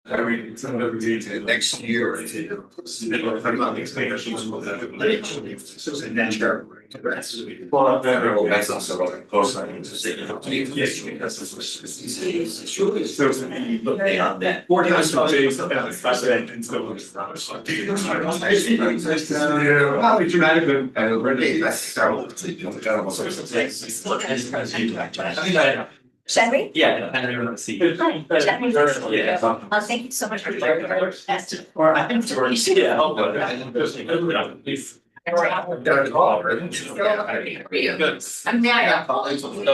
Next year. Well, that's also really close. Should we? Yeah, I don't even want to see. Should we? Yeah. Thank you so much for your best. Or I think. Yeah. I'll go. I'm Maya.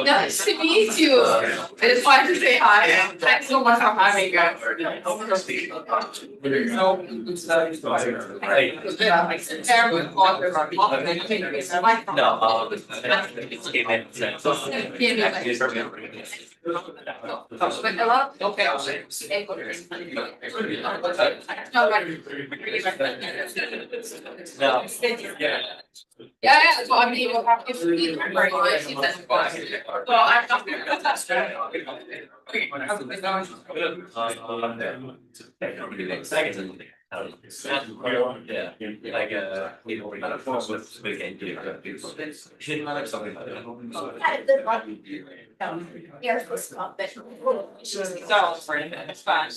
Nice to meet you. I just wanted to say hi. Thanks so much for having us. No, But a lot of no. Yeah, so I mean, we'll have to see. Well, I'm not. Yeah, like not a force with again, something like Had a good one. Air Force Cup, but. It's fine.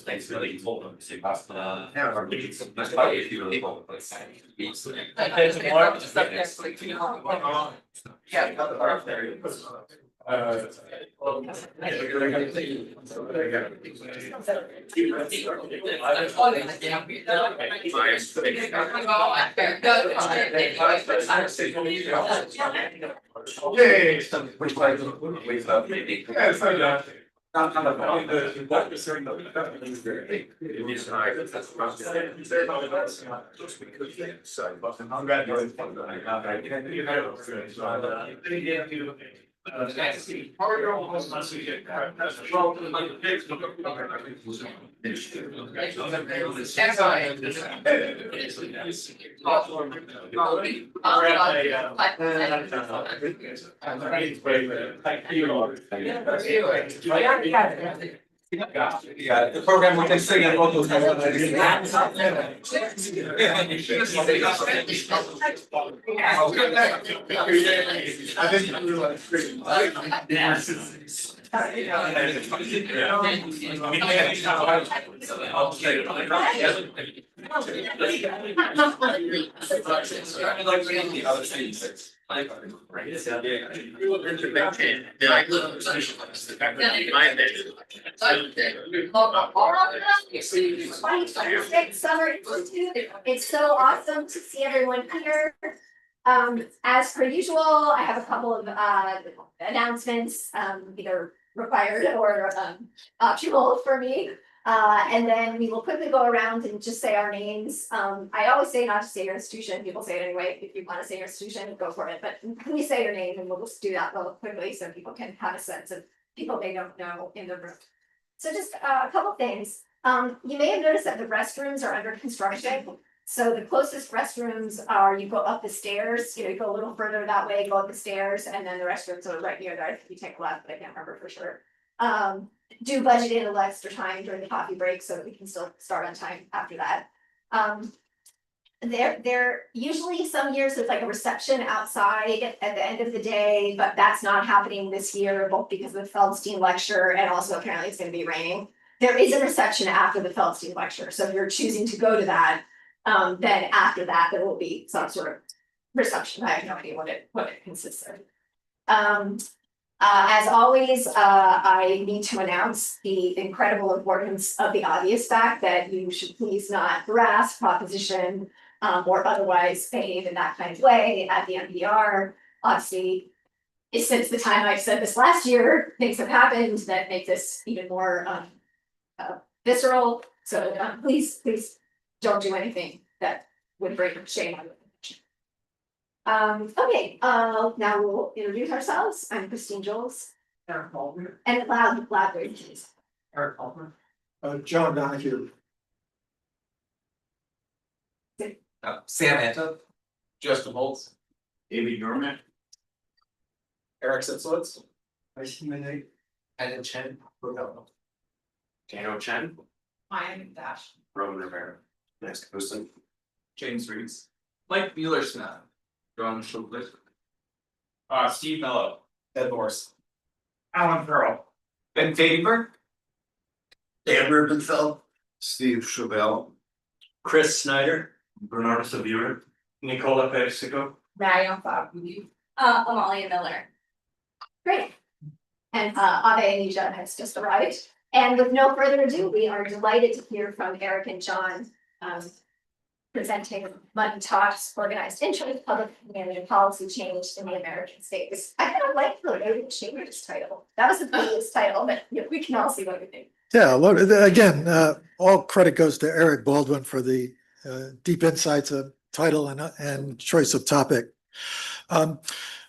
Thanks really told them to Yeah, the program we can sing and all those. Summer Institute. It's so awesome to see everyone here. As per usual, I have a couple of announcements, either required or optional for me. And then we will quickly go around and just say our names. I always say not to say your institution. People say it anyway. If you want to say your institution, go for it. But please say your name, and we'll just do that real quickly so people can have a sense of people they don't know in the room. So just a couple things. You may have noticed that the restrooms are under construction. So the closest restrooms are, you go up the stairs, you go a little further that way, go up the stairs, and then the restrooms are right near there. I think you take left, but I can't remember for sure. Do budget in a little extra time during the coffee break so that we can still start on time after that. There usually some years there's like a reception outside at the end of the day, but that's not happening this year, both because of the Feldstein lecture and also apparently it's going to be raining. There is a reception after the Feldstein lecture, so if you're choosing to go to that, then after that there will be some sort of reception. I have no idea what it consists of. As always, I need to announce the incredible importance of the obvious fact that you should please not harass, proposition, or otherwise behave in that kind of way at the NBER. Obviously, since the time I said this last year, things have happened that make this even more visceral. So please don't do anything that would bring shame on you. Okay, now we'll introduce ourselves. I'm Christine Jules. Eric Baldwin. And loud, please. Eric Baldwin. John Donahue. Sam Anto. Justin Holtz. David Norman. Eric Sitzowitz. And Chen. Daniel Chen. I'm Dash. Roman Rivera. Next person. James Reeds. Mike Mueller-Smith. John Schubert. Steve Mello. Ed Morse. Alan Pearl. Ben Faber. Dan Rubenfeld. Steve Chevelle. Chris Snyder. Bernardo Severa. Nicola Persico. Marion Fabu. Amalia Miller. Great. And Ave Anisha has just arrived. And with no further ado, we are delighted to hear from Eric and John, presenting Mutton Talks, Organized Interest, Public Opinion and Policy Change in the American States. I kind of like the way we changed this title. That was the previous title, but we can all see what we think. Yeah, look, again, all credit goes to Eric Baldwin for the deep insights of title and choice of topic.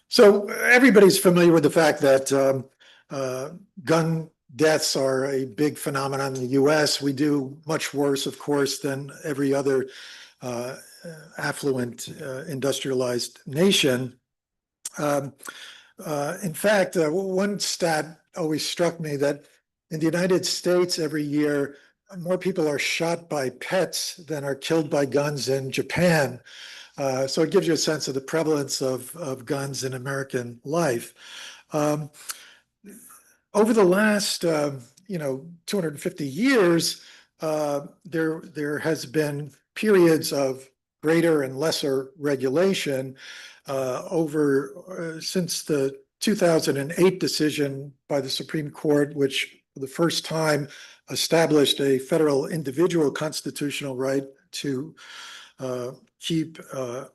So everybody's familiar with the fact that gun deaths are a big phenomenon in the US. We do much worse, of course, than every other affluent industrialized nation. In fact, one stat always struck me that in the United States every year, more people are shot by pets than are killed by guns in Japan. So it gives you a sense of the prevalence of guns in American life. Over the last, 250 years, there has been periods of greater and lesser regulation since the 2008 decision by the Supreme Court, which for the first time established a federal individual constitutional right to keep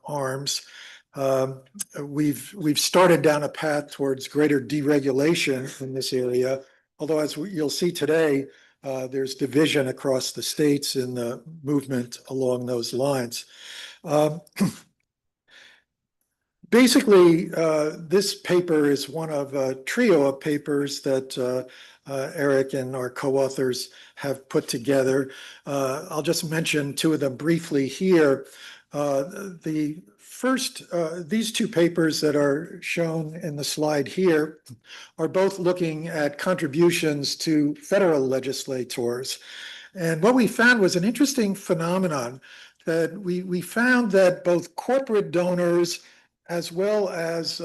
arms. We've started down a path towards greater deregulation in this area, although as you'll see today, there's division across the states in the movement along those lines. Basically, this paper is one of a trio of papers that Eric and our co-authors have put together. I'll just mention two of them briefly here. The first, these two papers that are shown in the slide here are both looking at contributions to federal legislators. And what we found was an interesting phenomenon that we found that both corporate donors as well as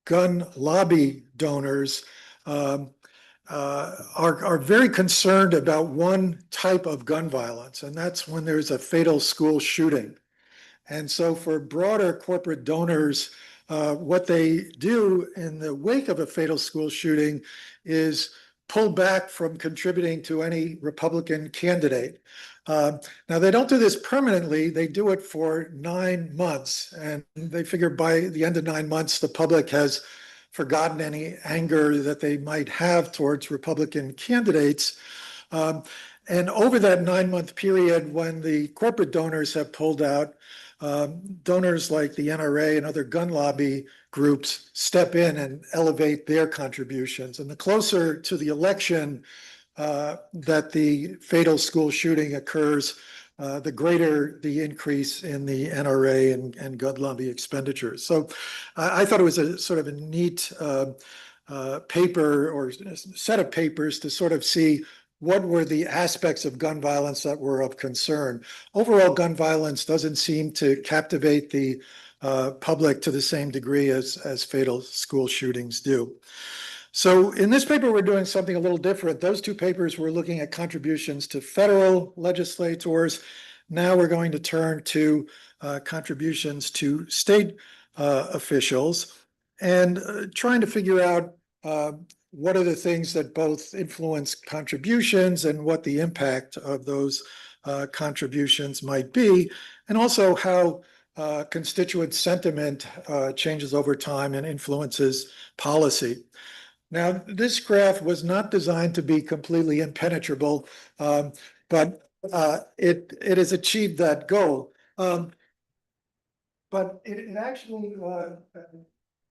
gun lobby donors are very concerned about one type of gun violence, and that's when there's a fatal school shooting. And so for broader corporate donors, what they do in the wake of a fatal school shooting is pull back from contributing to any Republican candidate. Now, they don't do this permanently. They do it for 9 months. And they figure by the end of 9 months, the public has forgotten any anger that they might have towards Republican candidates. And over that 9-month period, when the corporate donors have pulled out, donors like the NRA and other gun lobby groups step in and elevate their contributions. And the closer to the election that the fatal school shooting occurs, the greater the increase in the NRA and gun lobby expenditures. So I thought it was a sort of a neat paper or set of papers to sort of see what were the aspects of gun violence that were of concern. Overall, gun violence doesn't seem to captivate the public to the same degree as fatal school shootings do. So in this paper, we're doing something a little different. Those two papers were looking at contributions to federal legislators. Now we're going to turn to contributions to state officials and trying to figure out what are the things that both influence contributions and what the impact of those contributions might be, and also how constituent sentiment changes over time and influences policy. Now, this graph was not designed to be completely impenetrable, but it has achieved that goal. But it actually,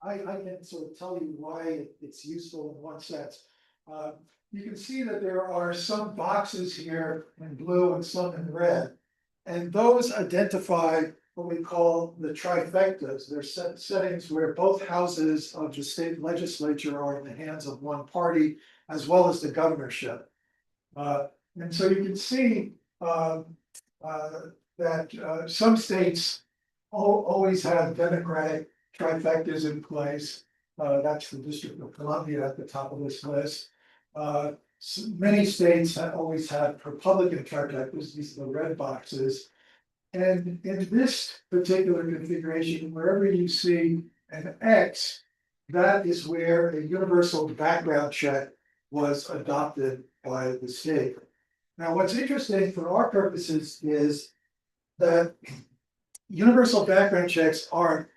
I can sort of tell you why it's useful in one sense. You can see that there are some boxes here in blue and some in red. And those identify what we call the trifectas. They're settings where both houses of the state legislature are in the hands of one party, as well as the governorship. And so you can see that some states always have Democratic trifectas in place. That's the District of Columbia at the top of this list. Many states have always had Republican trifectas, these are the red boxes. And in this particular configuration, wherever you see an X, that is where a universal background check was adopted by the state. Now, what's interesting for our purposes is that universal background checks are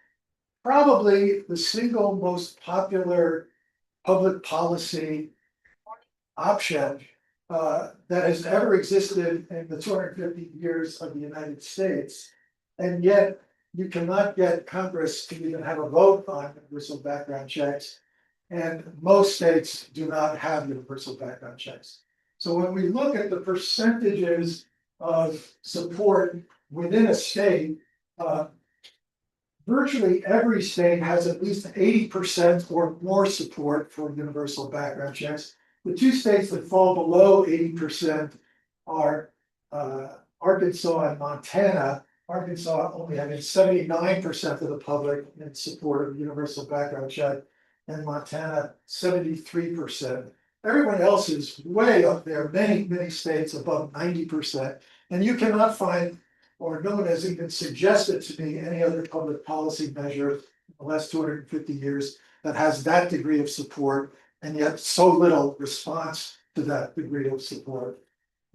probably the single most popular public policy option that has ever existed in the 250 years of the United States. And yet you cannot get Congress to even have a vote on universal background checks. And most states do not have universal background checks. So when we look at the percentages of support within a state, virtually every state has at least 80% or more support for universal background checks. The two states that fall below 80% are Arkansas and Montana. Arkansas only having 79% of the public in support of universal background check, and Montana 73%. Everyone else is way up there, many states above 90%. And you cannot find, or no one has even suggested to me, any other public policy measure in the last 250 years that has that degree of support, and yet so little response to that degree of support.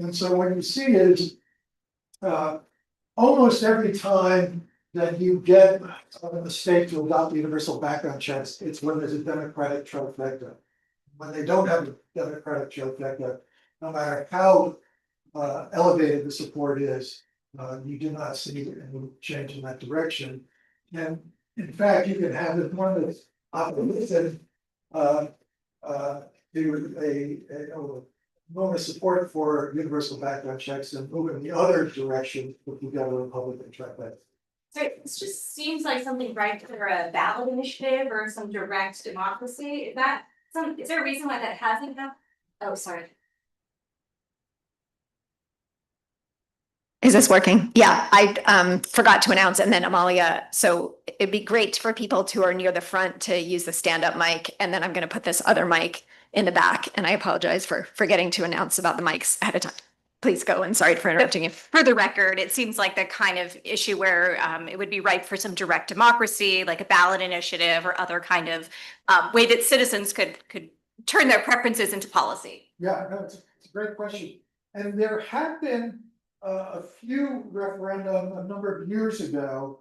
And so when you see it, almost every time that you get a state to adopt universal background checks, it's when there's a Democratic trifecta. When they don't have a Democratic trifecta, no matter how elevated the support is, you do not see any change in that direction. And in fact, you can have it one that's opposite do a enormous support for universal background checks and move in the other direction if you've got a Republican trifecta. So this just seems like something right for a ballot initiative or some direct democracy. Is there a reason why that hasn't happened? Oh, sorry. Is this working? Yeah, I forgot to announce, and then Amalia, so it'd be great for people who are near the front to use the stand-up mic, and then I'm gonna put this other mic in the back, and I apologize for forgetting to announce about the mics ahead of time. Please go, and sorry for interrupting you. For the record, it seems like the kind of issue where it would be ripe for some direct democracy, like a ballot initiative or other kind of way that citizens could turn their preferences into policy. Yeah, no, it's a great question. And there have been a few referendum a number of years ago,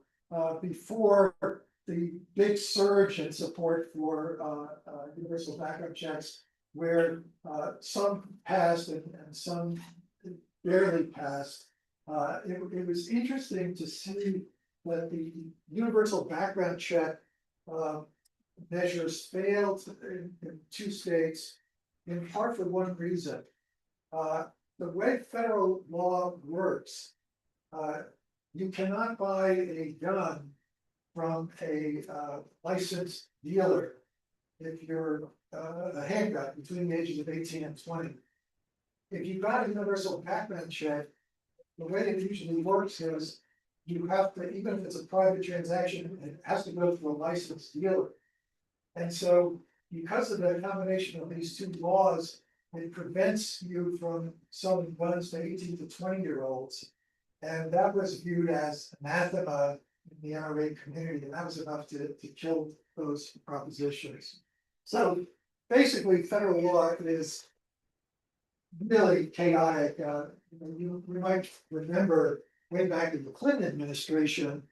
before the big surge in support for universal background checks, where some passed and some barely passed. It was interesting to see that the universal background check measures failed in two states, in part for one reason. The way federal law works, you cannot buy a gun from a licensed dealer if you're a handgun between the ages of 18 and 20. If you got a universal background check, the way it usually works is you have to, even if it's a private transaction, it has to go through a licensed dealer. And so because of the combination of these two laws, it prevents you from selling guns to 18 to 20-year-olds. And that was viewed as anathema in the NRA community, and that was enough to kill those propositions. So basically, federal law is really chaotic. You might remember way back in the Clinton administration,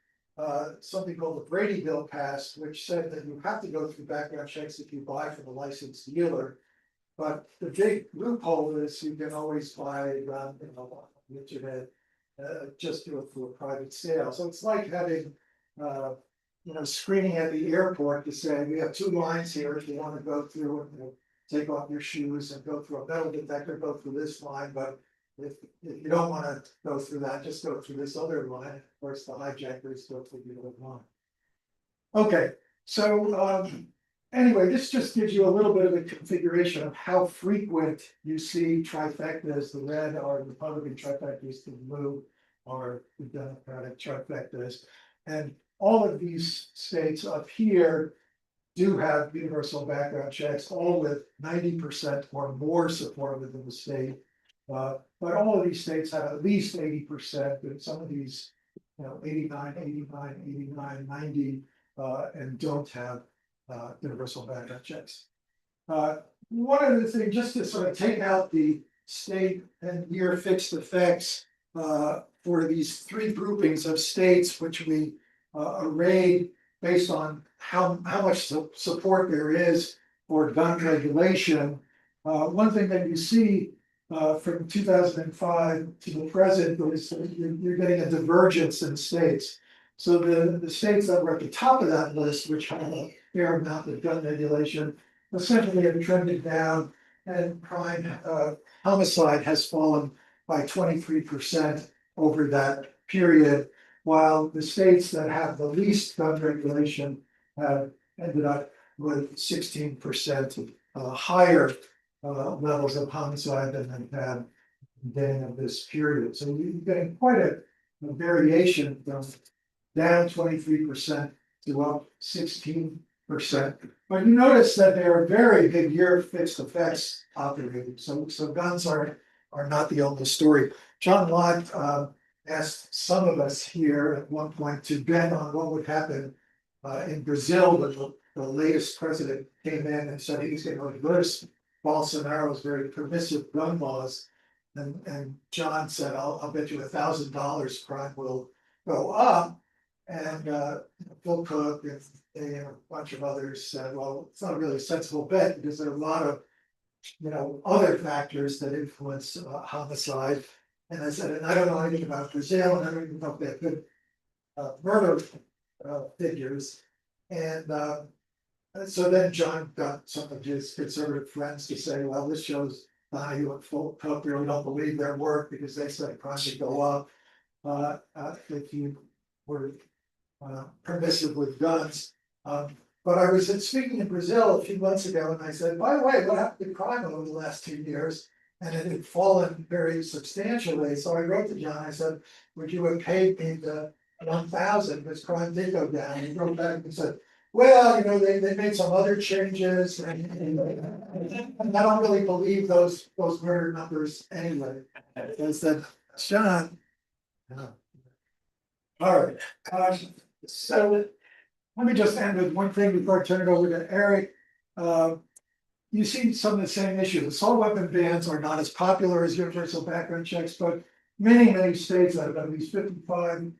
something called the Brady Bill passed, which said that you have to go through background checks if you buy from a licensed dealer. But the big loophole is you can always buy a gun on the internet just do it through a private sale. So it's like having, screening at the airport to say, we have two lines here, if you want to go through and take off your shoes and go through a metal detector, go through this line, but if you don't want to go through that, just go through this other line. Of course, the hijackers go through the other line. Okay, so anyway, this just gives you a little bit of a configuration of how frequent you see trifectas, the red are Republican trifectas, the blue are the Democratic trifectas. And all of these states up here do have universal background checks, all with 90% or more support within the state. But all of these states have at least 80%, and some of these, 89, 89, 89, 90, and don't have universal background checks. One of the things, just to sort of take out the state and year fixed effects for these three groupings of states, which we arrayed based on how much support there is for gun regulation. One thing that you see from 2005 to the present is you're getting a divergence in states. So the states that were at the top of that list, which have a fair amount of gun regulation, essentially have trended down, and crime homicide has fallen by 23% over that period, while the states that have the least gun regulation have ended up with 16% higher levels of homicide than they've had at the beginning of this period. So you're getting quite a variation from down 23% to up 16%. But you notice that there are very big year fixed effects operating. So guns are not the only story. John Lott asked some of us here at one point to bet on what would happen in Brazil when the latest president came in and said he was going to reverse Bolsonaro's very permissive gun laws. And John said, I'll bet you $1,000 crime will go up. And Phil Cook and a bunch of others said, well, it's not really a sensible bet because there are a lot of other factors that influence homicide. And I said, and I don't know anything about Brazil, and I don't even know if they have good murder figures. And so then John got some of his conservative friends to say, well, this shows Donahue and Cook really don't believe their work because they said crime would go up if you were permissive with guns. But I was speaking in Brazil a few months ago, and I said, by the way, what happened to crime over the last 2 years? And it had fallen very substantially. So I wrote to John, I said, would you have paid me the 1,000 because crime did go down? He wrote back and said, well, they made some other changes, and I don't really believe those murder numbers anyway. I said, John. All right. So let me just end with one thing before I turn it over to Eric. You see some of the same issues. Assault weapon bans are not as popular as universal background checks, but many states that have at least 55%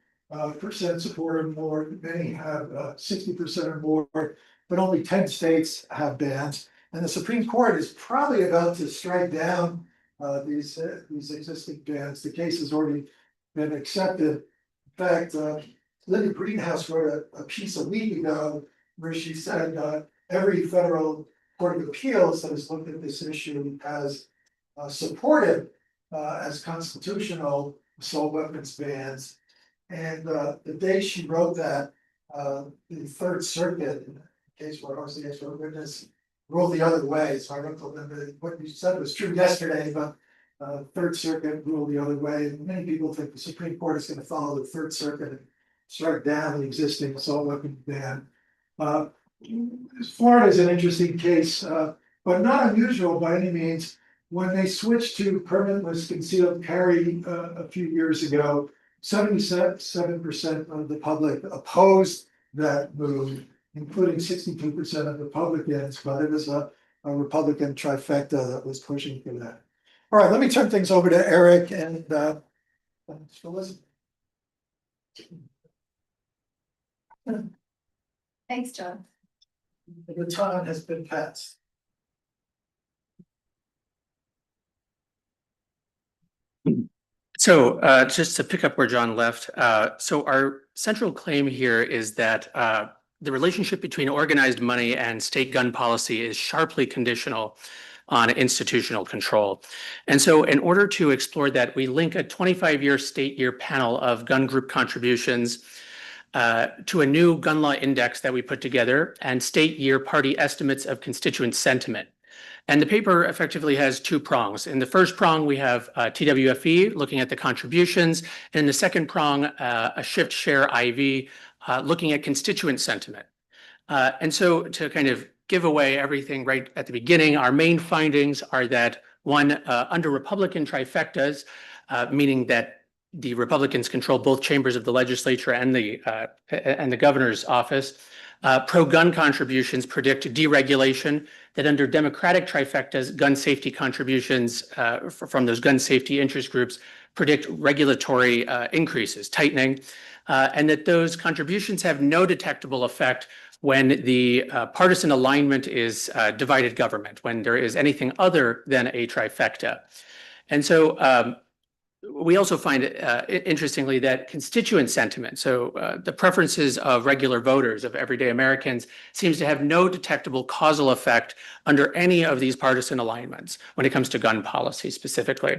support or more, many have 60% or more, but only 10 states have bans. And the Supreme Court is probably about to strike down these existing bans. The case has already been accepted. In fact, Linda Greenhouse wrote a piece a week ago where she said every federal court of appeals that has looked at this issue has supported as constitutional assault weapons bans. And the day she wrote that, the Third Circuit, in the case where RCA expert witness, ruled the other way. So I wrote to Linda, what you said was true yesterday, but Third Circuit ruled the other way. And many people think the Supreme Court is going to follow the Third Circuit and strike down the existing assault weapon ban. Florida is an interesting case, but not unusual by any means. When they switched to permitless concealed carry a few years ago, 77% of the public opposed that move, including 62% of Republicans, but it was a Republican trifecta that was pushing for that. All right, let me turn things over to Eric and thanks for listening. Thanks, John. The baton has been passed. So just to pick up where John left, so our central claim here is that the relationship between organized money and state gun policy is sharply conditional on institutional control. And so in order to explore that, we link a 25-year state year panel of gun group contributions to a new gun law index that we put together and state year party estimates of constituent sentiment. And the paper effectively has two prongs. In the first prong, we have TWFE looking at the contributions. And in the second prong, a shift share IV looking at constituent sentiment. And so to kind of give away everything right at the beginning, our main findings are that one, under Republican trifectas, meaning that the Republicans control both chambers of the legislature and the governor's office, pro-gun contributions predict deregulation, that under Democratic trifectas, gun safety contributions from those gun safety interest groups predict regulatory increases, tightening, and that those contributions have no detectable effect when the partisan alignment is divided government, when there is anything other than a trifecta. And so we also find interestingly that constituent sentiment, so the preferences of regular voters, of everyday Americans, seems to have no detectable causal effect under any of these partisan alignments when it comes to gun policy specifically.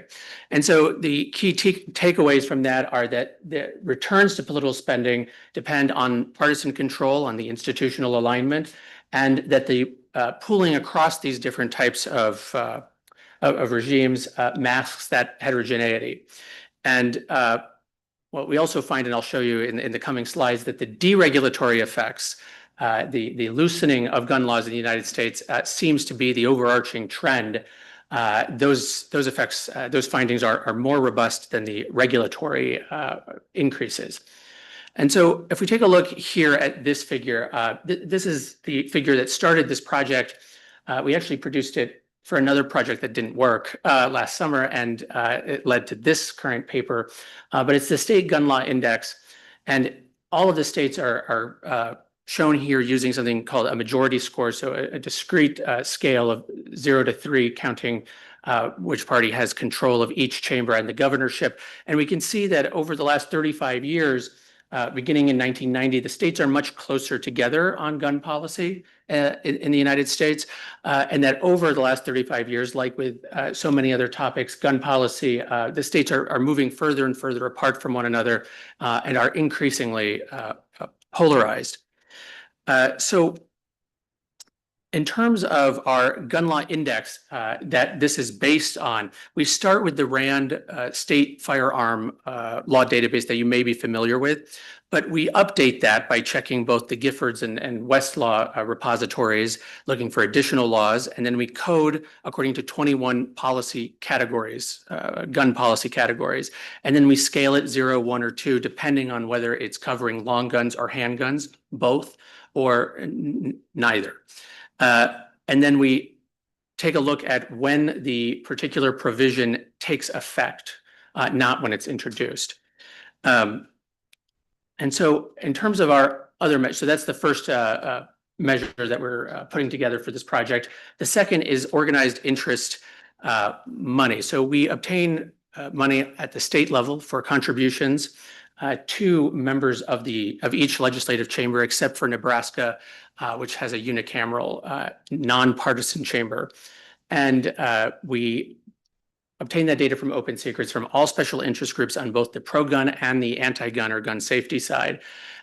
And so the key takeaways from that are that the returns to political spending depend on partisan control, on the institutional alignment, and that the pooling across these different types of regimes masks that heterogeneity. And what we also find, and I'll show you in the coming slides, that the deregulatory effects, the loosening of gun laws in the United States seems to be the overarching trend. Those effects, those findings are more robust than the regulatory increases. And so if we take a look here at this figure, this is the figure that started this project. We actually produced it for another project that didn't work last summer, and it led to this current paper. But it's the state gun law index, and all of the states are shown here using something called a majority score, so a discrete scale of 0 to 3, counting which party has control of each chamber and the governorship. And we can see that over the last 35 years, beginning in 1990, the states are much closer together on gun policy in the United States, and that over the last 35 years, like with so many other topics, gun policy, the states are moving further and further apart from one another and are increasingly polarized. So in terms of our gun law index that this is based on, we start with the RAND state firearm law database that you may be familiar with, but we update that by checking both the Giffords and Westlaw repositories, looking for additional laws, and then we code according to 21 policy categories, gun policy categories, and then we scale it 0, 1, or 2, depending on whether it's covering long guns or handguns, both, or neither. And then we take a look at when the particular provision takes effect, not when it's introduced. And so in terms of our other measures, so that's the first measure that we're putting together for this project. The second is organized interest money. So we obtain money at the state level for contributions to members of each legislative chamber, except for Nebraska, which has a unicameral, nonpartisan chamber. And we obtain that data from open secrets from all special interest groups on both the pro-gun and the anti-gun or gun safety side.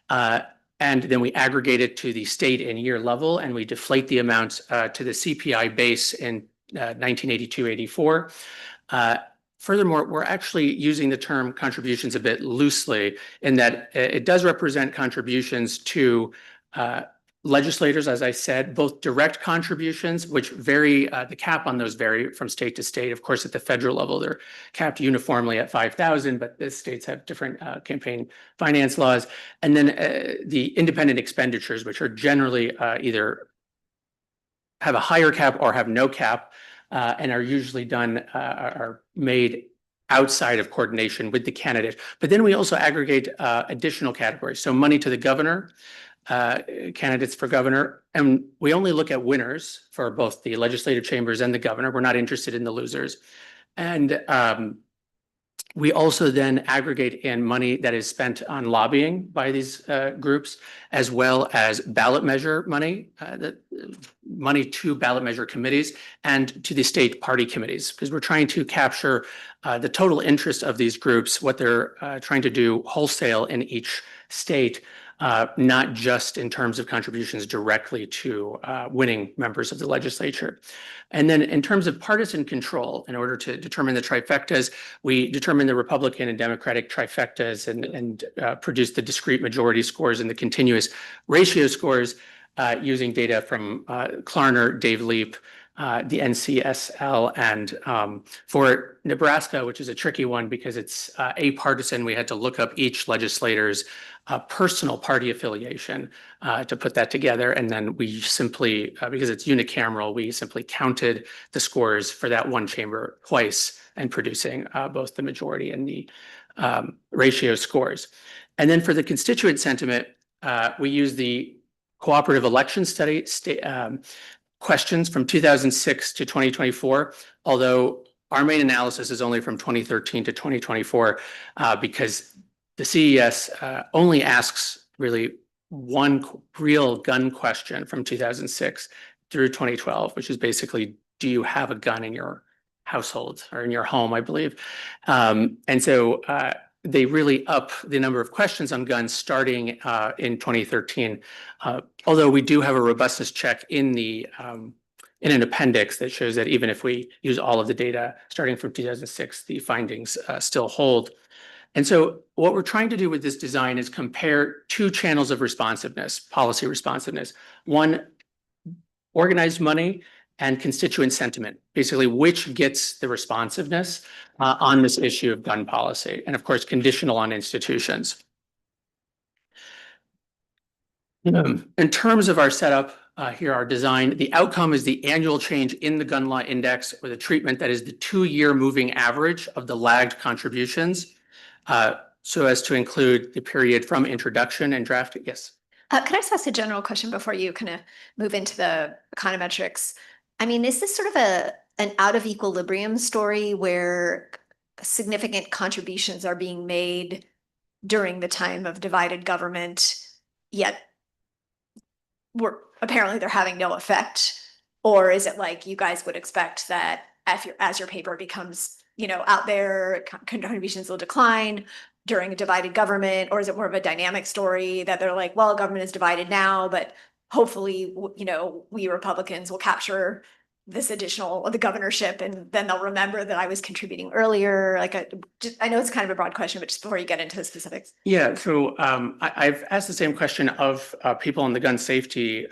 And then we aggregate it to the state and year level, and we deflate the amounts to the CPI base in 1982-84. Furthermore, we're actually using the term contributions a bit loosely in that it does represent contributions to legislators, as I said, both direct contributions, which vary, the cap on those vary from state to state. Of course, at the federal level, they're capped uniformly at 5,000, but the states have different campaign finance laws. And then the independent expenditures, which are generally either have a higher cap or have no cap, and are usually done, are made outside of coordination with the candidate. But then we also aggregate additional categories. So money to the governor, candidates for governor, and we only look at winners for both the legislative chambers and the governor. We're not interested in the losers. And We also then aggregate in money that is spent on lobbying by these groups, as well as ballot measure money, money to ballot measure committees and to the state party committees, because we're trying to capture the total interest of these groups, what they're trying to do wholesale in each state, not just in terms of contributions directly to winning members of the legislature. And then in terms of partisan control, in order to determine the trifectas, we determine the Republican and Democratic trifectas and produce the discrete majority scores and the continuous ratio scores using data from Klarner, Dave Leap, the NCSL, and for Nebraska, which is a tricky one because it's apartisan, we had to look up each legislator's personal party affiliation to put that together. And then we simply, because it's unicameral, we simply counted the scores for that one chamber twice and producing both the majority and the ratio scores. And then for the constituent sentiment, we use the cooperative election study questions from 2006 to 2024, although our main analysis is only from 2013 to 2024 because the CES only asks really one real gun question from 2006 through 2012, which is basically, do you have a gun in your household or in your home, I believe. And so they really up the number of questions on guns starting in 2013. Although we do have a robustness check in the in an appendix that shows that even if we use all of the data starting from 2006, the findings still hold. And so what we're trying to do with this design is compare two channels of responsiveness, policy responsiveness. One, organized money, and constituent sentiment, basically which gets the responsiveness on this issue of gun policy, and of course, conditional on institutions. In terms of our setup, here, our design, the outcome is the annual change in the gun law index with a treatment that is the 2-year moving average of the lagged contributions, so as to include the period from introduction and draft. Yes. Can I just ask a general question before you kind of move into the econometrics? I mean, is this sort of an out of equilibrium story where significant contributions are being made during the time of divided government, yet apparently they're having no effect? Or is it like you guys would expect that as your paper becomes, out there, contributions will decline during a divided government? Or is it more of a dynamic story that they're like, well, government is divided now, but hopefully, we Republicans will capture this the governorship, and then they'll remember that I was contributing earlier. I know it's kind of a broad question, but just before you get into the specifics. Yeah, so I've asked the same question of people on the gun safety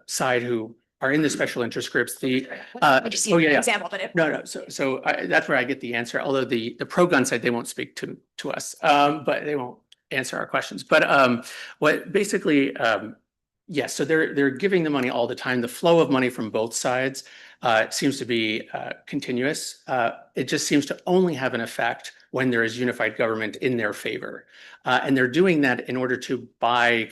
side who are in the special interest groups. I just see an example, but no. So that's where I get the answer. Although the pro-gun side, they won't speak to us, but they won't answer our questions. But what basically, yes, so they're giving the money all the time. The flow of money from both sides seems to be continuous. It just seems to only have an effect when there is unified government in their favor, and they're doing that in order to buy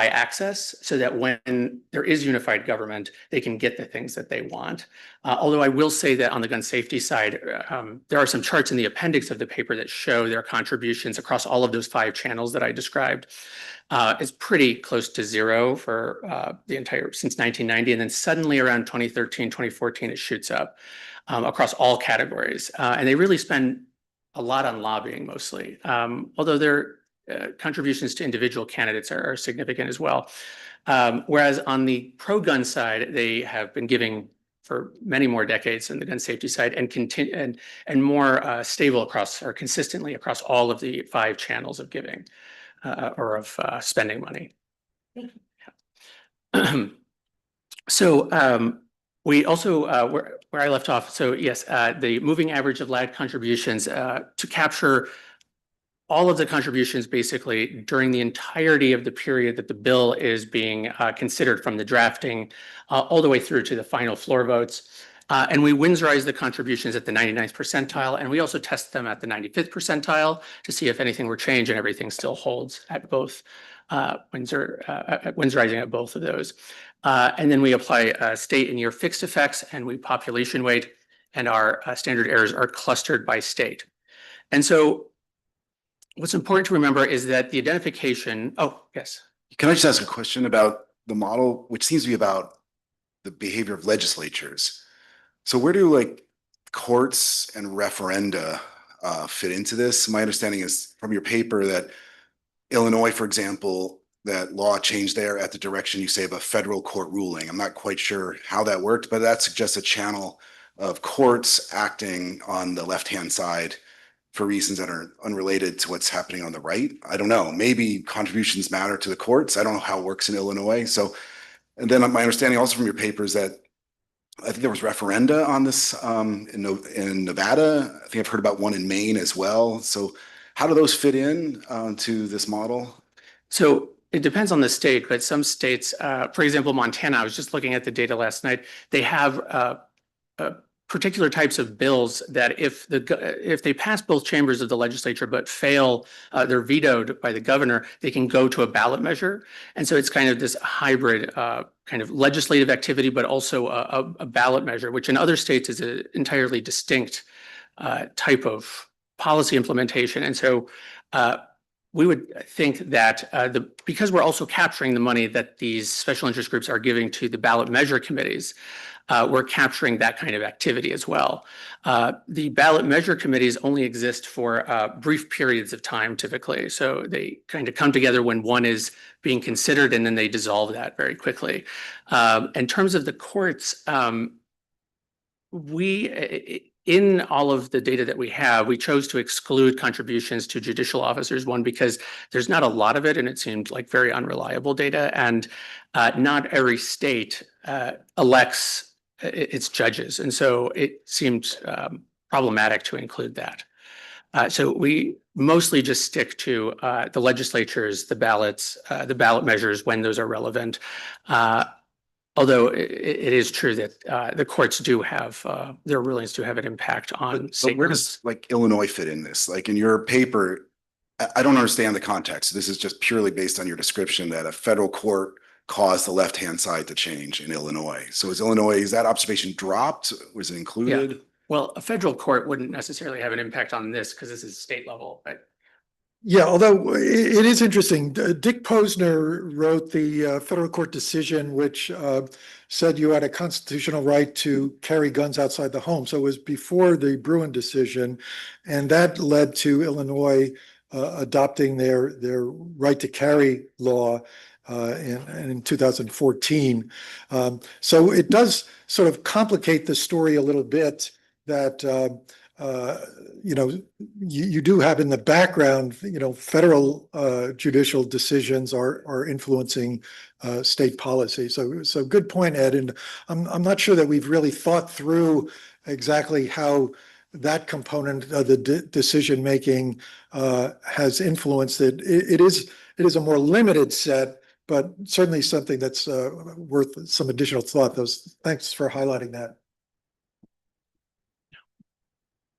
access so that when there is unified government, they can get the things that they want. Although I will say that on the gun safety side, there are some charts in the appendix of the paper that show their contributions across all of those 5 channels that I described. Is pretty close to zero for the entire since 1990. And then suddenly around 2013, 2014, it shoots up across all categories. And they really spend a lot on lobbying mostly, although their contributions to individual candidates are significant as well. Whereas on the pro-gun side, they have been giving for many more decades on the gun safety side and continue and more stable or consistently across all of the 5 channels of giving. Or of spending money. So we also, where I left off, so yes, the moving average of lagged contributions to capture all of the contributions basically during the entirety of the period that the bill is being considered, from the drafting all the way through to the final floor votes. And we Winsorize the contributions at the 99th percentile, and we also test them at the 95th percentile to see if anything were changed, and everything still holds at both Winsorizing at both of those. And then we apply state and year fixed effects, and we population weight. and our standard errors are clustered by state. And so what's important to remember is that the identification, oh, yes. Can I just ask a question about the model, which seems to be about the behavior of legislatures? So where do like courts and referenda fit into this? My understanding is from your paper that Illinois, for example, that law changed there at the direction you say of a federal court ruling. I'm not quite sure how that worked, but that suggests a channel of courts acting on the left-hand side for reasons that are unrelated to what's happening on the right. I don't know. Maybe contributions matter to the courts. I don't know how it works in Illinois. So, and then my understanding also from your paper is that I think there was referenda on this in Nevada. I think I've heard about one in Maine as well. So how do those fit in to this model? So it depends on the state, but some states, for example, Montana, I was just looking at the data last night, they have particular types of bills that if they pass both chambers of the legislature but fail, they're vetoed by the governor, they can go to a ballot measure. And so it's kind of this hybrid kind of legislative activity, but also a ballot measure, which in other states is an entirely distinct type of policy implementation. And so we would think that because we're also capturing the money that these special interest groups are giving to the ballot measure committees, we're capturing that kind of activity as well. The ballot measure committees only exist for brief periods of time typically. So they kind of come together when one is being considered and then they dissolve that very quickly. In terms of the courts, in all of the data that we have, we chose to exclude contributions to judicial officers. One, because there's not a lot of it and it seemed like very unreliable data. And not every state elects its judges. And so it seemed problematic to include that. So we mostly just stick to the legislatures, the ballots, the ballot measures when those are relevant. Although it is true that the courts do have, their rulings do have an impact on state. But where does like Illinois fit in this? Like in your paper, I don't understand the context. This is just purely based on your description that a federal court caused the left-hand side to change in Illinois. So is that observation dropped? Was it included? Well, a federal court wouldn't necessarily have an impact on this because this is state level, but. Yeah, although it is interesting. Dick Posner wrote the federal court decision, which said you had a constitutional right to carry guns outside the home. So it was before the Bruin decision, and that led to Illinois adopting their right to carry law in 2014. So it does sort of complicate the story a little bit that you do have in the background, federal judicial decisions are influencing state policy. So good point, Ed. And I'm not sure that we've really thought through exactly how that component of the decision making has influenced it. It is a more limited set, but certainly something that's worth some additional thought. Thanks for highlighting that.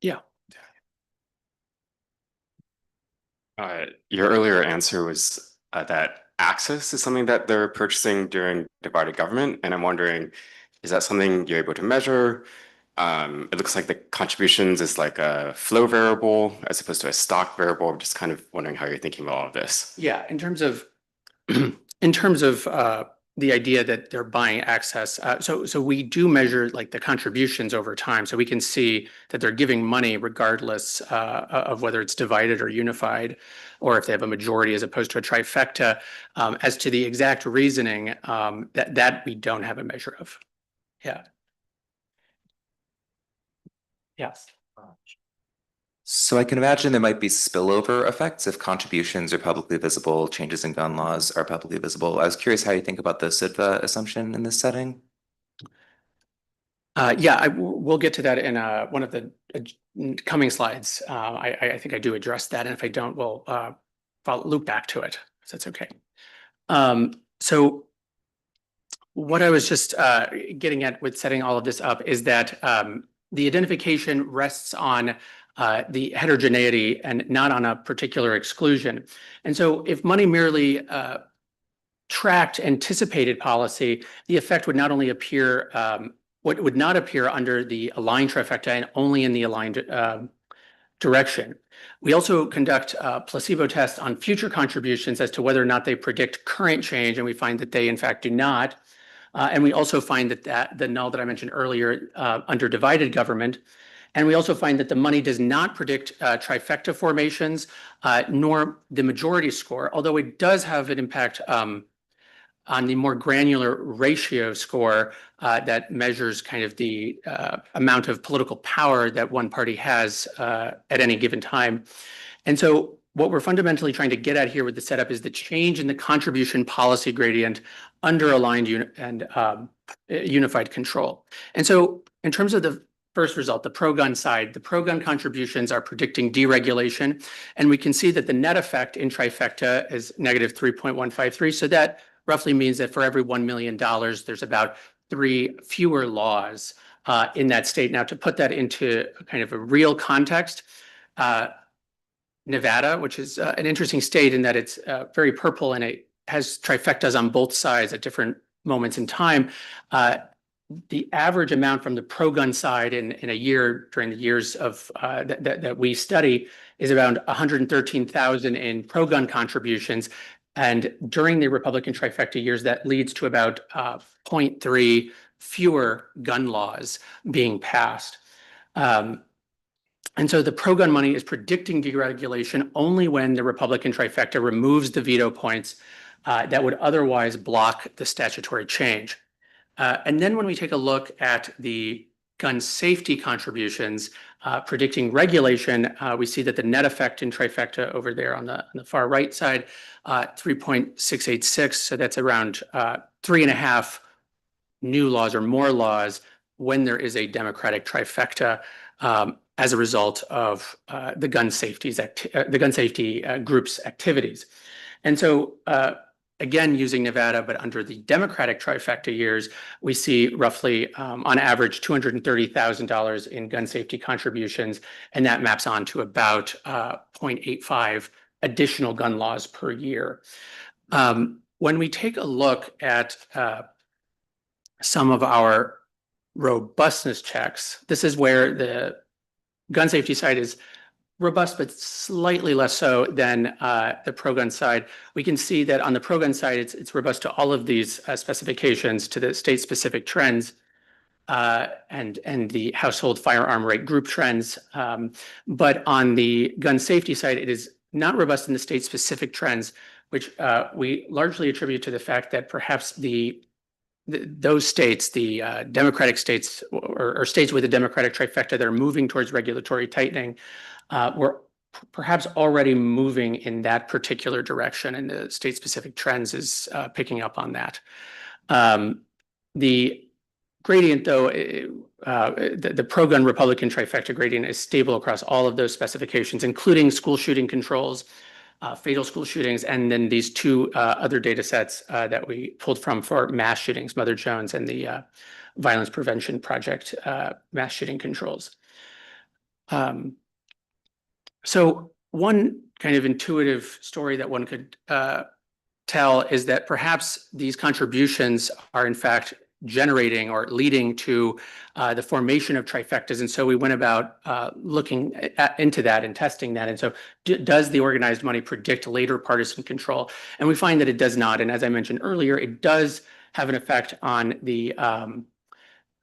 Yeah. Your earlier answer was that access is something that they're purchasing during divided government. And I'm wondering, is that something you're able to measure? It looks like the contributions is like a flow variable as opposed to a stock variable. I'm just kind of wondering how you're thinking about all of this. Yeah, in terms of the idea that they're buying access. So we do measure like the contributions over time. So we can see that they're giving money regardless of whether it's divided or unified, or if they have a majority as opposed to a trifecta. As to the exact reasoning, that we don't have a measure of. Yeah. Yes. So I can imagine there might be spillover effects if contributions are publicly visible, changes in gun laws are publicly visible. I was curious how you think about the SIDVA assumption in this setting. Yeah, we'll get to that in one of the coming slides. I think I do address that, and if I don't, we'll loop back to it, if that's okay. So what I was just getting at with setting all of this up is that the identification rests on the heterogeneity and not on a particular exclusion. And so if money merely tracked anticipated policy, the effect would not only appear what would not appear under the aligned trifecta and only in the aligned direction. We also conduct placebo tests on future contributions as to whether or not they predict current change, and we find that they in fact do not. And we also find that the null that I mentioned earlier under divided government. And we also find that the money does not predict trifecta formations, nor the majority score, although it does have an impact on the more granular ratio score that measures kind of the amount of political power that one party has at any given time. And so what we're fundamentally trying to get at here with the setup is the change in the contribution policy gradient under aligned and unified control. And so in terms of the first result, the pro-gun side, the pro-gun contributions are predicting deregulation. And we can see that the net effect in trifecta is negative 3.153. So that roughly means that for every $1 million, there's about 3 fewer laws in that state. Now, to put that into kind of a real context, Nevada, which is an interesting state in that it's very purple and it has trifectas on both sides at different moments in time. The average amount from the pro-gun side in a year during the years of that we study is around 113,000 in pro-gun contributions. And during the Republican trifecta years, that leads to about 0.3 fewer gun laws being passed. And so the pro-gun money is predicting deregulation only when the Republican trifecta removes the veto points that would otherwise block the statutory change. And then when we take a look at the gun safety contributions predicting regulation, we see that the net effect in trifecta over there on the far right side, 3.686. So that's around 3.5 new laws or more laws when there is a Democratic trifecta as a result of the gun safety group's activities. And so again, using Nevada, but under the Democratic trifecta years, we see roughly on average $230,000 in gun safety contributions, and that maps on to about 0.85 additional gun laws per year. When we take a look at some of our robustness checks, this is where the gun safety side is robust, but slightly less so than the pro-gun side. We can see that on the pro-gun side, it's robust to all of these specifications, to the state-specific trends and the household firearm rate group trends. But on the gun safety side, it is not robust in the state-specific trends, which we largely attribute to the fact that perhaps those states, the Democratic states or states with a Democratic trifecta that are moving towards regulatory tightening, were perhaps already moving in that particular direction, and the state-specific trends is picking up on that. The gradient, though, the pro-gun Republican trifecta gradient is stable across all of those specifications, including school shooting controls, fatal school shootings, and then these 2 other data sets that we pulled from for mass shootings, Mother Jones and the Violence Prevention Project mass shooting controls. So one kind of intuitive story that one could tell is that perhaps these contributions are in fact generating or leading to the formation of trifectas. And so we went about looking into that and testing that. And so does the organized money predict later partisan control? And we find that it does not. And as I mentioned earlier, it does have an effect on the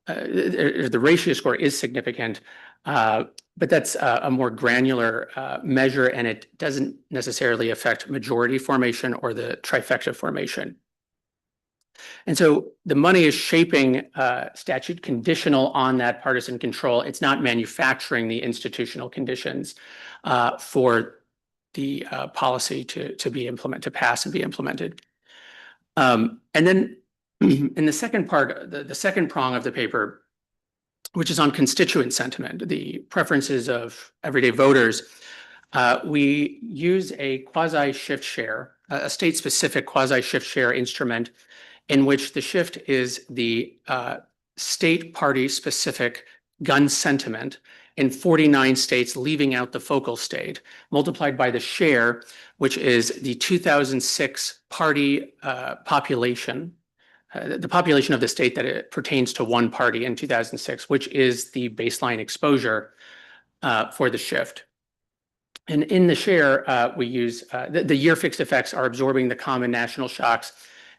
ratio score is significant, but that's a more granular measure, and it doesn't necessarily affect majority formation or the trifecta formation. And so the money is shaping statute conditional on that partisan control. It's not manufacturing the institutional conditions for the policy to be implemented, to pass and be implemented. And then in the second part, the second prong of the paper, which is on constituent sentiment, the preferences of everyday voters, we use a quasi-shift share, a state-specific quasi-shift share instrument in which the shift is the state party-specific gun sentiment in 49 states, leaving out the focal state, multiplied by the share, which is the 2006 party population the population of the state that it pertains to one party in 2006, which is the baseline exposure for the shift. And in the share, we use the year fixed effects are absorbing the common national shocks,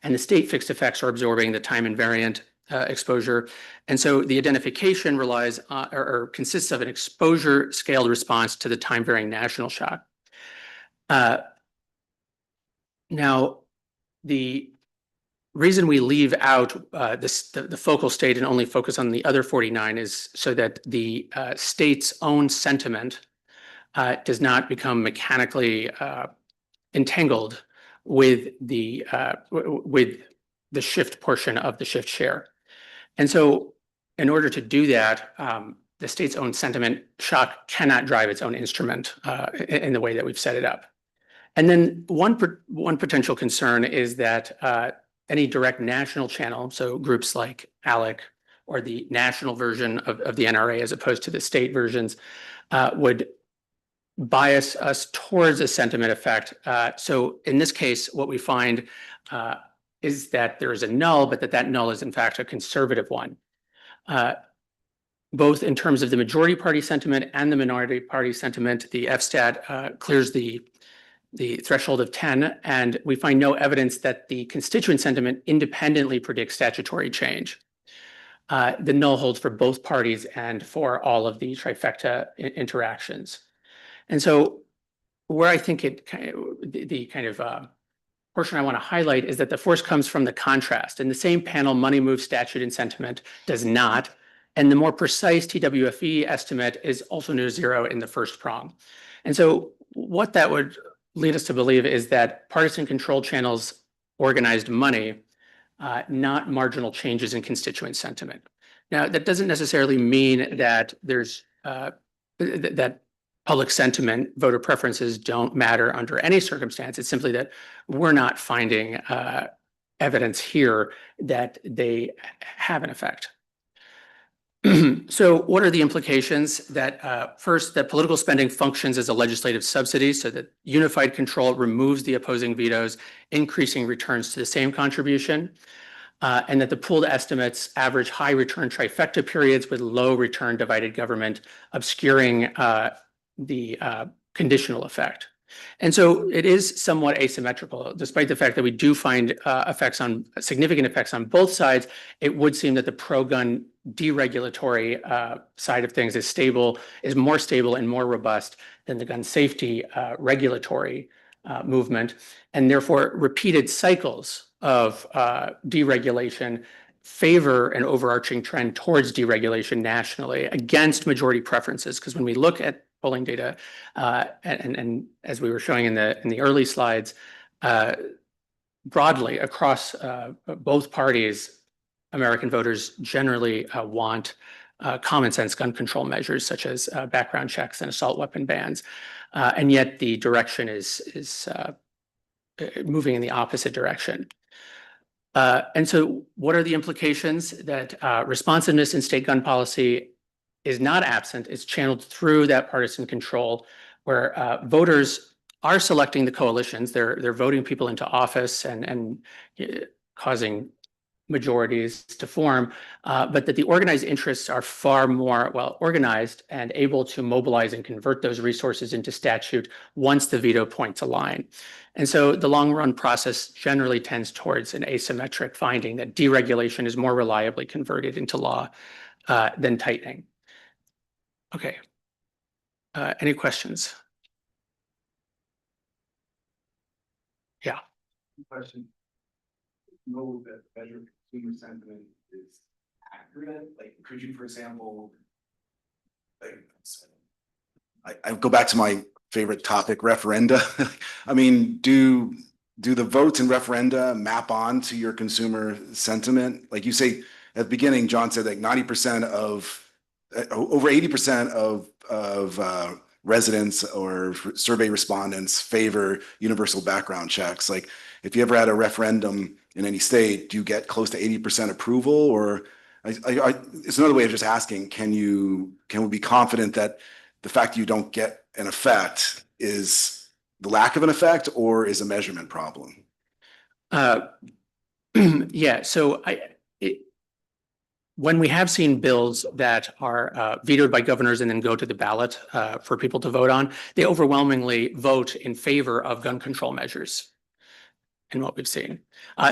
and the state fixed effects are absorbing the time invariant exposure. And so the identification relies or consists of an exposure scaled response to the time varying national shock. Now, the reason we leave out the focal state and only focus on the other 49 is so that the state's own sentiment does not become mechanically entangled with the shift portion of the shift share. And so in order to do that, the state's own sentiment shock cannot drive its own instrument in the way that we've set it up. And then one potential concern is that any direct national channel, so groups like ALEC or the national version of the NRA as opposed to the state versions, would bias us towards a sentiment effect. So in this case, what we find is that there is a null, but that null is in fact a conservative one. Both in terms of the majority party sentiment and the minority party sentiment, the FSTAT clears the threshold of 10, and we find no evidence that the constituent sentiment independently predicts statutory change. The null holds for both parties and for all of the trifecta interactions. And so where I think the kind of portion I want to highlight is that the force comes from the contrast. In the same panel, money moves statute and sentiment does not. And the more precise TWFE estimate is also near zero in the first prong. And so what that would lead us to believe is that partisan control channels organized money, not marginal changes in constituent sentiment. Now, that doesn't necessarily mean that there's that public sentiment, voter preferences don't matter under any circumstance. It's simply that we're not finding evidence here that they have an effect. So what are the implications? That first, that political spending functions as a legislative subsidy so that unified control removes the opposing vetoes, increasing returns to the same contribution, and that the pooled estimates average high return trifecta periods with low return divided government, obscuring the conditional effect. And so it is somewhat asymmetrical, despite the fact that we do find significant effects on both sides. It would seem that the pro-gun deregulatory side of things is more stable and more robust than the gun safety regulatory movement, and therefore repeated cycles of deregulation favor an overarching trend towards deregulation nationally against majority preferences. Because when we look at polling data, and as we were showing in the early slides, broadly across both parties, American voters generally want common sense gun control measures such as background checks and assault weapon bans, and yet the direction is moving in the opposite direction. And so what are the implications? That responsiveness in state gun policy is not absent. It's channeled through that partisan control where voters are selecting the coalitions. They're voting people into office and causing majorities to form, but that the organized interests are far more well organized and able to mobilize and convert those resources into statute once the veto points align. And so the long run process generally tends towards an asymmetric finding that deregulation is more reliably converted into law than tightening. Okay. Any questions? Yeah. Question. Know that measure consumer sentiment is accurate? Like, could you, for example, I go back to my favorite topic, referenda. I mean, do the votes in referenda map on to your consumer sentiment? Like you say at the beginning, John said like 90% of over 80% of residents or survey respondents favor universal background checks. Like, if you ever had a referendum in any state, do you get close to 80% approval? Or it's another way of just asking, can we be confident that the fact you don't get an effect is the lack of an effect or is a measurement problem? Yeah, so when we have seen bills that are vetoed by governors and then go to the ballot for people to vote on, they overwhelmingly vote in favor of gun control measures in what we've seen.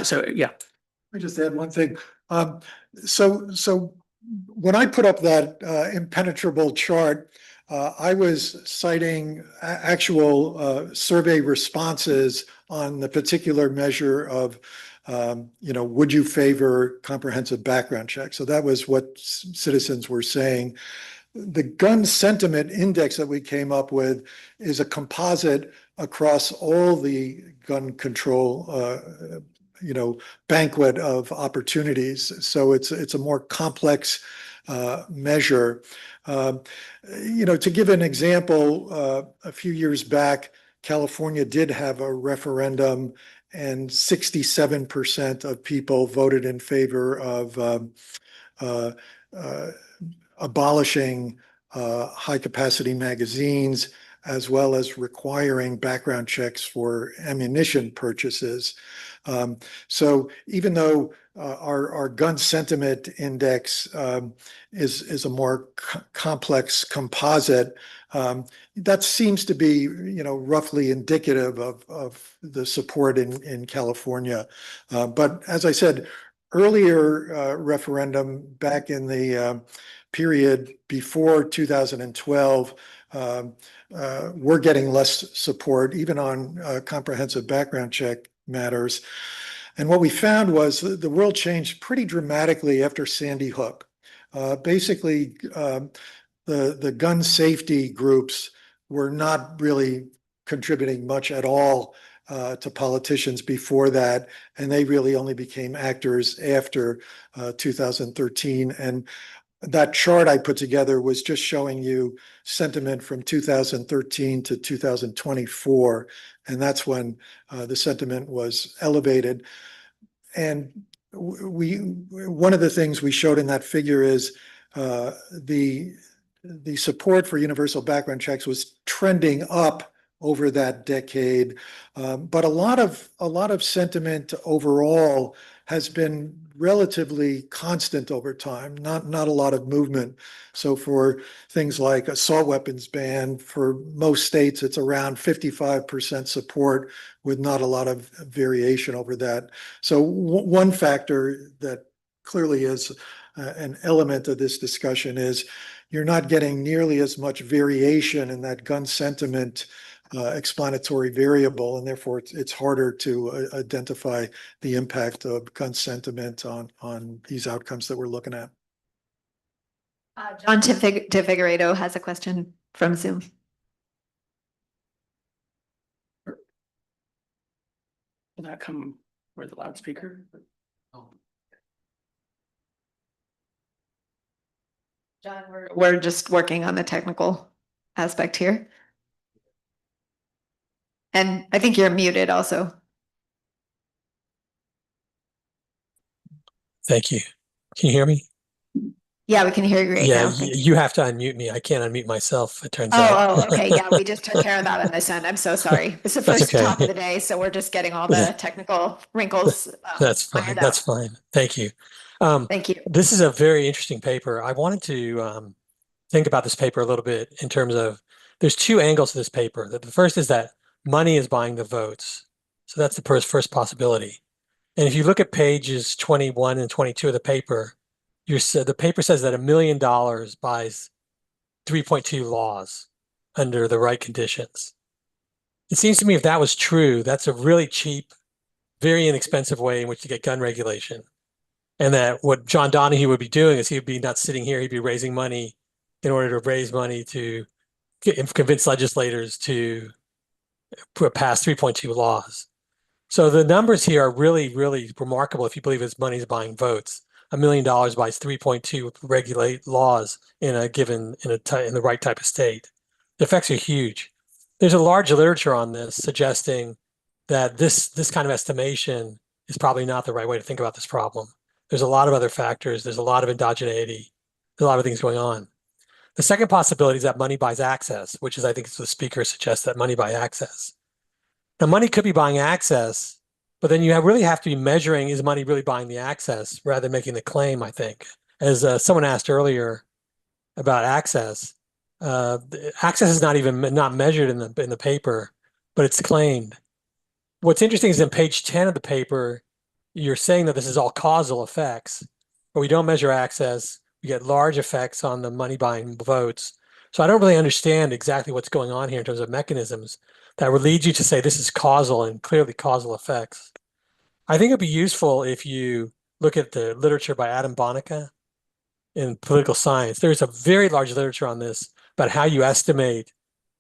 So, yeah. I just add one thing. So when I put up that impenetrable chart, I was citing actual survey responses on the particular measure of, would you favor comprehensive background check? So that was what citizens were saying. The gun sentiment index that we came up with is a composite across all the gun control banquet of opportunities. So it's a more complex measure. To give an example, a few years back, California did have a referendum, and 67% of people voted in favor of abolishing high-capacity magazines, as well as requiring background checks for ammunition purchases. So even though our gun sentiment index is a more complex composite, that seems to be, roughly indicative of the support in California. But as I said, earlier referendum back in the period before 2012, we're getting less support, even on comprehensive background check matters. And what we found was the world changed pretty dramatically after Sandy Hook. Basically, the gun safety groups were not really contributing much at all to politicians before that, and they really only became actors after 2013. And that chart I put together was just showing you sentiment from 2013 to 2024, and that's when the sentiment was elevated. And one of the things we showed in that figure is the support for universal background checks was trending up over that decade, but a lot of sentiment overall has been relatively constant over time, not a lot of movement. So for things like assault weapons ban, for most states, it's around 55% support with not a lot of variation over that. So one factor that clearly is an element of this discussion is you're not getting nearly as much variation in that gun sentiment explanatory variable, and therefore it's harder to identify the impact of gun sentiment on these outcomes that we're looking at. John DeFigueredo has a question from Zoom. Will that come where the loudspeaker? John, we're just working on the technical aspect here. And I think you're muted also. Thank you. Can you hear me? Yeah, we can hear you right now. You have to unmute me. I can't unmute myself, it turns out. Oh, okay. Yeah, we just took care of that on this end. I'm so sorry. It's the first talk of the day, so we're just getting all the technical wrinkles. That's fine. That's fine. Thank you. Thank you. This is a very interesting paper. I wanted to think about this paper a little bit in terms of, there's two angles to this paper. The first is that money is buying the votes. So that's the first possibility. And if you look at pages 21 and 22 of the paper, the paper says that $1 million buys 3.2 laws under the right conditions. It seems to me if that was true, that's a really cheap, very inexpensive way in which to get gun regulation. And that what John Donahue would be doing is he'd be not sitting here, he'd be raising money in order to raise money to convince legislators to pass 3.2 laws. So the numbers here are really, really remarkable if you believe his money is buying votes. $1 million buys 3.2 regulate laws in the right type of state. The effects are huge. There's a large literature on this suggesting that this kind of estimation is probably not the right way to think about this problem. There's a lot of other factors. There's a lot of endogeneity. There's a lot of things going on. The second possibility is that money buys access, which is, I think, the speaker suggests, that money buy access. Now, money could be buying access But then really have to be measuring, is money really buying the access rather than making the claim, I think. As someone asked earlier about access, access is not measured in the paper, but it's claimed. What's interesting is in page 10 of the paper, you're saying that this is all causal effects, but we don't measure access. We get large effects on the money buying votes. So I don't really understand exactly what's going on here in terms of mechanisms that would lead you to say this is causal and clearly causal effects. I think it'd be useful if you look at the literature by Adam Bonica in political science. There's a very large literature on this about how you estimate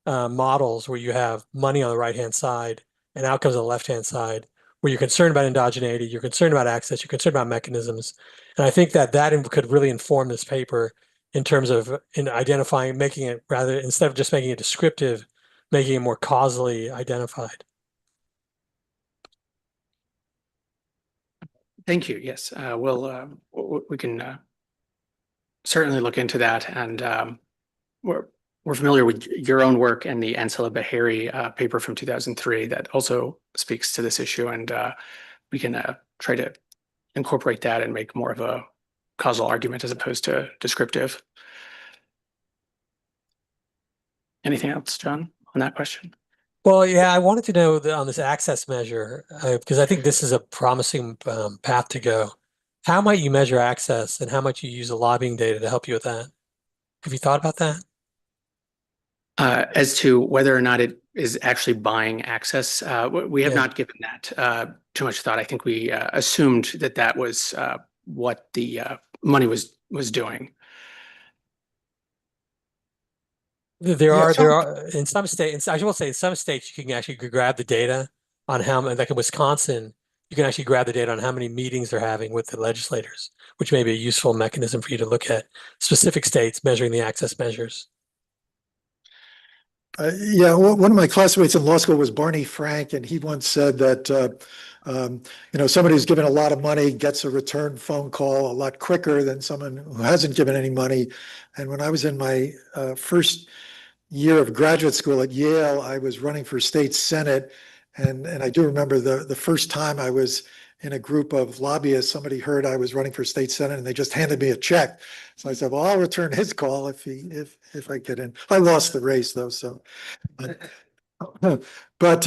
models where you have money on the right-hand side and outcomes on the left-hand side, where you're concerned about endogeneity, you're concerned about access, you're concerned about mechanisms. And I think that could really inform this paper in terms of identifying, making it rather, instead of just making it descriptive, making it more causally identified. Thank you. Yes, we can certainly look into that. And we're familiar with your own work and the Ancila Bahari paper from 2003 that also speaks to this issue. And we can try to incorporate that and make more of a causal argument as opposed to descriptive. Anything else, John, on that question? Well, yeah, I wanted to know on this access measure, because I think this is a promising path to go. How might you measure access and how much you use the lobbying data to help you with that? Have you thought about that? As to whether or not it is actually buying access, we have not given that too much thought. I think we assumed that was what the money was doing. There are in some states, I will say in some states you can actually grab the data on how many, like in Wisconsin, you can actually grab the data on how many meetings they're having with the legislators, which may be a useful mechanism for you to look at specific states measuring the access measures. Yeah, one of my classmates in law school was Barney Frank, and he once said that somebody who's given a lot of money gets a return phone call a lot quicker than someone who hasn't given any money. And when I was in my first year of graduate school at Yale, I was running for state senate, and I do remember the first time I was in a group of lobbyists, somebody heard I was running for state senate, and they just handed me a check. So I said, "Well, I'll return his call if I get in." I lost the race though, so. But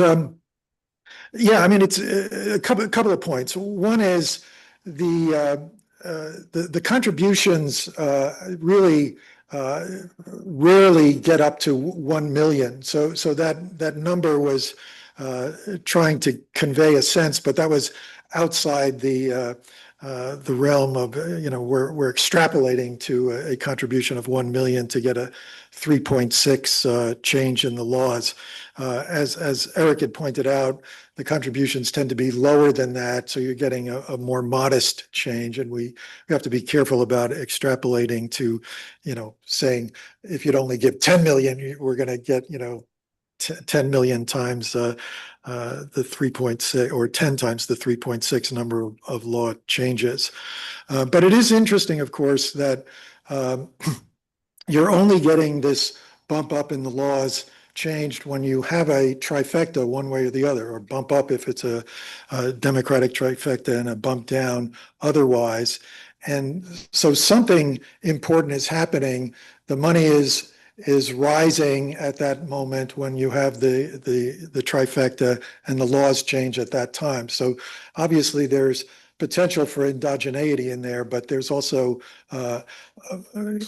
yeah, I mean, it's a couple of points. One is the contributions really rarely get up to 1 million. So that number was trying to convey a sense, but that was outside the realm of, we're extrapolating to a contribution of 1 million to get a 3.6 change in the laws. As Eric had pointed out, the contributions tend to be lower than that, so you're getting a more modest change, and we have to be careful about extrapolating to, saying if you'd only give 10 million, we're going to get, 10 million times the 3.6 or 10 times the 3.6 number of law changes. But it is interesting, of course, that you're only getting this bump up in the laws changed when you have a trifecta one way or the other, or bump up if it's a Democratic trifecta and a bump down otherwise. And so something important is happening. The money is rising at that moment when you have the trifecta and the laws change at that time. So obviously there's potential for endogeneity in there, but there's also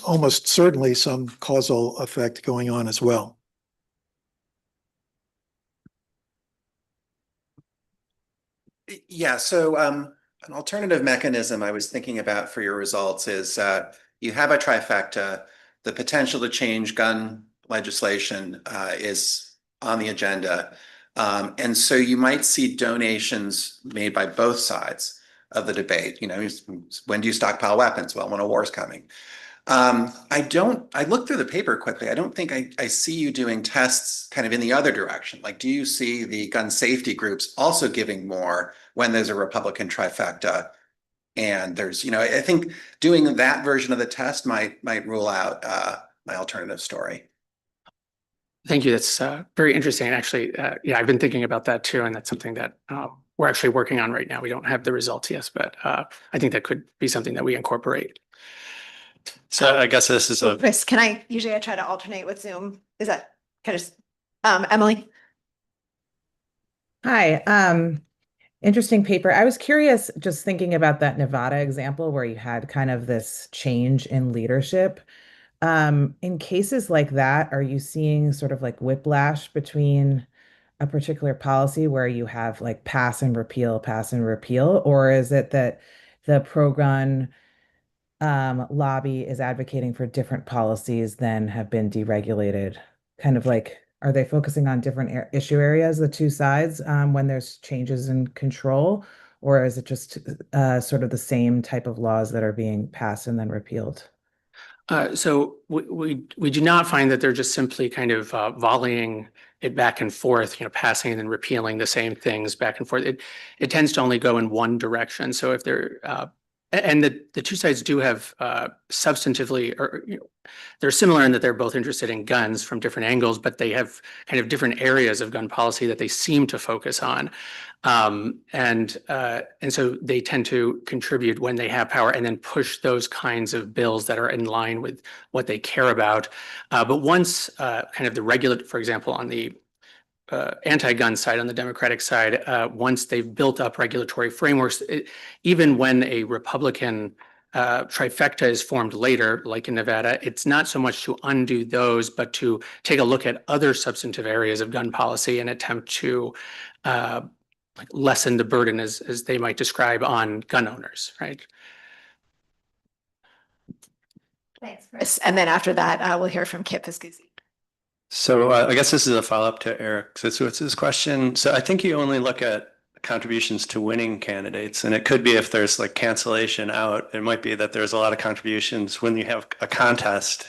almost certainly some causal effect going on as well. Yeah, so an alternative mechanism I was thinking about for your results is you have a trifecta. The potential to change gun legislation is on the agenda. And so you might see donations made by both sides of the debate. When do you stockpile weapons? Well, when a war is coming. I looked through the paper quickly. I don't think I see you doing tests kind of in the other direction. Like, do you see the gun safety groups also giving more when there's a Republican trifecta? And there's, I think doing that version of the test might rule out my alternative story. Thank you. That's very interesting. Actually, yeah, I've been thinking about that too, and that's something that we're actually working on right now. We don't have the results yet, but I think that could be something that we incorporate. So I guess this is a, Chris, usually I try to alternate with Zoom. Is that kind of, Emily? Hi, interesting paper. I was curious, just thinking about that Nevada example where you had kind of this change in leadership. In cases like that, are you seeing sort of like whiplash between a particular policy where you have like pass and repeal, or is it that the pro-gun lobby is advocating for different policies than have been deregulated? Kind of like, are they focusing on different issue areas, the two sides, when there's changes in control? Or is it just sort of the same type of laws that are being passed and then repealed? So we do not find that they're just simply kind of volleying it back and forth, passing and then repealing the same things back and forth. It tends to only go in one direction. So if they're and the two sides do have substantively, or they're similar in that they're both interested in guns from different angles, but they have kind of different areas of gun policy that they seem to focus on. And so they tend to contribute when they have power and then push those kinds of bills that are in line with what they care about. But once kind of the regular, for example, on the anti-gun side, on the Democratic side, once they've built up regulatory frameworks, even when a Republican trifecta is formed later, like in Nevada, it's not so much to undo those, but to take a look at other substantive areas of gun policy and attempt to lessen the burden, as they might describe, on gun owners, right? Thanks, Chris. And then after that, we'll hear from Kip Piscusi. so I guess this is a follow-up to Eric Sitzwitz's question. So I think you only look at contributions to winning candidates, and it could be if there's like cancellation out, it might be that there's a lot of contributions when you have a contest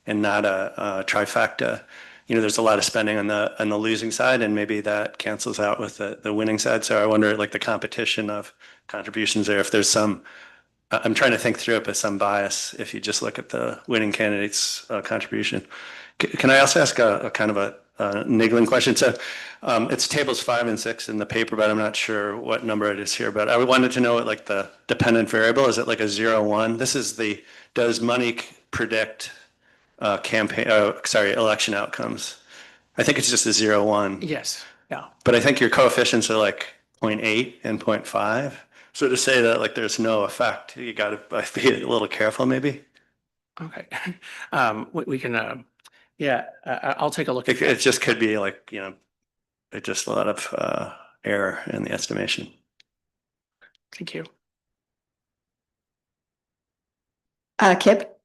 and not a trifecta. There's a lot of spending on the losing side, and maybe that cancels out with the winning side. So I wonder, like, the competition of contributions there, if there's some, I'm trying to think through it, but some bias if you just look at the winning candidate's contribution. Can I also ask a kind of a niggling question? So it's tables 5 and 6 in the paper, but I'm not sure what number it is here. But I wanted to know what, like, the dependent variable, is it like a 0, 1? This is does money predict election outcomes? I think it's just a 0, 1. Yes, yeah. But I think your coefficients are like 0.8 and 0.5. So to say that, like, there's no effect, you got to be a little careful maybe. Okay. We can, yeah, I'll take a look at It just could be like, it's just a lot of error in the estimation. Thank you. Kip?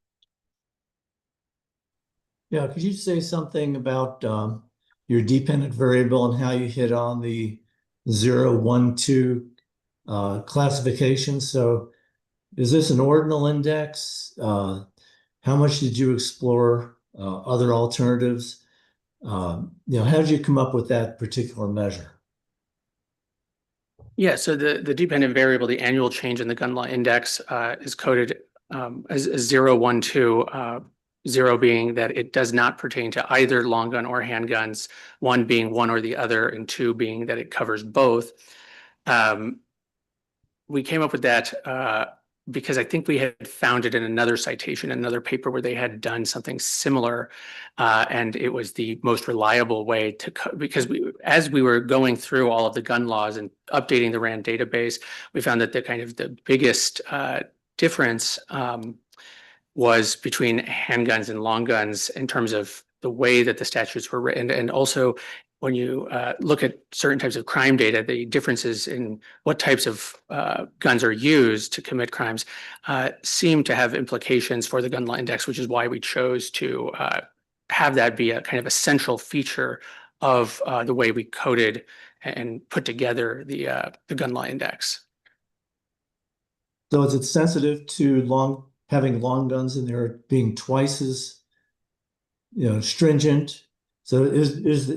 Yeah, could you say something about your dependent variable and how you hit on the 0, 1, 2 classification? So is this an ordinal index? How much did you explore other alternatives? How did you come up with that particular measure? Yeah, so the dependent variable, the annual change in the gun law index, is coded as 0, 1, 2, 0 being that it does not pertain to either long gun or handguns, 1 being one or the other, and 2 being that it covers both. We came up with that because I think we had found it in another citation, another paper where they had done something similar, and it was the most reliable way to, because as we were going through all of the gun laws and updating the RAND database, we found that the biggest difference was between handguns and long guns in terms of the way that the statutes were written, and also when you look at certain types of crime data, the differences in what types of guns are used to commit crimes seem to have implications for the gun law index, which is why we chose to have that be a kind of a central feature of the way we coded and put together the gun law index. So is it sensitive to having long guns in there being twice as stringent? So is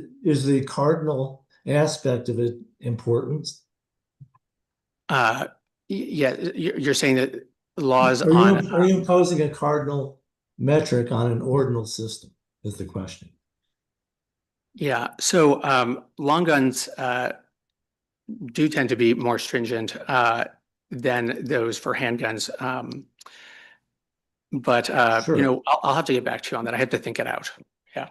the cardinal aspect of it important? Yeah, you're saying that laws are you imposing a cardinal metric on an ordinal system is the question. Yeah, so long guns do tend to be more stringent than those for handguns. But Sure. you know, I'll have to get back to you on that. I have to think it out. Yeah.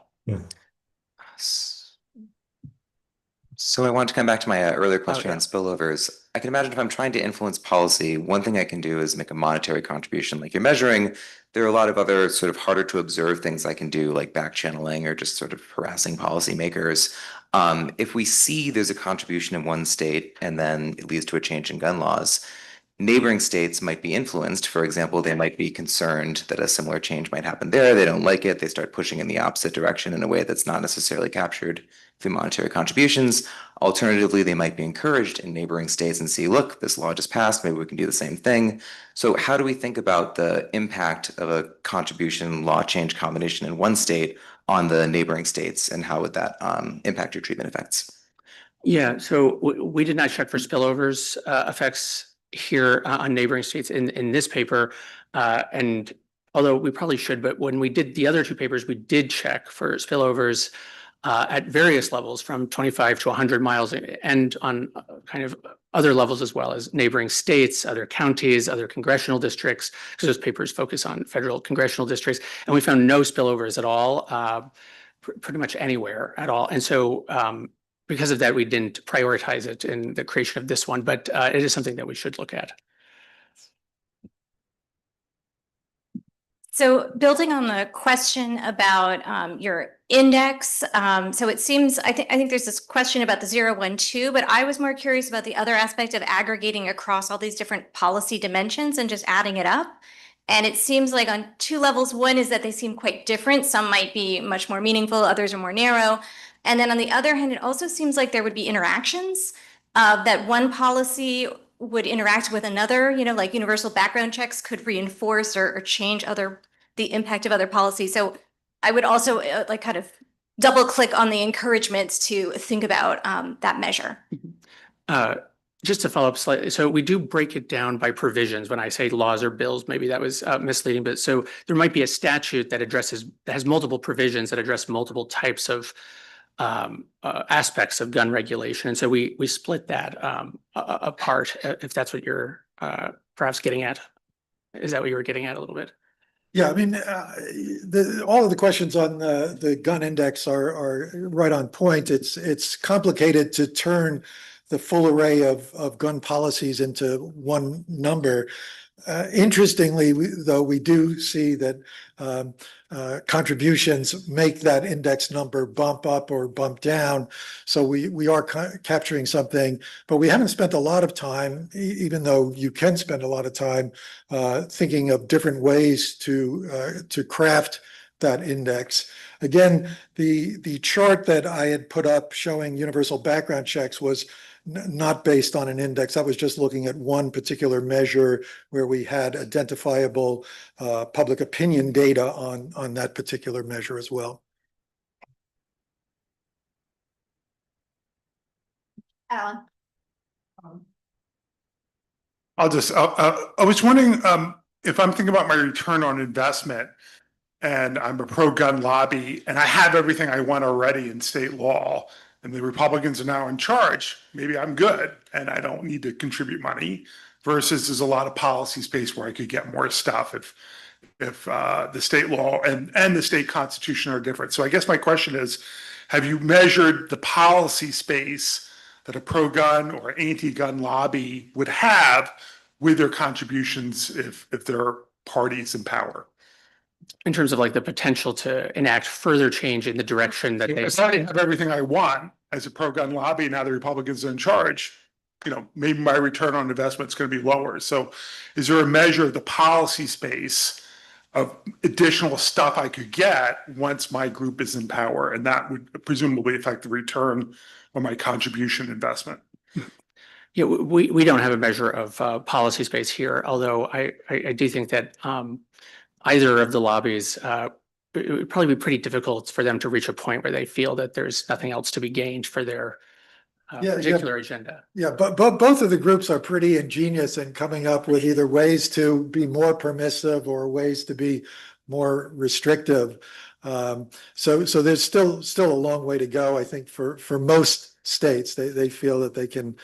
So I want to come back to my earlier question yeah. on spillovers. I can imagine if I'm trying to influence policy, one thing I can do is make a monetary contribution like you're measuring. There are a lot of other sort of harder to observe things I can do, like back channeling or just sort of harassing policymakers. If we see there's a contribution in one state and then it leads to a change in gun laws, neighboring states might be influenced. For example, they might be concerned that a similar change might happen there. They don't like it. They start pushing in the opposite direction in a way that's not necessarily captured through monetary contributions. Alternatively, they might be encouraged in neighboring states and see, look, this law just passed, maybe we can do the same thing. So how do we think about the impact of a contribution law change combination in one state on the neighboring states, and how would that impact your treatment effects? Yeah, so we did not check for spillovers effects here on neighboring states in this paper. And although we probably should, but when we did the other two papers, we did check for spillovers at various levels from 25 to 100 miles and on kind of other levels as well as neighboring states, other counties, other congressional districts, because those papers focus on federal congressional districts. And we found no spillovers at all, pretty much anywhere at all. And so because of that, we didn't prioritize it in the creation of this one, but it is something that we should look at. So building on the question about your index, so it seems, I think there's this question about the 0, 1, 2, but I was more curious about the other aspect of aggregating across all these different policy dimensions and just adding it up. And it seems like on two levels, one is that they seem quite different. Some might be much more meaningful, others are more narrow. And then on the other hand, it also seems like there would be interactions that one policy would interact with another, you know, like universal background checks could reinforce or change the impact of other policies. So I would also like kind of double click on the encouragements to think about that measure. Just to follow up slightly, so we do break it down by provisions. When I say laws or bills, maybe that was misleading, but so there might be a statute that has multiple provisions that address multiple types of aspects of gun regulation. And so we split that apart, if that's what you're perhaps getting at. Is that what you were getting at a little bit? Yeah, I mean, all of the questions on the gun index are right on point. It's complicated to turn the full array of gun policies into one number. Interestingly, though, we do see that contributions make that index number bump up or bump down. So we are capturing something, but we haven't spent a lot of time, even though you can spend a lot of time thinking of different ways to craft that index. Again, the chart that I had put up showing universal background checks was not based on an index. I was just looking at one particular measure where we had identifiable public opinion data on that particular measure as well. Alan. I was wondering if I'm thinking about my return on investment and I'm a pro-gun lobby and I have everything I want already in state law, and the Republicans are now in charge, maybe I'm good and I don't need to contribute money, versus there's a lot of policy space where I could get more stuff if the state law and the state constitution are different. So I guess my question is, have you measured the policy space that a pro-gun or anti-gun lobby would have with their contributions if they're parties in power? In terms of like the potential to enact further change in the direction that they. If I have everything I want as a pro-gun lobby, now the Republicans are in charge, you know, maybe my return on investment is going to be lower. So is there a measure of the policy space of additional stuff I could get once my group is in power? And that would presumably affect the return on my contribution investment. Yeah, we don't have a measure of policy space here, although I do think that either of the lobbies, it would probably be pretty difficult for them to reach a point where they feel that there's nothing else to be gained for their particular agenda. Yeah, but both of the groups are pretty ingenious in coming up with either ways to be more permissive or ways to be more restrictive. So there's still a long way to go, I think, for most states. They feel that they can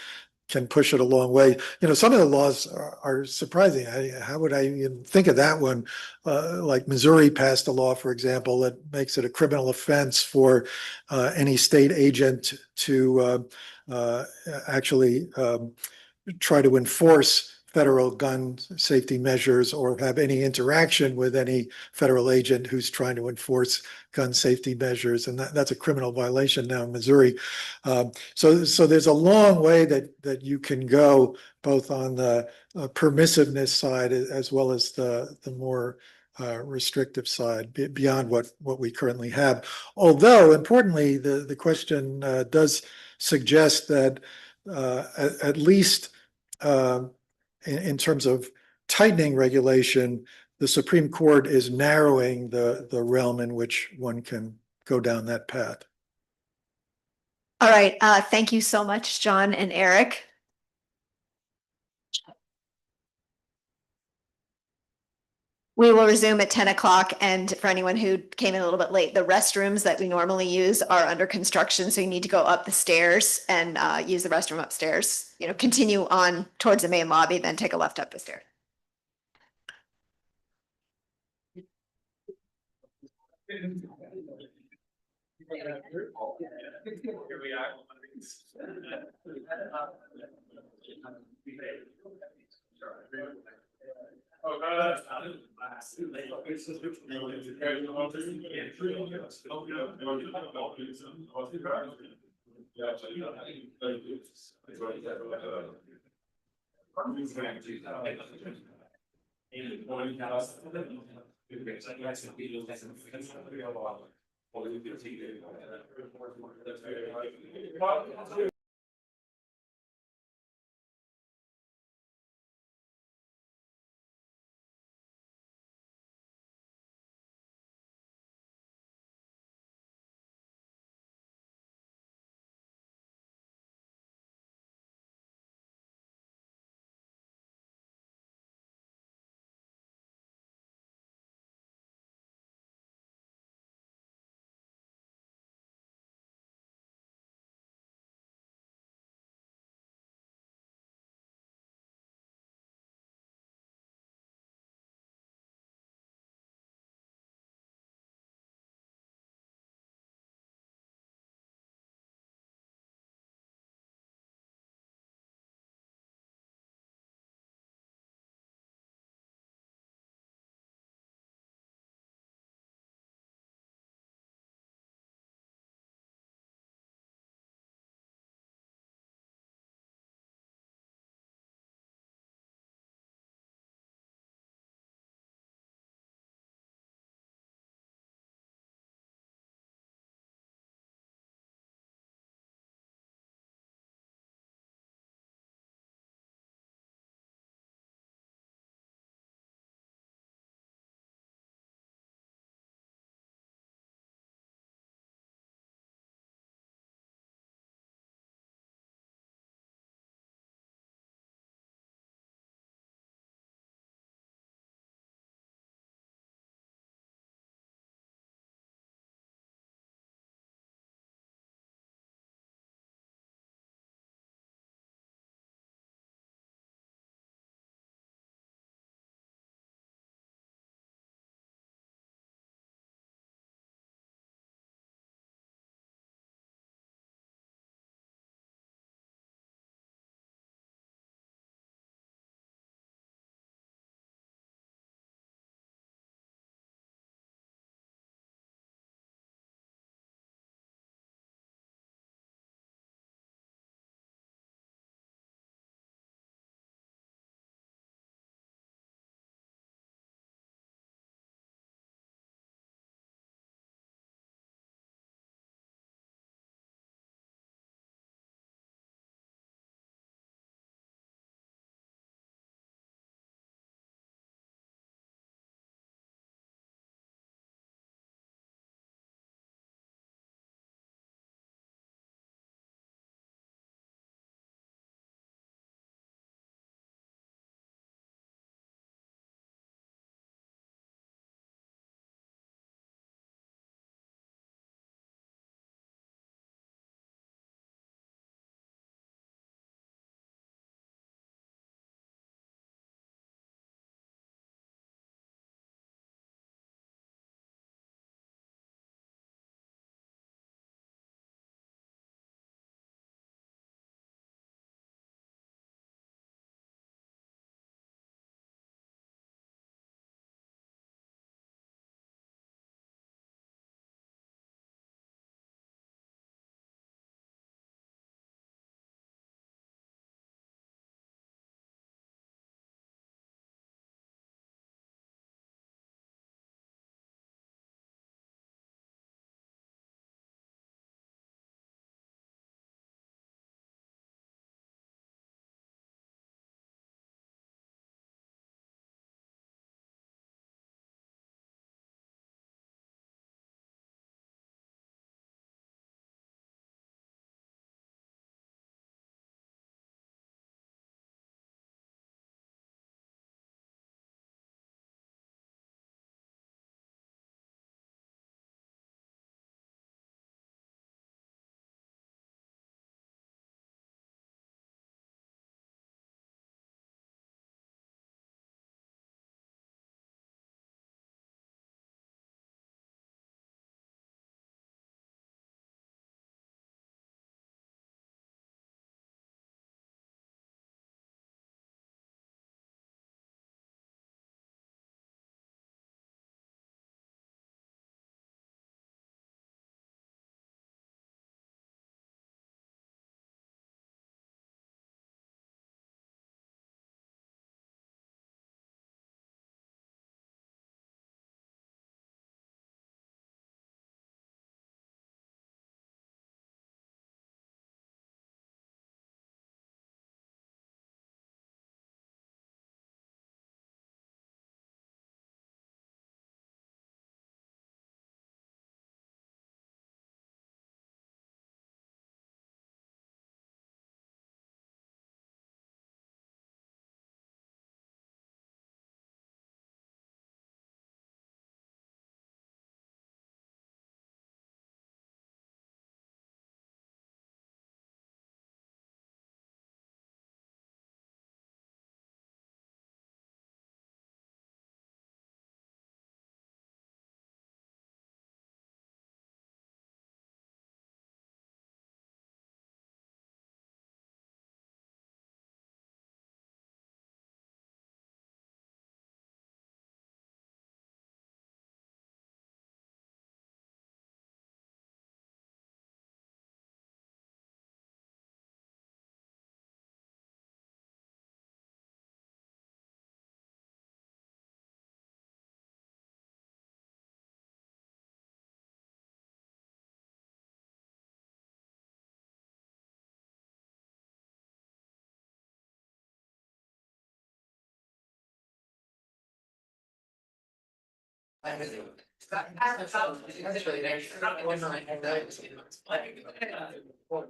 can push it a long way. Some of the laws are surprising. How would I even think of that one? Like Missouri passed a law, for example, that makes it a criminal offense for any state agent to actually try to enforce federal gun safety measures or have any interaction with any federal agent who's trying to enforce gun safety measures. And that's a criminal violation now in Missouri. So there's a long way that you can go both on the permissiveness side as well as the more restrictive side beyond what we currently have. Although importantly, the question does suggest that at least in terms of tightening regulation, the Supreme Court is narrowing the realm in which one can go down that path. All right, thank you so much, John and Eric. We will resume at 10 o'clock, and for anyone who came in a little bit late, the restrooms that we normally use are under construction, so you need to go up the stairs and use the restroom upstairs. Continue on towards the main lobby, then take a left up the stairs.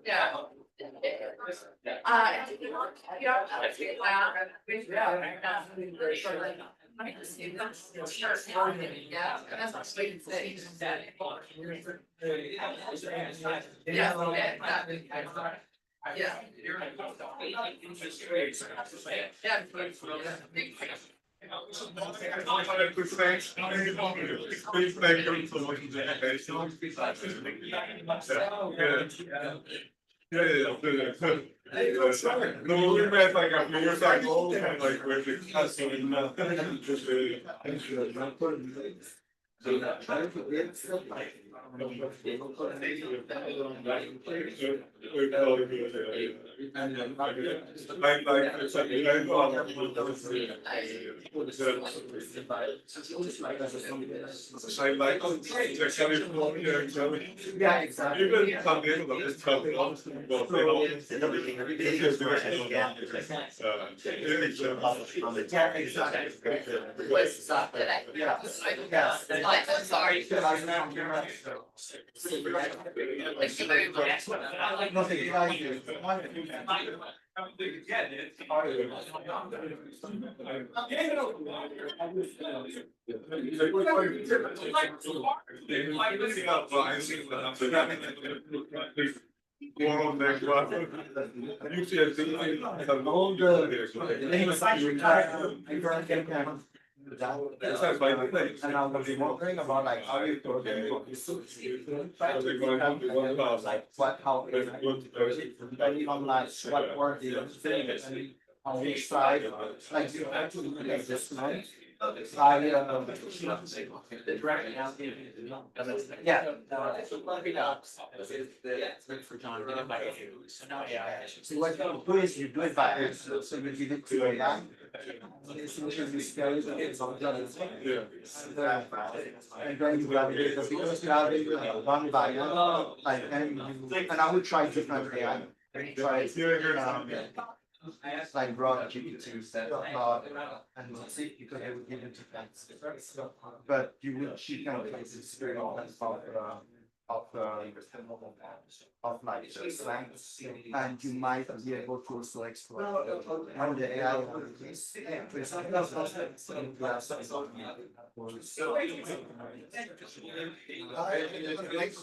Yeah. And I was wondering about like how you like what how depending on like what word you and on which side like you actually like this month. I yeah. For John. So what you do is you do it by so you give it to AI. And then you validate the because you have it one by one, like and I will try different AI. Try like broad GPT and see because they would give it to but you will she can places of like slang and you might be able to also explore on the AI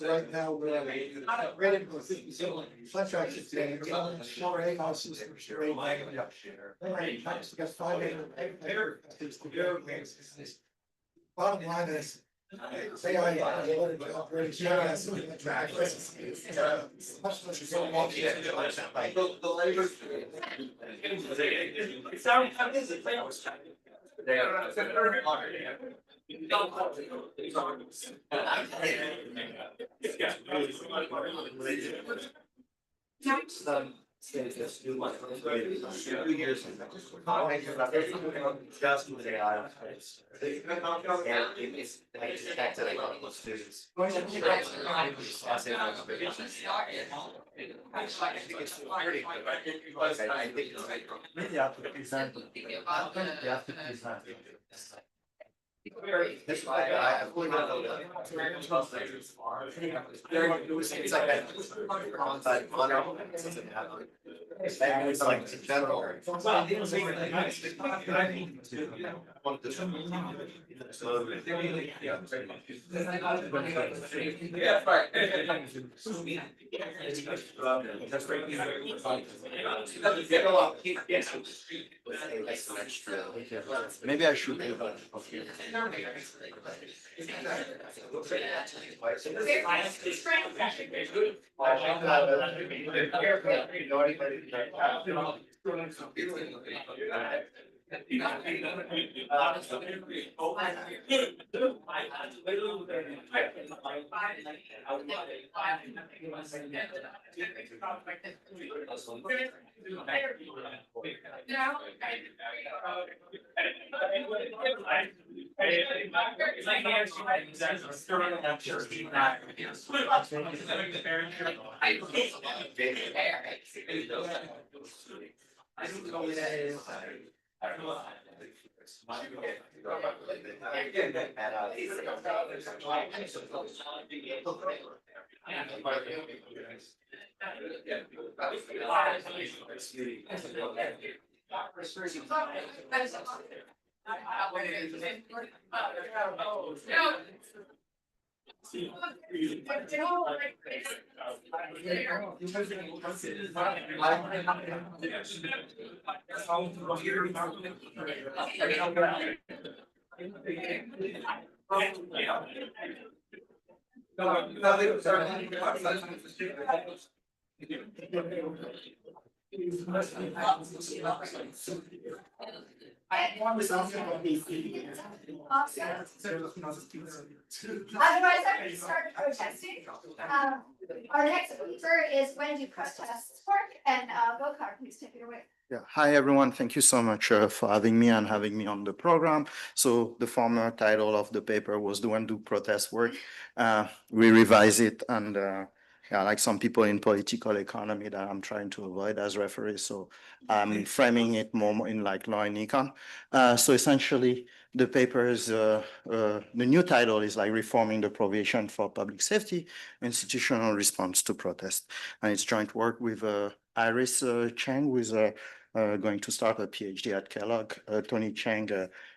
right now we're ready for such a more AI systems. Bottom line is, say I That's why I fully know that. It's like that. It's like in general. Maybe I should. Otherwise, I would start protesting. Our next speaker is when do protests work? And Gokar, please take it away. Yeah. Hi, everyone. Thank you so much for having me and having me on the program. So the former title of the paper was "Do When Do Protests Work?" We revise it and yeah, like some people in political economy that I'm trying to avoid as referees. So I'm framing it more in like law and econ. So essentially, the paper is the new title is like reforming the provision for public safety, institutional response to protest, and it's joint work with Iris Cheng, who is going to start a PhD at Kellogg, Tony Chang,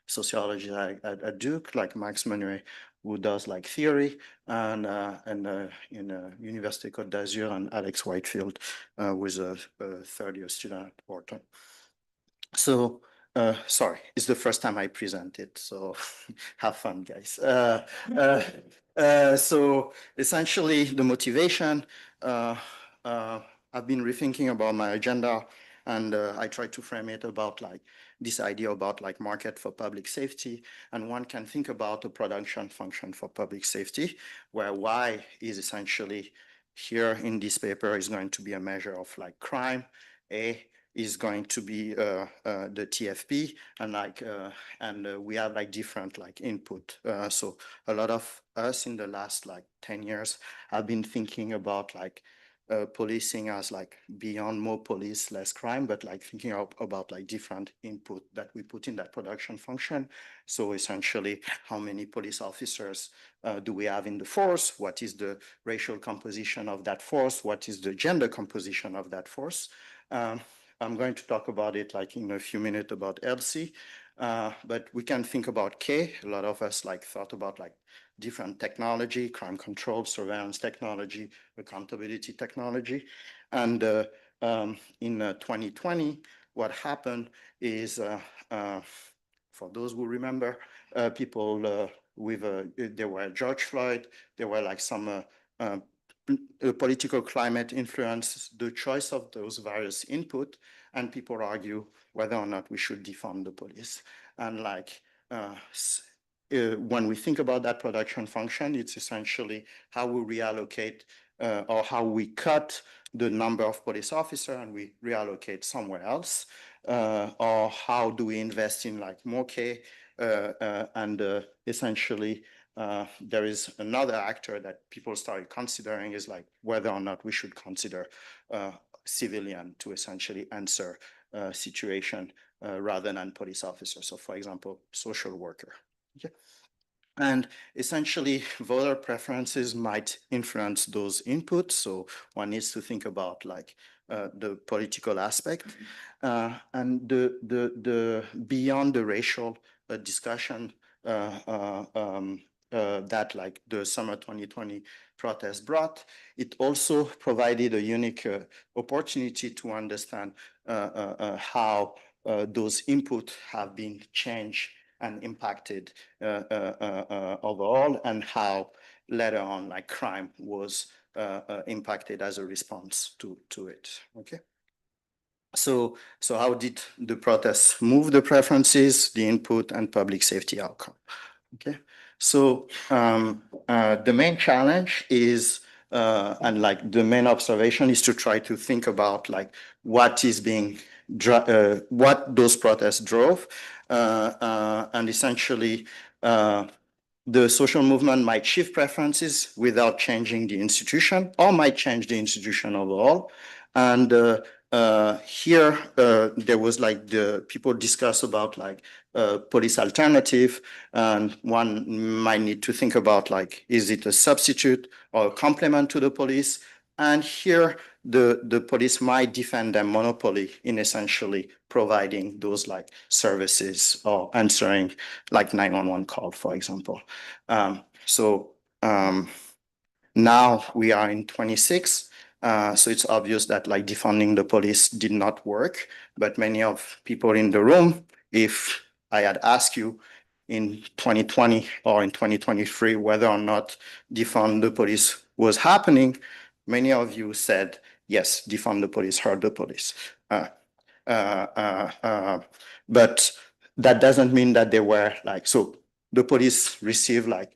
sociology at Duke, like Max Menuet, who does like theory, and in University Côte d'Azur, and Alex Whitefield, who is a third year student at Wharton. So, sorry, it's the first time I present it, so have fun, guys. So essentially, the motivation, I've been rethinking about my agenda, and I try to frame it about like this idea about like market for public safety. And one can think about a production function for public safety, where Y is essentially here in this paper is going to be a measure of like crime. A is going to be the TFP, and like we have like different like input. So a lot of us in the last like 10 years have been thinking about like policing as like beyond more police, less crime, but like thinking about like different input that we put in that production function. So essentially, how many police officers do we have in the force? What is the racial composition of that force? What is the gender composition of that force? I'm going to talk about it like in a few minutes about LC, but we can think about K. A lot of us like thought about like different technology, crime control, surveillance technology, accountability technology. And in 2020, what happened is, for those who remember, people with, there were George Floyd, there were like some political climate influence the choice of those various input, and people argue whether or not we should defund the police. And like when we think about that production function, it's essentially how we reallocate or how we cut the number of police officers and we reallocate somewhere else, or how do we invest in like more K and essentially there is another actor that people started considering is like whether or not we should consider civilian to essentially answer situation rather than police officers. So for example, social worker. Okay. And essentially, voter preferences might influence those inputs. So one needs to think about like the political aspect and the beyond the racial discussion that like the summer 2020 protest brought. It also provided a unique opportunity to understand how those inputs have been changed and impacted overall, and how later on like crime was impacted as a response to it. Okay. So how did the protests move the preferences, the input, and public safety outcome? Okay. So the main challenge is, and like the main observation is to try to think about like what is being, what those protests drove, and essentially the social movement might shift preferences without changing the institution, or might change the institution overall. And here there was like the people discuss about like police alternative. And one might need to think about like, is it a substitute or a complement to the police? And here, the police might defend their monopoly in essentially providing those like services or answering like 911 call, for example. Now we are in 26. So it's obvious that like defunding the police did not work, but many of people in the room, if I had asked you in 2020 or in 2023 whether or not defund the police was happening, many of you said, yes, defund the police, hurt the police. But that doesn't mean that they were like, so the police received like,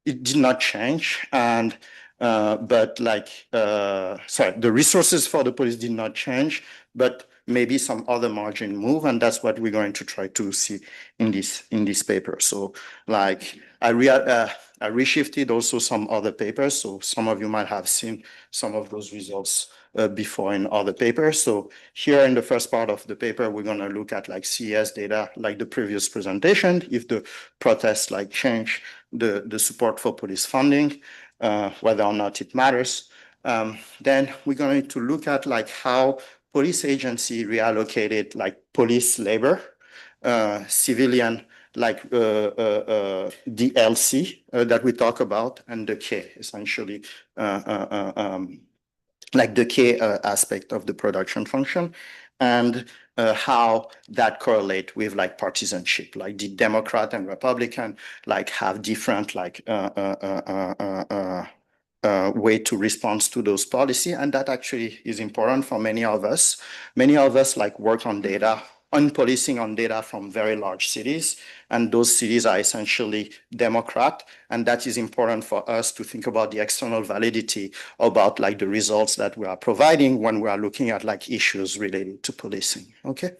it did not change. And but like, sorry, the resources for the police did not change, but maybe some other margin move, and that's what we're going to try to see in this paper. So like I reshifted also some other papers, so some of you might have seen some of those results before in other papers. So here in the first part of the paper, we're going to look at like CES data, like the previous presentation, if the protests like change the support for police funding, whether or not it matters. Then we're going to look at like how police agency reallocated like police labor, civilian like DLC that we talk about, and the K essentially like the K aspect of the production function, and how that correlate with like partisanship, like the Democrat and Republican like have different like way to respond to those policy, and that actually is important for many of us. Many of us like work on data, on policing on data from very large cities, and those cities are essentially Democrat, and that is important for us to think about the external validity about like the results that we are providing when we are looking at like issues related to policing. Okay.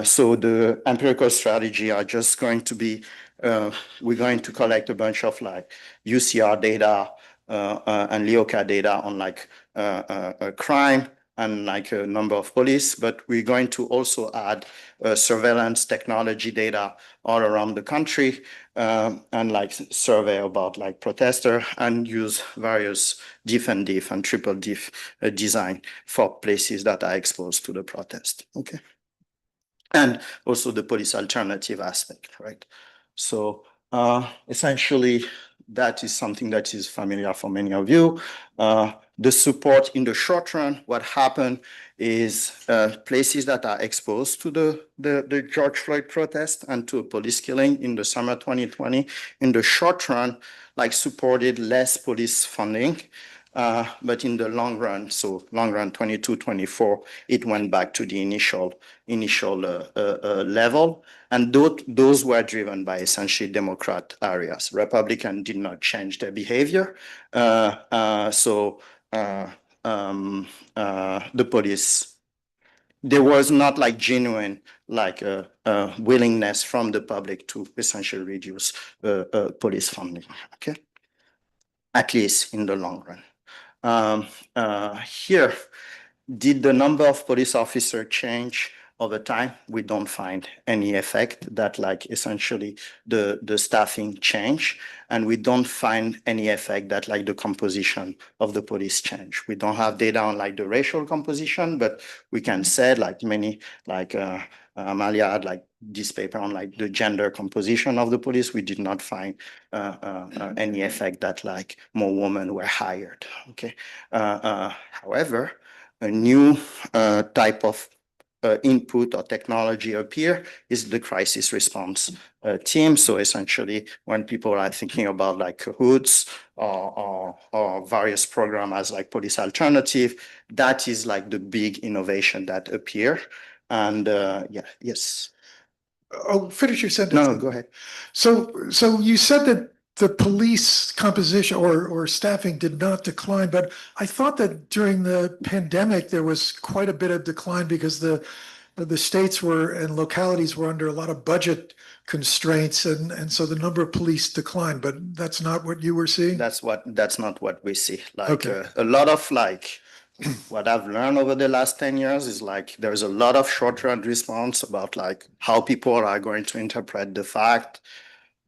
So the empirical strategy are just going to be, we're going to collect a bunch of like UCR data and LEOCA data on like crime and like a number of police, but we're going to also add surveillance technology data all around the country and like survey about like protester, and use various diff and diff and triple diff design for places that are exposed to the protest. Okay. And also the police alternative aspect, right? So essentially, that is something that is familiar for many of you. The support in the short run, what happened is places that are exposed to the George Floyd protest and to a police killing in the summer 2020, in the short run, like supported less police funding. But in the long run, so long run 22, 24, it went back to the initial level. And those were driven by essentially Democrat areas. Republican did not change their behavior. The police, there was not like genuine like willingness from the public to essentially reduce police funding, okay? At least in the long run. Here, did the number of police officers change over time? We don't find any effect that like essentially the staffing change, and we don't find any effect that like the composition of the police change. We don't have data on like the racial composition, but we can say like many like Amalia had like this paper on like the gender composition of the police. We did not find any effect that like more women were hired. Okay. However, a new type of input or technology appear is the crisis response team. So essentially, when people are thinking about like cahoots or various programs as like police alternative, that is like the big innovation that appear. And yeah, yes. Oh, finish your sentence. No, go ahead. So you said that the police composition or staffing did not decline, but I thought that during the pandemic, there was quite a bit of decline because the states were and localities were under a lot of budget constraints, and so the number of police declined, but that's not what you were seeing? That's not what we see. Like Okay. a lot of like what I've learned over the last 10 years is like there's a lot of short-run response about like how people are going to interpret the fact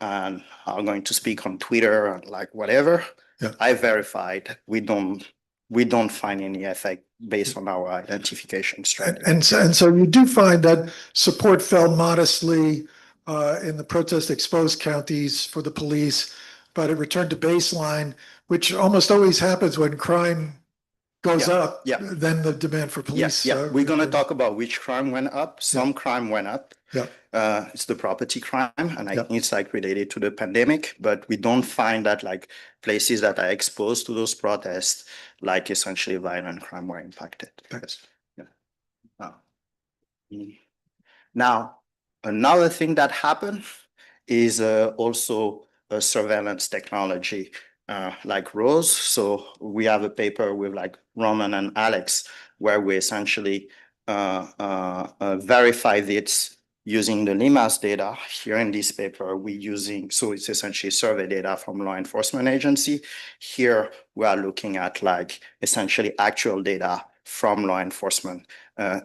and are going to speak on Twitter and like whatever. Yeah. I verified we don't find any effect based on our identification strategy. And so you do find that support fell modestly in the protest exposed counties for the police, but it returned to baseline, which almost always happens when crime goes up. Yeah. Then the demand for police. Yeah, we're gonna talk about which crime went up. Some crime went up. Yeah. It's the property crime, and I Yeah. think it's like related to the pandemic, but we don't find that like places that are exposed to those protests, like essentially violent crime were impacted. Yes. Yeah. Now, another thing that happened is also a surveillance technology like Rose. So we have a paper with like Roman and Alex where we essentially verify it using the LIMAS data. Here in this paper, we're using, so it's essentially survey data from law enforcement agency. Here, we are looking at like essentially actual data from law enforcement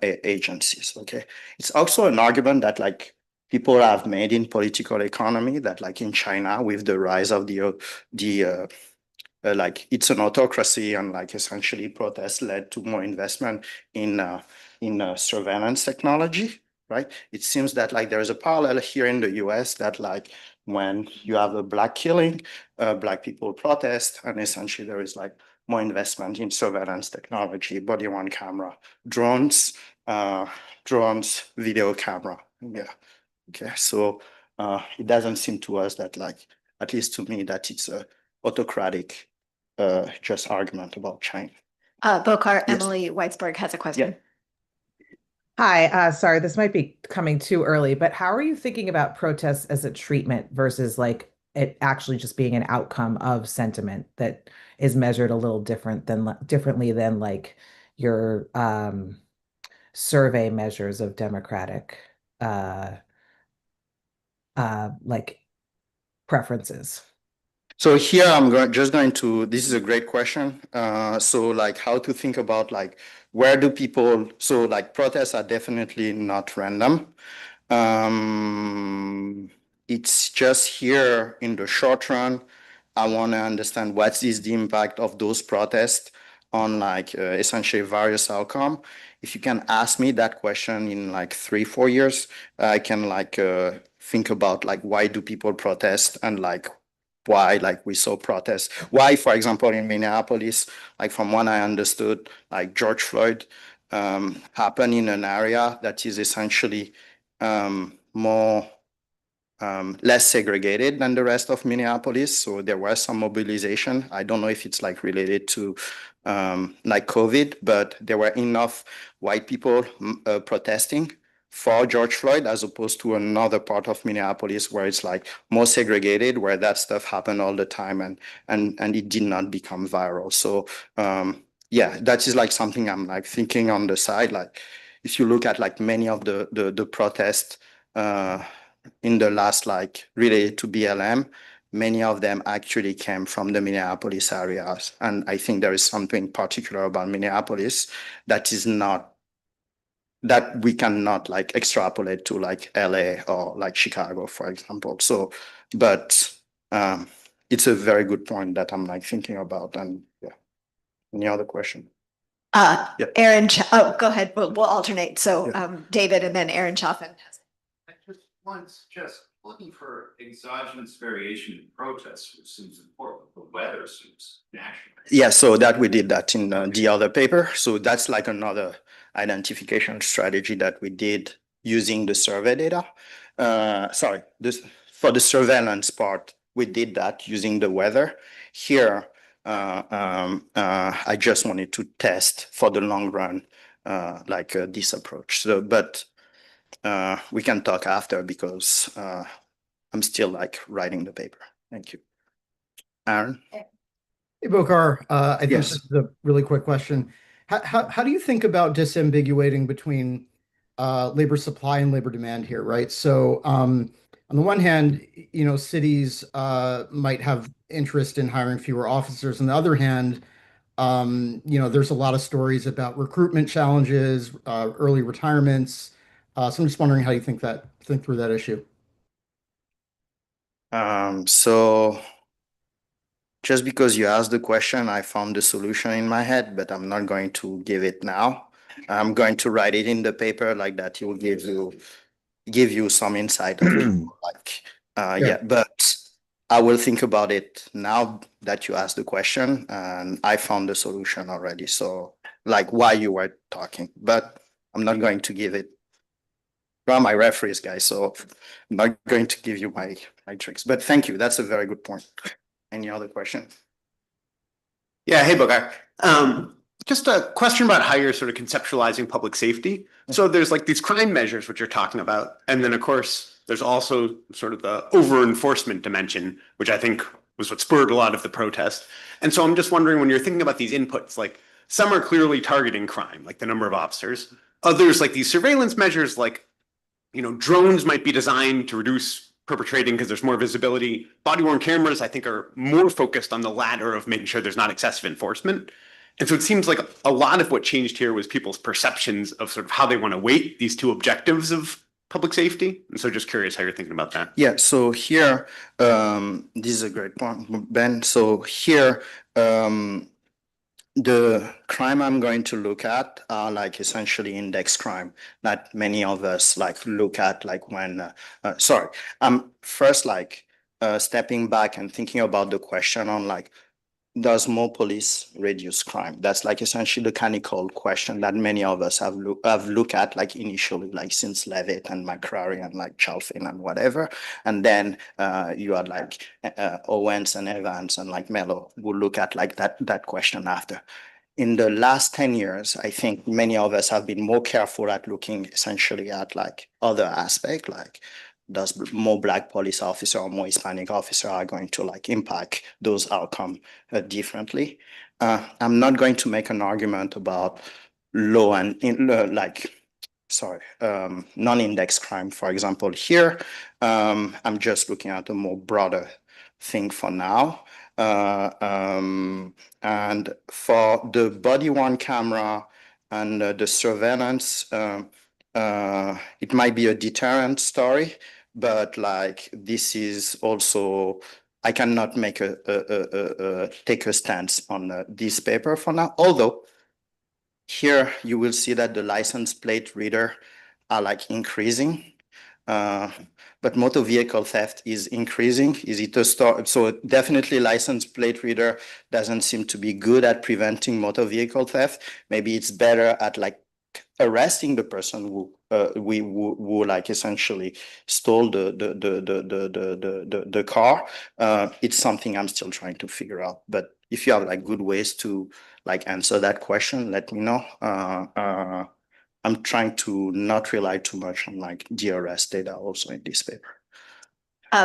agencies, okay? It's also an argument that like people have made in political economy that like in China with the rise of like it's an autocracy and like essentially protests led to more investment in surveillance technology, right? It seems that like there is a parallel here in the US that like when you have a black killing, black people protest and essentially there is like more investment in surveillance technology, body worn camera, drones, video camera. Yeah. Okay. So it doesn't seem to us that like, at least to me, that it's a autocratic just argument about China. Bokar, Yes. Emily Weitzberg has a question. Hi, sorry, this might be coming too early, but how are you thinking about protests as a treatment versus like it actually just being an outcome of sentiment that is measured a little differently than like your survey measures of democratic like preferences? So here just going to, this is a great question. So like how to think about like, where do people, so like protests are definitely not random. It's just here in the short run, I want to understand what is the impact of those protests on like essentially various outcome. If you can ask me that question in like 3-4 years, I can like think about like why do people protest and like why like we saw protests. Why, for example, in Minneapolis, like from what I understood, like George Floyd happened in an area that is essentially more less segregated than the rest of Minneapolis. So there was some mobilization. I don't know if it's like related to like COVID, but there were enough white people protesting for George Floyd as opposed to another part of Minneapolis where it's like more segregated, where that stuff happened all the time and it did not become viral. So yeah, that is like something I'm like thinking on the side. Like if you look at like many of the protests in the last like related to BLM, many of them actually came from the Minneapolis areas. And I think there is something particular about Minneapolis that is not, that we cannot like extrapolate to like LA or like Chicago, for example. So, but it's a very good point that I'm like thinking about. And yeah, any other question? Aaron, oh, go ahead. We'll alternate. So David and then Aaron Chaffin. Just looking for exogenous variation in protests, which seems important. The weather seems national. Yeah, so that we did that in the other paper. So that's like another identification strategy that we did using the survey data. Sorry, for the surveillance part, we did that using the weather. Here, I just wanted to test for the long run, like this approach. So, but we can talk after because I'm still like writing the paper. Thank you. Aaron? Hey, Bokar, I think Yes. this is a really quick question. How do you think about disambiguating between labor supply and labor demand here, right? So on the one hand, you know, cities might have interest in hiring fewer officers. On the other hand, There's a lot of stories about recruitment challenges, early retirements. So I'm just wondering how you think through that issue. So just because you asked the question, I found the solution in my head, but I'm not going to give it now. I'm going to write it in the paper like that. It will give you some insight of like, yeah, but I will think about it now that you asked the question, and I found the solution already. So like while you were talking, but I'm not going to give it. Well, my referees, guys, so I'm not going to give you my tricks, but thank you. That's a very good point. Any other question? Yeah, hey, Bogart. Just a question about how you're sort of conceptualizing public safety. So there's like these crime measures which you're talking about, and then of course there's also sort of the over enforcement dimension, which I think was what spurred a lot of the protest. And so I'm just wondering, when you're thinking about these inputs, like some are clearly targeting crime, like the number of officers. Others, like these surveillance measures, like drones might be designed to reduce perpetrating because there's more visibility. Body worn cameras, I think, are more focused on the latter of making sure there's not excessive enforcement. And so it seems like a lot of what changed here was people's perceptions of sort of how they want to weight these two objectives of public safety. And so just curious how you're thinking about that. Yeah, so here, this is a great point, Ben. So here, the crime I'm going to look at are like essentially index crime that many of us like look at like when, sorry, I'm first like stepping back and thinking about the question on like, does more police reduce crime? That's like essentially the canonical question that many of us have looked at like initially, like since Levitt and McCrary and like Chalfin and whatever. And then you had like Owens and Evans and like Mello who look at like that question after. In the last 10 years, I think many of us have been more careful at looking essentially at like other aspects, like does more Black police officer or more Hispanic officer are going to like impact those outcomes differently. I'm not going to make an argument about low and non-index crime, for example, here. I'm just looking at a more broader thing for now. And for the body worn camera and the surveillance, it might be a deterrent story, but like this is also, I cannot make take a stance on this paper for now. Although here you will see that the license plate reader are like increasing. But motor vehicle theft is increasing. Is it a start? So definitely license plate reader doesn't seem to be good at preventing motor vehicle theft. Maybe it's better at like arresting the person who like essentially stole the car. It's something I'm still trying to figure out. But if you have like good ways to like answer that question, let me know. I'm trying to not rely too much on like DRS data also in this paper.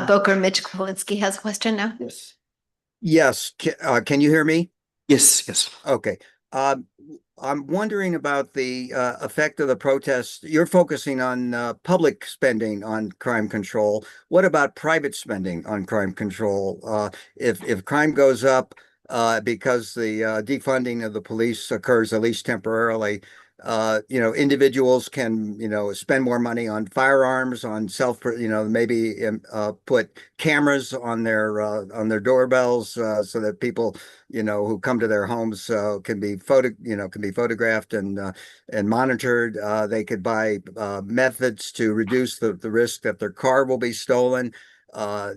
Boker Mitch Kowalski has a question now. Yes. Yes, can you hear me? Yes, yes. Okay. I'm wondering about the effect of the protests. You're focusing on public spending on crime control. What about private spending on crime control? If crime goes up because the defunding of the police occurs at least temporarily, individuals can, spend more money on firearms, on maybe put cameras on their doorbells so that people, who come to their homes can be photographed and monitored. They could buy methods to reduce the risk that their car will be stolen.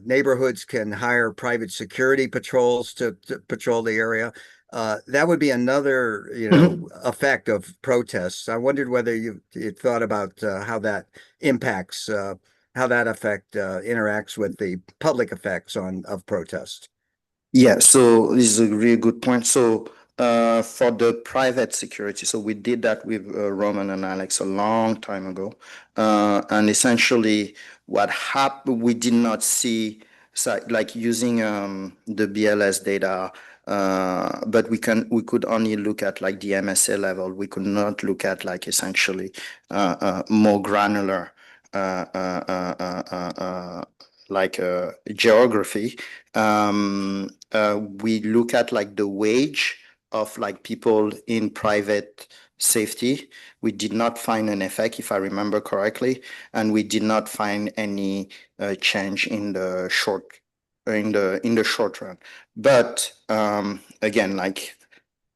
Neighborhoods can hire private security patrols to patrol the area. That would be another, effect of protests. I wondered whether you thought about how that impacts, how that effect interacts with the public effects of protest. Yeah, so this is a really good point. So for the private security, so we did that with Roman and Alex a long time ago. And essentially what happened, we did not see, so like using the BLS data, but we could only look at like the MSA level. We could not look at like essentially more granular geography. We look at like the wage of like people in private safety. We did not find an effect, if I remember correctly, and we did not find any change in the short run. But again, like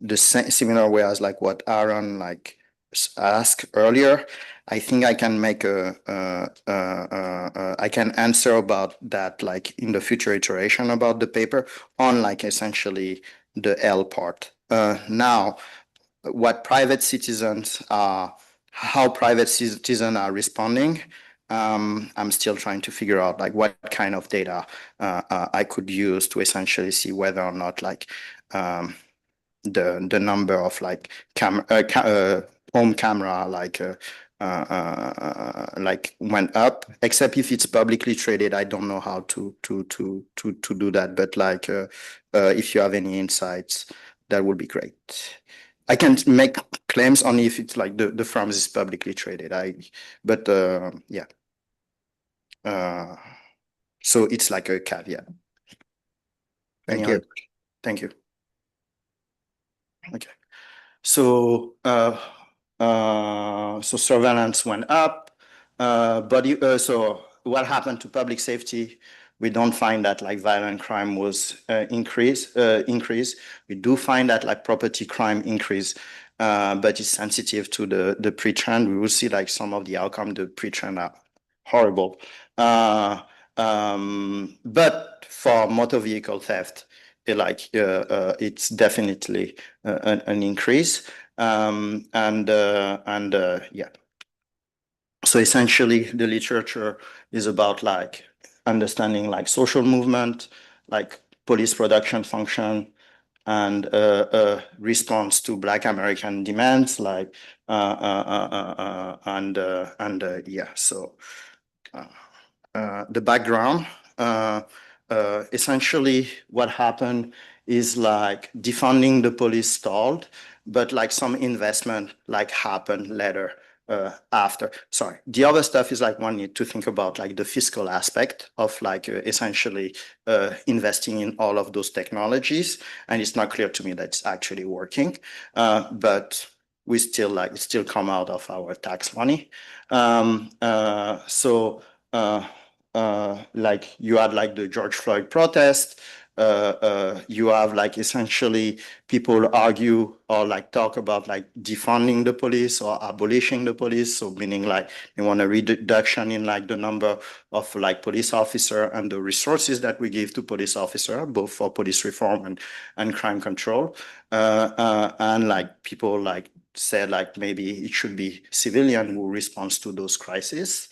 the similar way as like what Aaron like asked earlier, I think I can make I can answer about that like in the future iteration about the paper on like essentially the L part. Now, what private citizens are, how private citizens are responding, I'm still trying to figure out like what kind of data I could use to essentially see whether or not like the number of like home camera like went up, except if it's publicly traded. I don't know how to do that, but like if you have any insights, that would be great. I can make claims only if it's like the firm is publicly traded. But yeah. So it's like a caveat. Thank you. Thank you. Okay. So so surveillance went up, but so what happened to public safety? We don't find that like violent crime was increase. We do find that like property crime increase, but it's sensitive to the pre-trend. We will see like some of the outcome. The pre-trend are horrible, but for motor vehicle theft, it's definitely an increase, and yeah. So essentially, the literature is about like understanding like social movement, like police production function, and response to Black American demands, like yeah. So the background. Essentially, what happened is like defunding the police stalled, but like some investment like happened later after. Sorry, the other stuff is like one need to think about like the fiscal aspect of like essentially investing in all of those technologies, and it's not clear to me that it's actually working, but we still like it still come out of our tax money. So. Like you had like the George Floyd protest, you have like essentially people argue or like talk about like defunding the police or abolishing the police. So meaning like they want a reduction in like the number of like police officer and the resources that we give to police officer, both for police reform and crime control. And like people like said like maybe it should be civilian who responds to those crises.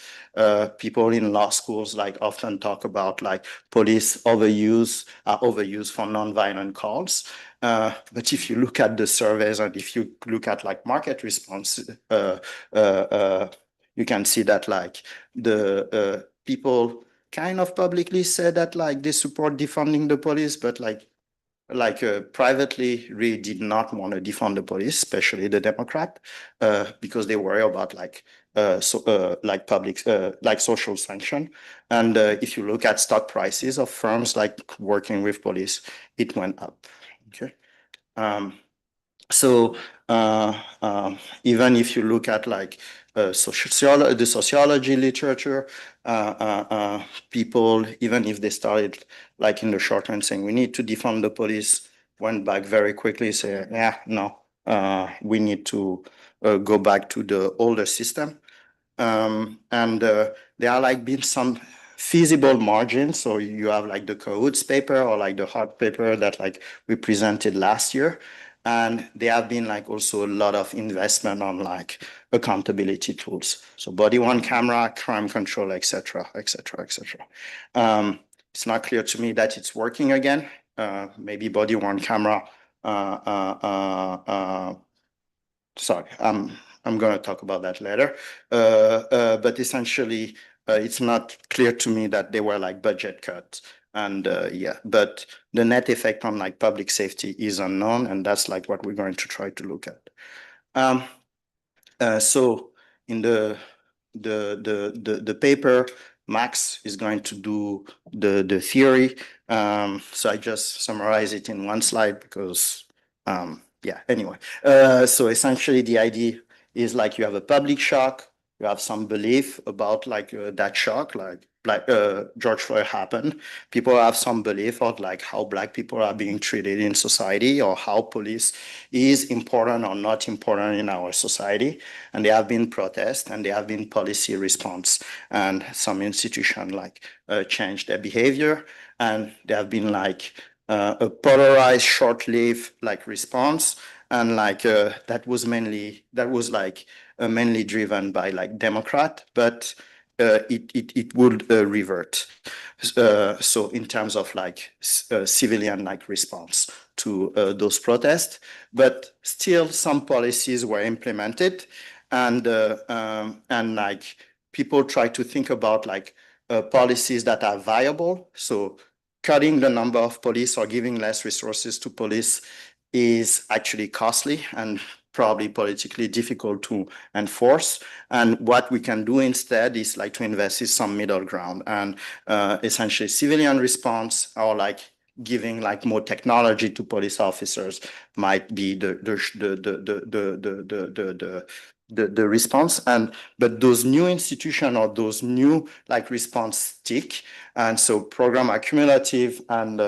People in law schools like often talk about like police overuse for nonviolent calls. But if you look at the surveys and if you look at like market response, you can see that like the people kind of publicly said that like they support defunding the police, but like privately really did not want to defund the police, especially the Democrat, because they worry about like public like social sanction. And if you look at stock prices of firms like working with police, it went up. Okay. So even if you look at like the sociology literature, people, even if they started like in the short run saying we need to defund the police, went back very quickly, say, yeah, no, we need to go back to the older system. And there are like been some feasible margins. So you have like the Cahoots paper or like the Hart paper that like we presented last year. And there have been like also a lot of investment on like accountability tools. So body worn camera, crime control, et cetera, et cetera, et cetera. It's not clear to me that it's working again. Maybe body worn camera. Sorry, I'm going to talk about that later. But essentially, it's not clear to me that they were like budget cuts. And yeah, but the net effect on like public safety is unknown, and that's like what we're going to try to look at. So in the paper, Max is going to do the theory. So I just summarize it in one slide because yeah, anyway. So essentially the idea is like you have a public shock, you have some belief about like that shock, like George Floyd happened. People have some belief of like how Black people are being treated in society or how police is important or not important in our society. And there have been protests and there have been policy response, and some institution like changed their behavior, and there have been like a polarized, short-lived like response, and like that was mainly mainly driven by like Democrat, but it would revert. So in terms of like civilian like response to those protests, but still some policies were implemented, and like people try to think about like policies that are viable. So cutting the number of police or giving less resources to police is actually costly and probably politically difficult to enforce. And what we can do instead is like to invest in some middle ground, and essentially civilian response, or like giving like more technology to police officers might be the response. And but those new institutions or those new like response stick, and so program are cumulative and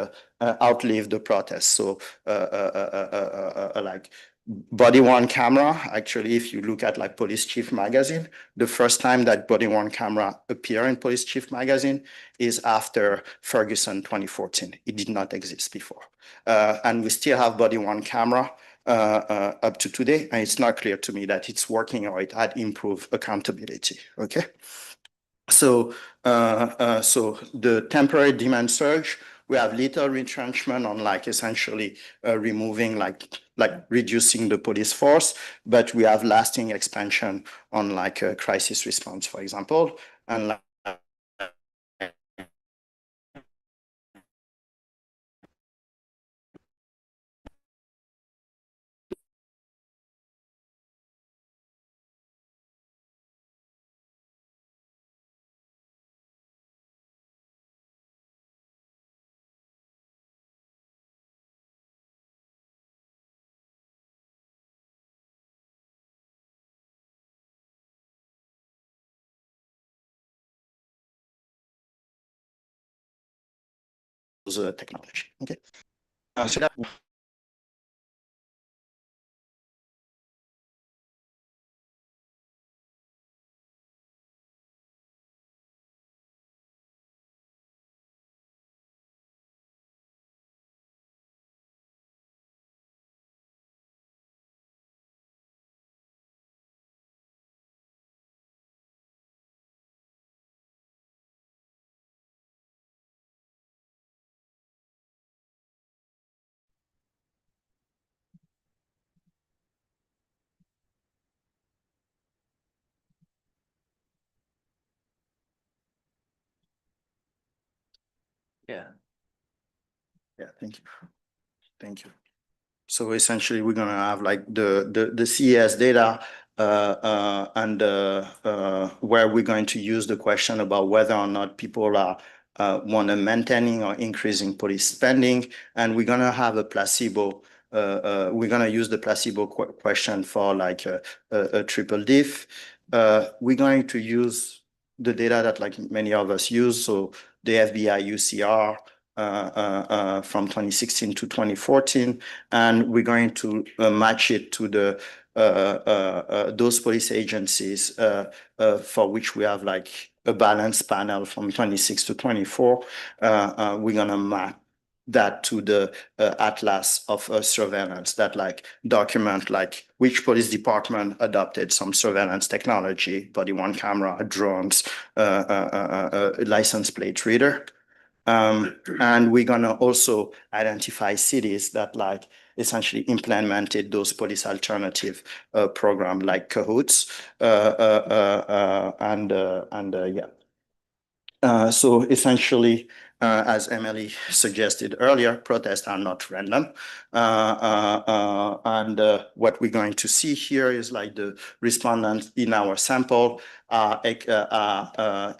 outlive the protest. So like body worn camera, actually, if you look at like Police Chief magazine, the first time that body worn camera appear in Police Chief magazine is after Ferguson 2014. It did not exist before. And we still have body worn camera up to today, and it's not clear to me that it's working or it had improved accountability. Okay. So, so the temporary demand surge, we have little retrenchment on like essentially removing like reducing the police force, but we have lasting expansion on like a crisis response, for example, and like technology. Okay. So that Yeah. Yeah, thank you. Thank you. So essentially, we're gonna have like the CES data, and where we're going to use the question about whether or not people are want to maintaining or increasing police spending, and we're gonna have a placebo. We're gonna use the placebo question for like a triple diff. We're going to use the data that like many of us use, so the FBI UCR from 2016 to 2014, and we're going to match it to the those police agencies for which we have like a balanced panel from 26 to 24. We're gonna map that to the atlas of surveillance that like document like which police department adopted some surveillance technology, body worn camera, drones, license plate reader. And we're gonna also identify cities that like essentially implemented those police alternative program like Cahoots, and yeah. So essentially, as Emily suggested earlier, protests are not random. And what we're going to see here is like the respondents in our sample are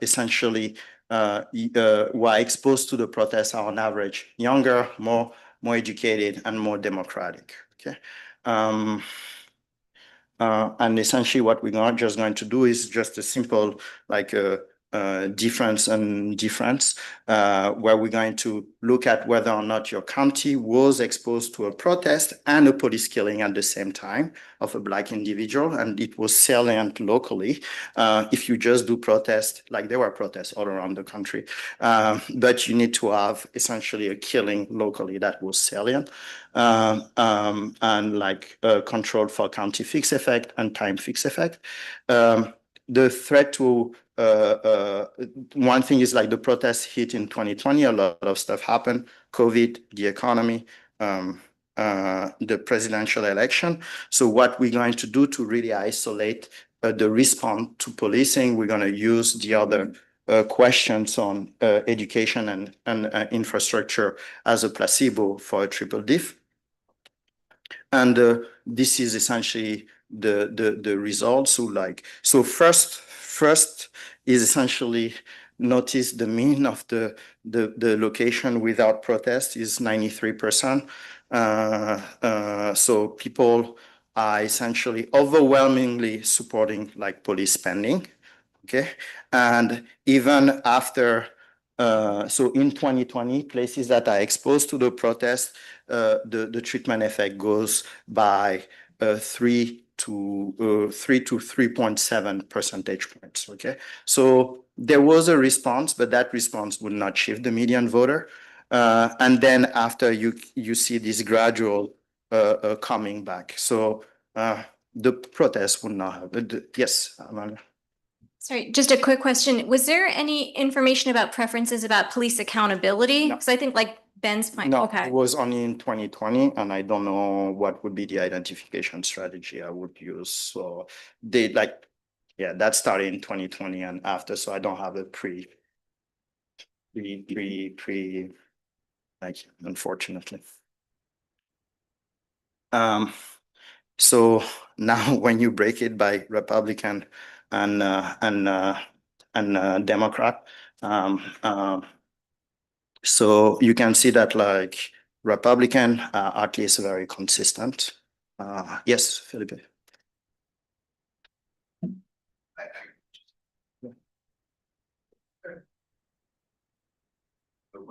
essentially who are exposed to the protests are on average younger, more educated, and more democratic. Okay. And essentially what we're not just going to do is just a simple like difference and difference, where we're going to look at whether or not your county was exposed to a protest and a police killing at the same time of a Black individual, and it was salient locally. If you just do protests, like there were protests all around the country, but you need to have essentially a killing locally that was salient, and like control for county fixed effect and time fixed effect. The threat to one thing is like the protests hit in 2020, a lot of stuff happened, COVID, the economy, the presidential election. So what we're going to do to really isolate the response to policing, we're going to use the other questions on education and infrastructure as a placebo for a triple diff. And this is essentially the results. So first is essentially notice the mean of the location without protest is 93%. So people are essentially overwhelmingly supporting like police spending. Okay, and even after so in 2020, places that are exposed to the protest, the treatment effect goes by 3 to 3.7 percentage points. Okay, so there was a response, but that response would not shift the median voter. And then after you see this gradual coming back. So the protest would not have. Yes, Amanda. Sorry, just a quick question. Was there any information about preferences about police accountability? No. Because I think like Ben's point, No, okay. it was only in 2020, and I don't know what would be the identification strategy I would use. So they like, yeah, that started in 2020 and after, so I don't have a like, unfortunately. So now when you break it by Republican and Democrat, so you can see that like Republican at least very consistent. Yes, Felipe.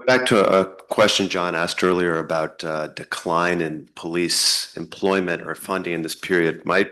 Back to a question John asked earlier about decline in police employment or funding in this period. My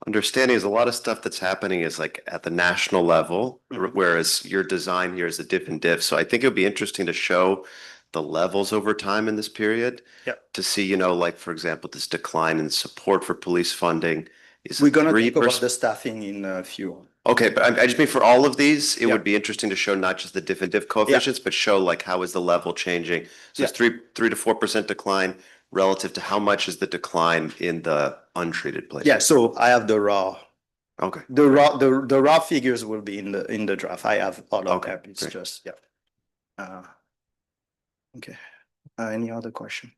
understanding is a lot of stuff that's happening is like at the national level, whereas your design here is a diff and diff. So I think it would be interesting to show the levels over time in this period. Yep. To see, like, for example, this decline in support for police funding is We're gonna talk 3%. about the staffing in a few. Okay, but I just mean for all of these, it would be interesting to show not just the diff and diff coefficients, but show like how is the level changing? So it's 3 to 4% decline relative to how much is the decline in the untreated places? Yeah, so I have the raw. Okay. The raw figures will be in the draft. I have all of them. It's great. just okay. Any other question?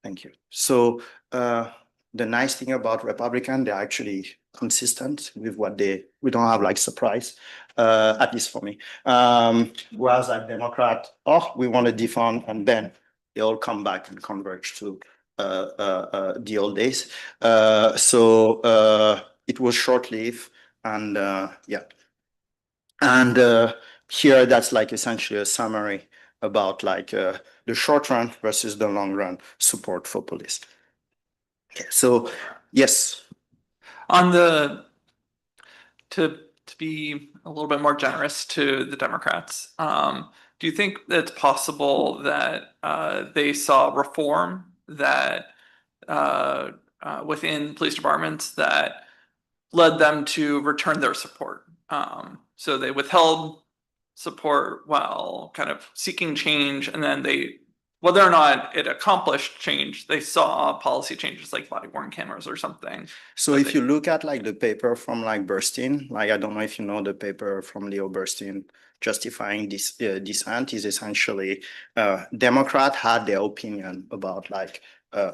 Thank you. So the nice thing about Republican, they're actually consistent with what we don't have like surprise, at least for me. Whereas like Democrat, we want to defund, and then they all come back and converge to the old days. So it was short-lived, and yeah. And here that's like essentially a summary about like the short run versus the long run support for police. Okay, so yes. On to be a little bit more generous to the Democrats, do you think it's possible that they saw reform that within police departments that led them to return their support? So they withheld support while kind of seeking change, and then whether or not it accomplished change, they saw policy changes like body worn cameras or something. So if you look at like the paper from like Burstein, like I don't know if you know the paper from Leo Burstein justifying this dissent is essentially Democrat had their opinion about like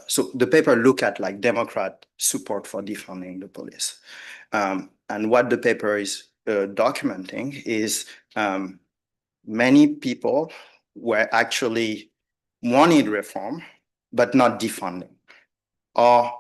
so the paper look at like Democrat support for defunding the police, and what the paper is documenting is many people were actually wanted reform, but not defunding. are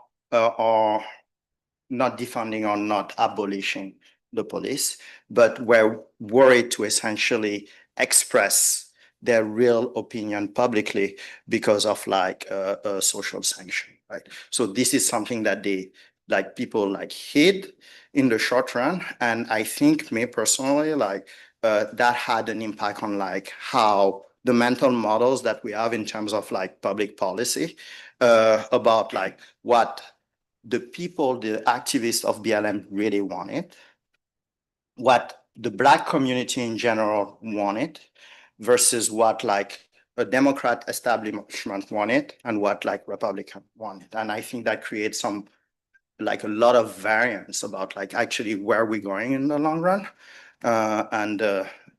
not defunding or not abolishing the police, but were worried to essentially express their real opinion publicly because of like a social sanction, right? So this is something that they like people like hid in the short run, and I think me personally like that had an impact on like how the mental models that we have in terms of like public policy about like what the people, the activists of BLM really wanted, what the Black community in general wanted, versus what like a Democrat establishment wanted and what like Republican wanted. And I think that creates some like a lot of variance about like actually where we're going in the long run.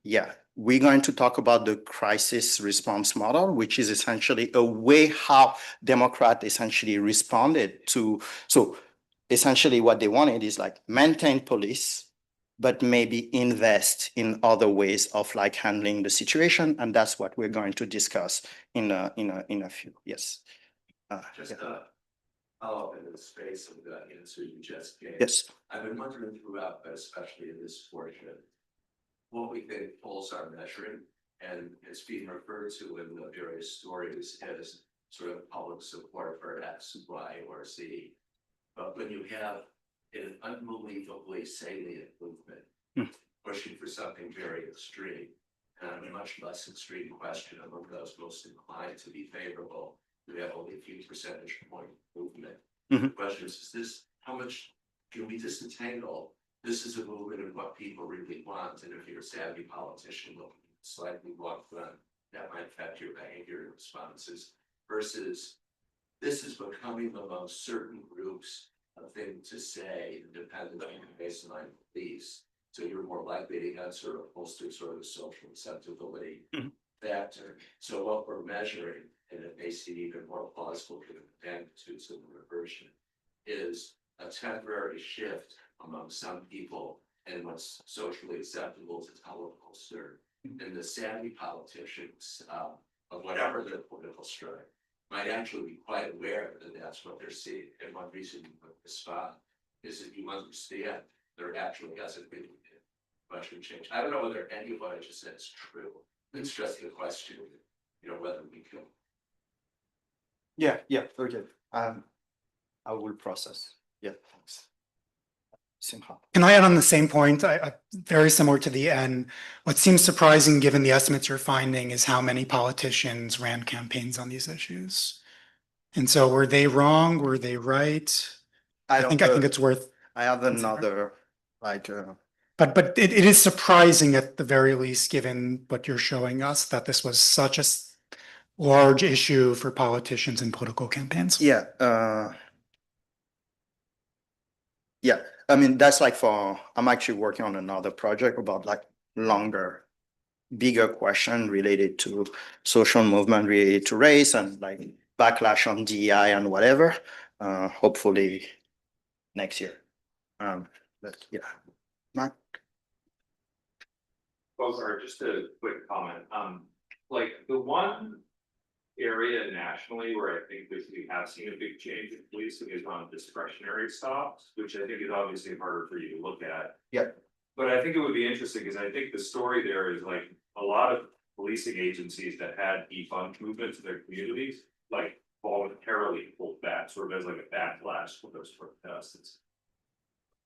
Yeah, we're going to talk about the crisis response model, which is essentially a way how Democrat essentially responded to. So essentially what they wanted is like maintain police, but maybe invest in other ways of like handling the situation. And that's what we're going to discuss in a few. Yes. Just Yeah. follow up in the space of the answer you just gave. Yes. I've been wondering throughout, but especially in this portion, what we think polls are measuring, and it's being referred to in the various stories as sort of public support for X, Y, or Z. But when you have an unbelievably salient movement pushing for something very extreme, and a much less extreme question among those most inclined to be favorable, we have only a few percentage point movement. The question is this, how much can we disentangle? This is a movement of what people really want, and if you're a savvy politician looking slightly long run, that might affect your behavior and responses, versus this is becoming among certain groups a thing to say, depending on your baseline beliefs. So you're more likely to have sort of bolster sort of social acceptability factor. So what we're measuring, and it may seem even more plausible given the magnitudes of the reversion, is a temporary shift among some people and what's socially acceptable to teleposter. And the savvy politicians of whatever their political stripe might actually be quite aware that that's what they're seeing. And one reason you put this spot is that you understand there actually hasn't been much of a change. I don't know whether any of what I just said is true. It's just the question, whether we can. Yeah, very good. I will process. Yeah, thanks. Simha. Can I add on the same point? Very similar to the N. What seems surprising, given the estimates you're finding, is how many politicians ran campaigns on these issues. And so, were they wrong? Were they right? I think it's worth. I have another like. But it is surprising at the very least, given what you're showing us, that this was such a large issue for politicians and political campaigns. Yeah. Yeah. I mean, that's like I'm actually working on another project about like longer, bigger question related to social movement, related to race and like backlash on DEI and whatever. Hopefully next year. But yeah. Mark? Well, sorry, just a quick comment. Like the one area nationally where I think we have seen a big change in policing is on discretionary stops, which I think is obviously harder for you to look at. Yeah. But I think it would be interesting because I think the story there is like a lot of policing agencies that had defund movements in their communities, like voluntarily pulled back, sort of as like a backlash for those protests.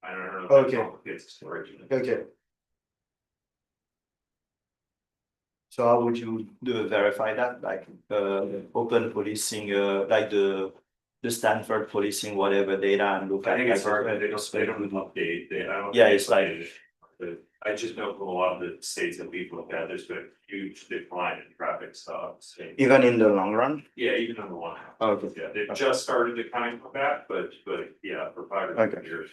I don't know. If that complicates the story. Okay. So how would you verify that? Like open policing, like the Stanford policing, whatever data and look at. I think it's like, hard. They don't update. Yeah, it's like. But I just know from a lot of the states that we've looked at, there's been a huge decline in traffic stops. Even in the long run? Yeah, even in the long run. Okay. Yeah, they've just started to kind of come back, but yeah, for 5 or 6 years.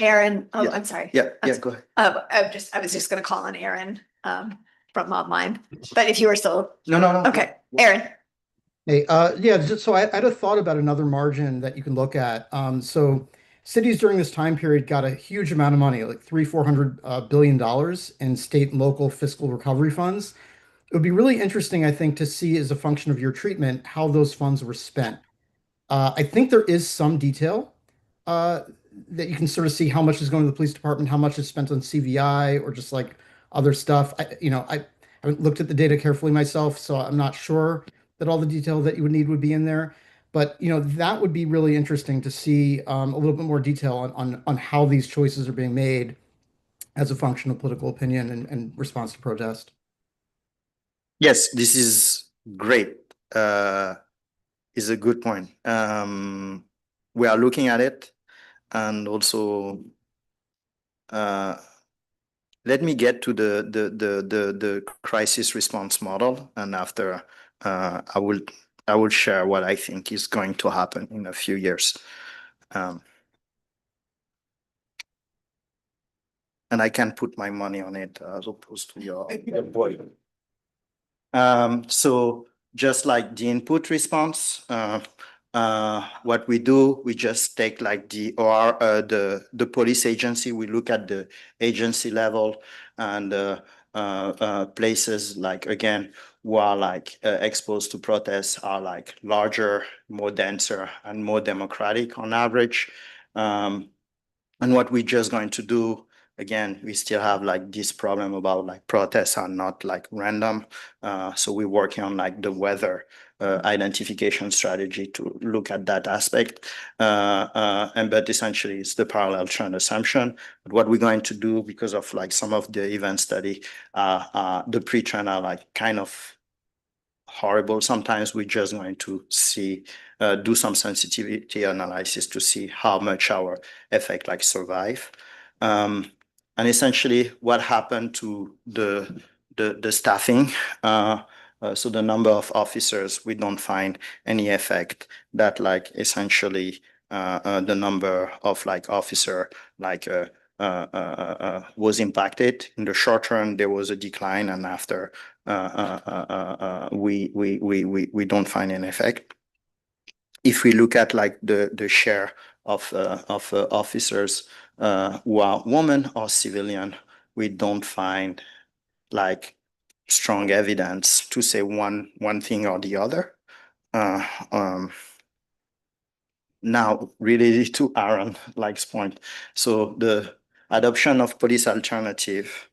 Aaron, Yeah. I'm sorry. Yeah, go ahead. I was just gonna call on Aaron from Mobmine, but if you were still. No. Okay, Aaron. Hey, so I had a thought about another margin that you can look at. So cities during this time period got a huge amount of money, like $400 billion in state and local fiscal recovery funds. it would be really interesting, I think, to see as a function of your treatment, how those funds were spent. I think there is some detail uh, that you can sort of see how much is going to the police department, how much is spent on CVI or just like other stuff. I haven't looked at the data carefully myself, so I'm not sure that all the detail that you would need would be in there. But that would be really interesting to see a little bit more detail on how these choices are being made as a function of political opinion and response to protest. Yes, this is great. Is a good point. We are looking at it, and also let me get to the crisis response model, and after I will share what I think is going to happen in a few years. And I can put my money on it as opposed to your boy. So just like the input response, what we do, we just take like the police agency, we look at the agency level and places like, again, who are like exposed to protests are like larger, more denser, and more democratic on average. And what we're just going to do, again, we still have like this problem about like protests are not like random. So we're working on like the weather identification strategy to look at that aspect. But essentially it's the parallel trend assumption. But what we're going to do, because of like some of the event study, the pre-trend are like kind of horrible. Sometimes we're just going to see, do some sensitivity analysis to see how much our effect like survive. And essentially what happened to the staffing, so the number of officers, we don't find any effect that like essentially the number of like officer like was impacted. In the short term, there was a decline, and after we don't find an effect. If we look at like the share of officers who are women or civilian, we don't find like strong evidence to say one thing or the other. Now, related to Aaron Like's point, so the adoption of police alternative,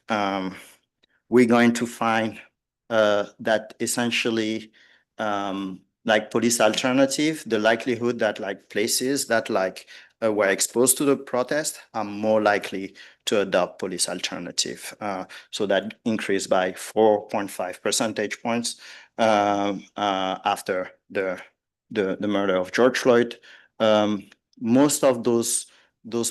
we're going to find that essentially like police alternative, the likelihood that like places that like were exposed to the protest are more likely to adopt police alternative. So that increased by 4.5 percentage points after the murder of George Floyd. Most of those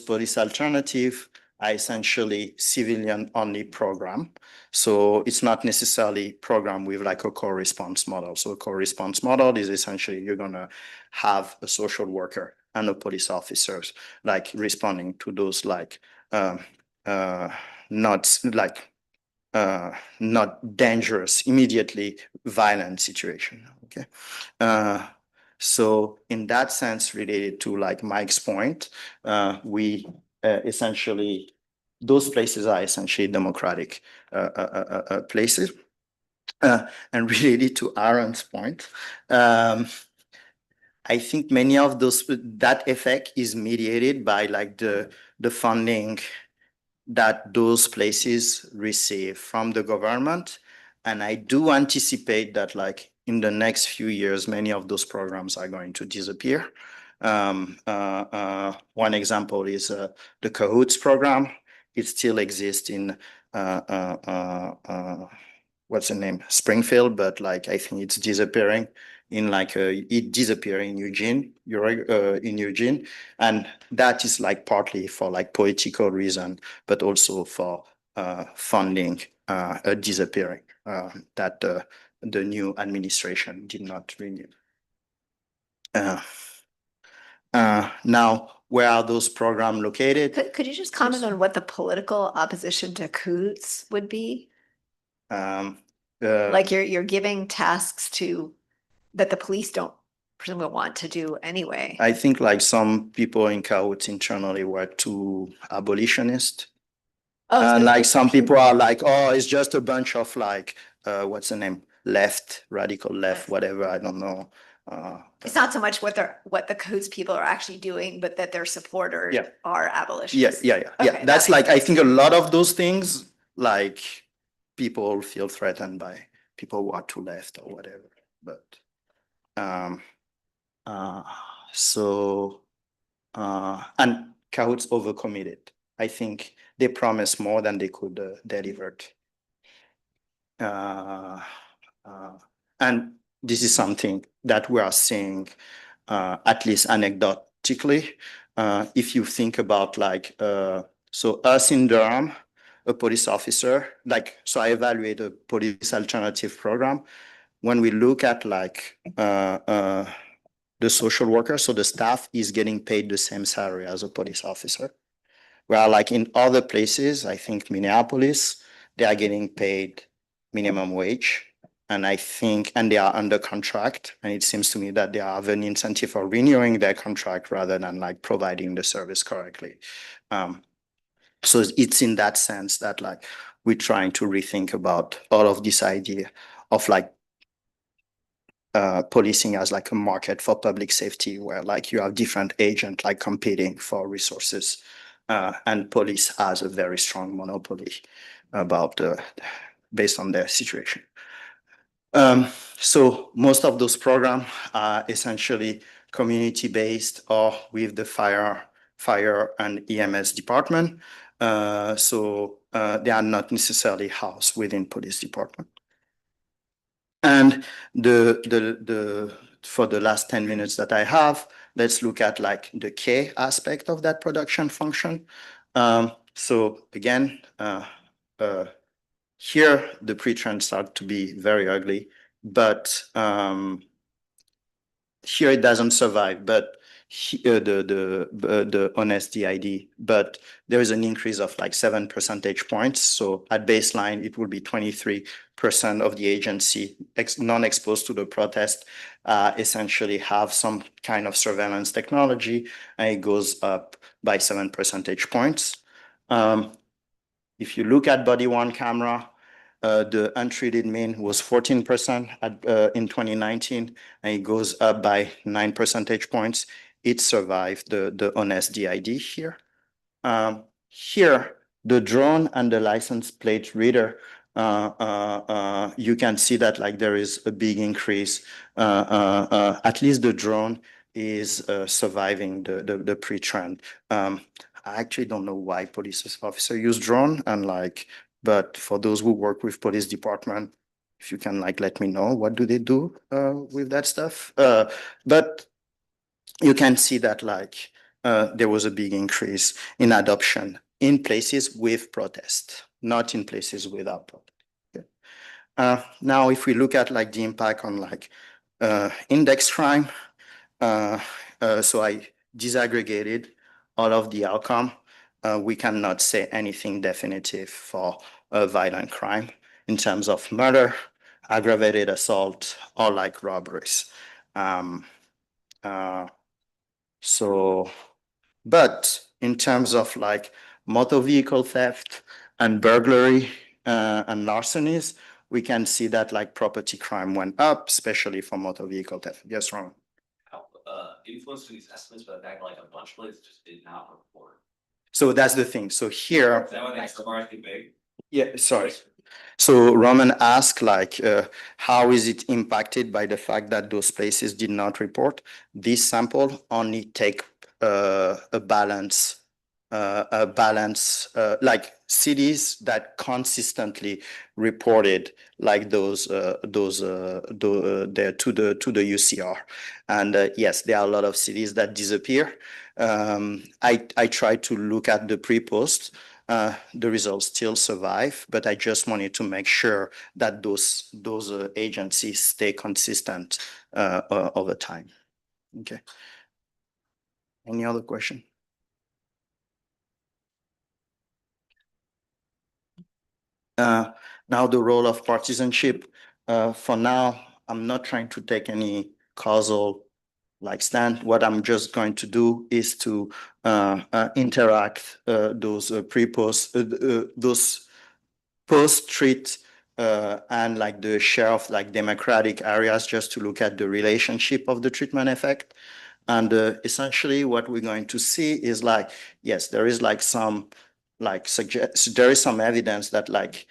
police alternative are essentially civilian only program. So it's not necessarily program with like a core response model. So a core response model is essentially you're gonna have a social worker and a police officers like responding to those like not dangerous, immediately violent situation. Okay. So in that sense, related to like Mike's point, we essentially, those places are essentially democratic places. And related to Aaron's point, I think many of those, that effect is mediated by like the funding that those places receive from the government. And I do anticipate that like in the next few years, many of those programs are going to disappear. One example is the Cahoots program. It still exists in what's the name? Springfield, but like I think it's disappearing in like it disappeared in Eugene, in Eugene, and that is like partly for like political reason, but also for funding disappearing that the new administration did not renew. Now, where are those programs located? Could you just comment on what the political opposition to Coots would be? Like you're giving tasks to that the police don't presumably want to do anyway. I think like some people in Cahoots internally were too abolitionist. Like some people are like, oh, it's just a bunch of like, what's the name? Left, radical left, whatever, I don't know. It's not so much what the codes people are actually doing, but that their supporters Yeah. are abolitionists. Yeah. Okay, that That's makes like, I think a lot of those things, like, people feel threatened by people who are too left or whatever, but, uh, so, and Kahoot's overcommitted. I think they promised more than they could deliver. And this is something that we are seeing, at least anecdotally. If you think about like, so us in Durham, a police officer, like, so I evaluate a police alternative program. When we look at like the social worker, so the staff is getting paid the same salary as a police officer. Where like in other places, I think Minneapolis, they are getting paid minimum wage. And I think, and they are under contract. And it seems to me that they have an incentive for renewing their contract rather than like providing the service correctly. So it's in that sense that like we're trying to rethink about all of this idea of like policing as like a market for public safety where like you have different agents like competing for resources, and police has a very strong monopoly about based on their situation. So most of those programs are essentially community-based or with the fire and EMS department. So they are not necessarily housed within police department. And for the last 10 minutes that I have, let's look at like the K aspect of that production function. So again, here the pre-trend start to be very ugly, but here it doesn't survive, but the honest DID, but there is an increase of like 7 percentage points. So at baseline, it will be 23% of the agency non-exposed to the protest essentially have some kind of surveillance technology, and it goes up by 7 percentage points. If you look at body worn camera, the untreated mean was 14% in 2019, and it goes up by 9 percentage points. It survived the honest DID here. Here, the drone and the license plate reader, you can see that like there is a big increase. At least the drone is surviving the pre-trend. I actually don't know why police officers use drone, and like, but for those who work with police department, if you can like let me know what do they do with that stuff. But you can see that like there was a big increase in adoption in places with protest, not in places without protest. Okay. Now, if we look at like the impact on like index crime, so I disaggregated all of the outcome. We cannot say anything definitive for violent crime in terms of murder, aggravated assault, or like robberies. So, but in terms of like motor vehicle theft and burglary and larcenies, we can see that like property crime went up, especially for motor vehicle theft. Yes, Ron? Influence to these estimates, but that like a bunch of places just did not report. So that's the thing. So here. Is that why they surprisingly big? Yeah, sorry. So Roman asked like, how is it impacted by the fact that those places did not report? This sample only take a balance, like cities that consistently reported like those there to the UCR. And yes, there are a lot of cities that disappear. I tried to look at the pre-post. The results still survive, but I just wanted to make sure that those agencies stay consistent over time. Okay. Any other question? Now the role of partisanship. For now, I'm not trying to take any causal like stand. What I'm just going to do is to interact those those post-treat and like the share of like democratic areas, just to look at the relationship of the treatment effect. And essentially what we're going to see is like, yes, there is like some like there is some evidence that like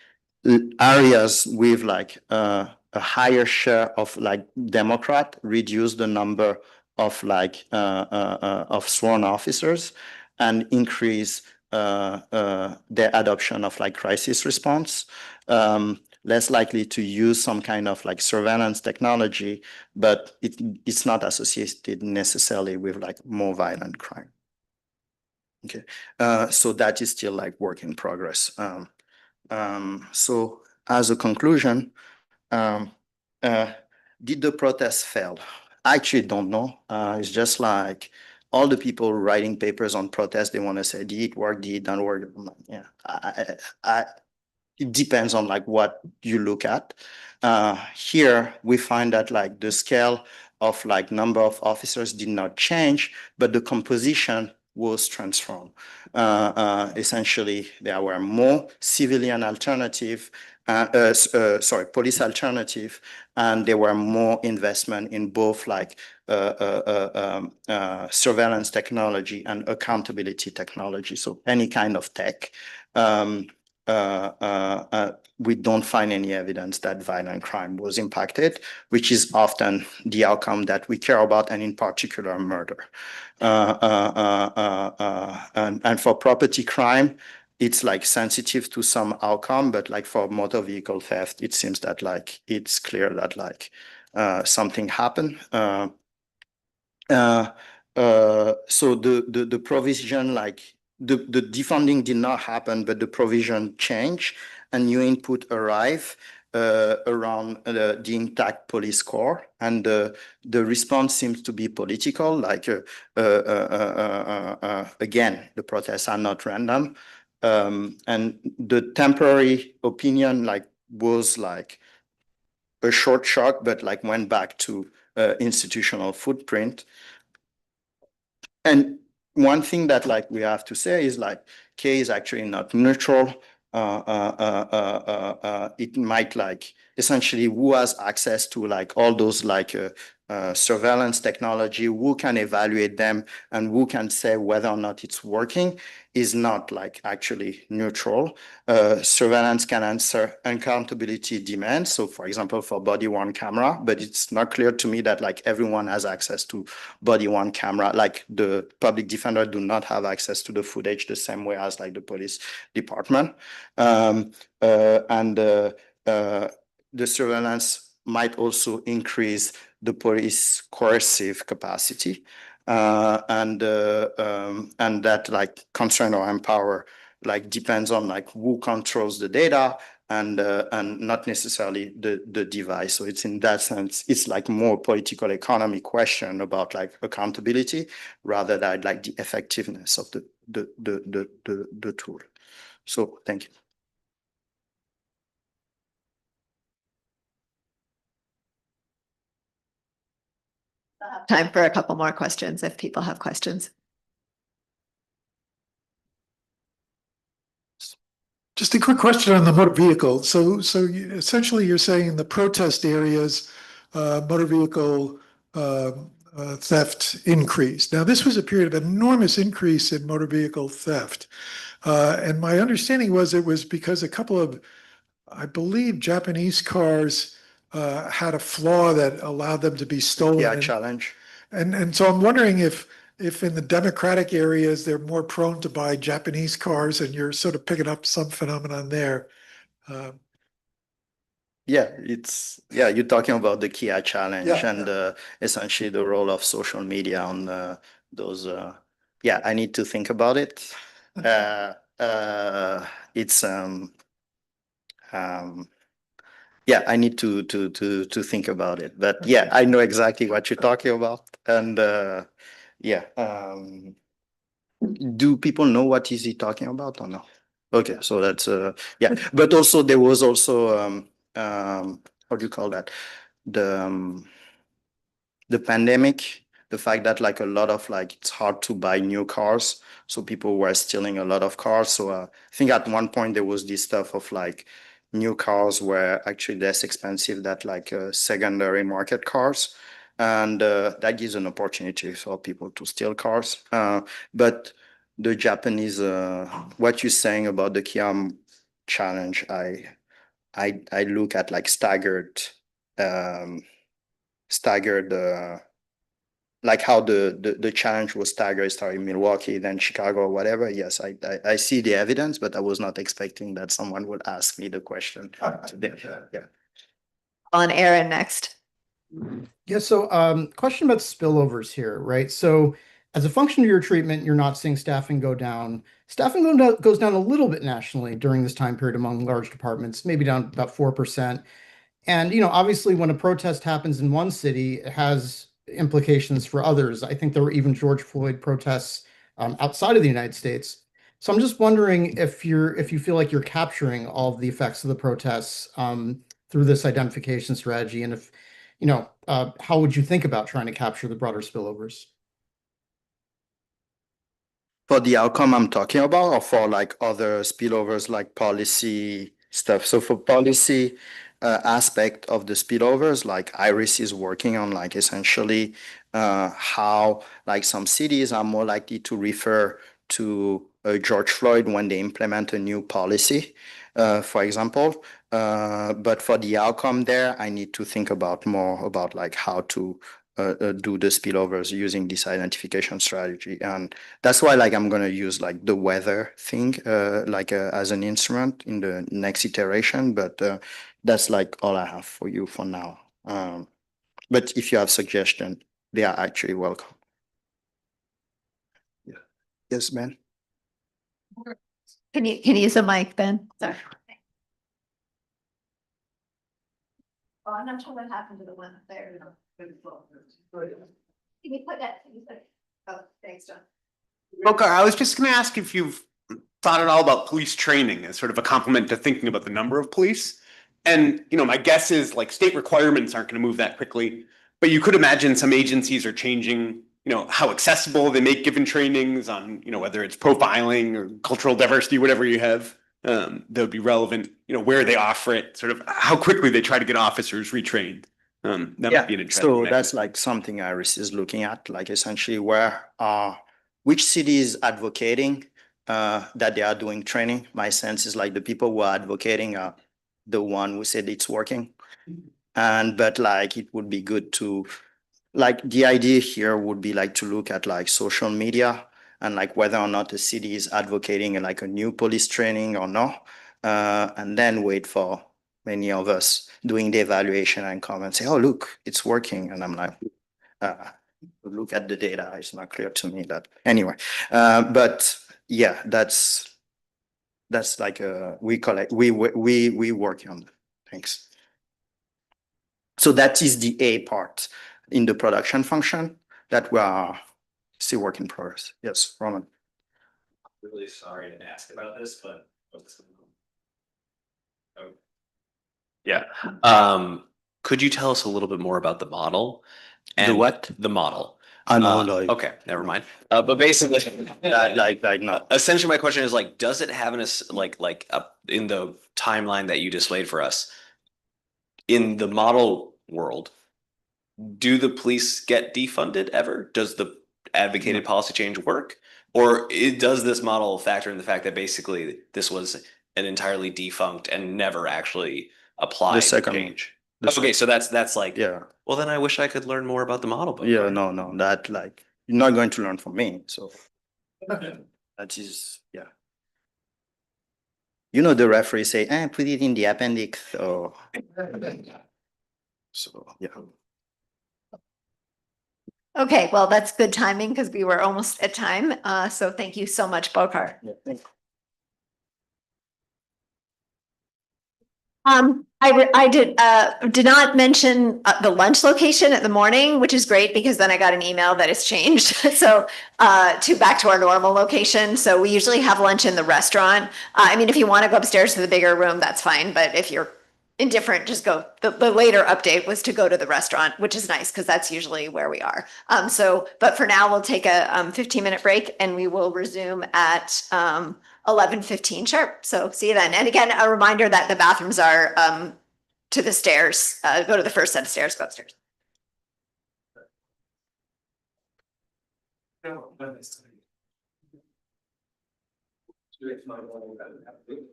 areas with like a higher share of like Democrat reduce the number of like of sworn officers and increase their adoption of like crisis response. Less likely to use some kind of like surveillance technology, but it's not associated necessarily with like more violent crime. Okay, so that is still like work in progress. So as a conclusion, did the protest fail? I actually don't know. It's just like all the people writing papers on protest, they want to say, did it work, did it not work? Yeah, it depends on like what you look at. Here we find that like the scale of like number of officers did not change, but the composition was transformed. Essentially, there were more civilian alternative, police alternative, and there were more investment in both like surveillance technology and accountability technology. So any kind of tech. We don't find any evidence that violent crime was impacted, which is often the outcome that we care about, and in particular, murder. And for property crime, it's like sensitive to some outcome, but like for motor vehicle theft, it seems that like it's clear that like something happened. So the provision, like the defunding did not happen, but the provision changed and new input arrived around the intact police corps, and the response seems to be political. Like again, the protests are not random, and the temporary opinion like was like a short shock, but like went back to institutional footprint. And one thing that like we have to say is like K is actually not neutral. It might like essentially who has access to like all those like surveillance technology, who can evaluate them, and who can say whether or not it's working is not like actually neutral. Surveillance can answer accountability demands. So for example, for body-worn camera, but it's not clear to me that like everyone has access to body-worn camera. Like the public defender do not have access to the footage the same way as like the police department. The surveillance might also increase the police coercive capacity, and that like constrain or empower like depends on like who controls the data, and not necessarily the device. So it's in that sense, it's like more political economy question about like accountability rather than like the effectiveness of the tool. So thank you. Time for a couple more questions if people have questions. Just a quick question on the motor vehicle. So essentially you're saying in the protest areas, motor vehicle theft increased. Now, this was a period of enormous increase in motor vehicle theft. And my understanding was it was because a couple of, I believe, Japanese cars had a flaw that allowed them to be stolen. Yeah, challenge. And so I'm wondering if in the democratic areas, they're more prone to buy Japanese cars, and you're sort of picking up some phenomenon there. Yeah, you're talking about the Kia challenge, Yeah, and essentially the role of social media on those. Yeah, I need to think about it. It's yeah, I need to think about it. But yeah, I know exactly what you're talking about, and yeah. Do people know what is he talking about or no? Okay, so that's yeah. But also there was also how do you call that? The pandemic the fact that like a lot of like it's hard to buy new cars, so people were stealing a lot of cars. So I think at one point there was this stuff of like new cars were actually less expensive than like secondary market cars, and that gives an opportunity for people to steal cars. But the Japanese, what you're saying about the Kia challenge, I look at like staggered like how the challenge was staggered, starting Milwaukee, then Chicago, or whatever. Yes, I see the evidence, but I was not expecting that someone would ask me the question today. Yeah. On Aaron next. Yeah, so question about spillovers here, right? So as a function of your treatment, you're not seeing staffing go down. Goes down a little bit nationally during this time period among large departments, maybe down about 4%. And, obviously when a protest happens in one city, it has implications for others. I think there were even George Floyd protests outside of the United States. So I'm just wondering if you feel like you're capturing all of the effects of the protests through this identification strategy, and if, how would you think about trying to capture the broader spillovers? For the outcome I'm talking about, or for like other spillovers like policy stuff? So for policy aspect of the spillovers, like Iris is working on like essentially how like some cities are more likely to refer to George Floyd when they implement a new policy, for example. But for the outcome there, I need to think about more about like how to do the spillovers using this identification strategy. And that's why like I'm gonna use like the weather thing as an instrument in the next iteration. But that's like all I have for you for now. But if you have suggestions, they are actually welcome. Yeah. Yes, man. Can you use the mic, Ben? Sorry. Oh, I'm not sure what happened to the one up there. Can you put that? Oh, thanks, John. Bokar, I was just going to ask if you've thought at all about police training as sort of a complement to thinking about the number of police. And, my guess is like state requirements aren't going to move that quickly, but you could imagine some agencies are changing, how accessible they make given trainings on, whether it's profiling or cultural diversity, whatever you have, that would be relevant, where they offer it, sort of how quickly they try to get officers retrained. That might be an interesting so metric. that's like something Iris is looking at, like essentially where which city is advocating that they are doing training. My sense is like the people who are advocating are the one who said it's working. But like it would be good to, like the idea here would be like to look at like social media and like whether or not the city is advocating like a new police training or not, and then wait for many of us doing the evaluation and come and say, oh, look, it's working. And I'm like, look at the data. It's not clear to me that anyway. But yeah, that's like we work on that. Thanks. So that is the A part in the production function that we are still work in progress. Yes, Roman. Really sorry to ask about this, but. Yeah. Could you tell us a little bit more about the model? The what? The model. Okay, never mind. But basically, essentially, my question is like, does it have in the timeline that you displayed for us, in the model world, do the police get defunded ever? Does the advocated policy change work? Or does this model factor in the fact that basically this was an entirely defunct and never actually applied change? Okay, so that's like, yeah. Well, then I wish I could learn more about the model. But Yeah, no, that like you're not going to learn from me. So that is, yeah. The referee say, put it in the appendix. So yeah. Okay, well, that's good timing because we were almost at time. So thank you so much, Bokar. Yeah, thank you. I did not mention the lunch location at the morning, which is great because then I got an email that it's changed. So back to our normal location. So we usually have lunch in the restaurant. I mean, if you want to go upstairs to the bigger room, that's fine. But if you're indifferent, just go, the later update was to go to the restaurant, which is nice because that's usually where we are. But for now, we'll take a 15-minute break and we will resume at 11:15 sharp. So see you then. And again, a reminder that the bathrooms are to the stairs. Go to the first set of stairs, go upstairs.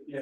Yeah.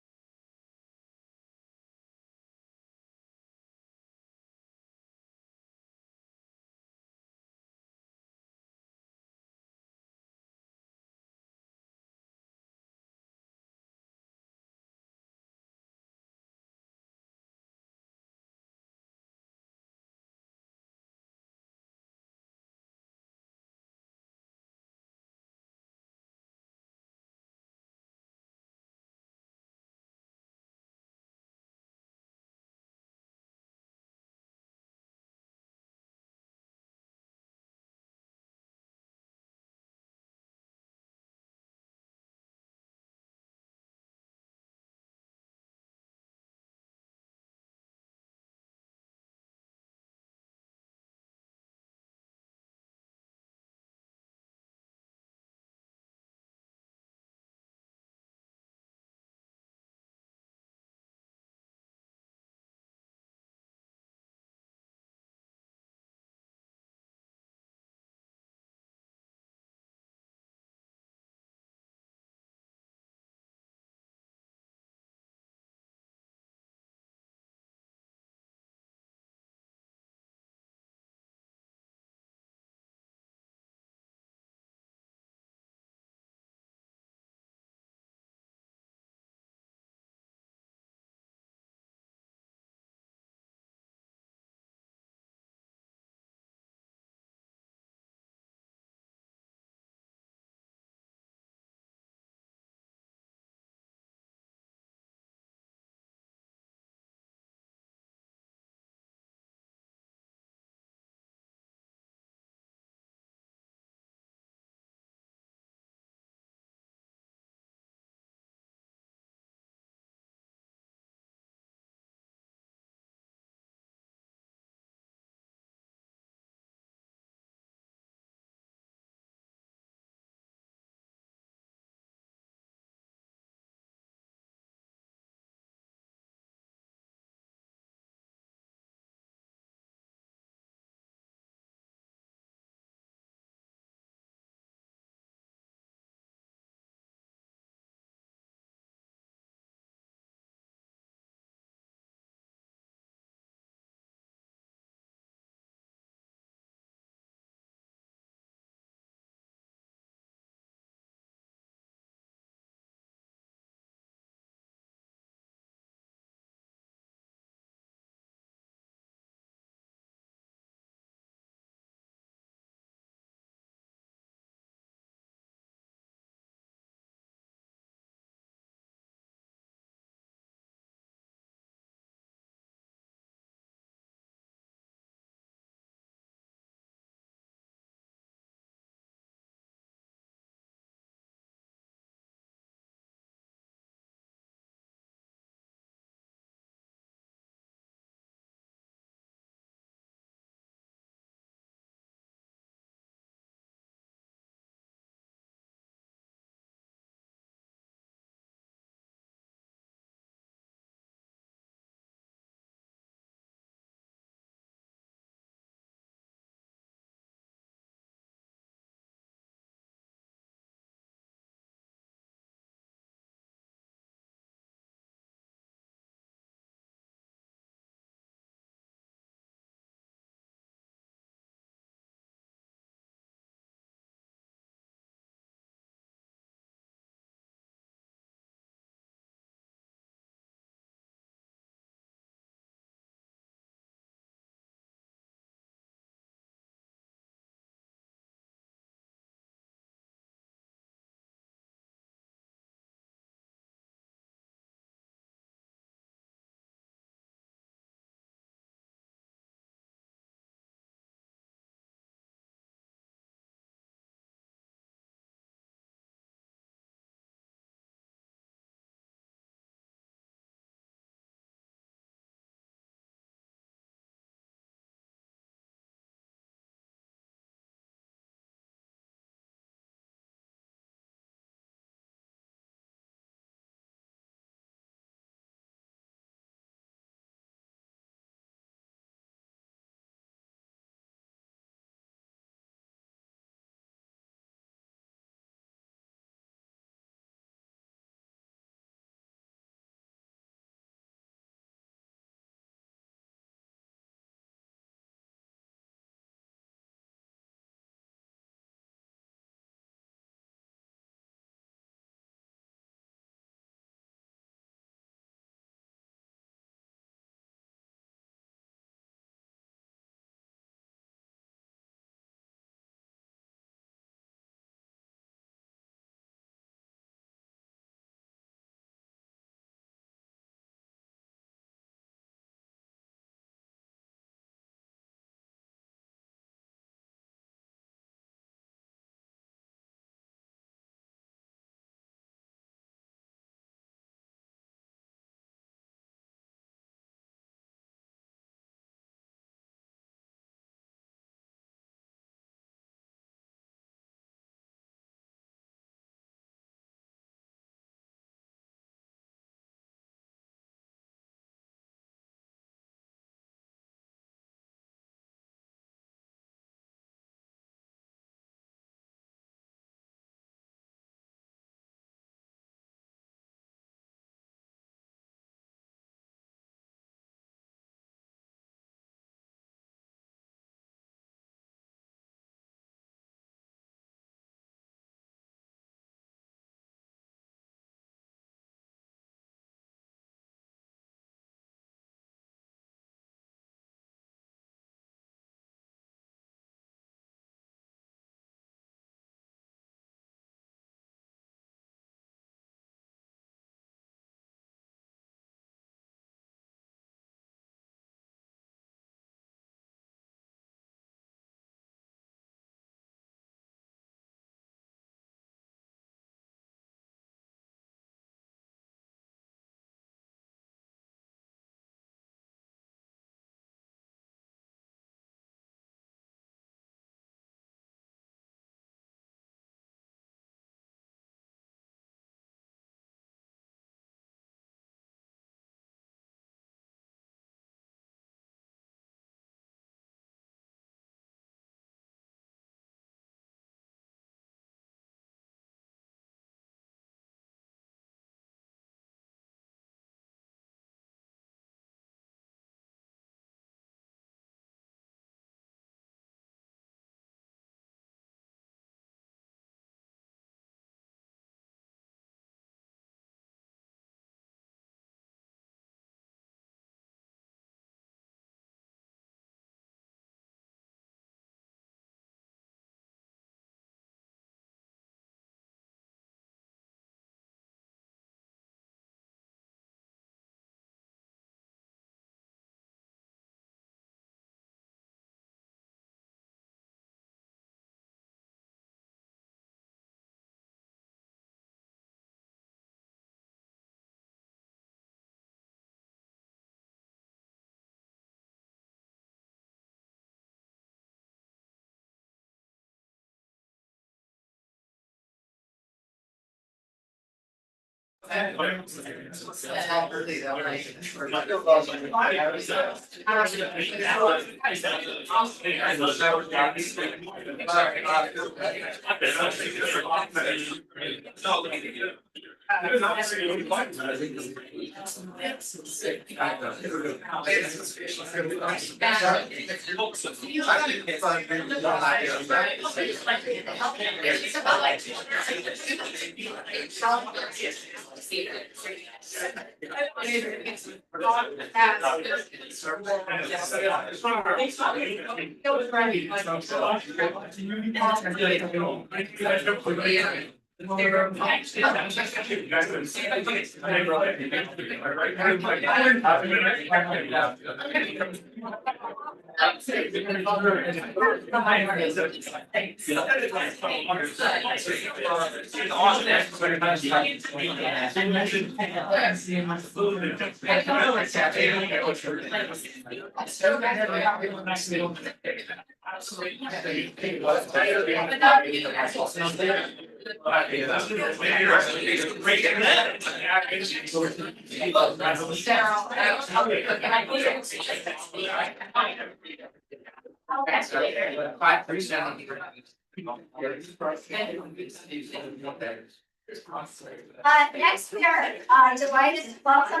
Next we are delighted to welcome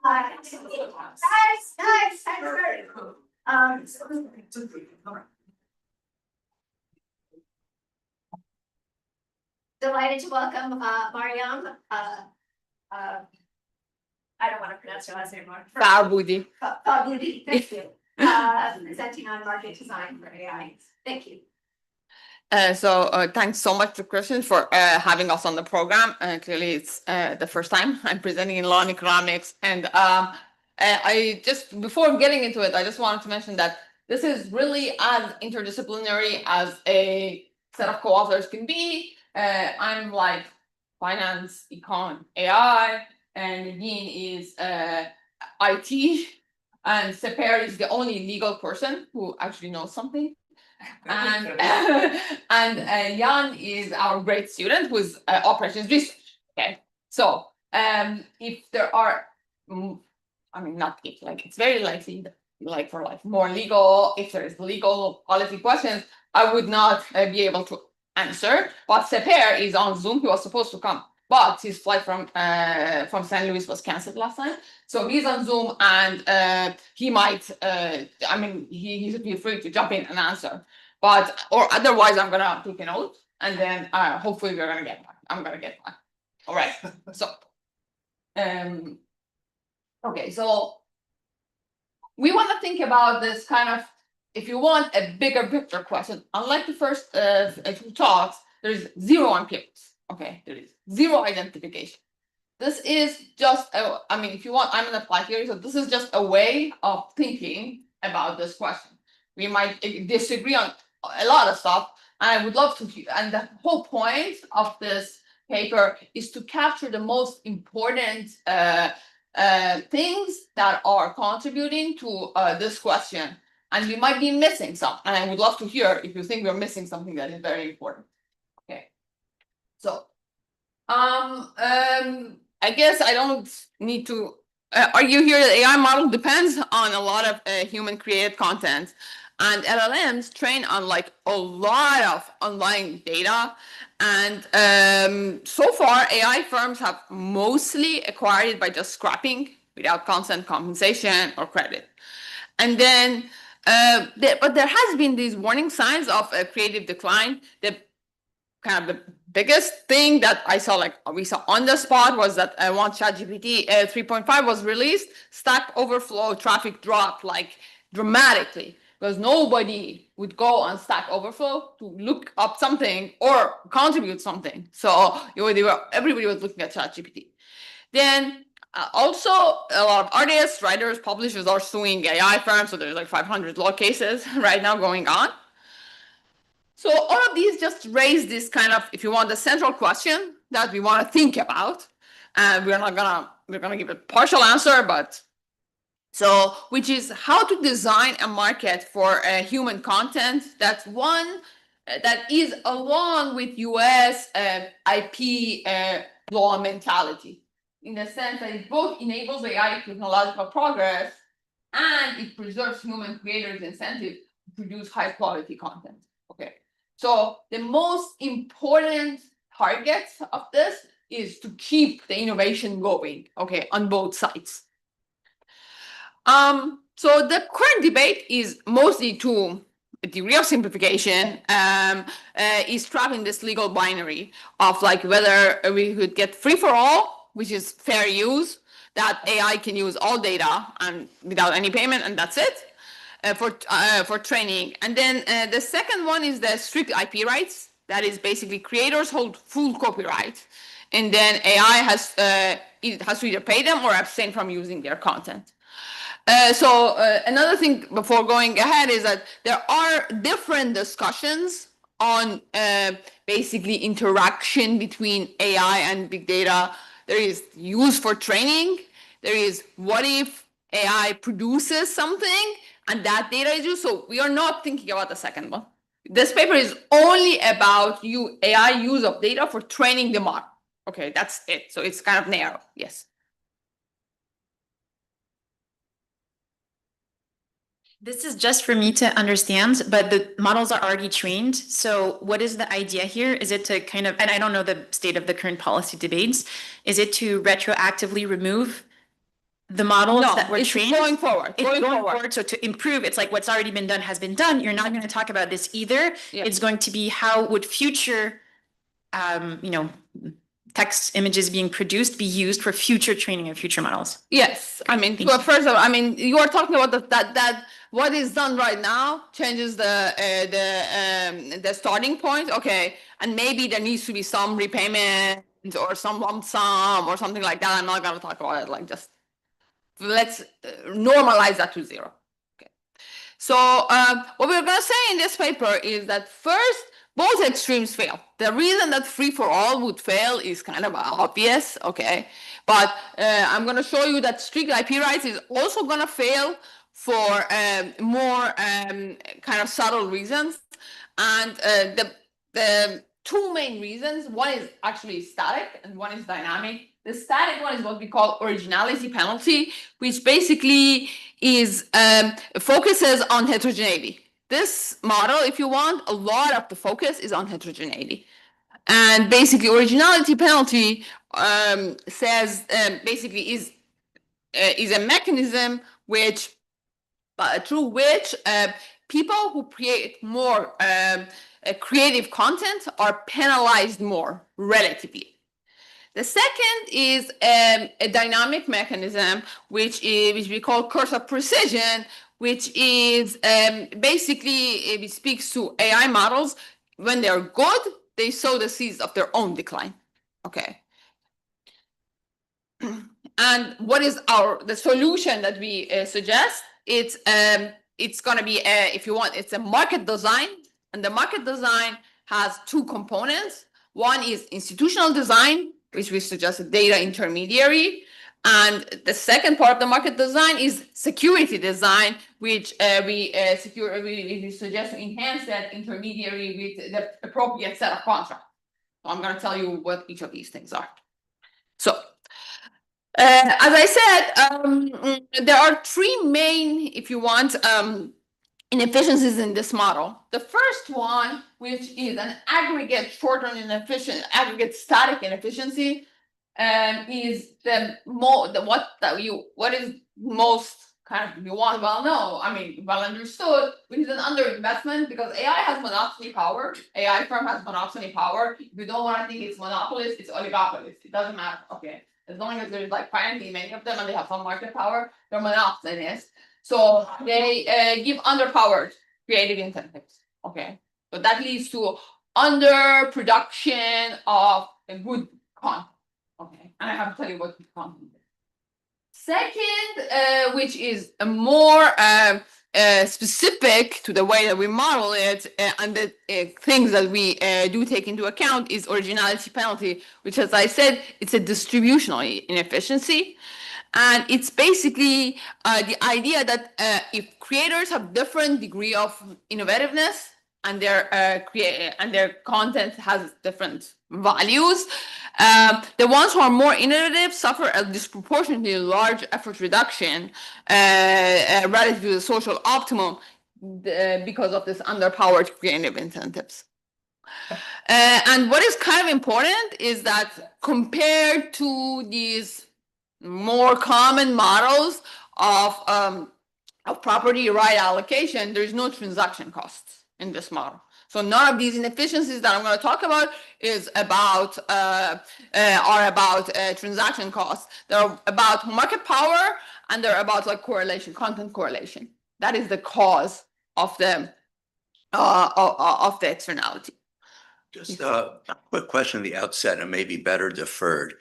guys. Delighted to welcome Mariam. I don't want to pronounce your last name wrong. Faboudi. Faboudi, thank you. Presenting on market design for AI. Thank you. Thanks so much to Christian for having us on the program. Clearly, it's the first time I'm presenting in law and economics. And I just, before getting into it, I just wanted to mention that this is really as interdisciplinary as a set of co-authors can be. I'm like finance, econ, AI, and Nadine is IT, and Seper is the only legal person who actually knows something. And Jan is our great student who's operations research. Okay, so if there are, I mean, not if, like it's very likely that, like for like more legal, if there is legal policy questions, I would not be able to answer. But Seper is on Zoom. He was supposed to come, but his flight from St. Louis was canceled last time. So he's on Zoom, and he might. I mean, he should be free to jump in and answer. But or otherwise, I'm gonna take a note, and then hopefully we're gonna get back. I'm gonna get back. All right. So, okay. So we want to think about this kind of, if you want a bigger picture question. Unlike the first two talks, there's zero empirics. Okay, there is zero identification. This is just I mean, if you want, I'm an applied theory, so this is just a way of thinking about this question. We might disagree on a lot of stuff, and I would love to. And the whole point of this paper is to capture the most important things that are contributing to this question. And we might be missing some, and I would love to hear if you think we're missing something that is very important. Okay, so I guess I don't need to argue here that AI model depends on a lot of human created content, and LLMs train on like a lot of online data. And so far, AI firms have mostly acquired it by just scrapping without constant compensation or credit. And then, but there has been these warning signs of a creative decline. The kind of the biggest thing that I saw, like we saw on the spot, was that once ChatGPT 3.5 was released, Stack Overflow traffic dropped like dramatically, because nobody would go on Stack Overflow to look up something or contribute something. So everybody was looking at ChatGPT. Then also, a lot of artists, writers, publishers are suing AI firms. So there's like 500 law cases right now going on. So all of these just raise this kind of, if you want, the central question that we want to think about. And we're gonna give a partial answer, but so, which is how to design a market for human content that's one that is along with US IP law mentality. in the sense that it both enables AI technological progress and it preserves human creators' incentive to produce high quality content. Okay, so the most important target of this is to keep the innovation going, okay, on both sides. So the current debate is mostly to a degree of simplification, is trapped in this legal binary of like whether we could get free for all, which is fair use, that AI can use all data and without any payment, and that's it. For training. And then the second one is the strict IP rights. That is basically creators hold full copyright. And then AI has to either pay them or abstain from using their content. So another thing before going ahead is that there are different discussions on basically interaction between AI and big data. There is use for training. There is what if AI produces something and that data is used. So we are not thinking about the second one. This paper is only about AI use of data for training the model. Okay, that's it. So it's kind of narrow. Yes. This is just for me to understand, but the models are already trained. So what is the idea here? Is it to kind of, and I don't know the state of the current policy debates, is it to retroactively remove the models that were trained? Going forward. It's going forward. So to improve, it's like what's already been done has been done. You're not going to talk about this either. Yeah. It's going to be how would future, text images being produced be used for future training of future models? Yes, I mean, Thank you. first of all, I mean, you are talking about that what is done right now changes the starting point, okay, and maybe there needs to be some repayment or some lump sum or something like that. I'm not gonna talk about it. Like, just let's normalize that to zero. Okay. So what we're gonna say in this paper is that first, both extremes fail. The reason that free for all would fail is kind of obvious, okay? But I'm going to show you that strict IP rights is also going to fail for more kind of subtle reasons. And the two main reasons, one is actually static and one is dynamic. The static one is what we call originality penalty, which basically is focuses on heterogeneity. This model, if you want, a lot of the focus is on heterogeneity. And basically, originality penalty says basically is a mechanism which, through which people who create more creative content are penalized more relatively. The second is a dynamic mechanism, which we call curse of precision, which is basically, it speaks to AI models. When they're good, they sow the seeds of their own decline. Okay. And what is the solution that we suggest? It's going to be, if you want, it's a market design. And the market design has two components. One is institutional design, which we suggest a data intermediary. And the second part of the market design is security design, which we suggest to enhance that intermediary with the appropriate set of contracts. So I'm going to tell you what each of these things are. So, as I said, there are three main, if you want, inefficiencies in this model. The first one, which is an aggregate short-term inefficient, aggregate static inefficiency, is what is most kind of well understood, which is an underinvestment because AI has monopoly power. AI firm has monopoly power. If you don't want to think it's monopolist, it's oligopolist. It doesn't matter. Okay, as long as there's like finally many of them and they have some market power, they're monopolists. So they give underpowered creative incentives. Okay, so that leads to underproduction of a good content. Okay, and I have to tell you what good content is. Second, which is a more specific to the way that we model it and the things that we do take into account is originality penalty, which, as I said, it's a distributional inefficiency. And it's basically the idea that if creators have different degree of innovativeness, and their content has different values. The ones who are more innovative suffer a disproportionately large effort reduction relative to the social optimum because of this underpowered creative incentives. And what is kind of important is that compared to these more common models of property right allocation, there's no transaction costs in this model. So none of these inefficiencies that I'm going to talk about are about transaction costs. They're about market power, and they're about like correlation, content correlation. That is the cause of the externality. Just a quick question at the outset, and maybe better deferred.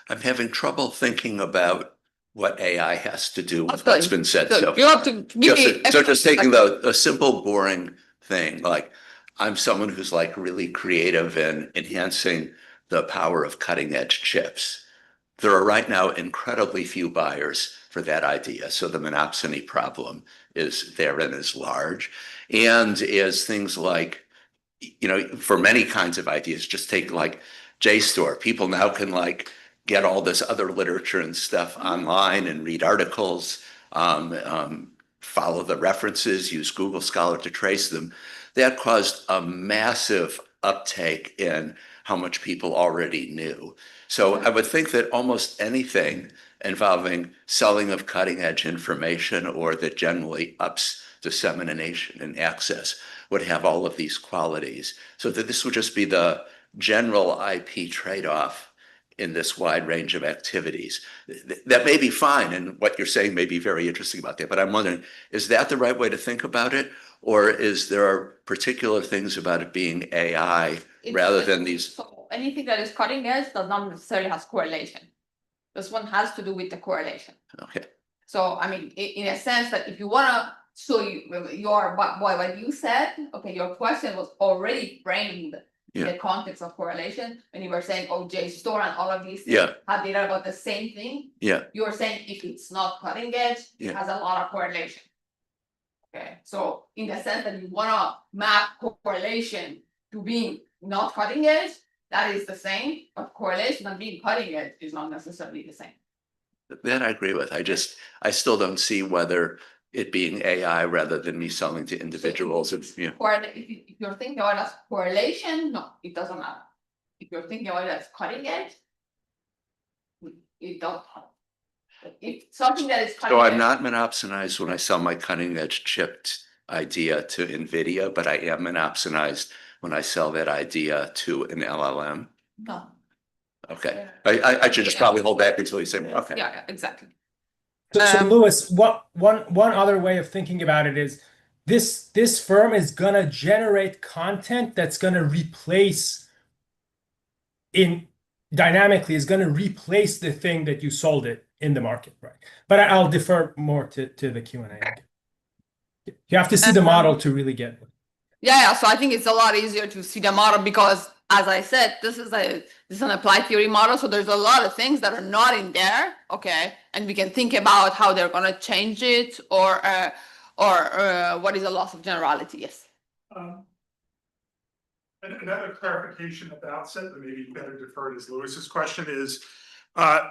I'm having trouble thinking about what AI has to do with what's been said. So you have to give me just taking a simple, boring thing, like I'm someone who's like really creative in enhancing the power of cutting edge chips. There are right now incredibly few buyers for that idea. So the monopsony problem is there and is large. And as things like, for many kinds of ideas, just take like JSTOR. People now can like get all this other literature and stuff online and read articles, follow the references, use Google Scholar to trace them. That caused a massive uptake in how much people already knew. So I would think that almost anything involving selling of cutting edge information or that generally ups dissemination and access would have all of these qualities. So that this would just be the general IP trade-off in this wide range of activities. That may be fine, and what you're saying may be very interesting about that, but I'm wondering, is that the right way to think about it? Or is there particular things about it being AI rather than these? So anything that is cutting edge does not necessarily has correlation. This one has to do with the correlation. Okay. So, I mean, in a sense that if you want to show what you said, okay, your question was already framed in the context of correlation. When you were saying, oh, JSTOR and all of these things have data about the same thing. Yeah. You were saying if it's not cutting edge, it has a lot of correlation. Okay, so in the sense that you want to map correlation to being not cutting edge, that is the same, but correlation and being cutting edge is not necessarily the same. That I agree with. I still don't see whether it being AI rather than me selling to individuals. If you're thinking about it as correlation, no, it doesn't matter. If you're thinking about it as cutting edge, it does matter. If something that is cutting So edge. I'm not monopsonized when I sell my cutting edge chipped idea to NVIDIA, but I am monopsonized when I sell that idea to an LLM. No. Okay, I should just probably hold back until you say more. Okay. Yeah, exactly. So Louis, one other way of thinking about it is this firm is gonna generate content that's gonna replace dynamically is gonna replace the thing that you sold it in the market, right? But I'll defer more to the Q&A. You have to see the model to really get it. Yeah, so I think it's a lot easier to see the model because, as I said, this is an applied theory model, so there's a lot of things that are not in there, okay, and we can think about how they're going to change it or what is a loss of generality. Yes. Another clarification at the outset, but maybe better deferred is Lewis's question is,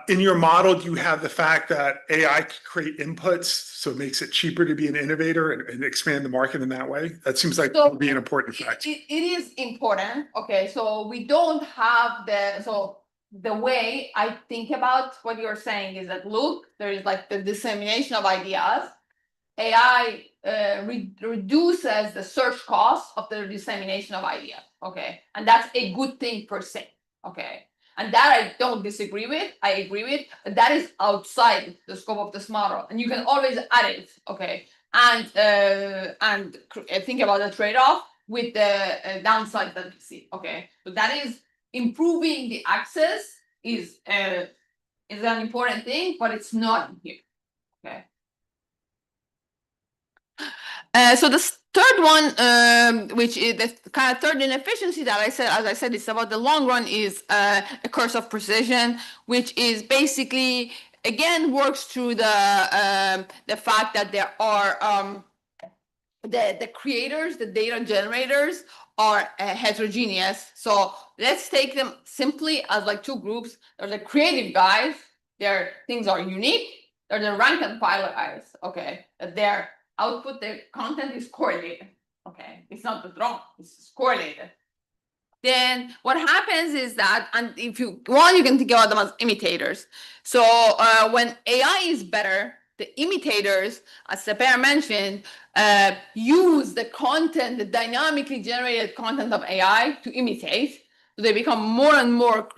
in your model, do you have the fact that AI can create inputs, so it makes it cheaper to be an innovator and expand the market in that way? That seems like would be an important fact. It is important. Okay, so we don't have the way I think about what you're saying is that, look, there is like the dissemination of ideas. AI reduces the search cost of the dissemination of ideas. Okay, and that's a good thing per se. Okay. And that I don't disagree with. I agree with. But that is outside the scope of this model, and you can always add it, okay? And think about the trade-off with the downside that we see, okay? So that is improving the access is an important thing, but it's not in here, okay? So the third one, which is the kind of third inefficiency that as I said, it's about the long run, is a curse of precision, which is basically, again, works through the fact that there are the creators, the data generators are heterogeneous. So let's take them simply as like two groups. There's the creative guys, their things are unique. There's the rank and file guys, okay, their output, their content is correlated. Okay, it's not the wrong, it's correlated. Then what happens is that, and if you want, you can think about them as imitators. So when AI is better, the imitators, as Seper mentioned, use the content, the dynamically generated content of AI to imitate. So they become more and more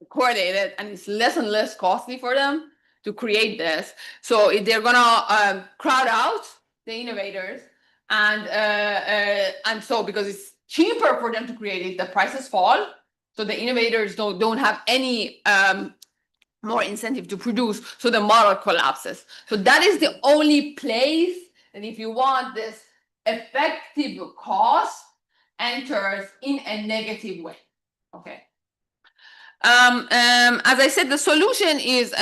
correlated, and it's less and less costly for them to create this. So if they're gonna crowd out the innovators, and so because it's cheaper for them to create it, the prices fall. So the innovators don't have any more incentive to produce, so the model collapses. So that is the only place that if you want this effective cost enters in a negative way. Okay. As I said, the solution is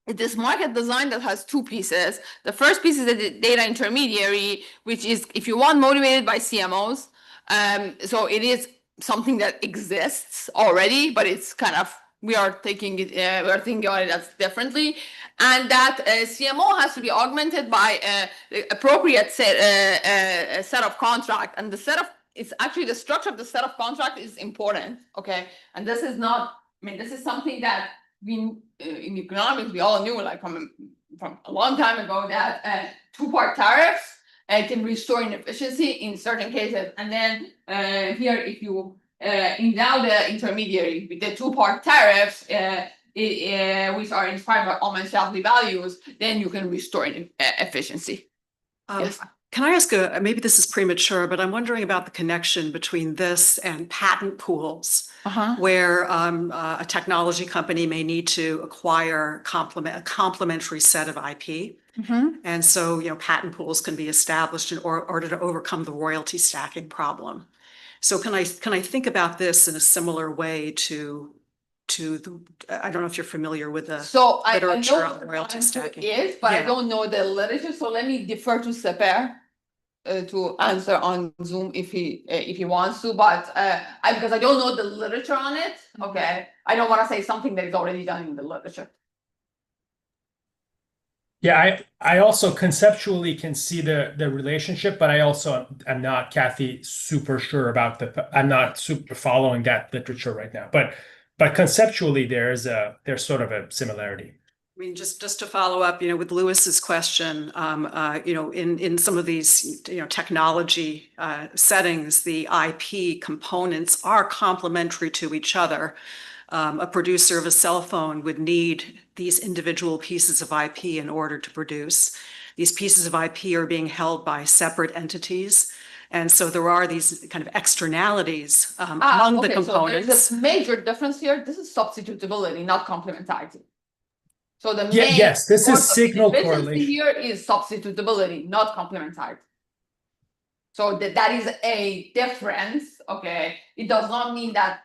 this market design that has two pieces. The first piece is the data intermediary, which is, if you want, motivated by CMOs. So it is something that exists already, but it's kind of, we are thinking about it as differently. And that CMO has to be augmented by the appropriate set of contract. And the set of, it's actually the structure of the set of contract is important, okay? And this is not, I mean, this is something that we, in economics, we all knew, like from a long time ago, that two-part tariffs can restore inefficiency in certain cases. And then here, if you endow the intermediary with the two-part tariffs, which are inspired by almost healthy values, then you can restore efficiency. Yes. Can I ask maybe this is premature, but I'm wondering about the connection between this and patent pools, where a technology company may need to acquire a complementary set of IP. And so, patent pools can be established in order to overcome the royalty stacking problem. So can I think about this in a similar way to the, I don't know if you're familiar with the literature on royalty stacking. Is, but I don't know the literature, so let me defer to Seper to answer on Zoom if he wants to, but because I don't know the literature on it, okay, I don't want to say something that is already done in the literature. Yeah, I also conceptually can see the relationship, but I also am not, Kathy, super sure about I'm not super following that literature right now. But conceptually there's sort of a similarity. I mean, just to follow up, with Lewis's question, in some of these, technology settings, the IP components are complementary to each other. A producer of a cell phone would need these individual pieces of IP in order to produce. These pieces of IP are being held by separate entities. And so there are these kind of externalities among the components. So there's a major difference here. This is substitutability, not complementarity. So the main yes, this is signal correlation here is substitutability, not complementarity. So that is a difference. Okay, it does not mean that.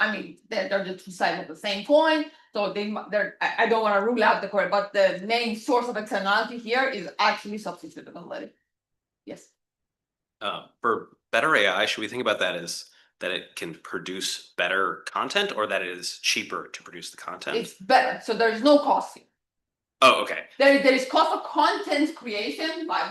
I mean, they're the two sides of the same coin. So I don't want to rule out the correct, but the main source of externality here is actually substitutability. Yes. For better AI, should we think about that as that it can produce better content, or that it is cheaper to produce the content? It's better. So there's no cost here. Oh, okay. There is cost of content creation by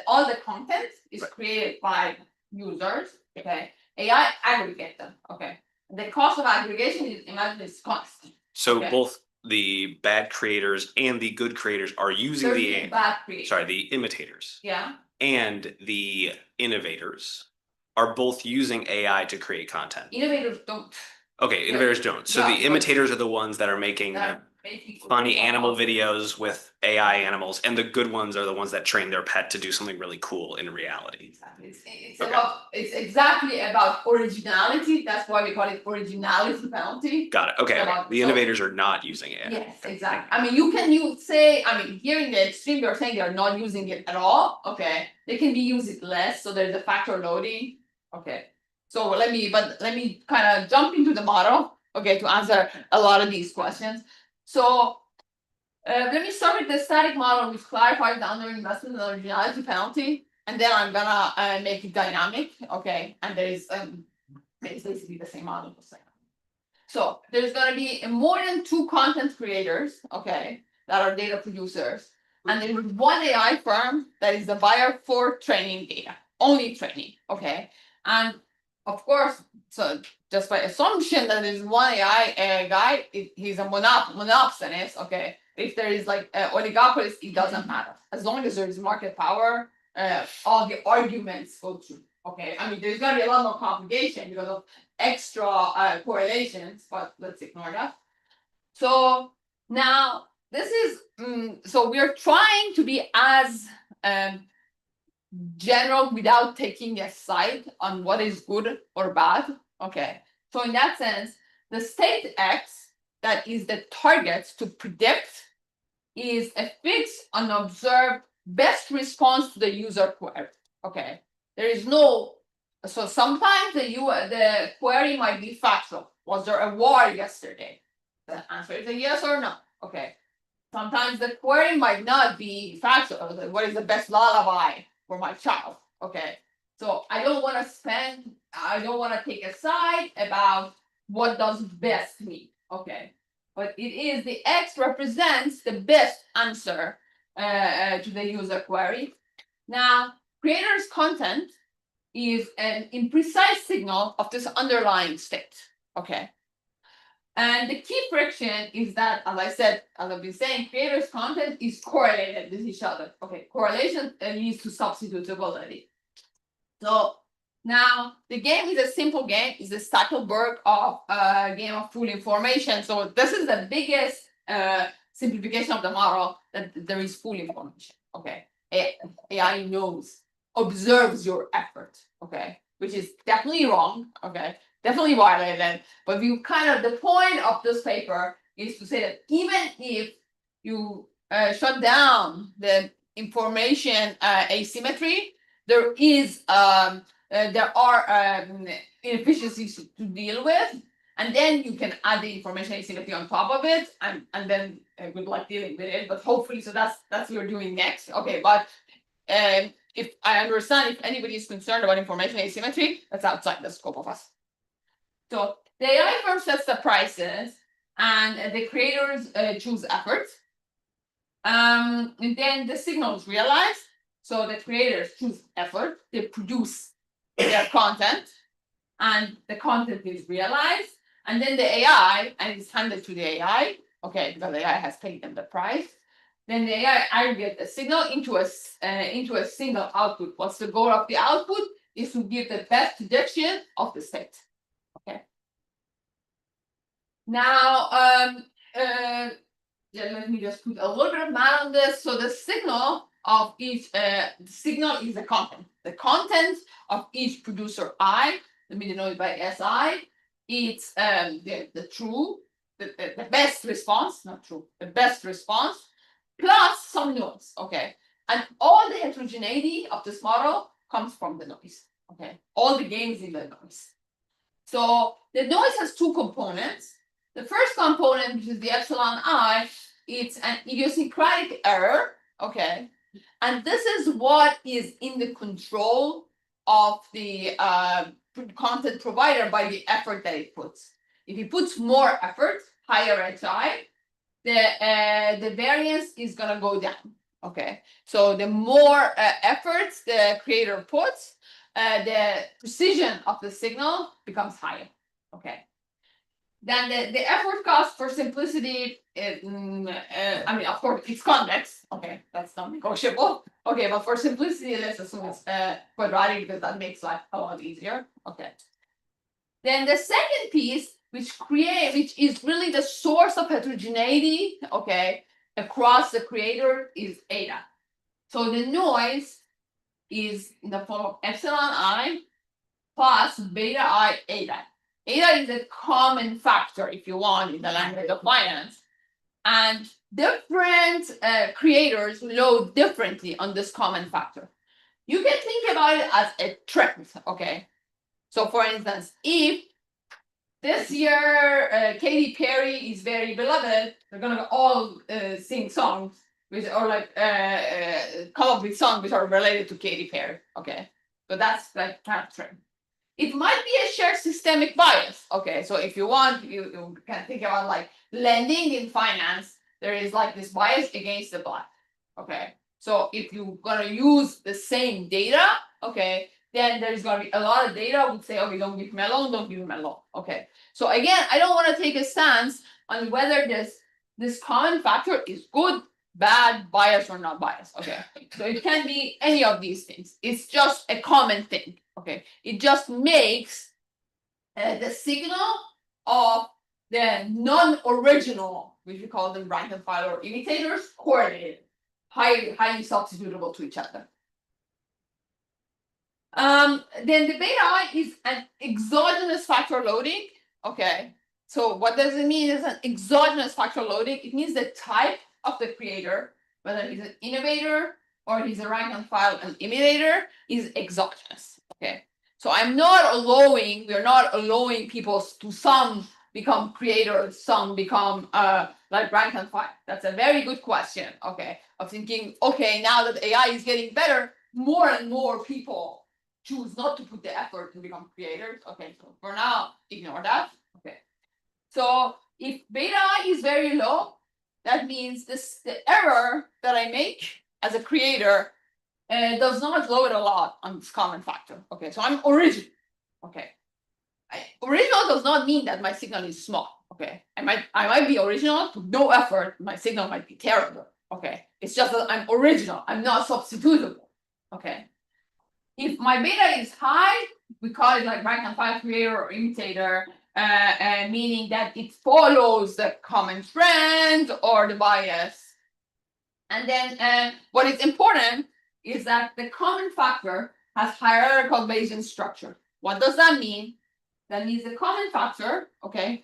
all the content is created by users. Okay. AI aggregate them. Okay. The cost of aggregation is, imagine, it's constant. So both the bad creators and the good creators are using the imitators. Yeah. And the innovators are both using AI to create content. Innovators don't. Okay, innovators don't. So the imitators are the ones that are making funny animal videos with AI animals, and the good ones are the ones that train their pet to do something really cool in reality. Exactly. It's exactly about originality. That's why we call it originality penalty. Got it. Okay. The innovators are not using it. Yes, exactly. I mean, here in the extreme, you're saying they're not using it at all. Okay. They can be used less, so there's a factor loading. Okay. So let me kind of jump into the model, okay, to answer a lot of these questions. So Let me start with the static model, which clarifies the underinvestment and originality penalty, and then I'm gonna make it dynamic. Okay, and there is it's basically the same model. So there's gonna be more than 2 content creators, okay, that are data producers, and there is 1 AI firm that is the buyer for training data, only training, okay, and of course, so just by assumption that there's 1 AI guy, he's a monopolist, okay. If there is like oligopolies, it doesn't matter. As long as there is market power, all the arguments go through. Okay, I mean, there's gonna be a lot more complication because of extra correlations, but let's ignore that. So now this is so we're trying to be as general without taking a side on what is good or bad. Okay, so in that sense, the state X that is the target to predict is a fixed, unobserved, best response to the user query. Okay, there is no. So sometimes the query might be factual. Was there a war yesterday? The answer is a yes or no. Okay. Sometimes the query might not be factual. What is the best lullaby for my child? Okay. So I don't want to take a side about what does best mean. Okay. But it is the X represents the best answer to the user query. Now, creator's content is an imprecise signal of this underlying state. Okay. And the key friction is that, as I said, as I've been saying, creators' content is correlated with each other. Okay, correlation leads to substitutability. So now the game is a simple game. It's the Stackelberg of game of full information. So this is the biggest simplification of the model, that there is full information. Okay, AI knows, observes your effort. Okay, which is definitely wrong. Okay, definitely violated. But you kind of, the point of this paper is to say that even if you shut down the information asymmetry, there are inefficiencies to deal with, and then you can add the information asymmetry on top of it, and then good luck dealing with it. But hopefully, so that's what we're doing next. Okay, but if I understand, if anybody is concerned about information asymmetry, that's outside the scope of us. So the AI firm sets the prices, and the creators choose efforts. And then the signal is realized. So the creators choose effort, they produce their content, and the content is realized. And then the AI, and it's handed to the AI, okay, because the AI has paid them the price. Then the AI aggregate the signal into a single output. What's the goal of the output? Is to give the best prediction of the state. Okay. Now, let me just put a little bit of math on this. So the signal of each signal is the content. The content of each producer I, let me denote by SI, it's the best response, not true, the best response, plus some noise. Okay. And all the heterogeneity of this model comes from the noise. Okay. All the gains in the noise. So the noise has 2 components. The first component, which is the epsilon I, it's an idiosyncratic error, okay? And this is what is in the control of the content provider by the effort that it puts. If he puts more effort, higher HI, the variance is gonna go down, okay? So the more efforts the creator puts, the precision of the signal becomes higher, okay? Then the effort cost for simplicity, I mean, of course, it's convex. Okay, that's not negotiable. Okay, but for simplicity, let's assume it's quadratic because that makes life a lot easier. Okay. Then the second piece, which is really the source of heterogeneity, okay, across the creator, is eta. So the noise is in the form of epsilon I plus beta I eta. Eta is a common factor, if you want, in the language of finance. And different creators load differently on this common factor. You can think about it as a trend, okay? So for instance, if this year, Katy Perry is very beloved. They're gonna all sing songs which are like come up with songs which are related to Katy Perry. Okay, so that's like kind of trend. It might be a shared systemic bias. Okay, so if you want, you can think about like lending in finance. There is like this bias against the black. Okay, so if you're gonna use the same data, okay, then there's gonna be a lot of data would say, okay, don't give me a loan, don't give me a loan. Okay, so again, I don't want to take a stance on whether this common factor is good, bad, bias, or not bias. Okay, so it can be any of these things. It's just a common thing. Okay, it just makes the signal of the non-original, which we call them rank and file or imitators, correlated, highly substitutable to each other. Then the beta is an exogenous factor loading. Okay, so what does it mean is an exogenous factor loading? It means the type of the creator, whether he's an innovator or he's a rank and file and imitator, is exogenous. Okay, so we're not allowing people to some become creators, some become like rank and file. That's a very good question. Okay, of thinking, okay, now that AI is getting better, more and more people choose not to put the effort to become creators. Okay, so for now, ignore that. Okay, so if beta is very low, that means the error that I make as a creator does not load a lot on this common factor. Okay, so I'm original. Okay, original does not mean that my signal is small. Okay, I might be original to no effort. My signal might be terrible. Okay, it's just that I'm original. I'm not substitutable. Okay, if my beta is high, we call it like rank and file creator or imitator, meaning that it follows the common trend or the bias. And then what is important is that the common factor has hierarchical Bayesian structure. What does that mean? That means the common factor, okay,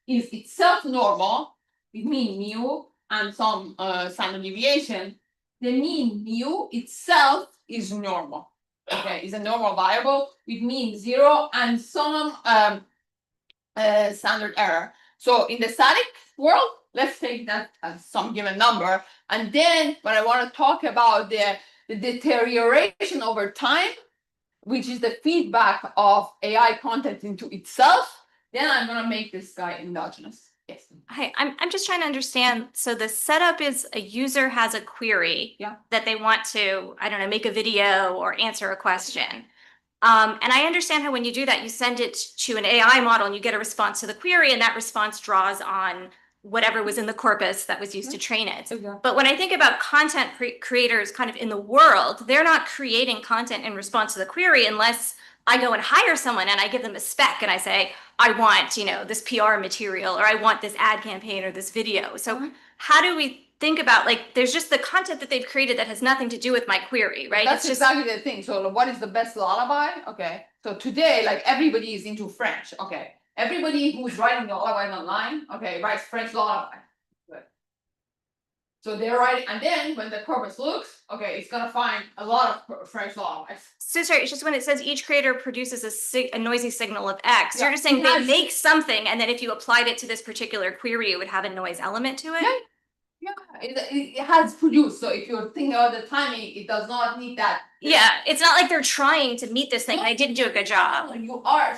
is itself normal, with mean mu and some standard deviation. The mean mu itself is normal. Okay, is a normal variable with mean 0 and some standard error. So in the static world, let's take that as some given number. And then when I want to talk about the deterioration over time, which is the feedback of AI content into itself, then I'm going to make this guy endogenous. Yes. Hi, I'm just trying to understand. So the setup is a user has a query that they want to, I don't know, make a video or answer a question. And I understand how when you do that, you send it to an AI model and you get a response to the query, and that response draws on whatever was in the corpus that was used to train it. But when I think about content creators kind of in the world, they're not creating content in response to the query unless I go and hire someone and I give them a spec and I say, I want, this PR material, or I want this ad campaign or this video. So how do we think about, like, there's just the content that they've created that has nothing to do with my query, right? That's exactly the thing. So what is the best lullaby? Okay, so today, like, everybody is into French. Okay, everybody who's writing lullabies online, okay, writes French lullaby. Good. So they're writing, and then when the corpus looks, okay, it's gonna find a lot of French lullabies. So sorry, it's just when it says each creator produces a noisy signal of X, you're just saying they make something, and then if you applied it to this particular query, it would have a noise element to it? Yeah, it has produced. So if you're thinking about the timing, it does not need that. Yeah, it's not like they're trying to meet this thing. I didn't do a good job.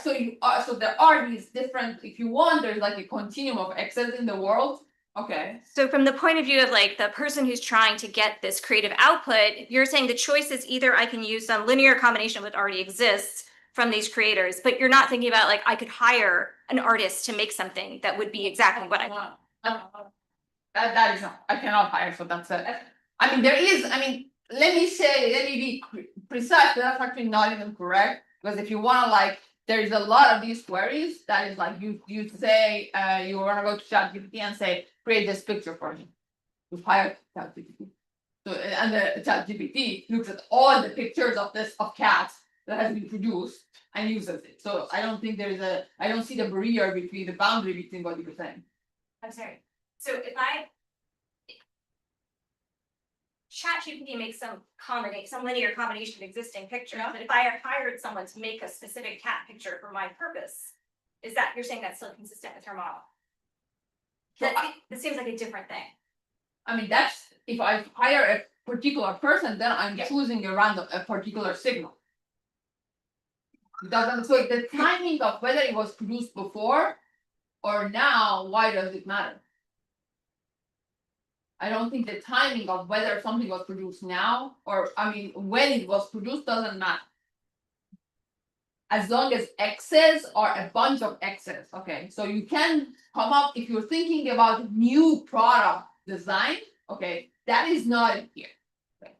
So there are these different, if you want, there's like a continuum of X's in the world. Okay. So from the point of view of like the person who's trying to get this creative output, you're saying the choice is either I can use some linear combination of what already exists from these creators, but you're not thinking about like I could hire an artist to make something that would be exactly what I want. That is not, I cannot hire, so that's it. I mean, let me be precise, but that's actually not even correct. Because if you want to, like, there is a lot of these queries that is like you say you want to go to ChatGPT and say, create this picture for me. You hire ChatGPT. So and the ChatGPT looks at all the pictures of cats that has been produced and uses it. So I don't think I don't see the barrier between the boundary between what you're saying. I'm sorry. So if ChatGPT makes some linear combination of existing pictures, but if I hired someone to make a specific cat picture for my purpose, Is that, you're saying that's still consistent with her model? So That seems like a different thing. I mean, that's, if I hire a particular person, then I'm choosing a particular signal. It doesn't, so the timing of whether it was produced before or now, why does it matter? I don't think the timing of whether something was produced now, or, I mean, when it was produced doesn't matter. As long as X's are a bunch of X's, okay, so you can come up, if you're thinking about new product design, okay, that is not in here. Okay.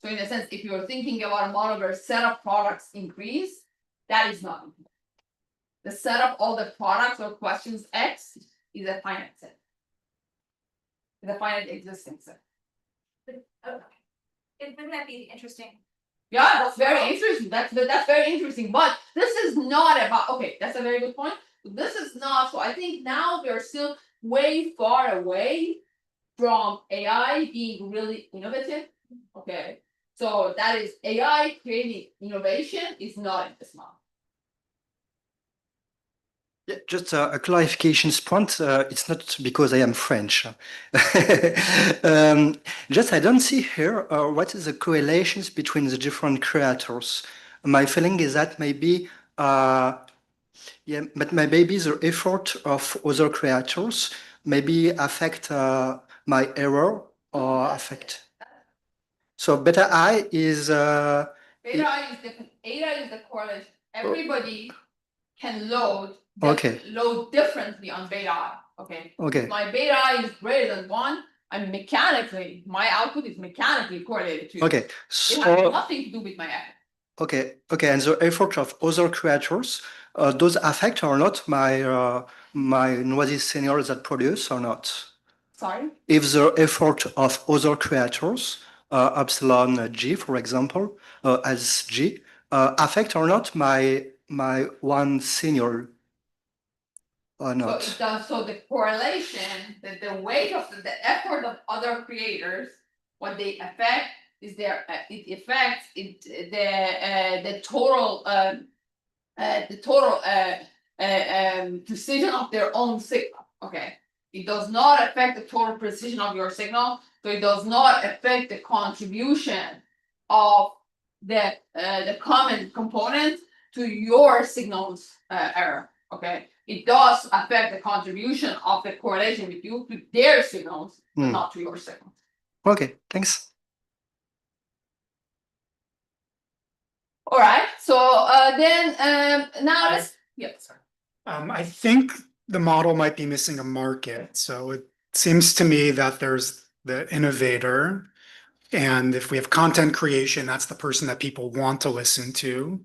So in a sense, if you're thinking about a model where set of products increase, that is not in here. The set of all the products or questions X is a finite set. The finite existing set. Wouldn't that be interesting? Yeah, that's very interesting. That's very interesting. But this is not about, okay, that's a very good point. This is not, so I think now we're still way far away from AI being really innovative. Okay. So that is AI creating innovation is not in this model. Yeah, just a clarification point. It's not because I am French. Just I don't see here what is the correlations between the different creators. My feeling is that maybe, yeah, but maybe the effort of other creators maybe affect my error or affect. So beta I is. Beta I is different. Eta is the correlation. Everybody can load. Okay. Load differently on beta I. Okay. Okay. If my beta I is greater than 1, I'm mechanically, my output is mechanically correlated to. Okay. So it has nothing to do with my effort. Okay. Okay. And the effort of other creators, does affect or not my my noisy seniors that produce or not? Sorry? If the effort of other creators, epsilon G, for example, as G, affect or not my one senior or not? So it does. So the correlation, the weight of the effort of other creators, what they affect is their it affects it the total precision of their own signal. Okay, it does not affect the total precision of your signal. So it does not affect the contribution of the common component to your signal's error. Okay. It does affect the contribution of the correlation with you to their signals, but not to your signals. Okay, thanks. All right. So then now let's sorry. I think the model might be missing a market. So it seems to me that there's the innovator. And if we have content creation, that's the person that people want to listen to,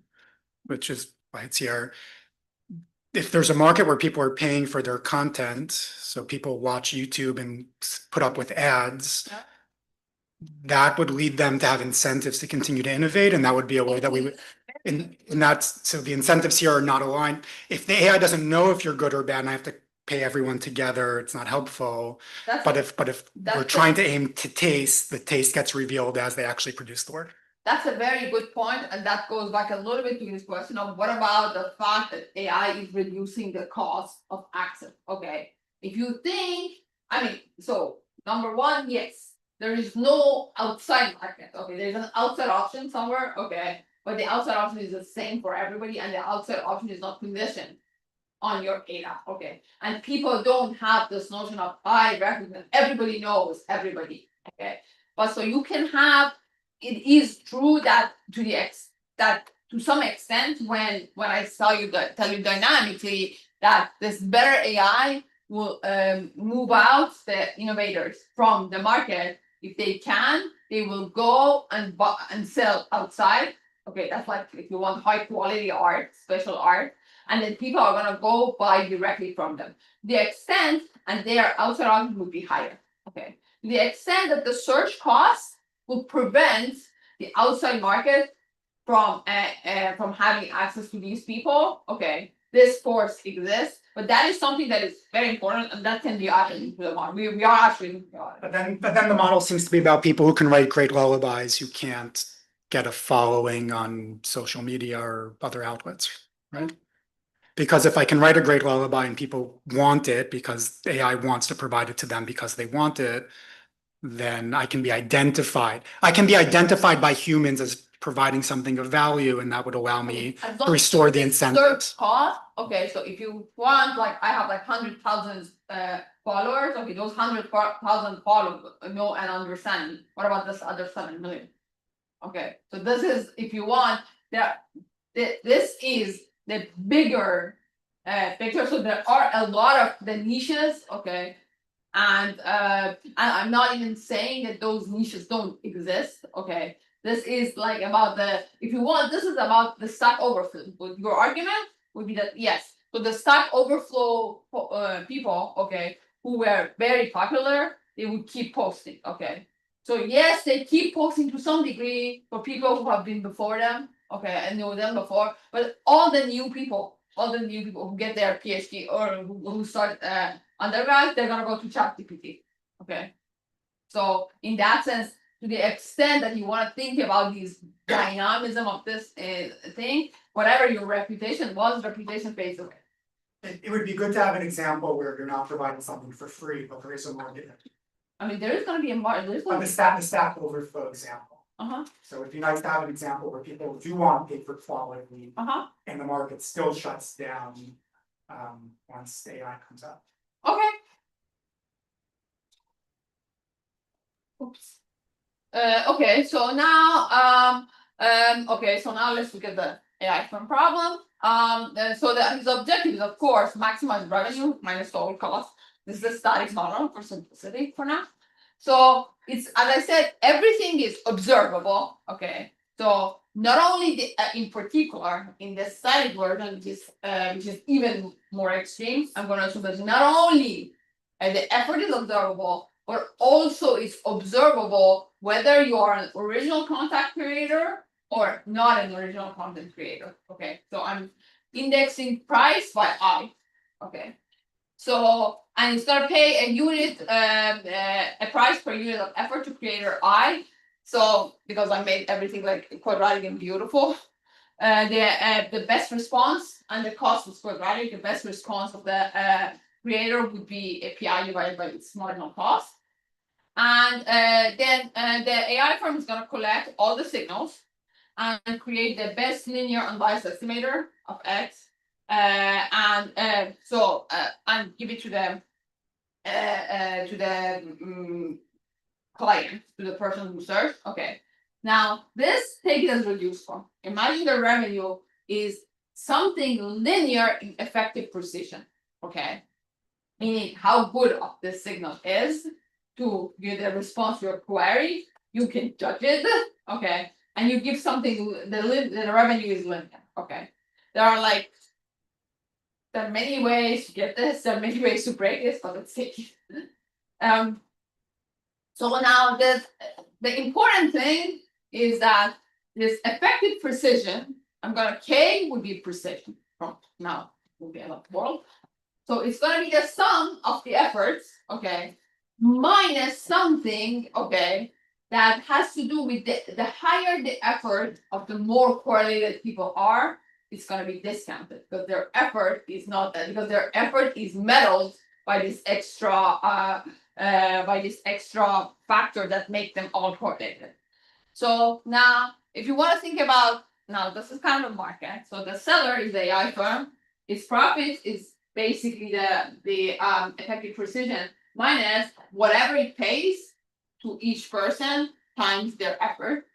which is why it's here. If there's a market where people are paying for their content, so people watch YouTube and put up with ads, that would lead them to have incentives to continue to innovate. And that would be a way that we would, and that's, so the incentives here are not aligned. If the AI doesn't know if you're good or bad and I have to pay everyone together, it's not helpful. But if we're trying to aim to taste, the taste gets revealed as they actually produce the work. That's a very good point, and that goes back a little bit to this question of what about the fact that AI is reducing the cost of access? Okay, if you think, I mean, so number one, yes, there is no outside market. Okay, there's an outside option somewhere. Okay, but the outside option is the same for everybody, and the outside option is not conditioned on your data. Okay, and people don't have this notion of I recognize. Everybody knows everybody. Okay, but so you can have. It is true that to some extent, when I tell you dynamically that this better AI will move out the innovators from the market. If they can, they will go and buy and sell outside. Okay, that's like if you want high quality art, special art, and then people are gonna go buy directly from them. The extent and their outside option would be higher. Okay, the extent that the search costs will prevent the outside market from having access to these people. Okay, this force exists, but that is something that is very important, and that can be added into the model. We are actually. But then the model seems to be about people who can write great lullabies who can't get a following on social media or other outlets, right? Because if I can write a great lullaby and people want it because AI wants to provide it to them because they want it, then I can be identified. I can be identified by humans as providing something of value, and that would allow me As to long restore as the it incentives. serves cost, okay, so if you want, like, I have like 100,000 followers, okay, those 100,000 followers know and understand. What about this other 7 million? Okay, so this is, if you want, this is the bigger picture. So there are a lot of the niches, okay, and I'm not even saying that those niches don't exist, okay. This is like about if you want, this is about the Stack Overflow. But your argument would be that yes, so the Stack Overflow people, okay, who were very popular, they would keep posting, okay. So yes, they keep posting to some degree for people who have been before them, okay, and know them before, but all the new people who get their PhD or who start undergrad, they're gonna go to ChatGPT, okay. So in that sense, to the extent that you want to think about these dynamism of this thing, whatever your reputation was, reputation fades away. It would be good to have an example where you're not providing something for free, but there is a market. I mean, there is going to be a market. There's going The to Stack Overflow example. So it'd be nice to have an example where people do want to pay for quality, and the market still shuts down once AI comes up. Okay. Oops. Okay, so now okay, so now let's look at the AI firm problem. So his objective is, of course, maximize revenue minus total cost. This is a static model for simplicity for now. So it's, as I said, everything is observable. Okay, so not only in particular in the static version, which is even more extreme, I'm going to assume that not only the effort is observable, but also it's observable whether you are an original content creator or not an original content creator. Okay, so I'm indexing price by I. Okay, so and it's gonna pay a unit, a price per unit of effort to creator I. So because I made everything like quadratic and beautiful, the best response and the cost is quadratic. The best response of the creator would be API divided by its marginal cost. And then the AI firm is going to collect all the signals and create the best linear unbiased estimator of X. And give it to the client, to the person who serves. Okay. Now this, take it as reduced form. Imagine the revenue is something linear in effective precision. Okay. Meaning how good of this signal is to give the response to your query. You can judge it, okay, and you give something, the revenue is linear, okay. There are many ways to get this, there are many ways to break this, but let's see. So now the important thing is that this effective precision, K would be precision from now, will be a lot world. So it's going to be the sum of the efforts, okay, minus something, okay, that has to do with the higher the effort of the more correlated people are, it's going to be discounted because their effort is not that, because their effort is meddled by this extra factor that make them all correlated. So now, if you want to think about, now this is kind of a market. So the seller is the AI firm. Its profit is basically the effective precision minus whatever it pays to each person times their effort.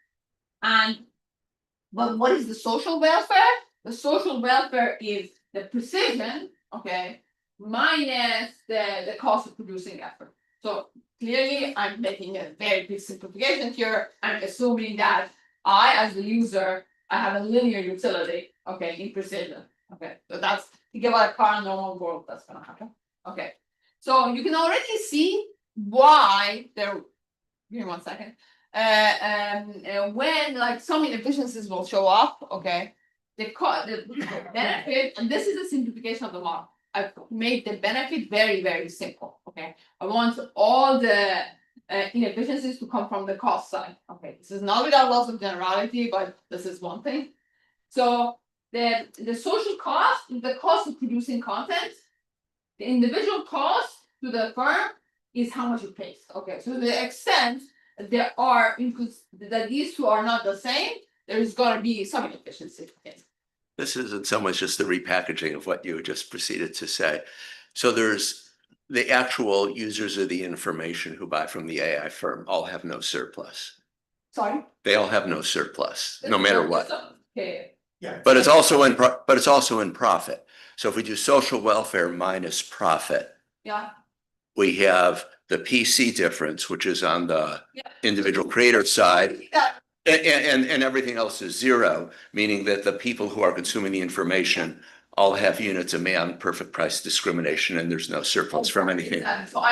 But what is the social welfare? The social welfare is the precision, okay, minus the cost of producing effort. So clearly, I'm making a very big simplification here. I'm assuming that I, as the user, I have a linear utility, okay, in precision. Okay, so that's, think about a car in normal world, that's gonna happen. Okay, so you can already see why there, give me 1 second. When like some inefficiencies will show up, okay, the benefit, and this is a simplification of the model. I've made the benefit very, very simple. Okay, I want all the inefficiencies to come from the cost side. Okay, this is not without loss of generality, but this is one thing. So the social cost is the cost of producing content. The individual cost to the firm is how much it pays. Okay, so to the extent there are that these two are not the same, there's gonna be some inefficiency. This is in some ways just the repackaging of what you just proceeded to say. So there's the actual users of the information who buy from the AI firm all have no surplus. Sorry? They all have no surplus, no matter what. Okay. Yeah. But it's also in profit. So if we do social welfare minus profit, Yeah. we have the PC difference, which is on the individual creator side. Yeah. And everything else is zero, meaning that the people who are consuming the information all have units of man, perfect price discrimination, and there's no surplus from anything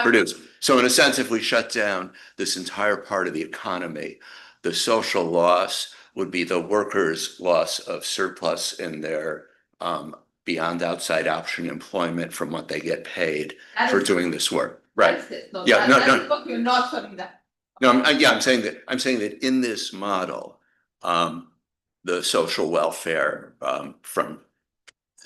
produced. So in a sense, if we shut down this entire part of the economy, the social loss would be the workers' loss of surplus in their beyond outside option employment from what they get paid for doing this work. Right. Yeah, no. You're not shutting that. No, I'm saying that in this model, the social welfare from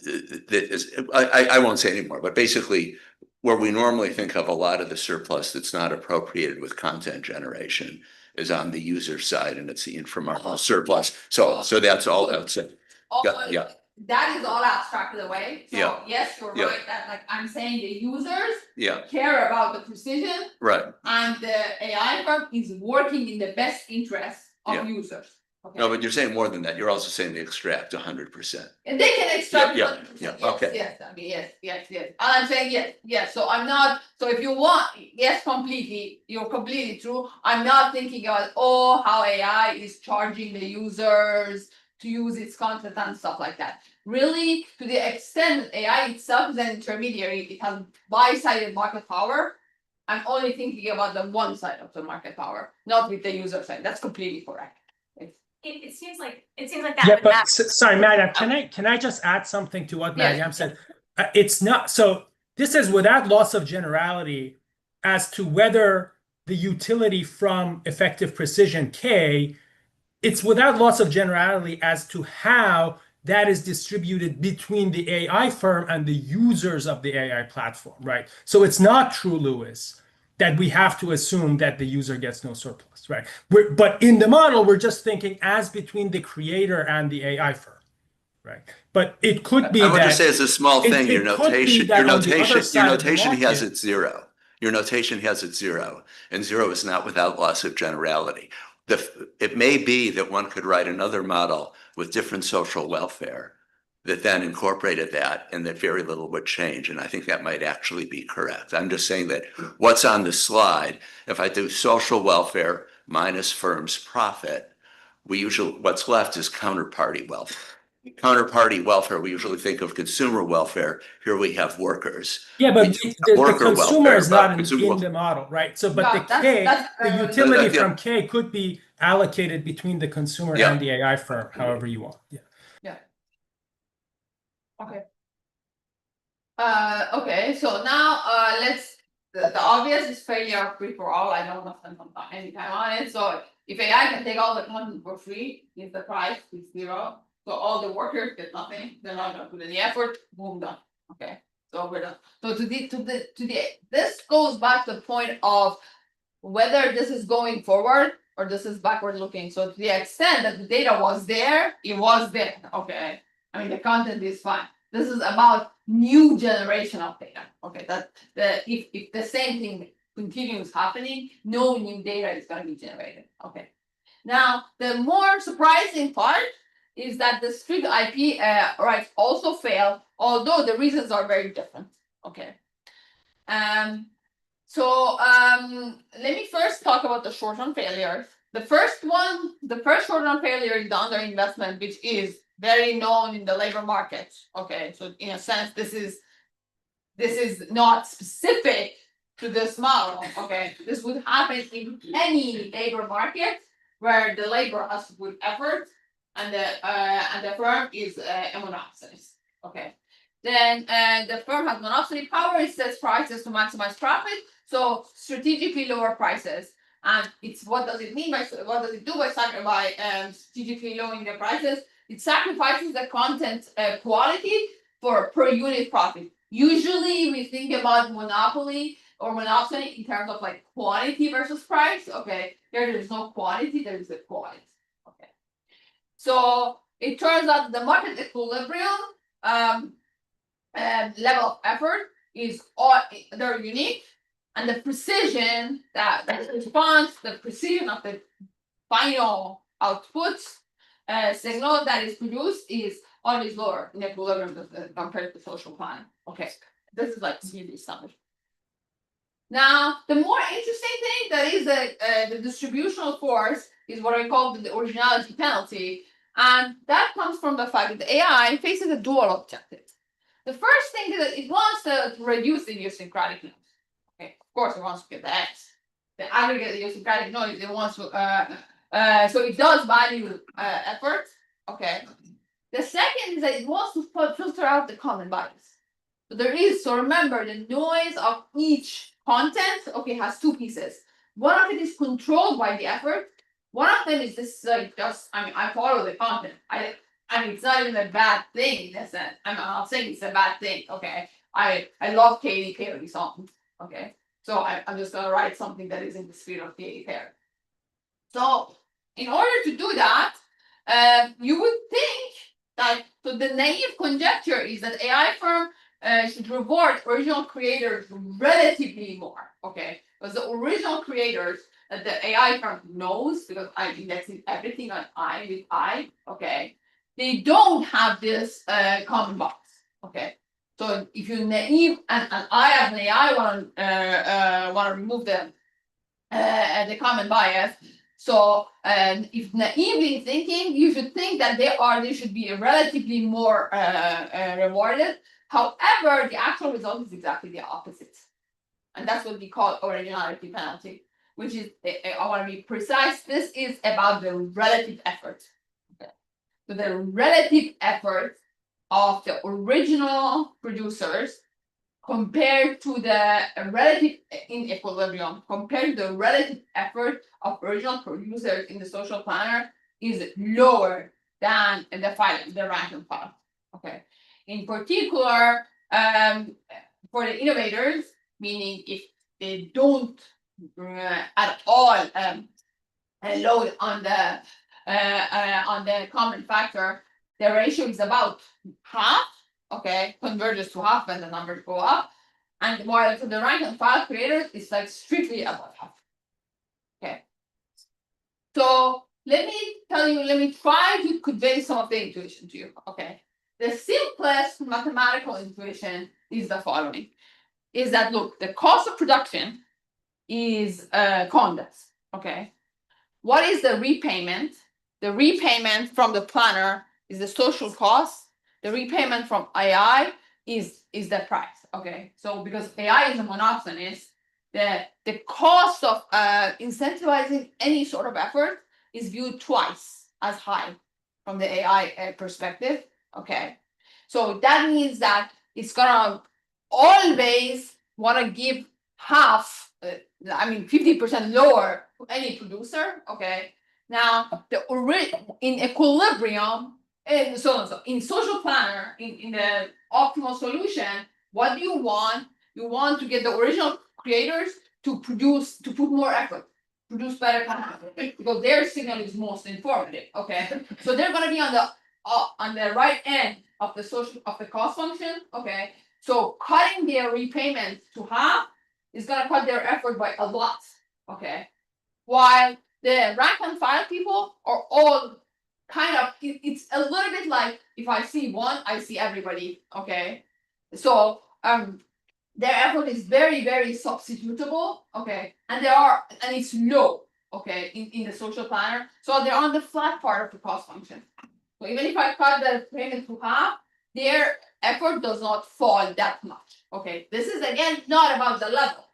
that is, I won't say anymore, but basically where we normally think of a lot of the surplus that's not appropriated with content generation is on the user side, and it's the informational surplus. So that's all outside. Yeah. That is all abstracted away. So Yeah. yes, you're Yeah. right that like I'm saying the users Yeah. care about the precision. Right. And the AI firm is working in the best interest of Yeah. users. Okay. No, but you're saying more than that. You're also saying they extract 100%. And they can extract Yeah, 100%. yeah, Yes, okay. yes, I mean, yes. And I'm saying yes. So I'm not, so if you want, yes, you're completely true. I'm not thinking about, how AI is charging the users to use its content and stuff like that. Really, to the extent that AI itself is an intermediary, it has buy-sided market power. I'm only thinking about the one side of the market power, not with the user side. That's completely correct. It seems like that Yeah, would but map. sorry, Mariam, can I just add something to what Yes. Mariam said? It's not, so this is without loss of generality as to whether the utility from effective precision K, it's without loss of generality as to how that is distributed between the AI firm and the users of the AI platform, right? So it's not true, Lewis, that we have to assume that the user gets no surplus, right? But in the model, we're just thinking as between the creator and the AI firm, right? But it could be I would that just say it's a small thing. Your it could be notation, that your on the other notation, your side of the notation has market- it zero. Your notation has it zero, and zero is not without loss of generality. It may be that one could write another model with different social welfare that then incorporated that, and that very little would change. And I think that might actually be correct. I'm just saying that what's on the slide, if I do social welfare minus firm's profit, what's left is counterparty welfare. Counterparty welfare, we usually think of consumer welfare. Here we have workers. Yeah, but the Worker consumer welfare, is not but in consumer the model, right? So, but Yeah, the K, the utility Yeah. from K could be allocated between the consumer Yeah. and the AI firm, however you want. Yeah. Okay. Okay, so now the obvious is failure free for all. I don't want to spend any time on it. So if AI can take all the content for free, if the price is zero, so all the workers get nothing, they're not gonna put any effort, boom, done. Okay, so we're done. So this goes back to the point of whether this is going forward or this is backward looking. So to the extent that the data was there, it was there. Okay. I mean the content is fine. This is about new generation of data. Okay, if the same thing continues happening, no new data is going to be generated. Okay. Now the more surprising part is that the strict IP rights also fail, although the reasons are very different. Okay. So let me first talk about the short-term failures. The first short-term failure is the underinvestment, which is very known in the labor market. Okay, so in a sense, this is not specific to this model. Okay, this would happen in any labor market where the labor has to put effort and the firm is a monopolist. Okay. Then the firm has monopoly power, it sets prices to maximize profit, so strategically lower prices. And it's what does it mean by strategically lowering the prices? it sacrifices the content quality for per unit profit. Usually we think about monopoly or monopsony in terms of like quantity versus price. Okay, here there's no quantity, there's a quality. Okay, so it turns out the market equilibrium level of effort is all they're unique, and the precision that the response, the precision of the final output signal that is produced is always lower in equilibrium compared to social planning. Okay, this is like really something. Now, the more interesting thing that is the distributional force is what I call the originality penalty, and that comes from the fact that the AI faces a dual objective. The first thing is that it wants to reduce the idiosyncratic noise. Okay, of course, it wants to get the X. The aggregate idiosyncratic noise, it wants to, so it does value effort. Okay. The second is that it wants to filter out the common bias. So there is, so remember, the noise of each content, okay, has two pieces. One of it is controlled by the effort. One of them is this, like, just, I mean, I follow the content. I mean, it's not even a bad thing in a sense. I'm not saying it's a bad thing, okay? I love Katy Perry songs, okay? So I'm just gonna write something that is in the spirit of Katy Perry. So in order to do that, you would think that, so the naive conjecture is that AI firm should reward original creators relatively more, okay? Because the original creators that the AI firm knows, because I'm indexing everything on I with I, okay? They don't have this common box, okay? So if you're naive, and I as an AI want to remove the common bias. So if naively thinking, you should think that they should be relatively more rewarded. However, the actual result is exactly the opposite, and that's what we call originality penalty, which is, I want to be precise, this is about the relative effort. Okay. So the relative effort of the original producers compared to the relative in equilibrium, compared to the relative effort of original producers in the social planner is lower than the rank and file. Okay. In particular, for the innovators, meaning if they don't at all load on the common factor, the ratio is about half. Okay, converges to half and the numbers go up. And while for the rank and file creators, it's like strictly above half. Okay. So let me try to convey some of the intuition to you. Okay. The simplest mathematical intuition is the following. Is that, look, the cost of production is convex. Okay. What is the repayment? The repayment from the planner is the social cost. The repayment from AI is the price. Okay, so because AI is a monopsonist, the cost of incentivizing any sort of effort is viewed twice as high from the AI perspective. Okay, so that means that it's gonna always want to give half, 50% lower to any producer. Okay, now in equilibrium, and so on. So in social planner, in the optimal solution, what do you want? You want to get the original creators to put more effort, produce better content, because their signal is most informative. Okay, so they're gonna be on the right end of the cost function. Okay, so cutting their repayment to half is gonna cut their effort by a lot. Okay, while the rank and file people are all kind of, it's a little bit like if I see one, I see everybody. Okay, so their effort is very, very substitutable. Okay, and it's low. Okay, in the social planner, so they're on the flat part of the cost function. So even if I cut the payment to half, their effort does not fall that much. Okay, this is again not about the level.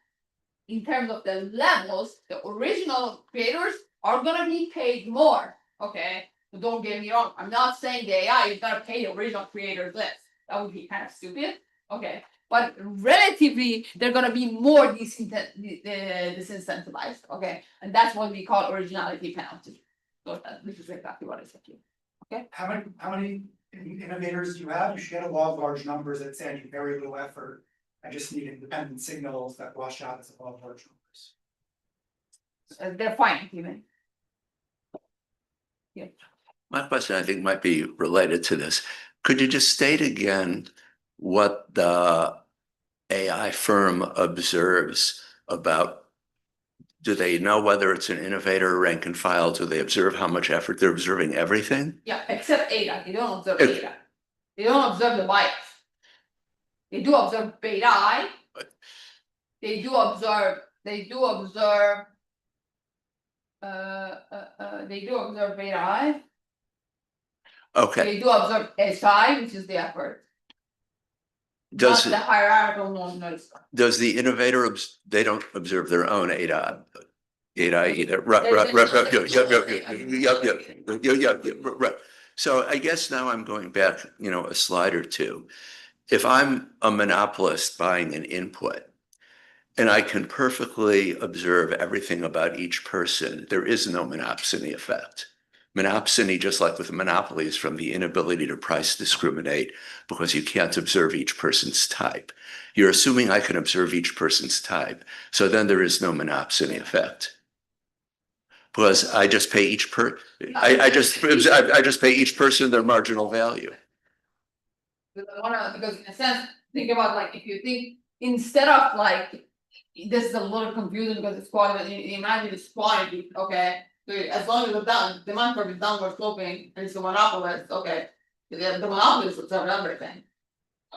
In terms of the levels, the original creators are gonna be paid more. Okay, so don't get me wrong. I'm not saying the AI is gonna pay the original creators less. That would be kind of stupid. Okay, but relatively, they're gonna be more disincentivized. Okay, and that's what we call originality penalty. So this is exactly what I said to you. How many innovators do you have? You should get a law of large numbers that say I need very little effort. I just need independent signals that wash out as a law of large numbers. They're fine, even. Yeah. My question, I think, might be related to this. Could you just state again what the AI firm observes about? Do they know whether it's an innovator or rank and file? Do they observe how much effort? They're observing everything? Yeah, except ADA, they don't observe ADA. They don't observe the bias. They do observe beta I. They do observe beta I. Okay. They do observe SI, which is the effort. Does Not the hierarchical noise. does the innovator, they don't observe their own ADA either. Right. So I guess now I'm going back, a slide or two. If I'm a monopolist buying an input and I can perfectly observe everything about each person, there is no monopsony effect. Monopsony, just like with monopoly, is from the inability to price discriminate because you can't observe each person's type. You're assuming I can observe each person's type, so then there is no monopsony effect. Because I just pay each I just pay each person their marginal value. Because in a sense, think about like if you think instead of like this is a little confusing because it's quality. Imagine it's quantity, okay. So as long as the demand curve is downward sloping, and it's a monopolist, okay. The monopolist observe everything.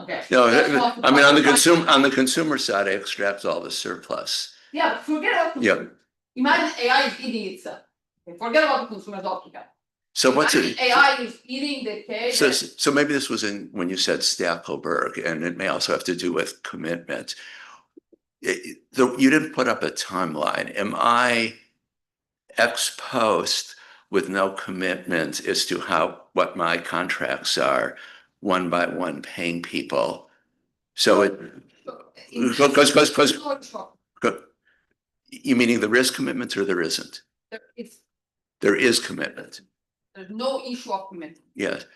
Okay. No, I mean on the consumer side, I extract all the surplus. Yeah, but forget about Imagine AI is eating itself. Okay, forget about the consumers altogether. So what's it? AI is eating the cake. So maybe this was in when you said Stackelberg, and it may also have to do with commitment. You didn't put up a timeline. Am I ex post with no commitment as to what my contracts are, one by one paying people? So you meaning there is commitment or there isn't? There is commitment. There's no issue of commitment. Yes.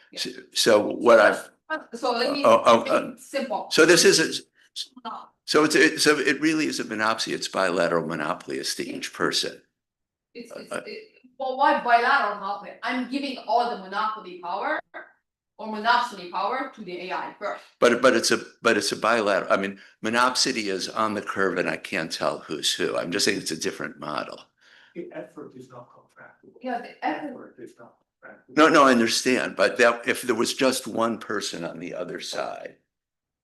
So what I've. So let me make it simple. So this is so it really is a monopoly. It's bilateral monopoly as to each person. Well, why bilateral monopoly? I'm giving all the monopoly power or monopsony power to the AI first. But it's a bilateral. I mean, monopsony is on the curve, and I can't tell who's who. I'm just saying it's a different model. The effort is not contractual. Yeah, the effort is not contractual. No, I understand. But if there was just one person on the other side,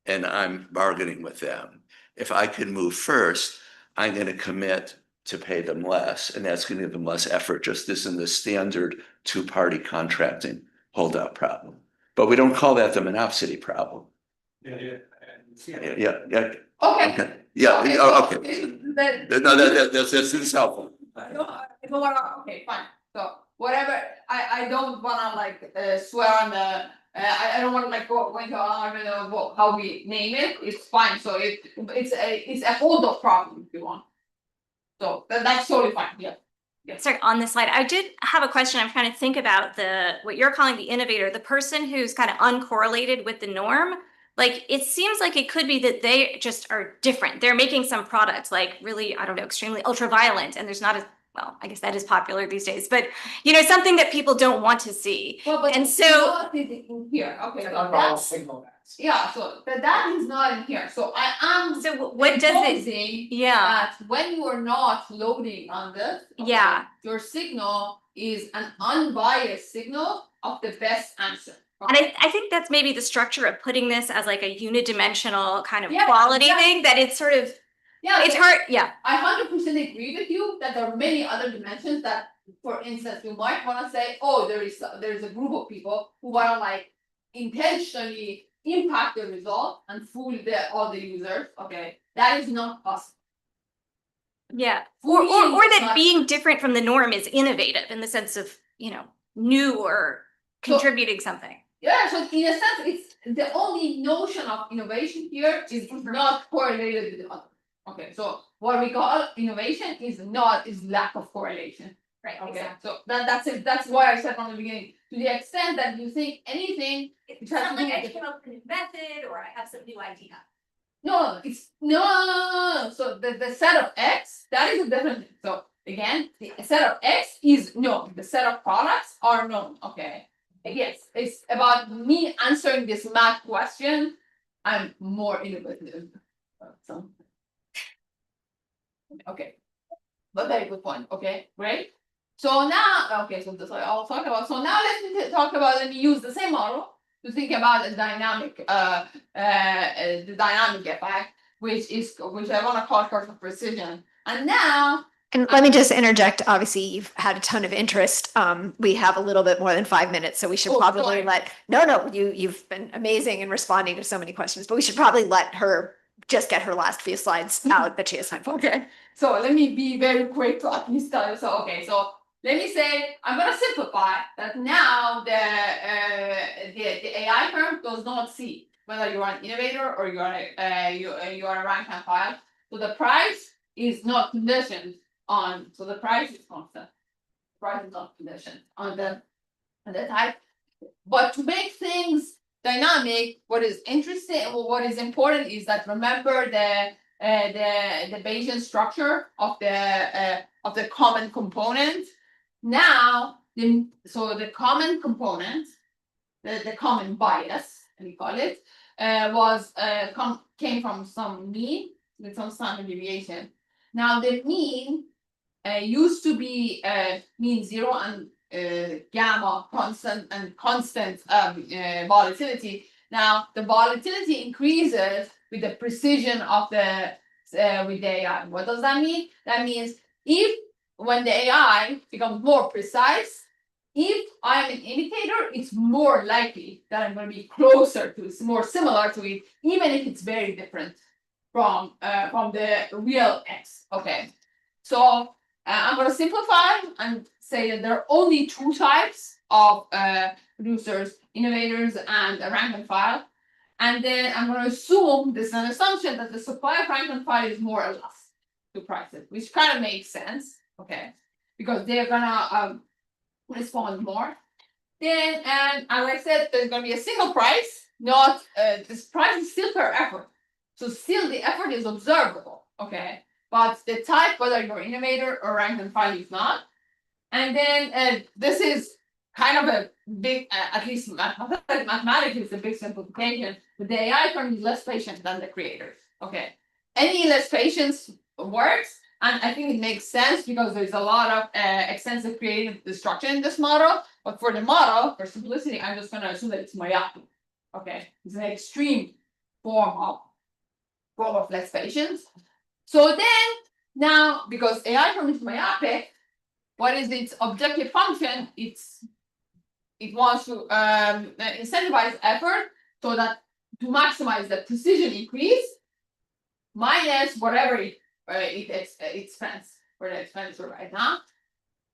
and I'm bargaining with them, if I could move first, I'm going to commit to pay them less, and that's going to give them less effort, just as in the standard two-party contracting holdout problem. But we don't call that the monopsony problem. Yeah. Okay. Okay. Yeah. Okay. No, that's helpful. Okay, fine. So whatever, I don't wanna like swear on the. I don't wanna like go into how we name it. It's fine. So it's a hold of problem if you want. So that's totally fine. Yeah. Sorry, on this slide, I did have a question. I'm trying to think about what you're calling the innovator, the person who's kind of uncorrelated with the norm. Like, it seems like it could be that they just are different. They're making some products like really, I don't know, extremely ultra-violent, and there's not as, well, I guess that is popular these days, but something that people don't want to see. Well, but and so in here, okay, so that's yeah, so that is not in here. So I am what does it? That when you are not loading on this, your signal is an unbiased signal of the best answer. And I think that's maybe the structure of putting this as like a unidimensional kind of quality thing, that it's sort of, it's hard. Yeah. I 100% agree with you that there are many other dimensions that, for instance, you might want to say, oh, there's a group of people who want to like intentionally impact the result and fool all the users. Okay, that is not possible. Yeah, or that being different from the norm is innovative in the sense of new or contributing something. Yeah, so in a sense, it's the only notion of innovation here is not correlated with the other. Okay, so what we call innovation is lack of correlation. Right, Okay, exactly. so that's it, that's why I said from the beginning, to the extent that you think anything. It's which has not to do like I with the- came up with a new method or I have some new idea. No, it's no. So the set of X, that is a different thing. So again, the set of X is known. The set of products are known. Okay. Yes, it's about me answering this math question. I'm more innovative. So okay. But very good point. Okay, great. So now, okay, so that's what I'll talk about. So now let me use the same model to think about the dynamic effect, which I want to call curve of precision. And now. And let me just interject. Obviously, you've had a ton of interest. We have a little bit more than 5 minutes, so we should probably sorry. no, you've been amazing in responding to so many questions, but we should probably let her just get her last few slides out that she has time for. Okay, so let me be very quick to at least tell you. So, okay, so let me say, I'm gonna simplify that now the AI firm does not see whether you're an innovator or you're you are a rank and file. So the price is not conditioned on, so the price is constant. Price is not conditioned on the type. But to make things dynamic, what is interesting, or what is important is that remember the Bayesian structure of the common component. Now, the common component, the common bias, we call it, came from some mean with some standard deviation. Now the mean used to be mean zero and gamma constant volatility. Now the volatility increases with the precision of the with the AI. What does that mean? That means when the AI becomes more precise, if I'm an imitator, it's more likely that I'm going to be closer to it, more similar to it, even if it's very different from the real X. Okay, so I'm going to simplify and say that there are only two types of producers, innovators, and a rank and file. And then I'm going to assume this is an assumption that the supply of rank and file is more or less to prices, which kind of makes sense, okay, because they're gonna respond more. Then, and as I said, there's gonna be a single price, not this price is still per effort, so still the effort is observable, okay, but the type, whether you're innovator or rank and file, is not. And then this is kind of a big, at least mathematically, it's a big simplification. But the AI firm is less patient than the creators. Okay, any less patience works, and I think it makes sense because there's a lot of extensive creative destruction in this model. But for the model, for simplicity, I'm just going to assume that it's myopic. Okay, it's an extreme form of less patience. So then now, because AI firm is myopic, what is its objective function? It wants to incentivize effort so that to maximize the precision increase minus whatever it spends for the expenditure right now.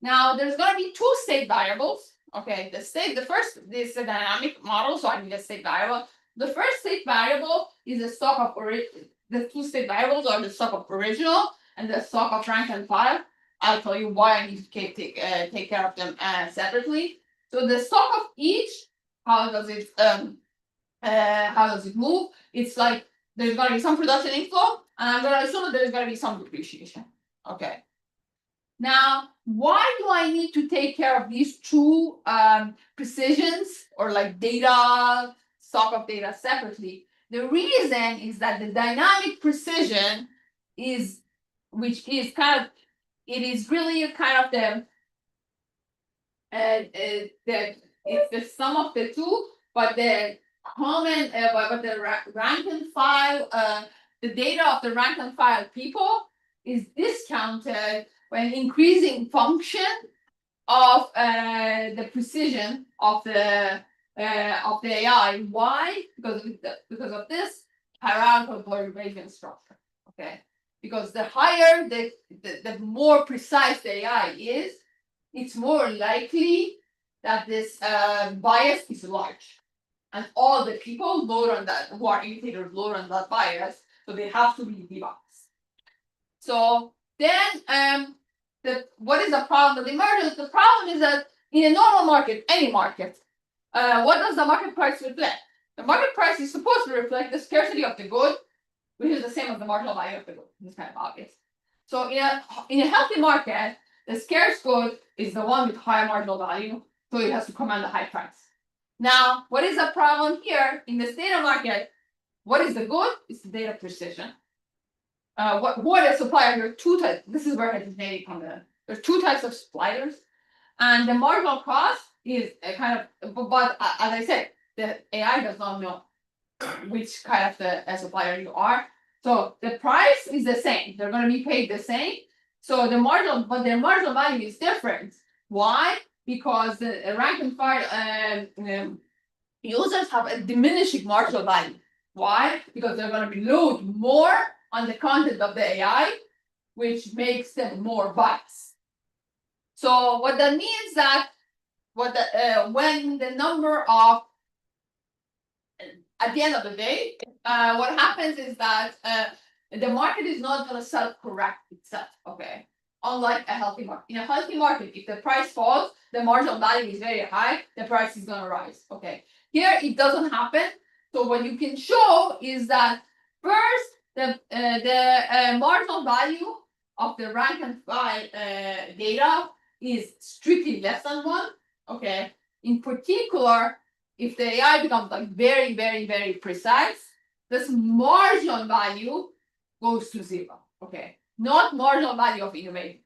Now there's going to be two state variables. Okay, this is a dynamic model, so I need a state variable. The first state variable is the stock of the two state variables are the stock of original and the stock of rank and file. I'll tell you why I need to take care of them separately. So the stock of each, how does it move? It's like there's going to be some production inflow, and I'm going to assume that there's going to be some depreciation. Okay. Now, why do I need to take care of these two precisions or like data, stock of data separately? The reason is that the dynamic precision is, which is kind of, it is really a kind of it's the sum of the two, but the common, but the rank and file, the data of the rank and file people is discounted when increasing function of the precision of the AI. Why? Because of this hierarchical derivation structure. Okay, because the higher the more precise the AI is, it's more likely that this bias is large, and all the people load on that who are imitators load on that bias, so they have to be debiased. So then what is the problem with emergence? The problem is that in a normal market, any market, what does the market price reflect? The market price is supposed to reflect the scarcity of the good, which is the same as the marginal value of the good. It's kind of obvious. So in a healthy market, the scarce good is the one with higher marginal value, so it has to command a high price. Now, what is the problem here in this data market? What is the good? It's the data precision. What are suppliers? There are two types. This is where heterogeneity comes in. There's two types of suppliers, and the marginal cost is a kind of. But as I said, the AI does not know which kind of the supplier you are. So the price is the same. They're going to be paid the same. So their marginal value is different. Why? Because the rank and file users have a diminishing marginal value. Why? Because they're going to be load more on the content of the AI, which makes them more biased. So what that means that when the number of at the end of the day, what happens is that the market is not going to self-correct itself. Okay, unlike a healthy market. In a healthy market, if the price falls, the marginal value is very high, the price is going to rise. Okay, here it doesn't happen. So what you can show is that first the marginal value of the rank and file data is strictly less than 1. Okay, in particular, if the AI becomes like very, very, very precise, this marginal value goes to 0. Okay, not marginal value of innovation.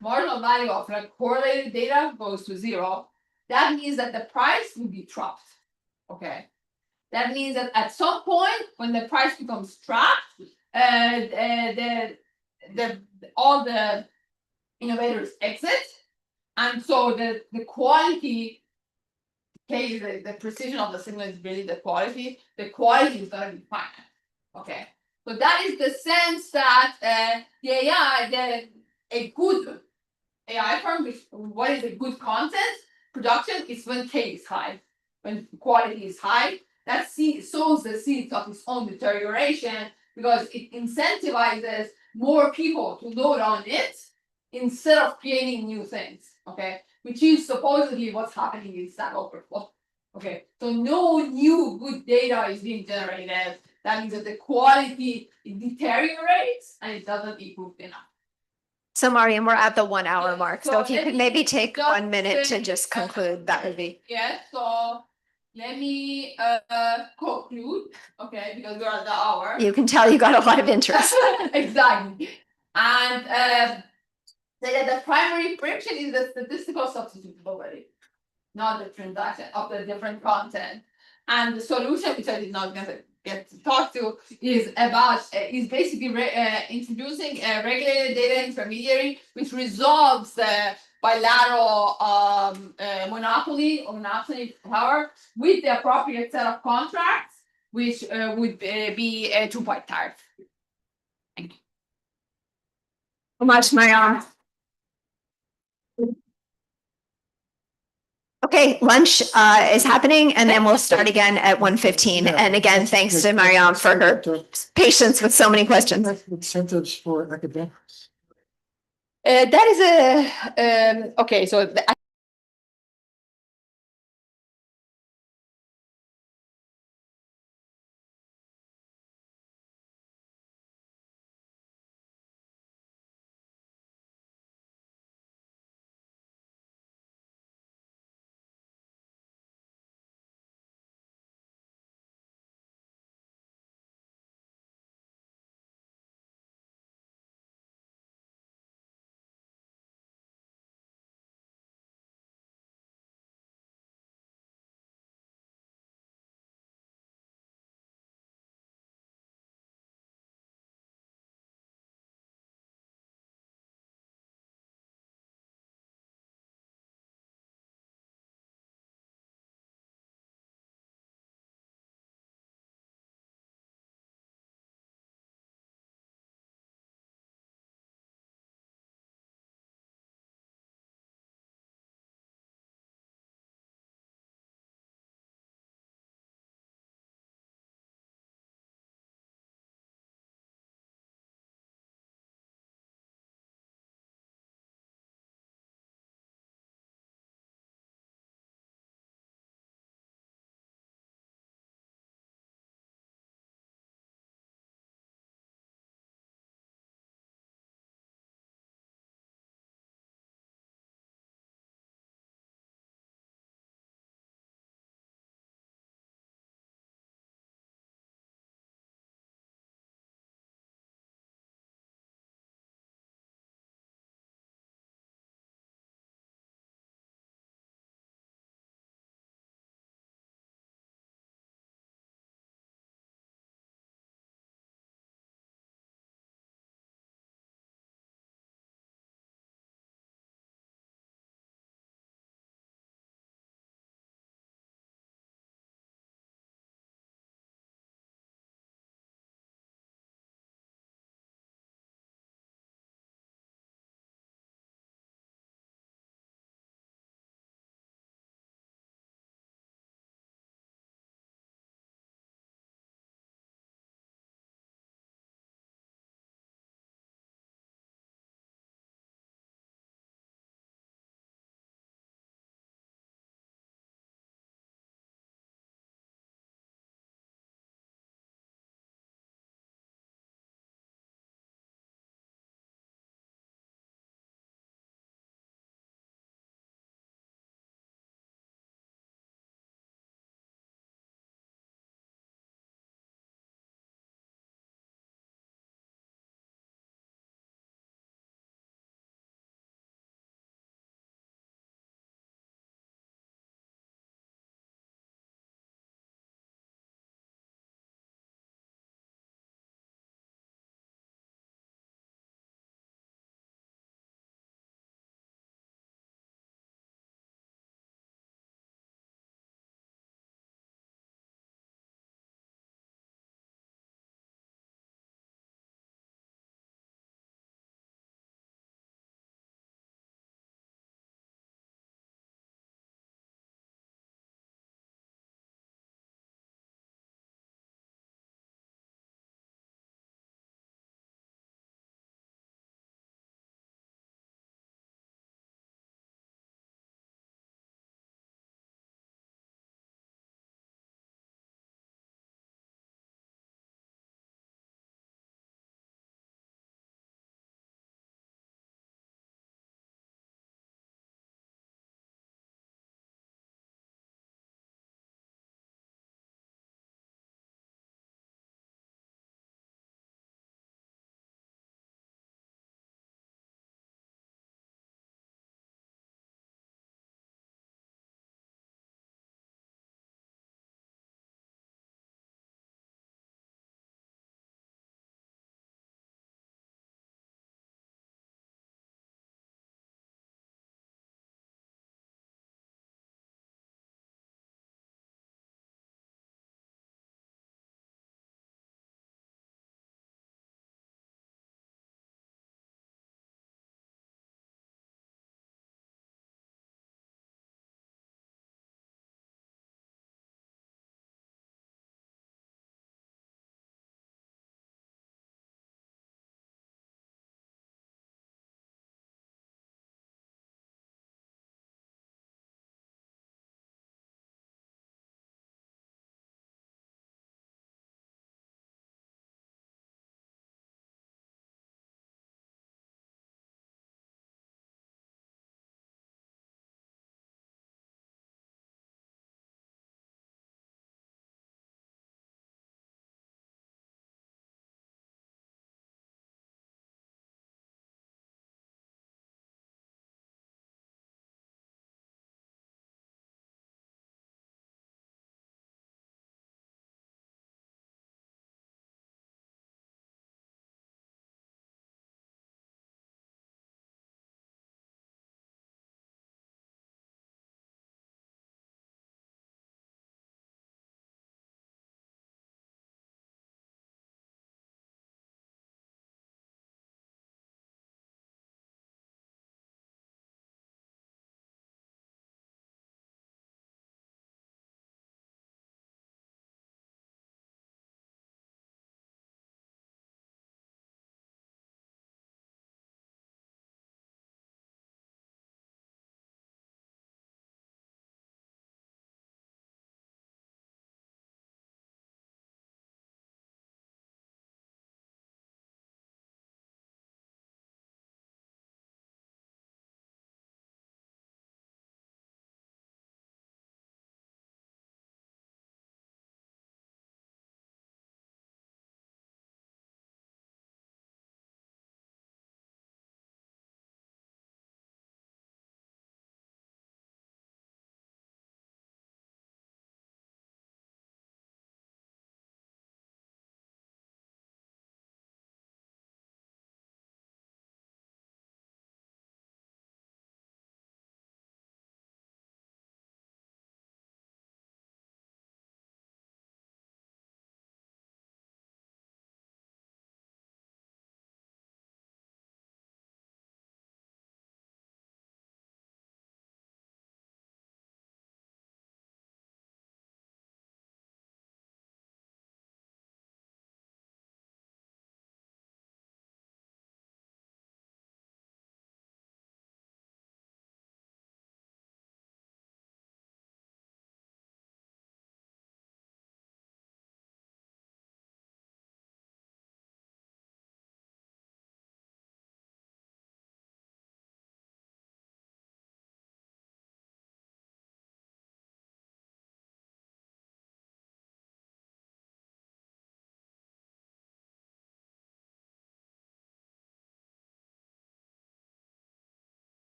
Marginal value of like correlated data goes to 0. That means that the price will be trapped. Okay, that means that at some point when the price becomes trapped, all the innovators exit, and so the quality. Okay, the precision of the signal is really the quality. The quality is going to be finite. Okay, so that is the sense that the AI, a good AI firm, what is a good content production is when K is high, when quality is high. That sows the seeds of its own deterioration because it incentivizes more people to load on it instead of creating new things. Okay, which is supposedly what's happening in Stack Overflow. Okay, so no new good data is being generated. That means that the quality deteriorates and it doesn't improve enough. So Mariam, we're at the 1 hour mark. So if you could maybe take 1 minute to just conclude, that would be. Yeah, so let me conclude, okay, because we're at the hour. You can tell you got a lot of interest. Exactly. And say that the primary friction is the statistical substitutability, not the transaction of the different content. And the solution, which I did not get to talk to, is basically introducing a regulated data intermediary which resolves the bilateral monopoly power with the appropriate set of contracts, which would be a 2-part tariff. Thank you So much, Mariam. Okay, lunch is happening and then we'll start again at 1:15. And again, thanks to Mariam for her patience with so many questions. Incentives for academics. That is okay. So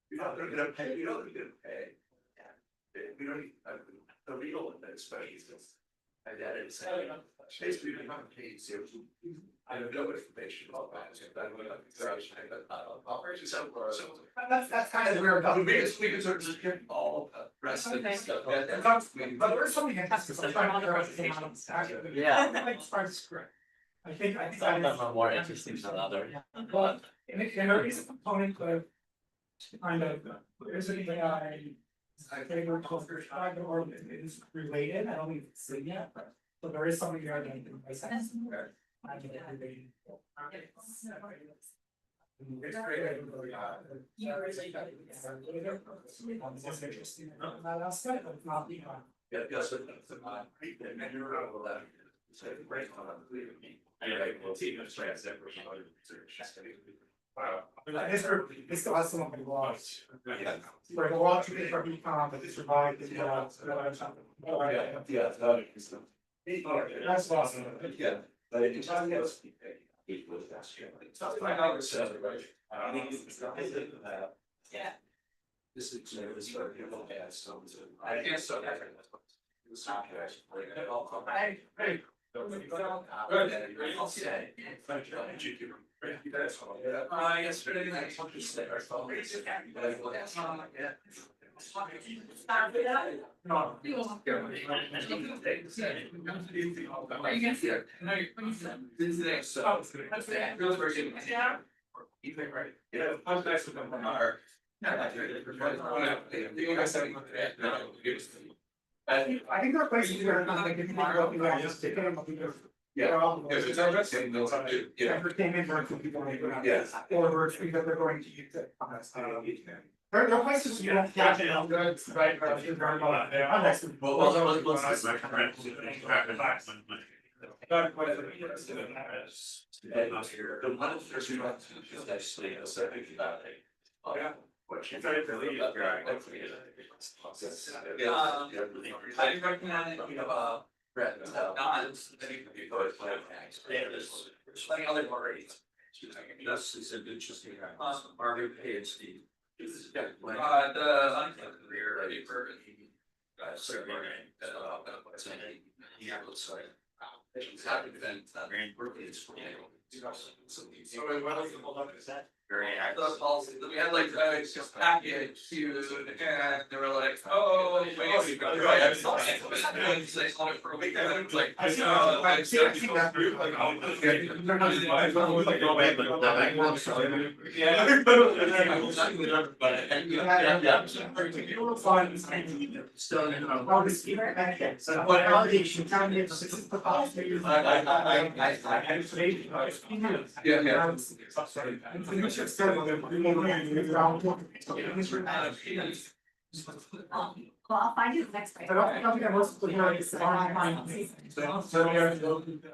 You know, they're gonna pay, you know, they're gonna pay. We don't, the real especially is. And that is, basically, you're not paid, so I have no information about that. That's kind of where we can sort of just get all the rest of the stuff. But there's something that has to. Yeah. I think. Some of them are more interesting than others. But, and there is a component of kind of, there's an AI. I think we're closer to or is related, I don't think it's seen yet, but there is something there that makes sense. I think it's related. It's great. It's interesting. That aspect, but not the. Yeah, yes, and you're right about that. So great. Anyway, we'll see if trans that for some other research. This still has some of the laws. Yeah. For the law to be for econ, but this survived the. Yeah. That's awesome. Yeah. But it's not yes. It's not like I was saying, right? Yeah. This is this very beautiful gas, so I can't so that. Hey. Yesterday night, something said our phone. No. Are you gonna see it? No, this is it. So. Real version. Even right. Yeah. I'm nice with them. I think there are places where it's not like if you go just take them because. Yeah. It's entertainment versus people. Yes. Or versus because they're going to use it. There are places you don't catch it on goods, right? Well, there was the one there's actually a second about it. Oh, yeah. What you try to believe, I recommend, Brett, plenty other worries. This is an interesting, Harvard PhD. The career paper. Very active. We had like a package to, and they were like, oh, wait, we got right. Say something for a week, and it's like, Well, I'll find you the next. I don't think I was looking at this online. So now it's really good.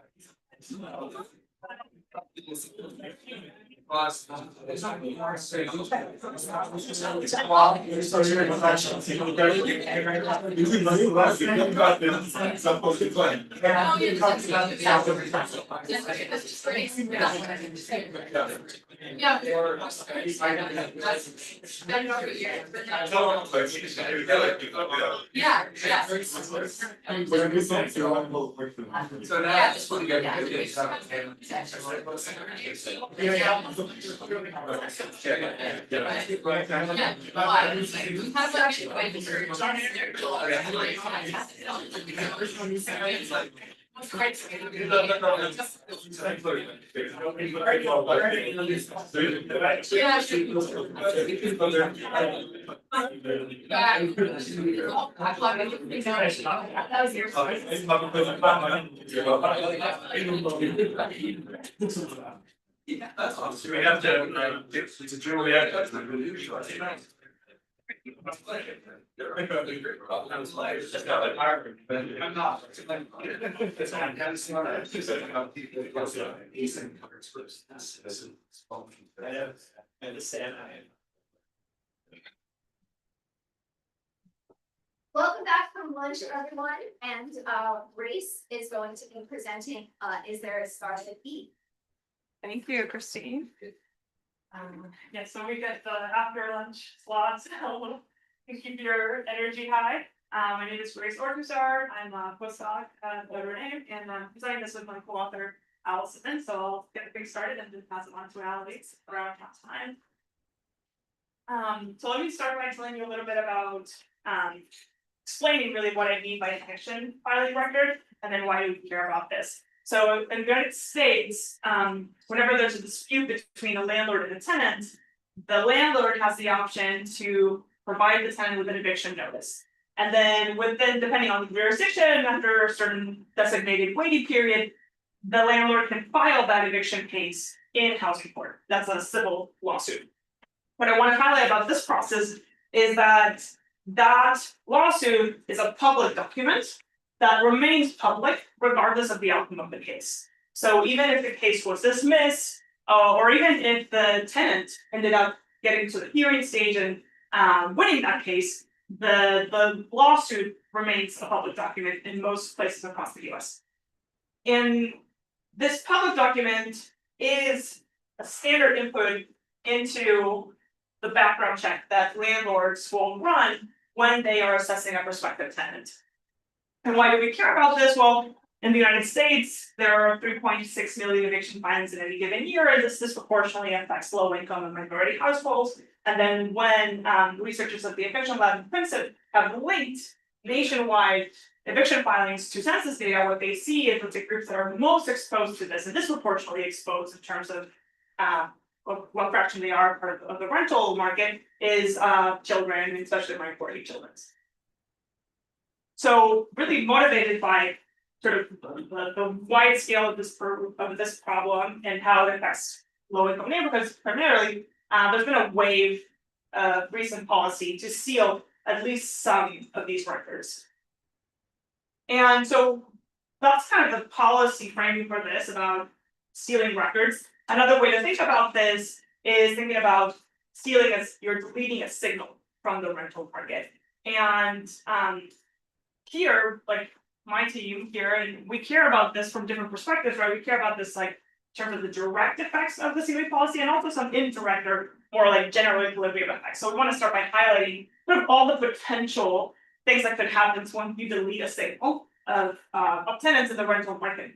Yeah, that's awesome. We have to, it's a drill, we have to. I'm not. I understand. Welcome back from lunch, everyone, and Grace is going to be presenting, Is There a Star to Eat? Thank you, Christine. Yeah, so we get the after lunch slots to keep your energy high. My name is Grace Ortuzar. I'm a postdoc at Notre Dame, and I'm presenting this with my co-author, Allison. So I'll get things started and then pass it on to Alex around time. So let me start by telling you a little bit about explaining really what I mean by a connection filing record, and then why do we care about this. So in the United States, whenever there's a dispute between a landlord and a tenant, the landlord has the option to provide the tenant with an eviction notice. And then depending on the jurisdiction, after a certain designated waiting period, the landlord can file that eviction case in housing court. That's a civil lawsuit. What I want to highlight about this process is that lawsuit is a public document that remains public regardless of the outcome of the case. So even if the case was dismissed, or even if the tenant ended up getting to the hearing stage and winning that case, the lawsuit remains a public document in most places across the US. And this public document is a standard input into the background check that landlords will run when they are assessing a prospective tenant. And why do we care about this? Well, in the United States, there are 3.6 million eviction filings in any given year, and this disproportionately affects low-income and minority households. And then when researchers at the Eviction Lab in Princeton have linked nationwide eviction filings to census data, what they see is that the groups that are most exposed to this and disproportionately exposed in terms of what fraction they are part of the rental market is children, especially minority children. So really motivated by sort of the wide scale of this problem and how it affects low-income neighborhoods primarily, there's been a wave of recent policy to seal at least some of these records. And so that's kind of the policy framing for this about sealing records. Another way to think about this is thinking about sealing as you're deleting a signal from the rental market. And here, like my team here, and we care about this from different perspectives, right? We care about this like in terms of the direct effects of the sealing policy and also some indirect or more like general equilibrium effects. So we want to start by highlighting sort of all the potential things that could happen when you delete a signal of tenants in the rental market.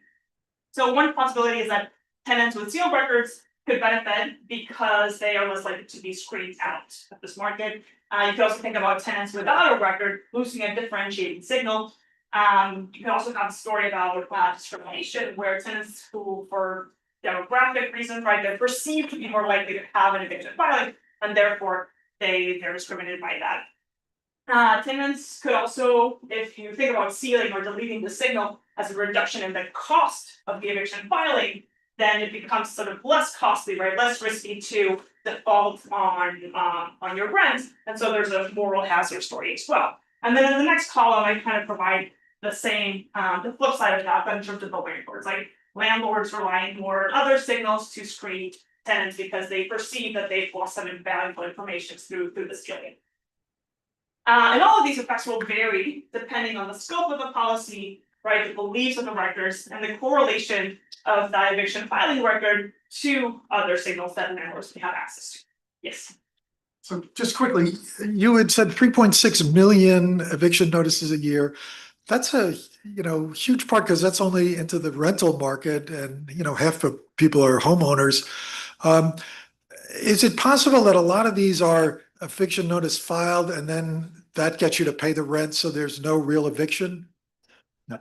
So one possibility is that tenants with sealed records could benefit because they are less likely to be screened out of this market. You can also think about tenants without a record losing a differentiating signal. You can also have a story about discrimination, where tenants who, for demographic reasons, right, they're perceived to be more likely to have an eviction filing, and therefore they're discriminated by that. Tenants could also, if you think about sealing or deleting the signal as a reduction in the cost of the eviction filing, then it becomes sort of less costly, right? Less risky to default on your rent. And so there's a moral hazard story as well. And then in the next column, I kind of provide the same, the flip side of that, but in terms of the landlords. Like landlords relying more on other signals to screen tenants because they perceive that they've lost some invaluable information through the sealing. And all of these effects will vary depending on the scope of the policy, right, the beliefs of the records, and the correlation of that eviction filing record to other signals that landlords may have access to. Yes. So just quickly, you had said 3.6 million eviction notices a year. That's a huge part because that's only into the rental market, and half of people are homeowners. Is it possible that a lot of these are eviction notice filed and then that gets you to pay the rent, so there's no real eviction? No.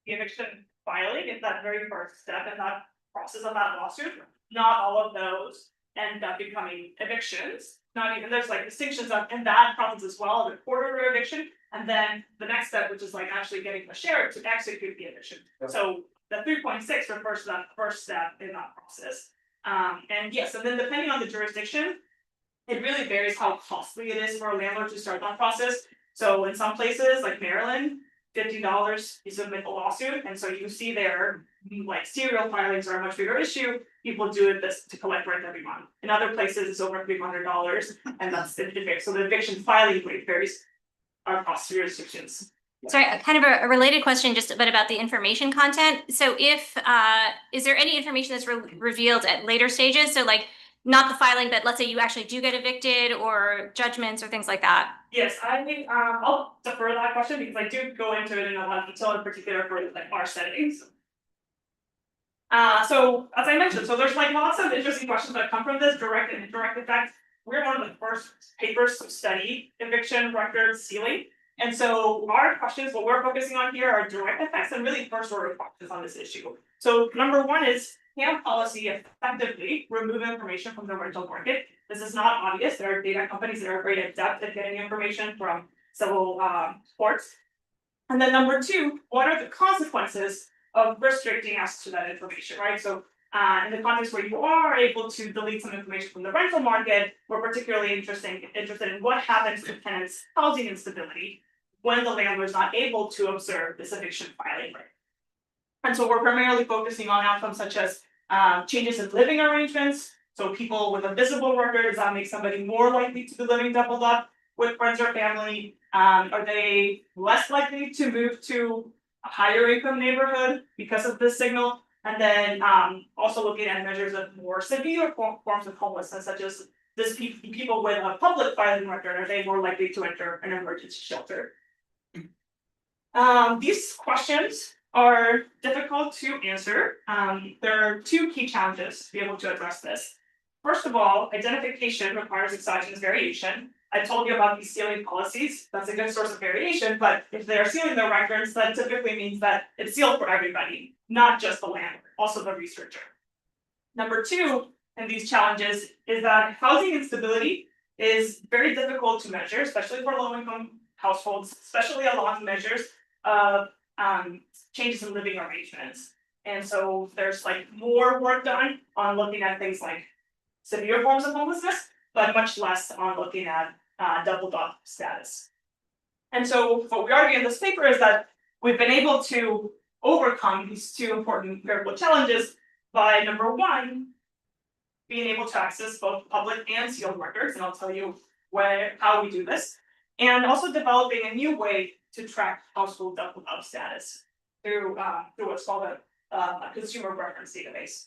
The eviction filing is that very first step in that process of that lawsuit. Not all of those end up becoming evictions. Not even, there's like distinctions in that process as well, the court order eviction, and then the next step, which is like actually getting the sheriff to execute the eviction. So the 3.6 refers to that first step in that process. And yes, and then depending on the jurisdiction, it really varies how costly it is for a landlord to start that process. So in some places like Maryland, $50 you submit a lawsuit, and so you see there like serial filings are a much bigger issue. People do this to collect rent every month. In other places, it's over $300, and that's the eviction. So the eviction filing rate varies across jurisdictions. Sorry, kind of a related question, just a bit about the information content. So if, is there any information that's revealed at later stages? So like, not the filing, but let's say you actually do get evicted or judgments or things like that? Yes, I think, I'll defer that question because I do go into it in a lot of detail, in particular for like our settings. So as I mentioned, so there's like lots of interesting questions that come from this direct and indirect effects. We're one of the first papers to study eviction record sealing. And so our questions, what we're focusing on here are direct effects and really first order questions on this issue. So number one is, can policy effectively remove information from the rental market? This is not obvious. There are data companies that are very adept at getting information from several courts. And then number two, what are the consequences of restricting access to that information, right? So in the context where you are able to delete some information from the rental market, we're particularly interested in what happens to tenants' housing instability when the landlord is not able to observe this eviction filing rate. And so we're primarily focusing on outcomes such as changes in living arrangements. So people with a visible record, does that make somebody more likely to be living doubled up with friends or family? Are they less likely to move to a higher income neighborhood because of this signal? And then also looking at measures of more severe forms of homelessness, such as people with a public filing record, are they more likely to enter an emergency shelter? These questions are difficult to answer. There are two key challenges to be able to address this. First of all, identification requires exogenous variation. I told you about these sealing policies. That's a good source of variation, but if they're sealing their records, that typically means that it's sealed for everybody, not just the landlord, also the researcher. Number two, in these challenges, is that housing instability is very difficult to measure, especially for low-income households, especially along measures of changes in living arrangements. And so there's like more work done on looking at things like severe forms of homelessness, but much less on looking at doubled up status. And so what we argue in this paper is that we've been able to overcome these two important empirical challenges by number one, being able to access both public and sealed records, and I'll tell you how we do this, and also developing a new way to track household doubled up status through what's called a consumer reference database.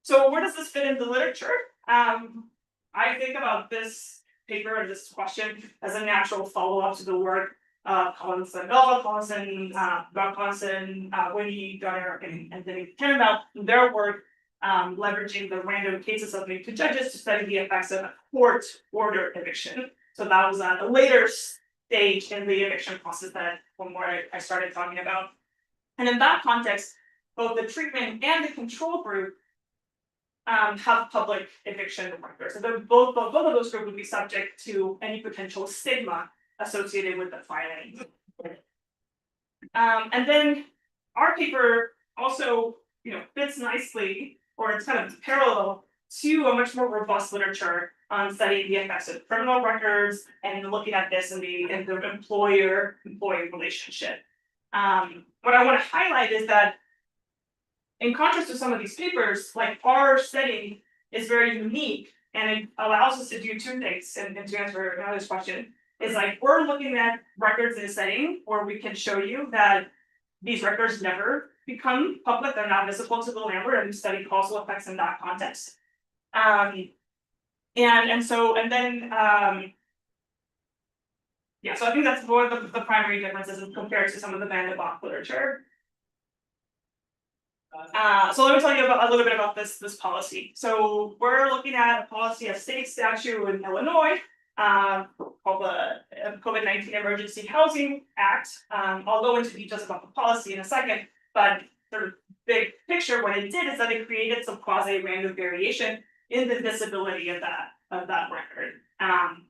So where does this fit in the literature? I think about this paper and this question as a natural follow-up to the work of Collinson, Winnie, Gunner, and Denny Tannenbaum, their work leveraging the random cases submitted to judges to study the effects of court-ordered eviction. So that was at a later stage in the eviction process that from where I started talking about. And in that context, both the treatment and the control group have public eviction records. So both of those groups would be subject to any potential stigma associated with the filing. And then our paper also, fits nicely, or it's kind of parallel to a much more robust literature on studying the effects of criminal records and looking at this in the employer-employee relationship. What I want to highlight is that in contrast to some of these papers, like our setting is very unique and it allows us to do two things. And to answer another question, is like we're looking at records in a setting where we can show you that these records never become public, they're not visible to the landlord, and we study causal effects in that context. So I think that's one of the primary differences compared to some of the Van de Bach literature. So let me tell you a little bit about this policy. So we're looking at a policy, a state statute in Illinois called the COVID-19 Emergency Housing Act. I'll go into details about the policy in a second, but sort of big picture, what it did is that it created some quasi-random variation in the visibility of that record,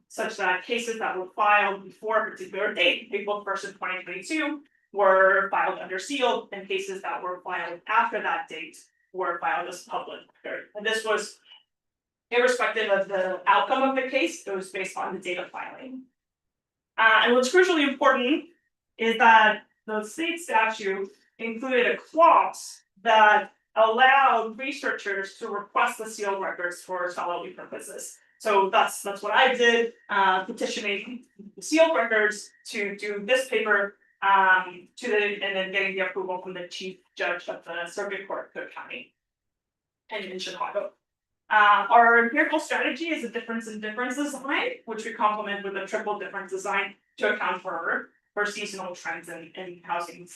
such that cases that were filed before a particular date, April 1st of 2022, were filed under sealed, and cases that were filed after that date were filed as public record. And this was irrespective of the outcome of the case, it was based on the data filing. And what's crucially important is that the state statute included a clause that allowed researchers to request the sealed records for scholarly purposes. So that's what I did, petitioning the sealed records to do this paper, and then getting the approval from the chief judge of the circuit court, Cook County, and in Chicago. Our empirical strategy is a difference in difference design, which we complement with a triple difference design to account for seasonal trends in housing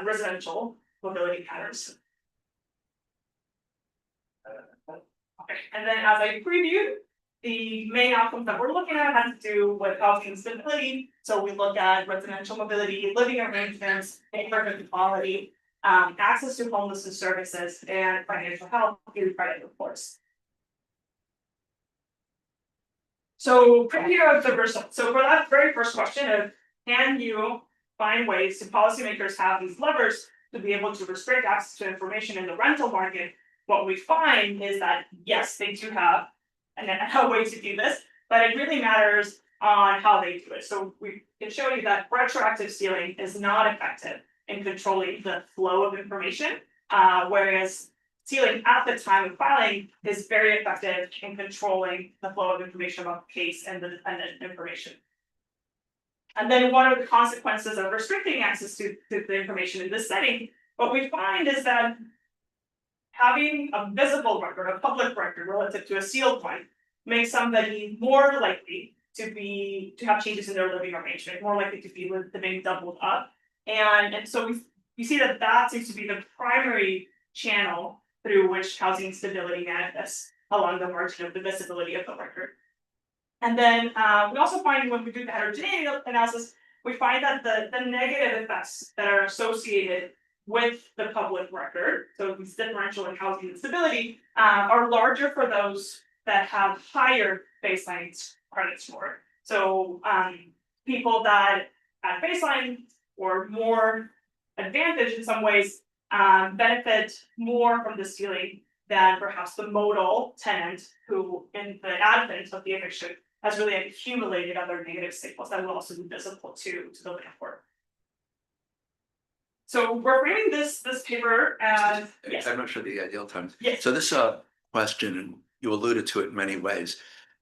residential mobility patterns. Okay, and then as I previewed, the main outcomes that we're looking at have to do with housing stability. So we look at residential mobility, living arrangements, neighborhood quality, access to homelessness services, and financial health through credit reports. So here the results. So for that very first question of, can you find ways to policymakers have these levers to be able to restrict access to information in the rental market? What we find is that yes, they do have a way to do this, but it really matters on how they do it. So we can show you that retroactive sealing is not effective in controlling the flow of information, whereas sealing at the time of filing is very effective in controlling the flow of information about the case and the defendant information. And then what are the consequences of restricting access to the information in this setting? What we find is that having a visible record, a public record relative to a sealed one, makes somebody more likely to have changes in their living arrangement, more likely to be living doubled up. And so we see that seems to be the primary channel through which housing stability manifests along the margin of the visibility of the record. And then we also find when we do the heterogeneity analysis, we find that the negative effects that are associated with the public record, so these differential in housing instability, are larger for those that have higher baseline credit score. So people that at baseline or more advantaged in some ways benefit more from the sealing than perhaps the modal tenant who, in the advent of the eviction, has really accumulated other negative signals that will also be visible to the landlord. So we're framing this paper as yes. I'm not sure the ideal time. Yes. So this question, and you alluded to it in many ways.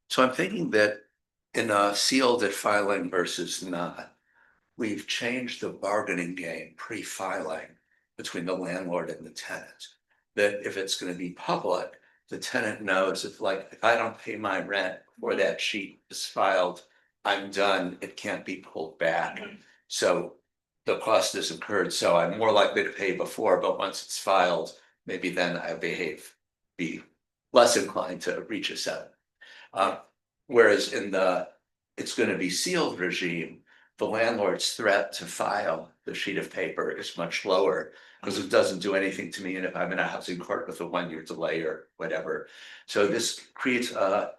So I'm thinking that in a sealed at filing versus not, we've changed the bargaining game pre-filing between the landlord and the tenant. That if it's going to be public, the tenant knows if I don't pay my rent before that sheet is filed, I'm done. It can't be pulled back. So the cost is incurred. So I'm more likely to pay before, but once it's filed, maybe then I be less inclined to reach a settlement. Whereas in the it's going to be sealed regime, the landlord's threat to file the sheet of paper is much lower because it doesn't do anything to me. And if I'm in a housing court with a 1-year delay or whatever. So this creates an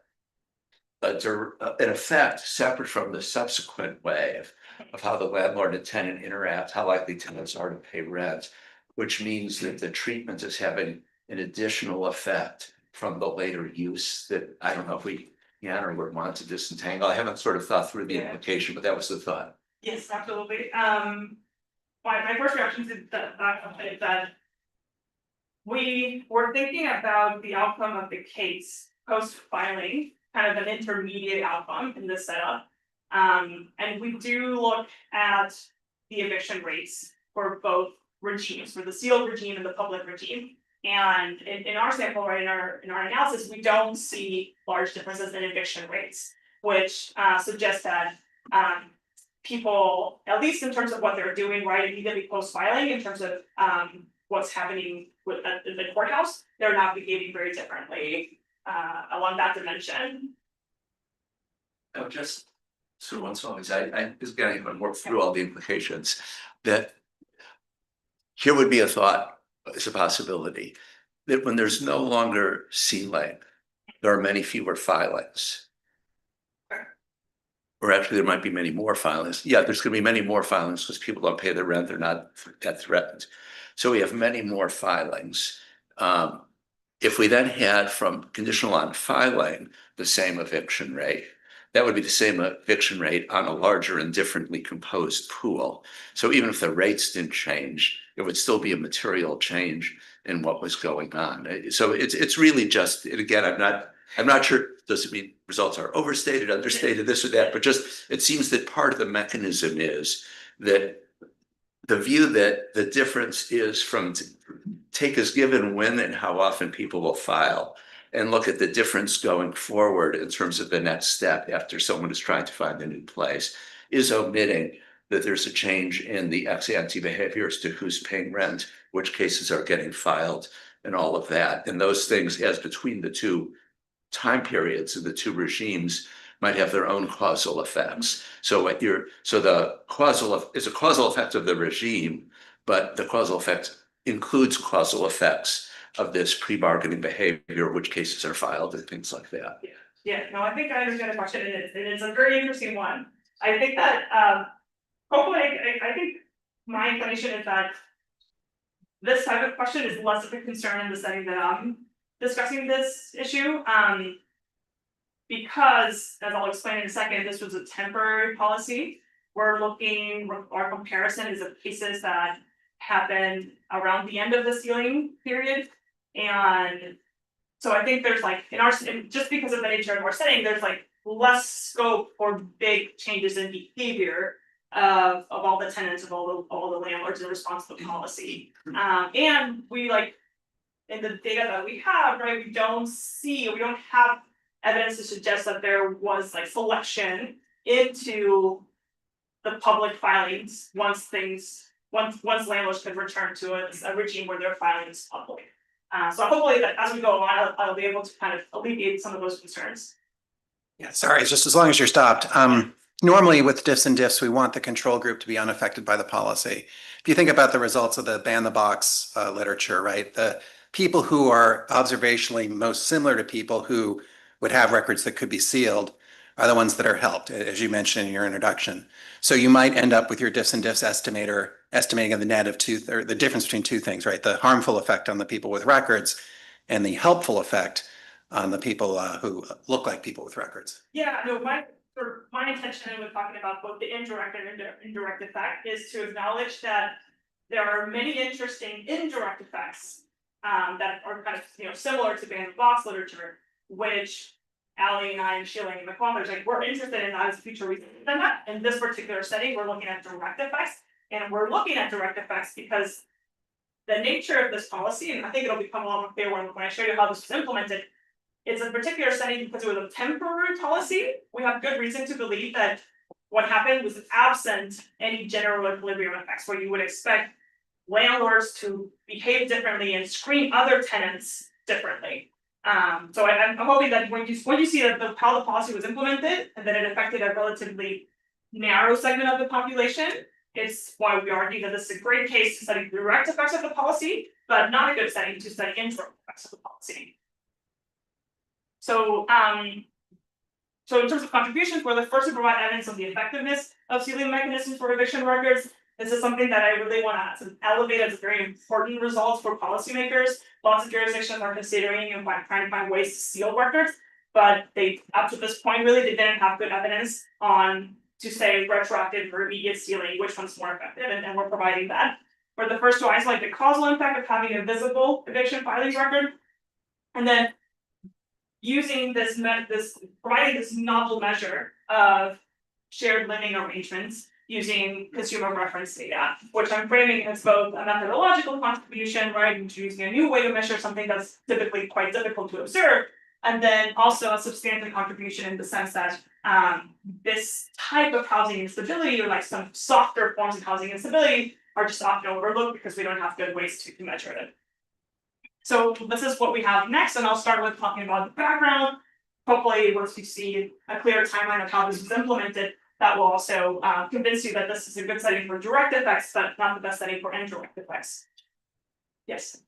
effect separate from the subsequent way of how the landlord and tenant interact, how likely tenants are to pay rent, which means that the treatment is having an additional effect from the later use that I don't know if we can or would want to disentangle. I haven't sort of thought through the implication, but that was the thought. Yes, absolutely. My first reaction to that is that we were thinking about the outcome of the case post-filing, kind of an intermediate outcome in this setup. And we do look at the eviction rates for both regimes, for the sealed regime and the public regime. And in our sample, right, in our analysis, we don't see large differences in eviction rates, which suggests that people, at least in terms of what they're doing right immediately post-filing, in terms of what's happening with the courthouse, they're not behaving very differently along that dimension. Oh, just sort of one song is I just getting to work through all the implications that here would be a thought, it's a possibility that when there's no longer sealing, there are many fewer filings. Or actually there might be many more filings. Yeah, there's gonna be many more filings because people don't pay their rent, they're not that threatened. So we have many more filings. if we then had from conditional on filing the same eviction rate, that would be the same eviction rate on a larger and differently composed pool. So even if the rates didn't change, it would still be a material change in what was going on. So it's really just, and again, I'm not sure, does it mean results are overstated, understated, this or that, but just, it seems that part of the mechanism is that the view that the difference is from take as given when and how often people will file and look at the difference going forward in terms of the next step after someone is trying to find a new place is omitting that there's a change in the ex-ante behaviors to who's paying rent, which cases are getting filed, and all of that. And those things, as between the two time periods of the two regimes, might have their own causal effects. So the causal is a causal effect of the regime, but the causal effect includes causal effects of this pre-bargaining behavior, which cases are filed and things like that. Yeah, no, I think I understand the question, and it's a very interesting one. I think that hopefully, I think my inclination is that this type of question is less of a concern in the setting that I'm discussing this issue. Because, as I'll explain in a second, this was a temporary policy. Our comparison is of cases that happened around the end of the sealing period. And so I think there's like, just because of the nature of our setting, there's like less scope for big changes in behavior of all the tenants, of all the landlords in response to the policy. And we in the data that we have, right, we don't have evidence to suggest that there was like selection into the public filings once landlords could return to a regime where their filing is public. So hopefully that as we go along, I'll be able to kind of alleviate some of those concerns. Yeah, sorry, it's just as long as you're stopped. Normally with diffs and diffs, we want the control group to be unaffected by the policy. If you think about the results of the ban the box literature, right? The people who are observationally most similar to people who would have records that could be sealed are the ones that are helped, as you mentioned in your introduction. So you might end up with your diffs and diffs estimator estimating the net of or the difference between two things, right? The harmful effect on the people with records and the helpful effect on the people who look like people with records. Yeah, no, my intention with talking about both the indirect and indirect effect is to acknowledge that there are many interesting indirect effects that are kind of similar to ban the box literature, which Ali and I and Sheila and McCollum, we're interested in that as future research than that. In this particular setting, we're looking at direct effects, and we're looking at direct effects because the nature of this policy, and I think it'll become a lot more clear when I show you how this was implemented. It's a particular setting because it was a temporary policy. We have good reason to believe that what happened was absent any general equilibrium effects, where you would expect landlords to behave differently and screen other tenants differently. So I'm hoping that when you see that how the policy was implemented and that it affected a relatively narrow segment of the population, it's why we argue that this is a great case to study the direct effects of the policy, but not a good setting to study indirect effects of the policy. So in terms of contributions, we're the first to provide evidence of the effectiveness of sealing mechanisms for eviction records. This is something that I really want to elevate as a very important result for policymakers. Lots of jurisdictions are considering and trying to find ways to seal records, but up to this point, really, they didn't have good evidence to say retroactive or immediate sealing, which one's more effective, and we're providing that. We're the first to isolate the causal impact of having a visible eviction filing record, and then using providing this novel measure of shared living arrangements using consumer reference data, which I'm framing as both a methodological contribution, right, into using a new way to measure something that's typically quite difficult to observe, and then also a substantive contribution in the sense that this type of housing instability, or like some softer forms of housing instability, are just often overlooked because we don't have good ways to measure it. So this is what we have next, and I'll start with talking about the background. Hopefully, once you see a clear timeline of how this was implemented, that will also convince you that this is a good setting for direct effects, but not the best setting for indirect effects. Yes.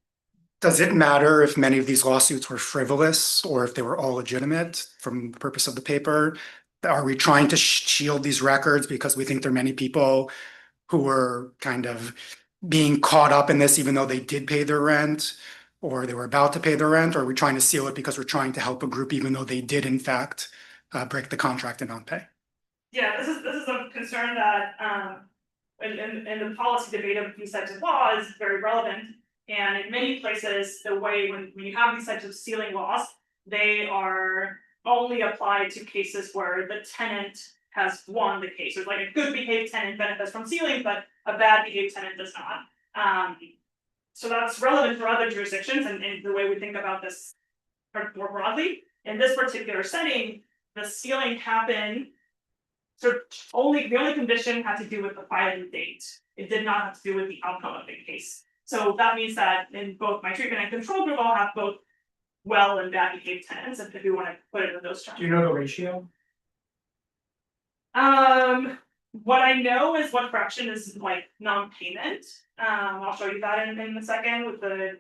Does it matter if many of these lawsuits were frivolous or if they were all legitimate from the purpose of the paper? Are we trying to shield these records because we think there are many people who were kind of being caught up in this even though they did pay their rent? or they were about to pay their rent, or are we trying to seal it because we're trying to help a group even though they did in fact break the contract and not pay? Yeah, this is a concern that in the policy debate of these types of laws is very relevant. And in many places, the way when you have these types of ceiling laws, they are only applied to cases where the tenant has won the case. There's like a good behaved tenant benefits from ceiling, but a bad behaved tenant does not. So that's relevant for other jurisdictions and the way we think about this more broadly. In this particular setting, the ceiling happened. So the only condition had to do with the filing date. It did not have to do with the outcome of the case. So that means that in both my treatment and control group, I'll have both well and bad behaved tenants, if we want to put it in those terms. Do you know the ratio? What I know is what fraction is like non-payment. I'll show you that in a second with the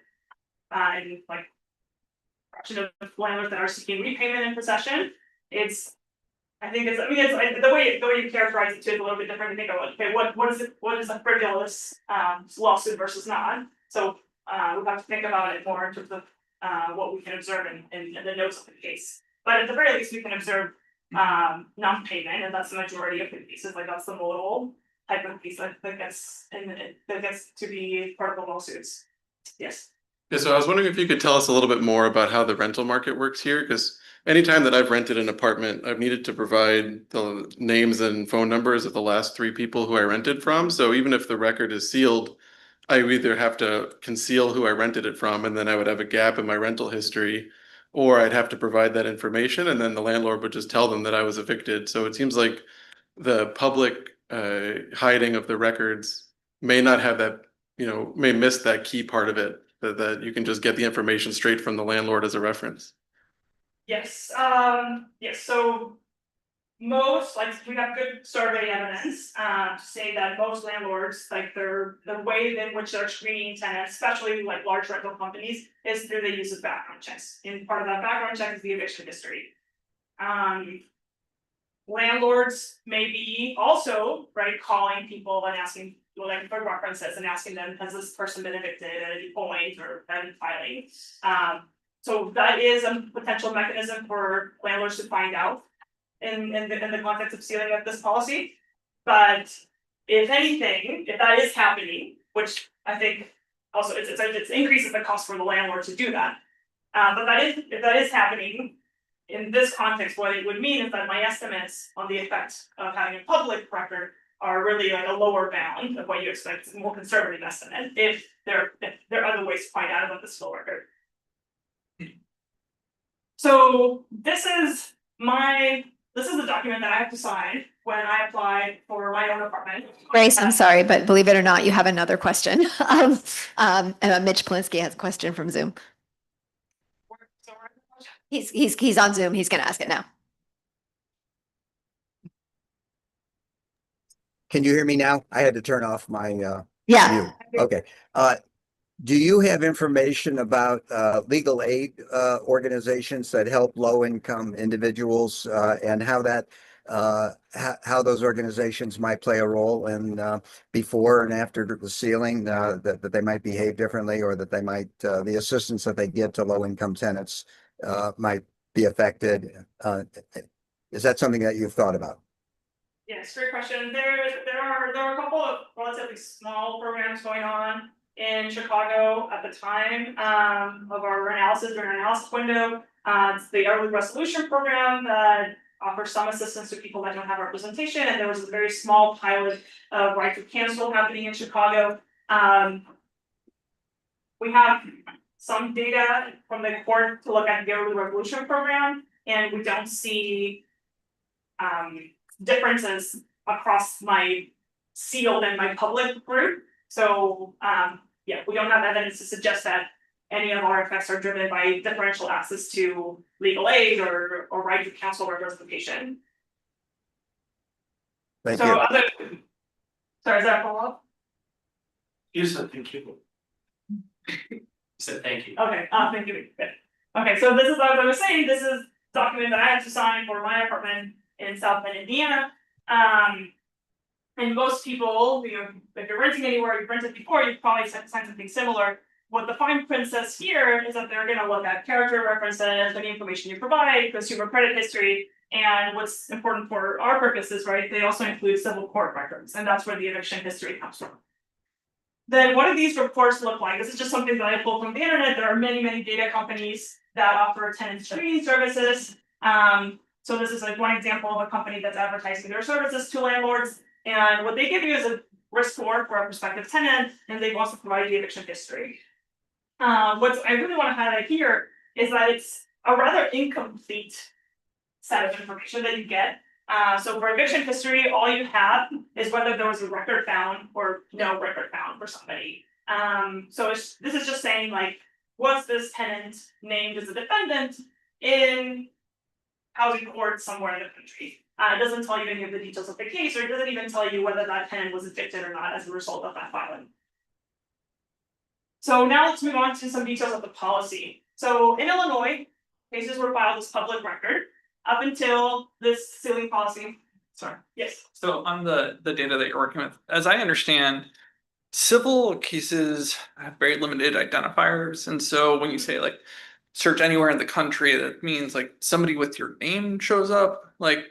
like fraction of landlords that are seeking repayment in possession. I think it's the way you characterize it too is a little bit different to think of okay, what is a frivolous lawsuit versus not. So we have to think about it more in terms of what we can observe in the notes of the case. But at the very least we can observe non-payment, and that's the majority of the cases, like that's the modal type of case that gets to be part of the lawsuits. Yes. Yeah, so I was wondering if you could tell us a little bit more about how the rental market works here, because anytime that I've rented an apartment, I've needed to provide the names and phone numbers of the last 3 people who I rented from. So even if the record is sealed, I either have to conceal who I rented it from, and then I would have a gap in my rental history, or I'd have to provide that information, and then the landlord would just tell them that I was evicted. So it seems like the public hiding of the records may not have that, may miss that key part of it, that you can just get the information straight from the landlord as a reference. Yes, yes, so most, like, we have good survey evidence, to say that most landlords, like, the way in which they're screening tenants, especially like large rental companies, is through the use of background checks. And part of that background check is the eviction history. Landlords may be also, right, calling people and asking, like, for references and asking them, has this person been evicted at any point or been filing? So that is a potential mechanism for landlords to find out in the context of sealing up this policy. But if anything, if that is happening, which I think also it increases the cost for the landlord to do that. But if that is happening, in this context, what it would mean is that my estimates on the effect of having a public record are really like a lower bound of what you expect, a more conservative estimate, if there are other ways to find out about this full record. So this is the document that I have to sign when I apply for my own apartment. Grace, I'm sorry, but believe it or not, you have another question. Mitch Polinsky has a question from Zoom. He's on Zoom. He's going to ask it now. Can you hear me now? I had to turn off my Yeah. mute. Okay. Do you have information about legal aid organizations that help low-income individuals and how how those organizations might play a role in before and after the sealing, that they might behave differently, or that they might the assistance that they give to low-income tenants might be affected? Is that something that you've thought about? Yes, great question. There are a couple of relatively small programs going on in Chicago at the time of our analysis window. It's the Early Resolution Program that offers some assistance to people that don't have representation, and there was a very small pilot of right to cancel happening in Chicago. We have some data from the court to look at the Early Resolution Program, and we don't see differences across my sealed and my public group. So yeah, we don't have evidence to suggest that any of our effects are driven by differential access to legal aid or right to counsel or representation. Thank you. Sorry, is that a follow-up? You said thank you. You said thank you. Okay, thank you. Good. Okay, so this is what I was saying. This is a document that I had to sign for my apartment in South Bend, Indiana. And most people, if you're renting anywhere, you've rented before, you've probably signed something similar. what the fine print says here is that they're gonna look at character references, any information you provide, consumer credit history, and what's important for our purposes, right? They also include civil court records, and that's where the eviction history comes from. Then what do these reports look like? This is just something that I pulled from the internet. There are many, many data companies that offer tenant screening services. So this is like one example of a company that's advertising their services to landlords. And what they give you is a risk score for a prospective tenant, and they've also provided the eviction history. What I really want to highlight here is that it's a rather incomplete set of information that you get. So for eviction history, all you have is whether there was a record found or no record found for somebody. So this is just saying like, was this tenant named as a defendant in housing court somewhere in the country? It doesn't tell you any of the details of the case, or it doesn't even tell you whether that tenant was evicted or not as a result of that filing. So now let's move on to some details of the policy. So in Illinois, cases were filed as public record up until this ceiling policy. Sorry. Yes. So on the data that you're working with, as I understand, civil cases have very limited identifiers. And so when you say like search anywhere in the country, that means like somebody with your name shows up. Like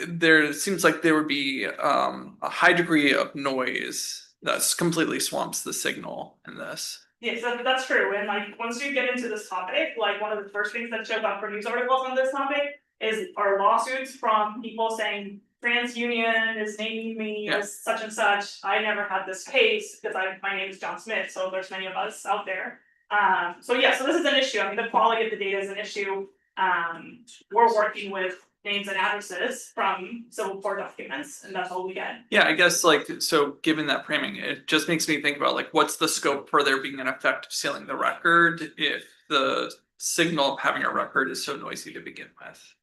there seems like there would be a high degree of noise that's completely swamps the signal in this. Yes, that's true. And like once you get into this topic, like one of the first things that shows up for news articles on this topic are lawsuits from people saying TransUnion is naming me as such and such. I never had this case because my name is John Smith, so there's many of us out there. So this is an issue. I mean, the quality of the data is an issue. We're working with names and addresses from civil court documents, and that's all we get. Yeah, I guess like, so given that framing, it just makes me think about like, what's the scope for there being an effect of sealing the record if the signal of having a record is so noisy to begin with?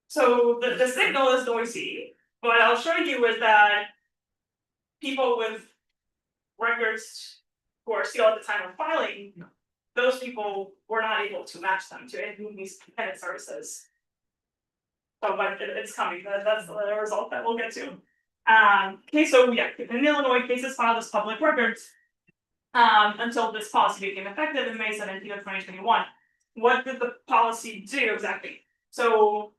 So the signal is noisy. What I'll show you is that people with records who are sealed at the time of filing, those people were not able to match them to any of these tenant services. So, but it's coming. That's the result that we'll get to. Okay, so in Illinois, cases filed as public records until this policy became effective in May 17th of 2021. What did the policy do exactly? So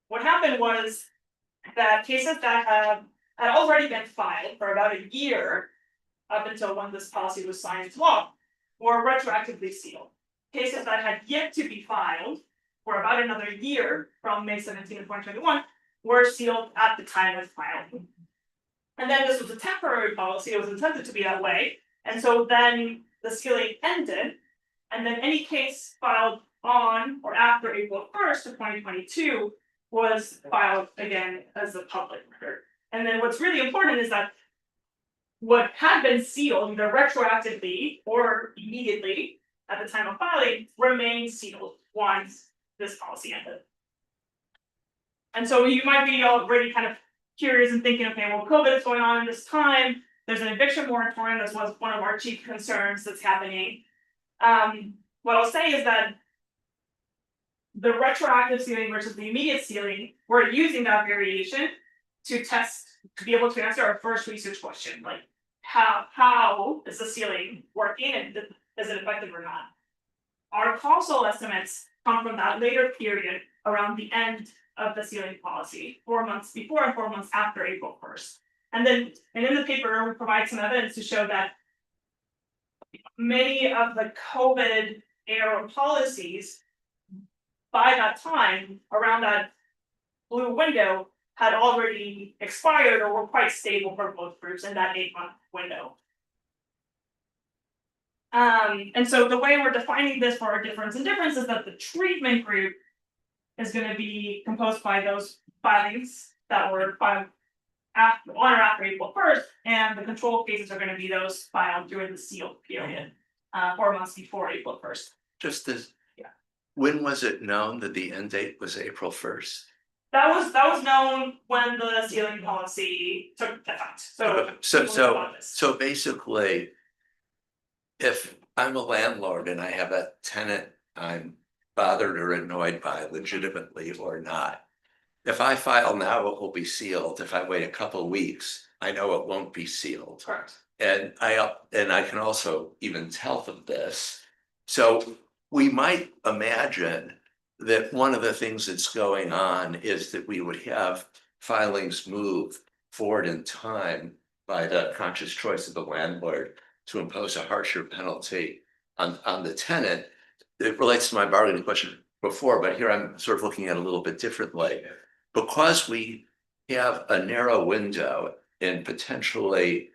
what happened was that cases that had already been filed for about a year up until when this policy was signed into law were retroactively sealed. Cases that had yet to be filed for about another year from May 17th of 2021 were sealed at the time of filing. And then this was a temporary policy, it was intended to be that way. And so then the sealing ended, and then any case filed on or after April 1st of 2022 was filed again as a public record. And then what's really important is that what had been sealed either retroactively or immediately at the time of filing remained sealed once this policy ended. And so you might be already kind of curious and thinking, okay, well, COVID is going on in this time. There's an eviction moratorium. This was one of our chief concerns that's happening. What I'll say is that the retroactive sealing versus the immediate sealing, we're using that variation to be able to answer our first research question, like how is the sealing working and is it effective or not? Our causal estimates come from that later period around the end of the sealing policy, 4 months before and 4 months after April 1st. And in the paper, we provide some evidence to show that many of the COVID era policies by that time, around that blue window, had already expired or were quite stable for both groups in that 8-month window. And so the way we're defining this for our difference in difference is that the treatment group is going to be composed by those filings that were filed on or after April 1st, and the control cases are going to be those filed during the sealed period, 4 months before April 1st. Just as, when was it known that the end date was April 1st? That was known when the sealing policy took effect. So basically, if I'm a landlord and I have a tenant I'm bothered or annoyed by, legitimately or not, if I file now, it will be sealed. If I wait a couple of weeks, I know it won't be sealed. Correct. And I can also even tell them this. So we might imagine that one of the things that's going on is that we would have filings move forward in time by the conscious choice of the landlord to impose a harsher penalty on the tenant. It relates to my bargaining question before, but here I'm sort of looking at it a little bit differently. Because we have a narrow window and potentially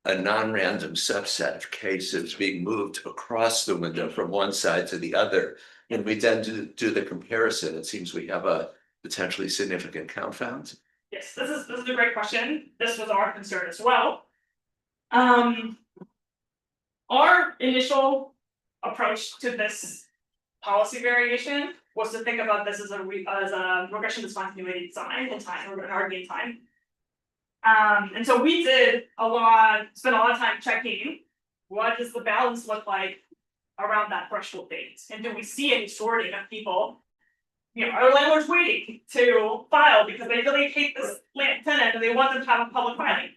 a non-random subset of cases being moved across the window from one side to the other, and we then do the comparison, it seems we have a potentially significant confound. Yes, this is a great question. This was our concern as well. Our initial approach to this policy variation was to think about this as a regression discontinuity design in time, or an RD in time. And so we spent a lot of time checking what does the balance look like around that threshold date, and do we see any sorting of people? You know, are landlords waiting to file because they really hate this tenant and they want them to have a public filing?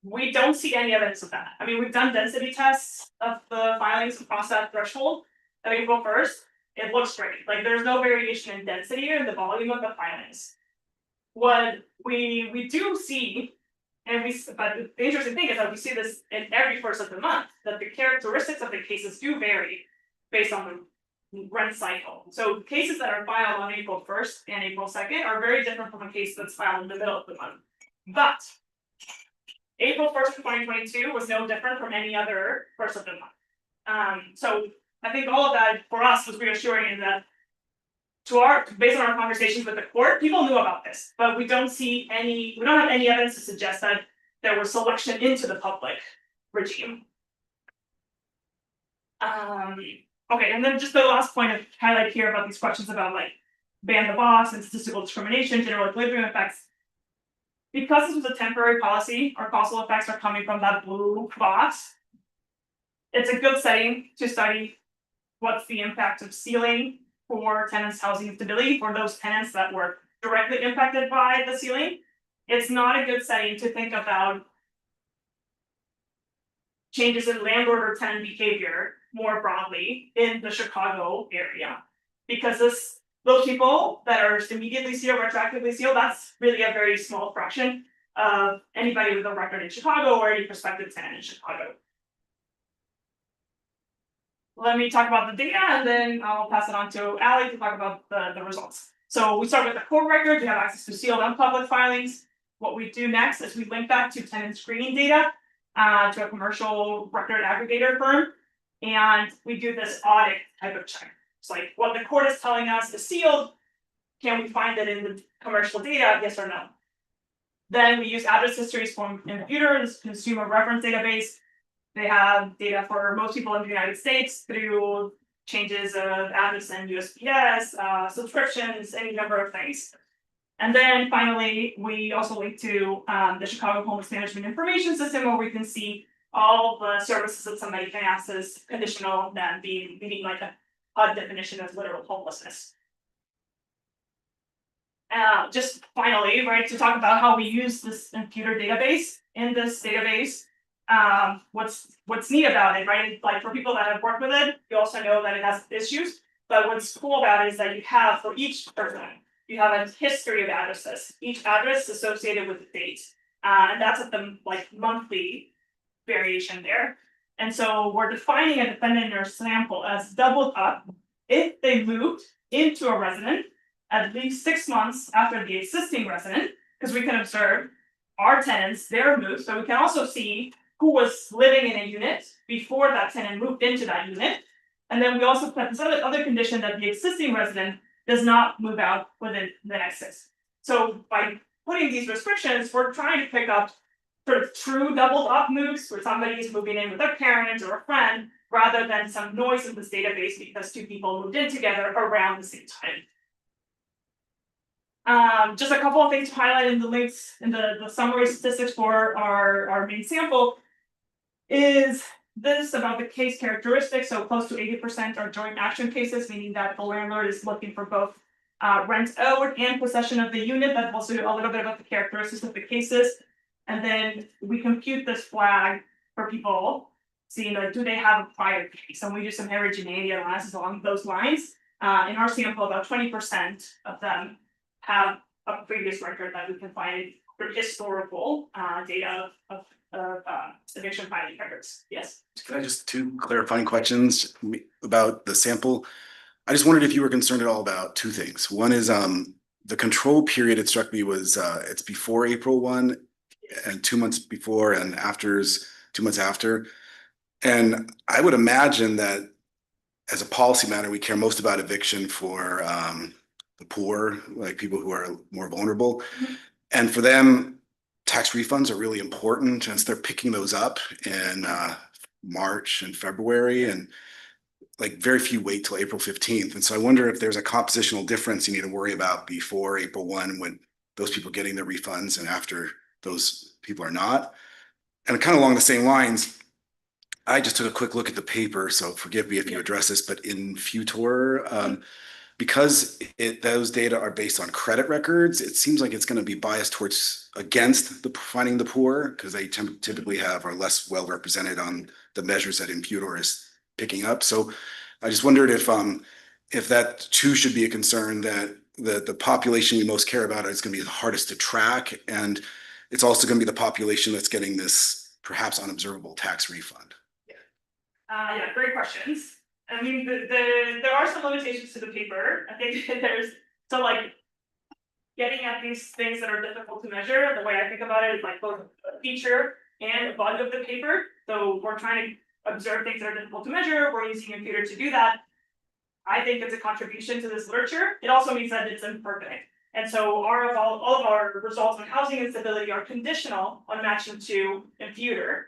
We don't see any evidence of that. I mean, we've done density tests of the filings across that threshold of April 1st. It looks great. Like, there's no variation in density or in the volume of the filings. What we do see, but the interesting thing is that we see this in every first of the month, that the characteristics of the cases do vary based on the rent cycle. So cases that are filed on April 1st and April 2nd are very different from a case that's filed in the middle of the month. But April 1st, 2022 was no different from any other first of the month. So I think all of that for us was reassuring in that based on our conversations with the court, people knew about this, but we don't have any evidence to suggest that there was selection into the public regime. Okay, and then just the last point of highlight here about these questions about like ban the box and statistical discrimination, general equilibrium effects. Because this was a temporary policy, our causal effects are coming from that blue box. It's a good setting to study what's the impact of ceiling for tenants' housing instability for those tenants that were directly impacted by the ceiling. It's not a good setting to think about changes in landlord or tenant behavior more broadly in the Chicago area, because those people that are immediately sealed or retroactively sealed, that's really a very small fraction of anybody with a record in Chicago or any prospective tenant in Chicago. Let me talk about the data, and then I'll pass it on to Allie to talk about the results. So we start with the core record. We have access to sealed and public filings. What we do next is we link that to tenant screening data to a commercial record aggregator firm, and we do this audit type of check. It's like what the court is telling us is sealed. Can we find it in the commercial data? Yes or no? Then we use address histories from Computers Consumer Reference Database. They have data for most people in the United States through changes of address and USPS, subscriptions, any number of things. And then finally, we also link to the Chicago Homeless Management Information System, where we can see all the services that somebody can access conditional than meaning like a HUD definition of literal homelessness. Just finally, right, to talk about how we use this computer database. In this database, what's neat about it, right? Like for people that have worked with it, you also know that it has issues. But what's cool about it is that you have for each person, you have a history of addresses. Each address is associated with a date, and that's at the monthly variation there. And so we're defining a defendant in our sample as doubled up if they moved into a resident at least 6 months after the existing resident, because we can observe our tenants, their moves. So we can also see who was living in a unit before that tenant moved into that unit. And then we also put this other condition that the existing resident does not move out within the next 6. So by putting these restrictions, we're trying to pick up sort of true doubled up moves where somebody is moving in with a parent or a friend, rather than some noise in this database because 2 people moved in together around the same time. Just a couple of things to highlight in the links in the summary statistics for our main sample is this about the case characteristics. So close to 80% are joint action cases, meaning that the landlord is looking for both rent owed and possession of the unit. That also a little bit about the characteristics of the cases. And then we compute this flag for people, seeing like, do they have a prior case? And we do some heterogeneity analysis along those lines. In our sample, about 20% of them have a previous record that we can find for historical data of eviction filing records. Yes. Can I just two clarifying questions about the sample? I just wondered if you were concerned at all about two things. One is the control period, it struck me, was it's before April 1 and 2 months before, and after is 2 months after. And I would imagine that as a policy matter, we care most about eviction for the poor, like people who are more vulnerable. And for them, tax refunds are really important, and so they're picking those up in March and February, and like very few wait till April 15th. And so I wonder if there's a compositional difference you need to worry about before April 1 when those people are getting their refunds and after those people are not. And kind of along the same lines, I just took a quick look at the paper, so forgive me if you address this, but in Future, because those data are based on credit records, it seems like it's going to be biased towards against the finding the poor, because they typically are less well represented on the measures that Imputor is picking up. So I just wondered if that too should be a concern, that the population we most care about is going to be the hardest to track, and it's also going to be the population that's getting this perhaps unobservable tax refund. Yeah, great questions. I mean, there are some limitations to the paper. I think there's like getting at these things that are difficult to measure. The way I think about it is like both a feature and a bug of the paper. So we're trying to observe things that are difficult to measure. We're using Imputor to do that. I think it's a contribution to this literature. It also means that it's imperfect. And so all of our results on housing instability are conditional on matching to Imputor.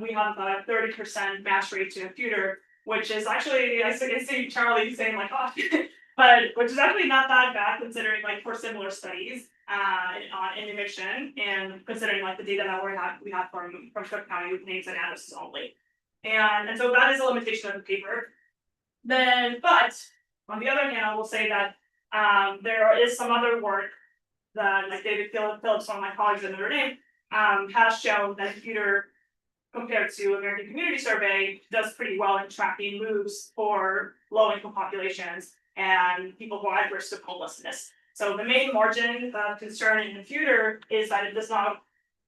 We have about a 30% match rate to Imputor, which is actually, I see Charlie saying like, oh, but which is actually not that bad considering like for similar studies in eviction, and considering like the data that we have from Cook County with names and addresses only. And so that is a limitation of the paper. But on the other hand, I will say that there is some other work that like David Phillips, one of my colleagues at Notre Dame, has shown that Imputor compared to American Community Survey does pretty well in tracking moves for low-income populations and people who are at risk of homelessness. So the main margin of concern in Imputor is that it does not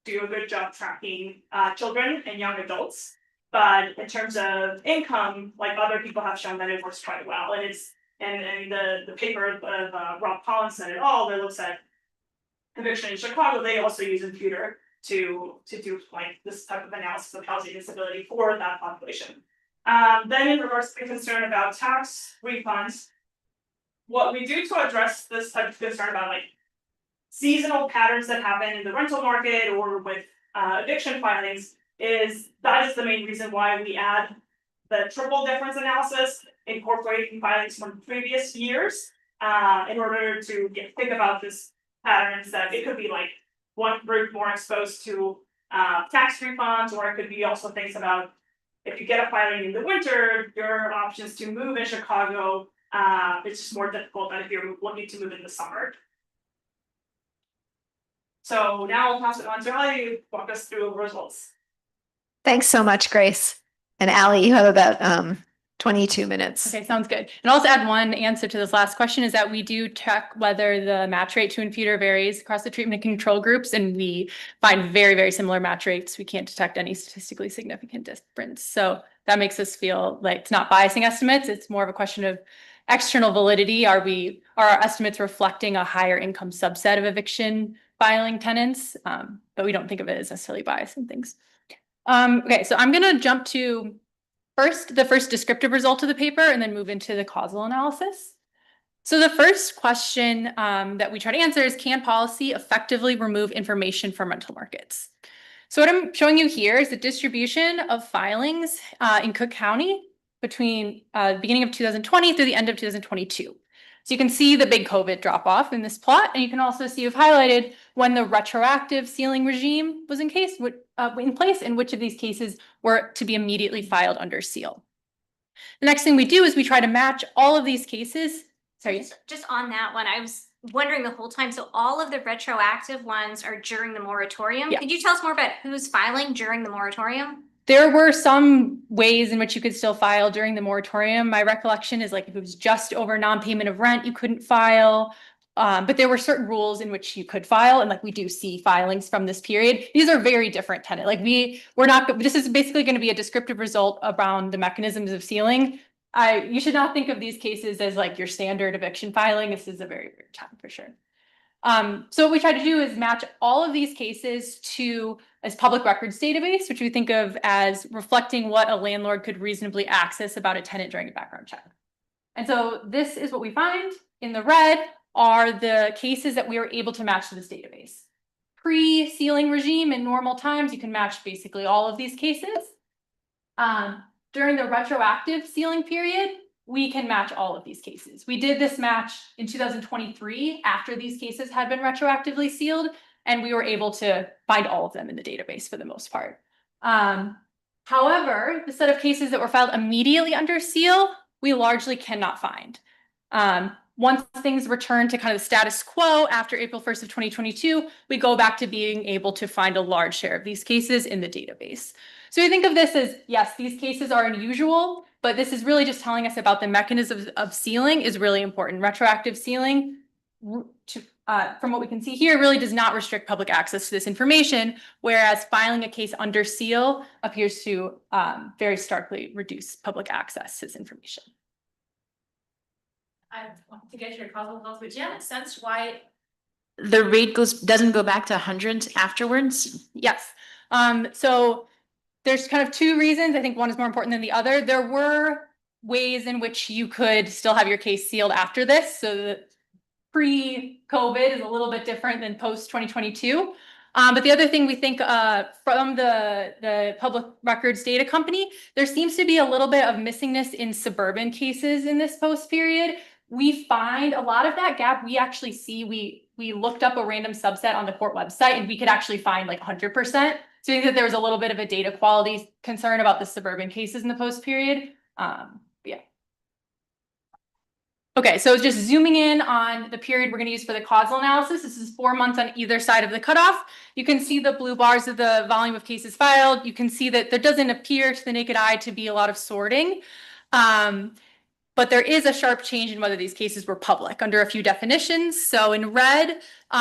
do a good job tracking children and young adults. But in terms of income, like other people have shown that it works quite well. And it's and the paper of Rob Collinson et al. That looks at eviction in Chicago, they also use Imputor to do like this type of analysis of housing instability for that population. Then in regards to the concern about tax refunds, what we do to address this type of concern about like seasonal patterns that happen in the rental market or with eviction filings is that is the main reason why we add the triple difference analysis, incorporating filings from previous years in order to think about this patterns that it could be like one group more exposed to tax refunds, or it could be also things about if you get a filing in the winter, your options to move in Chicago, it's just more difficult than if you're looking to move in the summer. So now I'll pass it on to Ali, walk us through the results. Thanks so much, Grace. And Allie, you have about 22 minutes. Okay, sounds good. And also add one answer to this last question is that we do check whether the match rate to Imputor varies across the treatment and control groups, and we find very, very similar match rates. We can't detect any statistically significant difference. So that makes us feel like it's not biasing estimates. It's more of a question of external validity. Are our estimates reflecting a higher income subset of eviction filing tenants? But we don't think of it as necessarily biasing things. Okay, so I'm going to jump to the first descriptive result of the paper and then move into the causal analysis. So the first question that we try to answer is, can policy effectively remove information from rental markets? So what I'm showing you here is the distribution of filings in Cook County between the beginning of 2020 through the end of 2022. So you can see the big COVID drop off in this plot, and you can also see you've highlighted when the retroactive sealing regime was in place, and which of these cases were to be immediately filed under seal. The next thing we do is we try to match all of these cases. Sorry. Just on that one, wondering the whole time, so all of the retroactive ones are during the moratorium? Yeah. Could you tell us more about who's filing during the moratorium? There were some ways in which you could still file during the moratorium. My recollection is like if it was just over non-payment of rent, you couldn't file. But there were certain rules in which you could file, and like we do see filings from this period. These are very different tenant. Like we're not. This is basically going to be a descriptive result around the mechanisms of sealing. You should not think of these cases as like your standard eviction filing. This is a very weird time for sure. So what we try to do is match all of these cases to a public records database, which we think of as reflecting what a landlord could reasonably access about a tenant during a background check. And so this is what we find. In the red are the cases that we were able to match to this database. Pre-sealing regime in normal times, you can match basically all of these cases. During the retroactive sealing period, we can match all of these cases. We did this match in 2023 after these cases had been retroactively sealed, and we were able to find all of them in the database for the most part. However, the set of cases that were filed immediately under seal, we largely cannot find. Once things return to kind of the status quo after April 1st of 2022, we go back to being able to find a large share of these cases in the database. So we think of this as, yes, these cases are unusual, but this is really just telling us about the mechanisms of sealing is really important. Retroactive sealing, from what we can see here, really does not restrict public access to this information, whereas filing a case under seal appears to very starkly reduce public access to this information. I want to get your causal health, but do you have a sense why the rate doesn't go back to hundreds afterwards? Yes. So there's kind of two reasons. I think one is more important than the other. There were ways in which you could still have your case sealed after this. So the pre-COVID is a little bit different than post-2022. But the other thing we think from the public records data company, there seems to be a little bit of missingness in suburban cases in this post period. We find a lot of that gap we actually see. We looked up a random subset on the court website and we could actually find like 100%. So I think that there was a little bit of a data quality concern about the suburban cases in the post period. Yeah. Okay, so just zooming in on the period we're going to use for the causal analysis. This is 4 months on either side of the cutoff. You can see the blue bars of the volume of cases filed. You can see that there doesn't appear to the naked eye to be a lot of sorting. But there is a sharp change in whether these cases were public under a few definitions. So in red,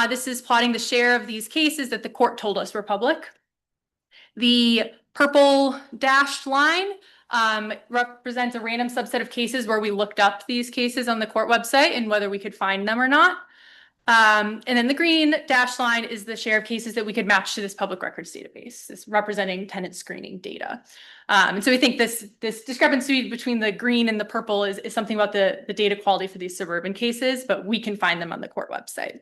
this is plotting the share of these cases that the court told us were public. The purple dashed line represents a random subset of cases where we looked up these cases on the court website and whether we could find them or not. And then the green dashed line is the share of cases that we could match to this public records database, this representing tenant screening data. And so we think this discrepancy between the green and the purple is something about the data quality for these suburban cases, but we can find them on the court website.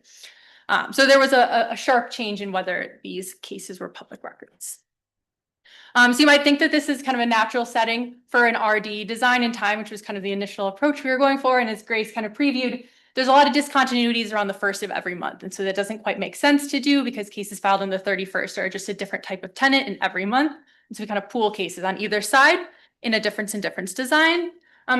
So there was a sharp change in whether these cases were public records. So you might think that this is kind of a natural setting for an RD design in time, which was kind of the initial approach we were going for. And as Grace kind of previewed, there's a lot of discontinuities around the 1st of every month. And so that doesn't quite make sense to do because cases filed on the 31st are just a different type of tenant in every month. And so we kind of pool cases on either side in a difference in difference design.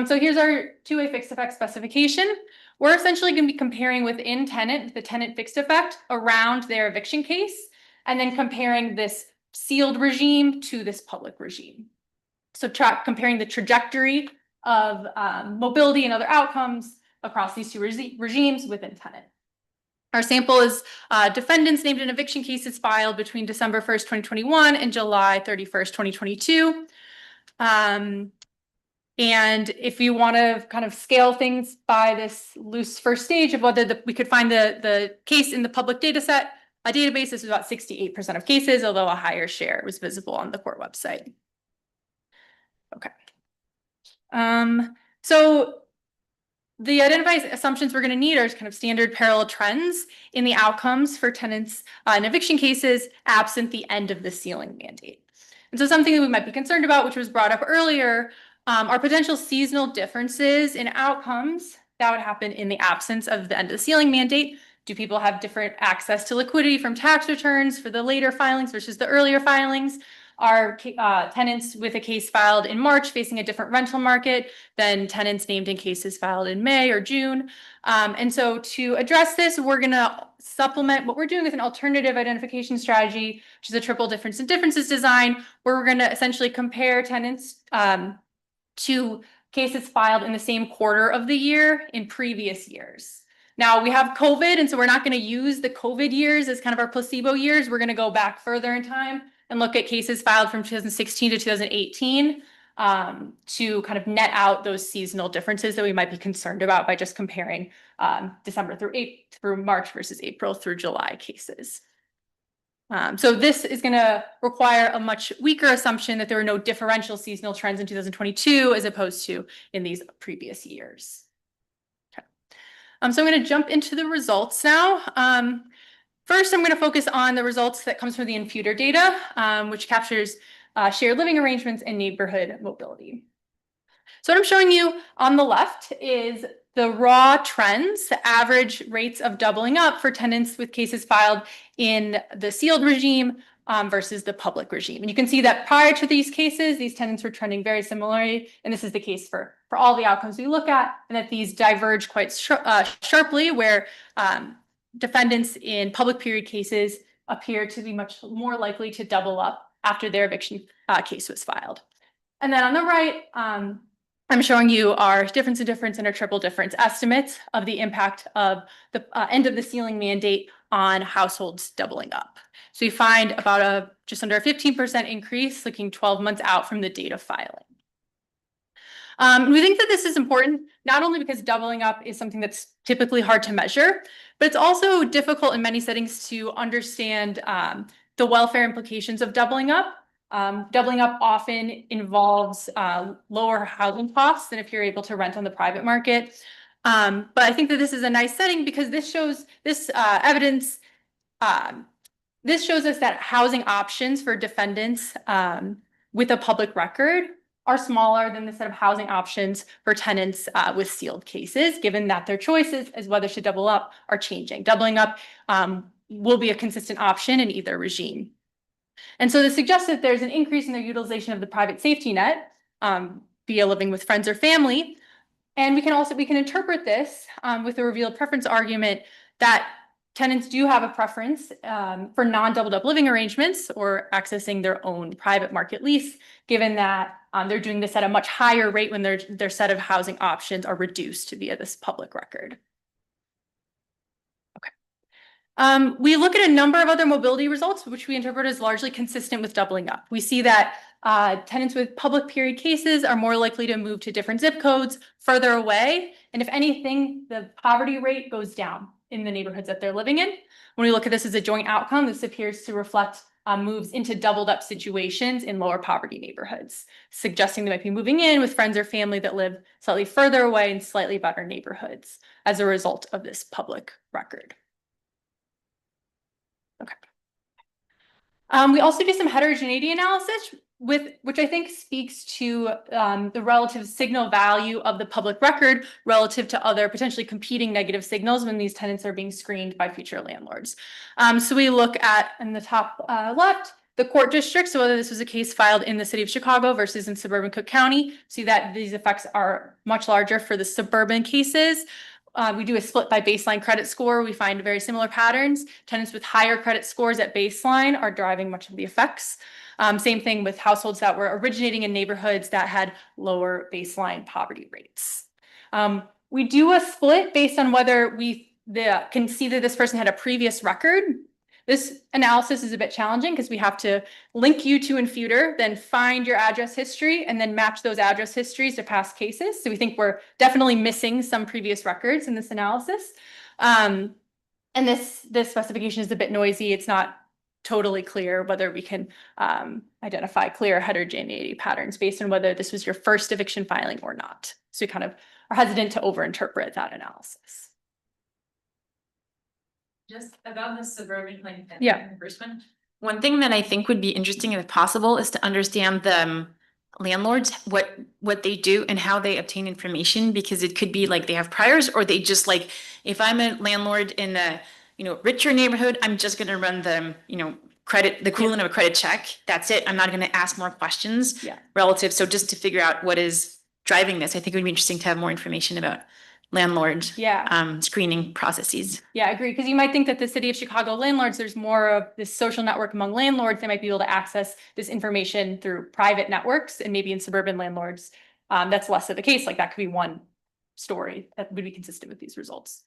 So here's our two-way fixed effect specification. We're essentially going to be comparing within tenant, the tenant fixed effect around their eviction case, and then comparing this sealed regime to this public regime. So comparing the trajectory of mobility and other outcomes across these two regimes within tenant. Our sample is defendants named in eviction cases filed between December 1st, 2021 and July 31st, 2022. And if you want to kind of scale things by this loose first stage of whether we could find the case in the public data set, a database is about 68% of cases, although a higher share was visible on the court website. Okay. So the identified assumptions we're going to need are kind of standard parallel trends in the outcomes for tenants in eviction cases absent the end of the sealing mandate. And so something that we might be concerned about, which was brought up earlier, are potential seasonal differences in outcomes that would happen in the absence of the end of the sealing mandate. Do people have different access to liquidity from tax returns for the later filings versus the earlier filings? are tenants with a case filed in March facing a different rental market than tenants named in cases filed in May or June. And so to address this, we're going to supplement what we're doing with an alternative identification strategy, which is a triple difference in differences design, where we're going to essentially compare tenants to cases filed in the same quarter of the year in previous years. Now we have COVID, and so we're not going to use the COVID years as kind of our placebo years. We're going to go back further in time and look at cases filed from 2016 to 2018 to kind of net out those seasonal differences that we might be concerned about by just comparing December through March versus April through July cases. So this is going to require a much weaker assumption that there were no differential seasonal trends in 2022 as opposed to in these previous years. So I'm going to jump into the results now. First, I'm going to focus on the results that comes from the NBER data, which captures shared living arrangements and neighborhood mobility. So what I'm showing you on the left is the raw trends, the average rates of doubling up for tenants with cases filed in the sealed regime versus the public regime. And you can see that prior to these cases, these tenants were trending very similarly. And this is the case for all the outcomes we look at, and that these diverge quite sharply, where defendants in public period cases appear to be much more likely to double up after their eviction case was filed. And then on the right, I'm showing you our difference in difference and our triple difference estimates of the impact of the end of the ceiling mandate on households doubling up. So you find about just under a 15% increase looking 12 months out from the date of filing. We think that this is important, not only because doubling up is something that's typically hard to measure, but it's also difficult in many settings to understand the welfare implications of doubling up. Doubling up often involves lower housing costs than if you're able to rent on the private market. But I think that this is a nice setting because this shows this evidence. This shows us that housing options for defendants with a public record are smaller than the set of housing options for tenants with sealed cases, given that their choices as whether to double up are changing. Doubling up will be a consistent option in either regime. And so this suggests that there's an increase in their utilization of the private safety net via living with friends or family. And we can interpret this with a revealed preference argument that tenants do have a preference for non-doubled up living arrangements or accessing their own private market lease, given that they're doing this at a much higher rate when their set of housing options are reduced via this public record. We look at a number of other mobility results, which we interpret as largely consistent with doubling up. We see that tenants with public period cases are more likely to move to different zip codes further away. And if anything, the poverty rate goes down in the neighborhoods that they're living in. When we look at this as a joint outcome, this appears to reflect moves into doubled up situations in lower poverty neighborhoods, suggesting they might be moving in with friends or family that live slightly further away in slightly better neighborhoods as a result of this public record. Okay. We also do some heterogeneity analysis, which I think speaks to the relative signal value of the public record relative to other potentially competing negative signals when these tenants are being screened by future landlords. So we look at, in the top left, the court district, so whether this was a case filed in the city of Chicago versus in suburban Cook County. See that these effects are much larger for the suburban cases. We do a split by baseline credit score. We find very similar patterns. Tenants with higher credit scores at baseline are driving much of the effects. Same thing with households that were originating in neighborhoods that had lower baseline poverty rates. We do a split based on whether we can see that this person had a previous record. This analysis is a bit challenging because we have to link you to NBER, then find your address history, and then match those address histories to past cases. So we think we're definitely missing some previous records in this analysis. And this specification is a bit noisy. It's not totally clear whether we can identify clear heterogeneity patterns based on whether this was your first eviction filing or not. So we kind of are hesitant to overinterpret that analysis. Just about the suburban claim. Yeah. Reimbursement. One thing that I think would be interesting if possible is to understand the landlords, what they do and how they obtain information, because it could be like they have priors, or they just like, if I'm a landlord in a richer neighborhood, I'm just going to run the credit, the equivalent of a credit check. That's it. I'm not going to ask more questions relative. So just to figure out what is driving this, I think it would be interesting to have more information about landlord screening processes. Yeah, I agree. Because you might think that the city of Chicago landlords, there's more of this social network among landlords. They might be able to access this information through private networks, and maybe in suburban landlords, that's less of the case. Like that could be one story that would be consistent with these results.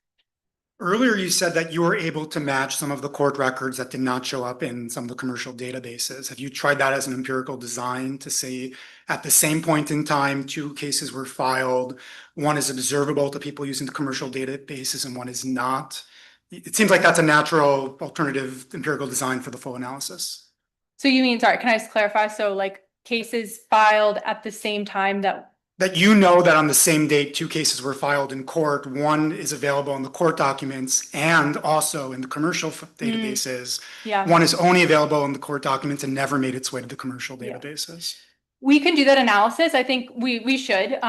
Earlier, you said that you were able to match some of the court records that did not show up in some of the commercial databases. Have you tried that as an empirical design to see at the same point in time, 2 cases were filed, one is observable to people using the commercial databases and one is not? It seems like that's a natural alternative empirical design for the full analysis. So you mean, sorry, can I just clarify? So like cases filed at the same time that you know that on the same date, 2 cases were filed in court. One is available in the court documents and also in the commercial databases. One is only available in the court documents and never made its way to the commercial databases. We can do that analysis. I think we should.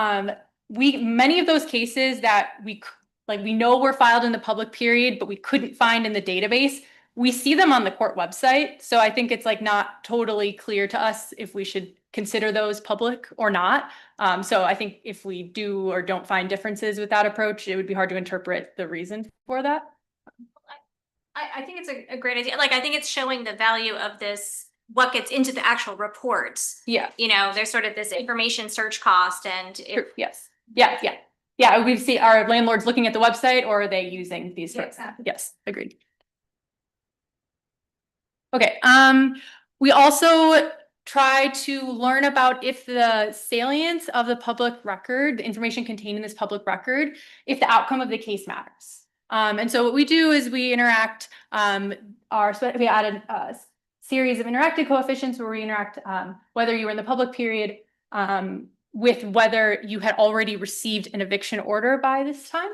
Many of those cases that we know were filed in the public period, but we couldn't find in the database. We see them on the court website. So I think it's like not totally clear to us if we should consider those public or not. So I think if we do or don't find differences with that approach, it would be hard to interpret the reason for that. I think it's a great idea. Like, I think it's showing the value of this, what gets into the actual reports. Yeah. You know, there's sort of this information search cost and yes. Yeah. We see, are landlords looking at the website or are they using these? Exactly. Yes, agreed. Okay. We also try to learn about if the salience of the public record, the information contained in this public record, if the outcome of the case matters. And so what we do is we interact, we added a series of interactive coefficients where we interact whether you were in the public period with whether you had already received an eviction order by this time.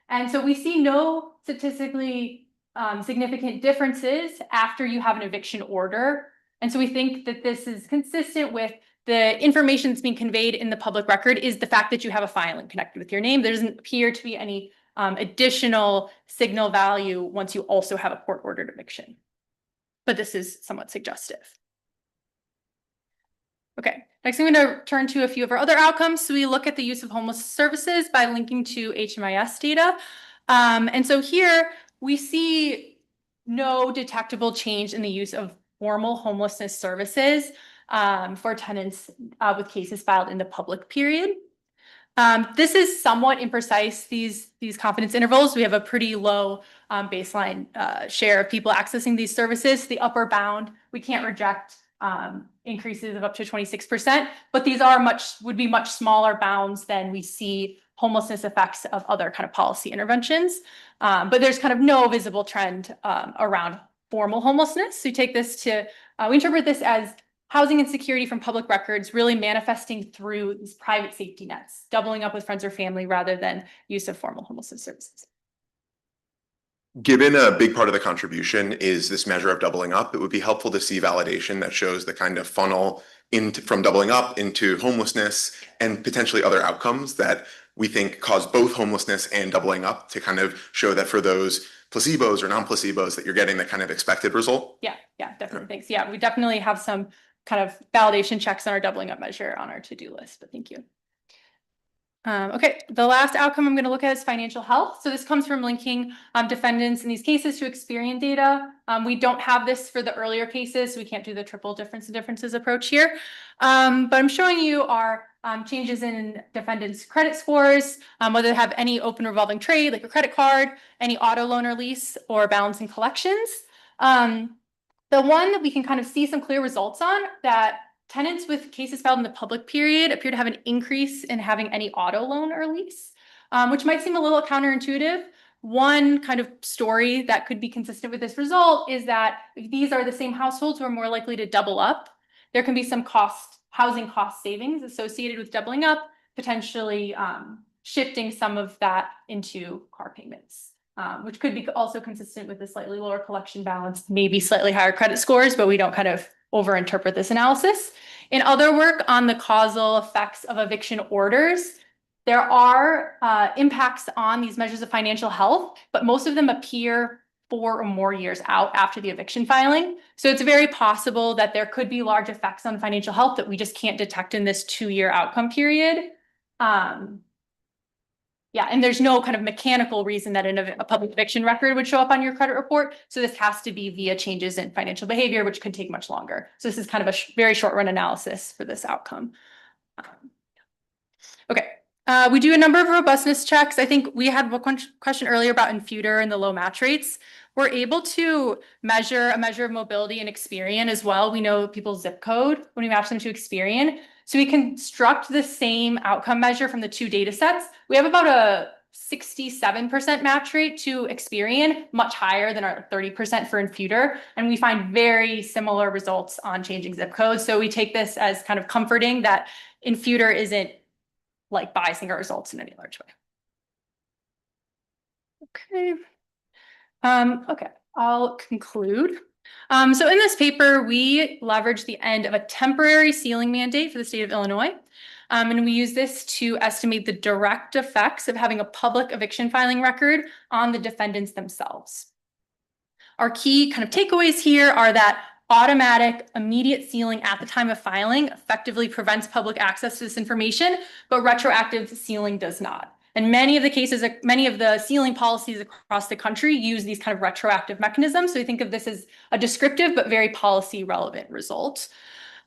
And so we see no statistically significant differences after you have an eviction order. And so we think that this is consistent with the information that's being conveyed in the public record is the fact that you have a filing connected with your name. There doesn't appear to be any additional signal value once you also have a court-ordered eviction. But this is somewhat suggestive. Okay, next I'm going to turn to a few of our other outcomes. So we look at the use of homeless services by linking to HMIS data. And so here we see no detectable change in the use of formal homelessness services for tenants with cases filed in the public period. This is somewhat imprecise, these confidence intervals. We have a pretty low baseline share of people accessing these services. The upper bound, we can't reject increases of up to 26%, but these are would be much smaller bounds than we see homelessness effects of other kind of policy interventions. But there's kind of no visible trend around formal homelessness. So we take this to, we interpret this as housing insecurity from public records really manifesting through these private safety nets, doubling up with friends or family rather than use of formal homelessness services. Given a big part of the contribution is this measure of doubling up, it would be helpful to see validation that shows the kind of funnel from doubling up into homelessness and potentially other outcomes that we think cause both homelessness and doubling up to kind of show that for those placebos or non-placebos that you're getting the kind of expected result. Yeah, definitely. Thanks. Yeah, we definitely have some kind of validation checks on our doubling up measure on our to-do list, but thank you. Okay, the last outcome I'm going to look at is financial health. So this comes from linking defendants in these cases to Experian data. We don't have this for the earlier cases, so we can't do the triple differences approach here. But I'm showing you our changes in defendants' credit scores, whether they have any open revolving trade, like a credit card, any auto loan or lease, or balance in collections. The one that we can kind of see some clear results on, that tenants with cases filed in the public period appear to have an increase in having any auto loan or lease, which might seem a little counterintuitive. One kind of story that could be consistent with this result is that if these are the same households who are more likely to double up, there can be some housing cost savings associated with doubling up, potentially shifting some of that into car payments. Which could be also consistent with a slightly lower collection balance, maybe slightly higher credit scores, but we don't kind of overinterpret this analysis. In other work on the causal effects of eviction orders, there are impacts on these measures of financial health, but most of them appear 4 or more years out after the eviction filing. So it's very possible that there could be large effects on financial health that we just can't detect in this 2-year outcome period. Yeah, and there's no kind of mechanical reason that a public eviction record would show up on your credit report. So this has to be via changes in financial behavior, which could take much longer. So this is kind of a very short run analysis for this outcome. Okay, we do a number of robustness checks. I think we had one question earlier about Infutor and the low match rates. We're able to measure a measure of mobility and Experian as well. We know people's zip code when we match them to Experian. So we construct the same outcome measure from the 2 data sets. We have about a 67% match rate to Experian, much higher than our 30% for Infutor. And we find very similar results on changing zip codes. So we take this as kind of comforting that Infutor isn't like biasing our results in any large way. Okay. Okay, I'll conclude. So in this paper, we leverage the end of a temporary sealing mandate for the state of Illinois. And we use this to estimate the direct effects of having a public eviction filing record on the defendants themselves. Our key kind of takeaways here are that automatic immediate sealing at the time of filing effectively prevents public access to this information, but retroactive sealing does not. And many of the cases, many of the sealing policies across the country use these kind of retroactive mechanisms. So we think of this as a descriptive but very policy relevant result.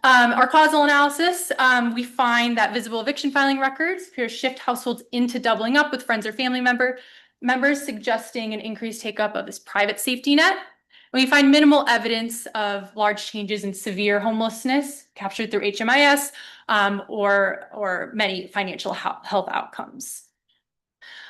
Our causal analysis, we find that visible eviction filing records appear to shift households into doubling up with friends or family members, suggesting an increased take-up of this private safety net. We find minimal evidence of large changes in severe homelessness captured through HMIS or many financial health outcomes.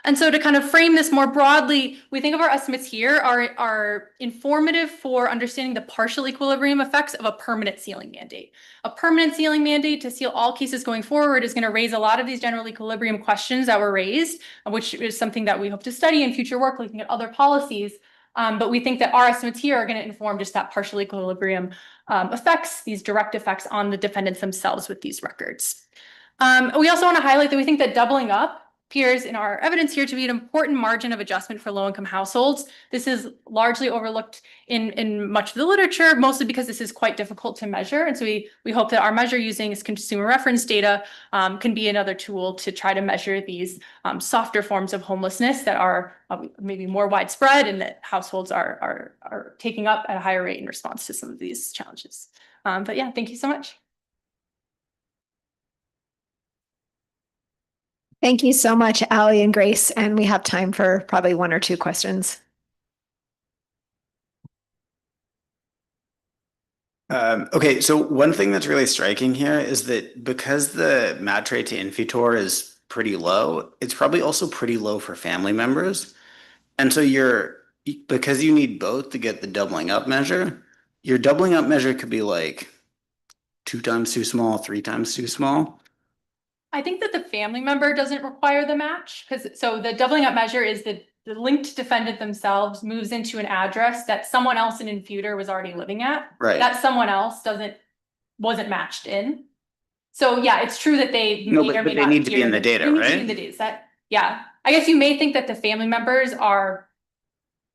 And so to kind of frame this more broadly, we think of our estimates here are informative for understanding the partial equilibrium effects of a permanent sealing mandate. A permanent sealing mandate to seal all cases going forward is going to raise a lot of these general equilibrium questions that were raised, which is something that we hope to study in future work, looking at other policies. But we think that our estimates here are going to inform just that partial equilibrium effects, these direct effects on the defendants themselves with these records. We also want to highlight that we think that doubling up appears in our evidence here to be an important margin of adjustment for low-income households. This is largely overlooked in much of the literature, mostly because this is quite difficult to measure. And so we hope that our measure using this consumer reference data can be another tool to try to measure these softer forms of homelessness that are maybe more widespread and that households are taking up at a higher rate in response to some of these challenges. But yeah, thank you so much. Thank you so much, Allie and Grace. And we have time for probably 1 or 2 questions. Okay, so one thing that's really striking here is that because the match rate to Infutor is pretty low, it's probably also pretty low for family members. And so because you need both to get the doubling up measure, your doubling up measure could be like 2 times too small, 3 times too small. I think that the family member doesn't require the match so the doubling up measure is the linked defendant themselves moves into an address that someone else in Infutor was already living at. Right. That someone else wasn't matched in. So yeah, it's true that they They need to be in the data, right? In the data set. Yeah. I guess you may think that the family members are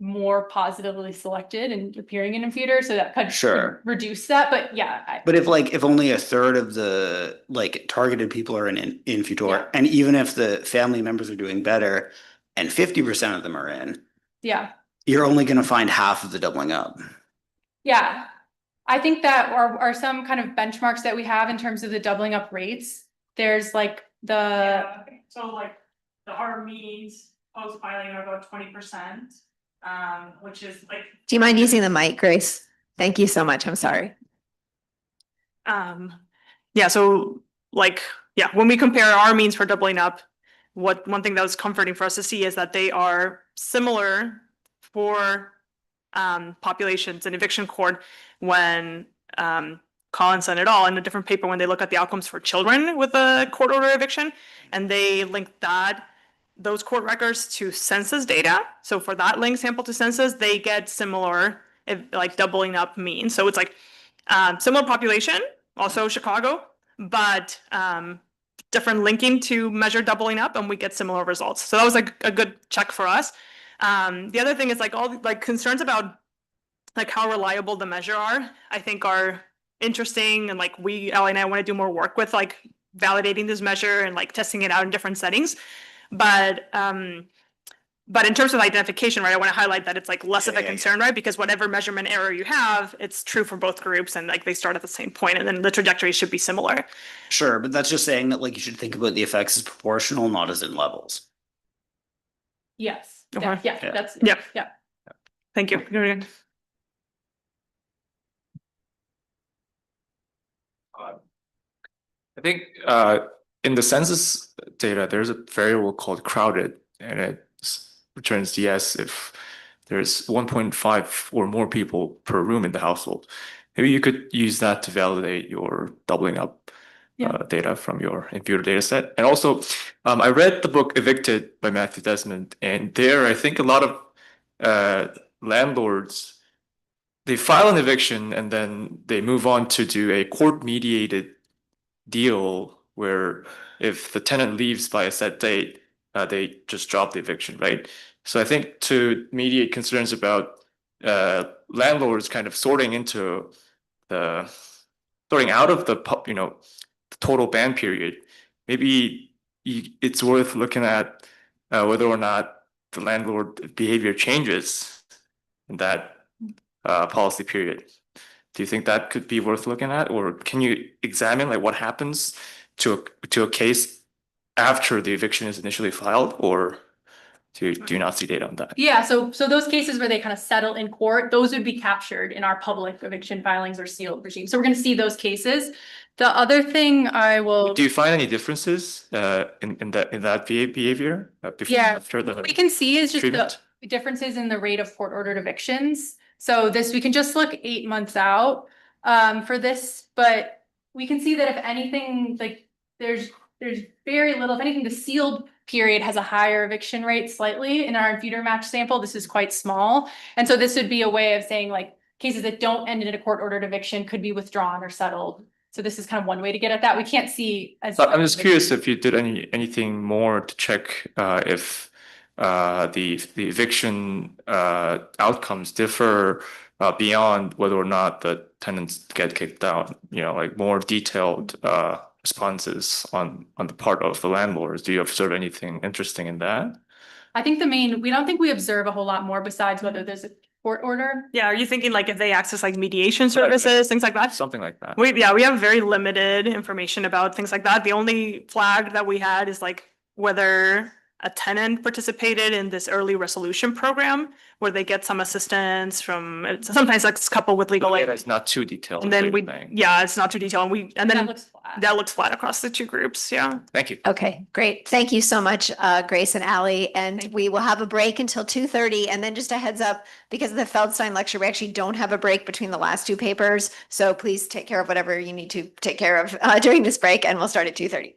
more positively selected and appearing in Infutor, so that could reduce that. But yeah. But if only a third of the targeted people are in Infutor, and even if the family members are doing better and 50% of them are in, you're only going to find half of the doubling up. Yeah. I think that are some kind of benchmarks that we have in terms of the doubling up rates. There's so the our means post filing are about 20%. Which is like. Do you mind using the mic, Grace? Thank you so much. I'm sorry. Yeah. So when we compare our means for doubling up, one thing that was comforting for us to see is that they are similar for populations in eviction court when Collinson et al. In a different paper when they look at the outcomes for children with a court order eviction, and they link those court records to census data. So for that link sample to census, they get similar, doubling up means. So it's similar population, also Chicago, but different linking to measure doubling up, and we get similar results. So that was a good check for us. The other thing is like all like concerns about like how reliable the measure are, I think are interesting. And like Ellie and I want to do more work with like validating this measure and like testing it out in different settings. But in terms of identification, right, I want to highlight that it's like less of a concern, right? Because whatever measurement error you have, it's true for both groups and like they start at the same point and then the trajectory should be similar. Sure, but that's just saying that like you should think about the effects as proportional, not as in levels. Yes. Okay. Yeah, that's, Yeah. yeah. Thank you. I think in the census data, there's a variable called crowded, and it returns yes if there's 1.5 or more people per room in the household. Maybe you could use that to validate your doubling up data from your infutor data set. And also, I read the book Evicted by Matthew Desmond, and there I think a lot of landlords, they file an eviction and then they move on to do a court-mediated deal where if the tenant leaves by a set date, they just drop the eviction, right? So I think to mediate concerns about landlords kind of sorting out of the the total ban period, maybe it's worth looking at whether or not the landlord behavior changes in that policy period. Do you think that could be worth looking at, or can you examine like what happens to a case after the eviction is initially filed, or do you not see data on that? Yeah, so those cases where they kind of settle in court, those would be captured in our public eviction filings or sealed regime. So we're going to see those cases. The other thing I will. Do you find any differences in that behavior before after the what we can see is just treatment? the differences in the rate of court ordered evictions. So we can just look 8 months out for this, but we can see that if anything, like there's very little, if anything, the sealed period has a higher eviction rate slightly in our infutor match sample. This is quite small. And so this would be a way of saying like cases that don't end in a court ordered eviction could be withdrawn or settled. So this is kind of one way to get at that. We can't see as. I'm just curious if you did anything more to check if the eviction outcomes differ beyond whether or not the tenants get kicked out. Like more detailed responses on the part of the landlords. Do you observe anything interesting in that? I think we don't think we observe a whole lot more besides whether there's a court order. Yeah, are you thinking like if they access like mediation services, things like that? Something like that. We have very limited information about things like that. The only flag that we had is like whether a tenant participated in this early resolution program where they get some assistance from, sometimes that's coupled with legal aid. It's not too detailed. And then it's not too detailed. And then that looks flat across the two groups. Yeah. Thank you. Okay, great. Thank you so much, Grace and Allie. And we will have a break until 2:30. And then just a heads up, because of the Feldstein lecture, we actually don't have a break between the last two papers. So please take care of whatever you need to take care of during this break, and we'll start at 2:30.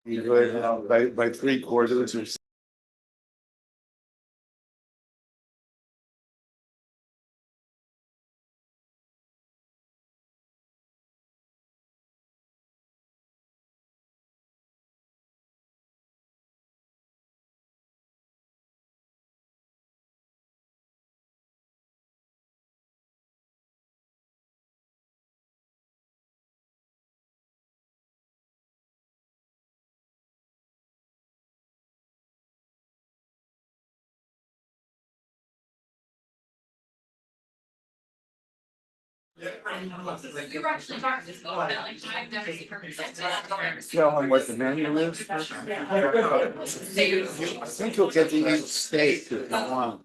By 3/4 or so. Tell him what the menu is. I think you'll get to eat steak if you want.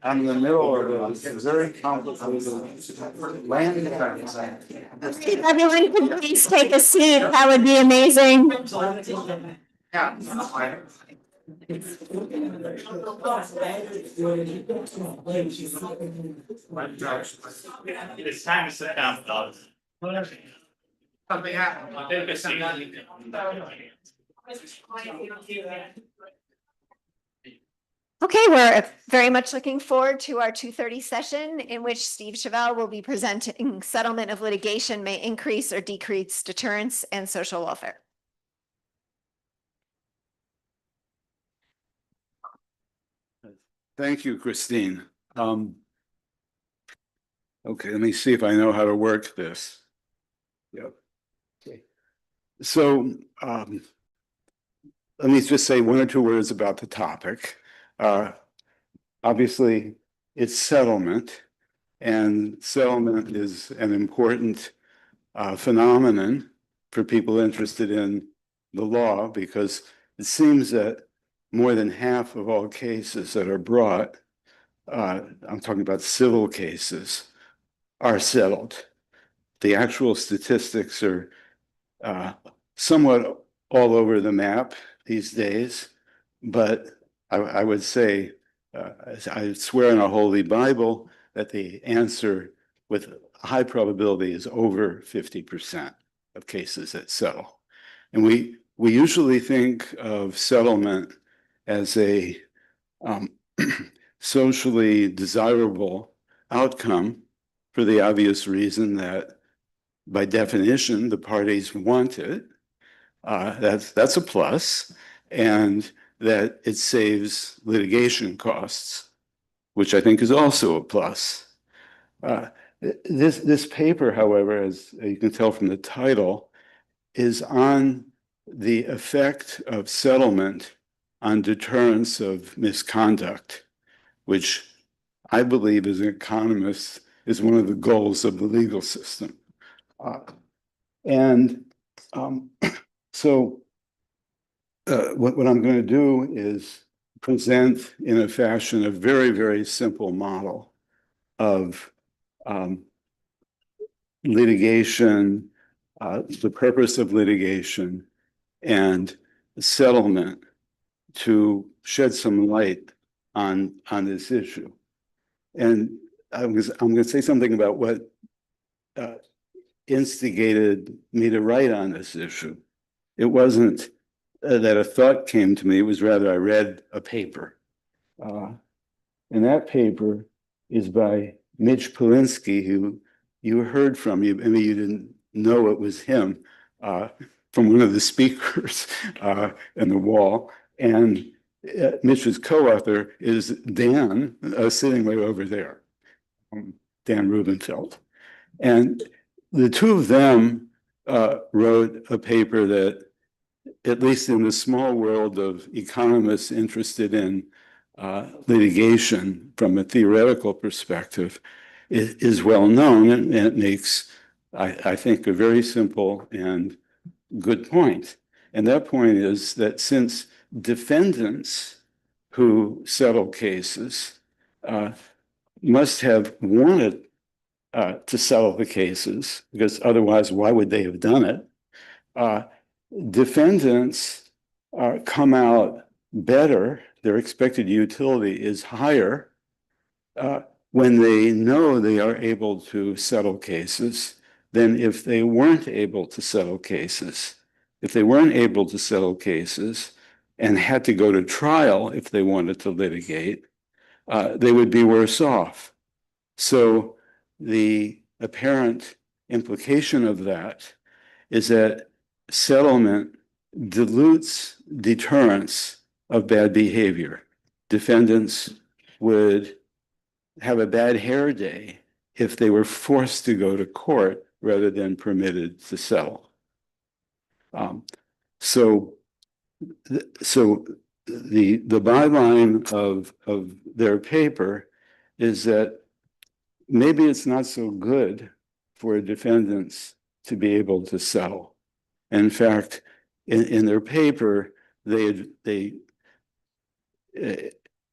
I'm in the middle of a very complicated land. If everyone could please take a seat, that would be amazing. It's time to sit down, fellas. Take a seat. Okay, we're very much looking forward to our 2:30 session in which Steve Chevelle will be presenting settlement of litigation may increase or decrease deterrence and social welfare. Thank you, Christine. Okay, let me see if I know how to work this. Yep. Okay. So let me just say one or two words about the topic. Obviously, it's settlement, and settlement is an important phenomenon for people interested in the law because it seems that more than half of all cases that are brought, I'm talking about civil cases, are settled. The actual statistics are somewhat all over the map these days, but I would say, I swear on a holy Bible that the answer with high probability is over 50% of cases that settle. And we usually think of settlement as a socially desirable outcome for the obvious reason that by definition, the parties want it. That's a plus, and that it saves litigation costs, which I think is also a plus. This paper, however, as you can tell from the title, is on the effect of settlement on deterrence of misconduct, which I believe as an economist is one of the goals of the legal system. So what I'm going to do is present in a fashion a very, very simple model of litigation, the purpose of litigation, and settlement to shed some light on this issue. And I'm going to say something about what instigated me to write on this issue. It wasn't that a thought came to me, it was rather I read a paper. And that paper is by Mitch Polinsky, who you heard from, maybe you didn't know it was him, from one of the speakers in the wall. And Mitch's co-author is Dan, sitting way over there, Dan Rubenfeld. And the two of them wrote a paper that, at least in the small world of economists interested in litigation from a theoretical perspective, is well known, and it makes, I think, a very simple and good point. And that point is that since defendants who settle cases must have wanted to settle the cases, because otherwise, why would they have done it? Defendants come out better, their expected utility is higher when they know they are able to settle cases than if they weren't able to settle cases. If they weren't able to settle cases and had to go to trial if they wanted to litigate, they would be worse off. So the apparent implication of that is that settlement dilutes deterrence of bad behavior. Defendants would have a bad hair day if they were forced to go to court rather than permitted to settle. So the byline of their paper is that maybe it's not so good for defendants to be able to settle. In fact, in their paper, they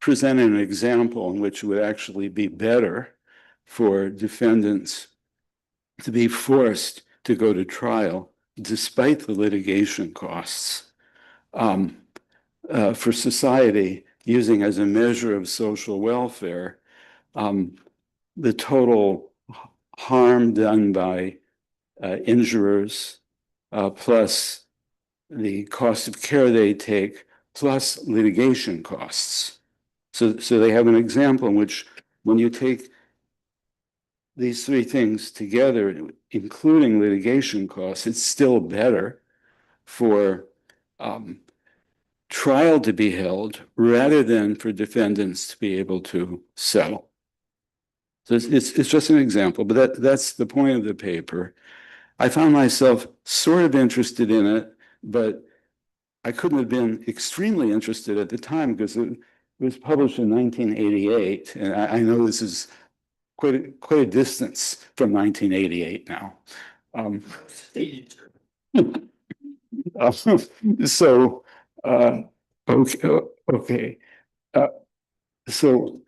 present an example in which it would actually be better for defendants to be forced to go to trial despite the litigation costs. For society, using as a measure of social welfare, the total harm done by injurers, plus the cost of care they take, plus litigation costs. So they have an example in which when you take these three things together, including litigation costs, it's still better for trial to be held rather than for defendants to be able to settle. So it's just an example, but that's the point of the paper. I found myself sort of interested in it, but I couldn't have been extremely interested at the time because it was published in 1988, and I know this is quite a distance from 1988 now. So okay. So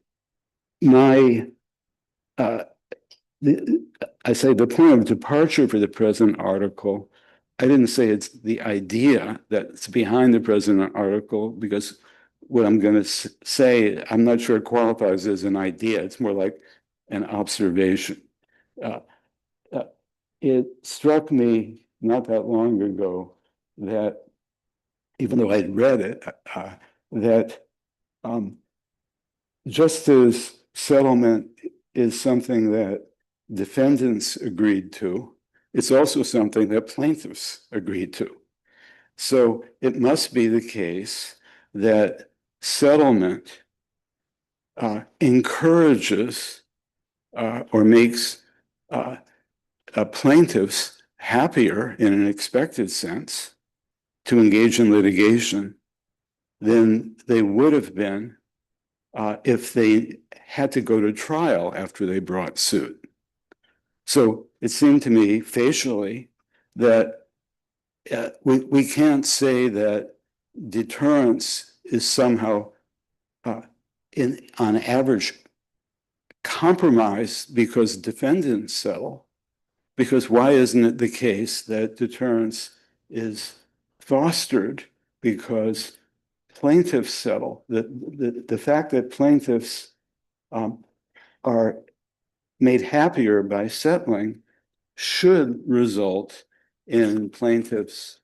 my I say the point of departure for the present article, I didn't say it's the idea that's behind the present article, because what I'm going to say, I'm not sure it qualifies as an idea. It's more like an observation. It struck me not that long ago that, even though I'd read it, that just as settlement is something that defendants agreed to, it's also something that plaintiffs agreed to. So it must be the case that settlement encourages or makes plaintiffs happier in an expected sense to engage in litigation than they would have been if they had to go to trial after they brought suit. So it seemed to me facially that we can't say that deterrence is somehow on average compromised because defendants settle, because why isn't it the case that deterrence is fostered because plaintiffs settle? The fact that plaintiffs are made happier by settling should result in plaintiffs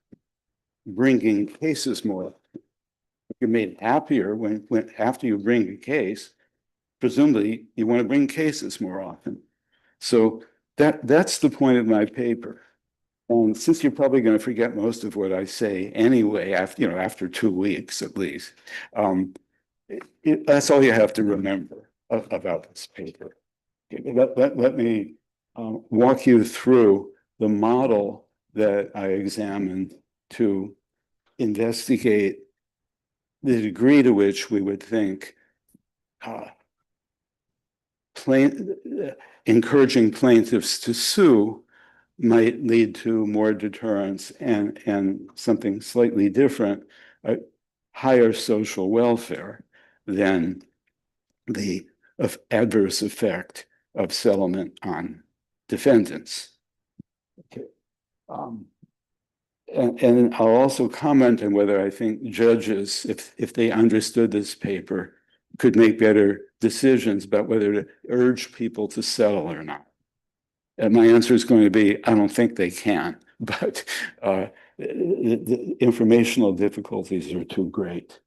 bringing cases more. You're made happier when after you bring a case, presumably you want to bring cases more often. So that's the point of my paper. And since you're probably going to forget most of what I say anyway, after 2 weeks at least, that's all you have to remember about this paper. Let me walk you through the model that I examined to investigate the degree to which we would think encouraging plaintiffs to sue might lead to more deterrence and something slightly different, higher social welfare than the adverse effect of settlement on defendants. Okay. And I'll also comment on whether I think judges, if they understood this paper, could make better decisions about whether to urge people to settle or not. And my answer is going to be, I don't think they can, but the informational difficulties are too great.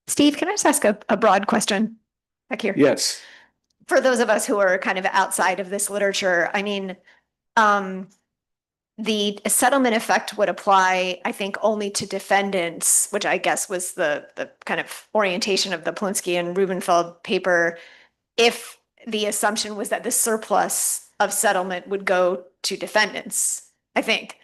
Steve, can I just ask a broad question back here? Yes. For those of us who are kind of outside of this literature, I mean, the settlement effect would apply, I think, only to defendants, which I guess was the kind of orientation of the Polinsky and Rubenfeld paper, if the assumption was that the surplus of settlement would go to defendants, I think.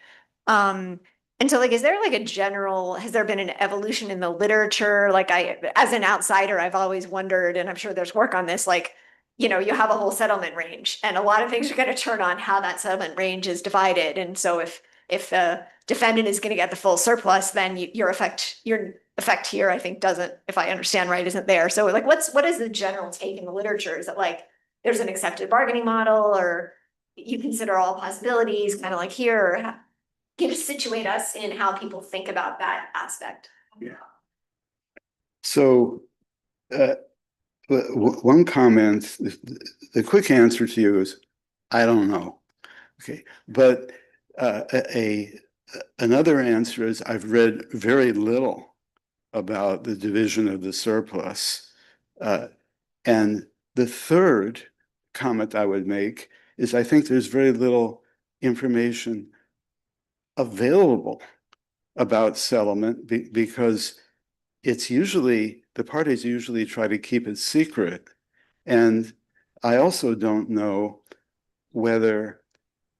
And so like, is there like a general, has there been an evolution in the literature? Like as an outsider, I've always wondered, and I'm sure there's work on this, like, you know, you have a whole settlement range and a lot of things are going to turn on how that settlement range is divided. And so if the defendant is going to get the full surplus, then your effect here, I think doesn't, if I understand right, isn't there. So like, what is the general take in the literature? Is it like, there's an accepted bargaining model, or you consider all possibilities, kind of like here, or can you situate us in how people think about that aspect? Yeah. So, one comment, the quick answer to you is, I don't know. Okay, but another answer is I've read very little about the division of the surplus. And the third comment I would make is I think there's very little information available about settlement because it's usually, the parties usually try to keep it secret. And I also don't know whether,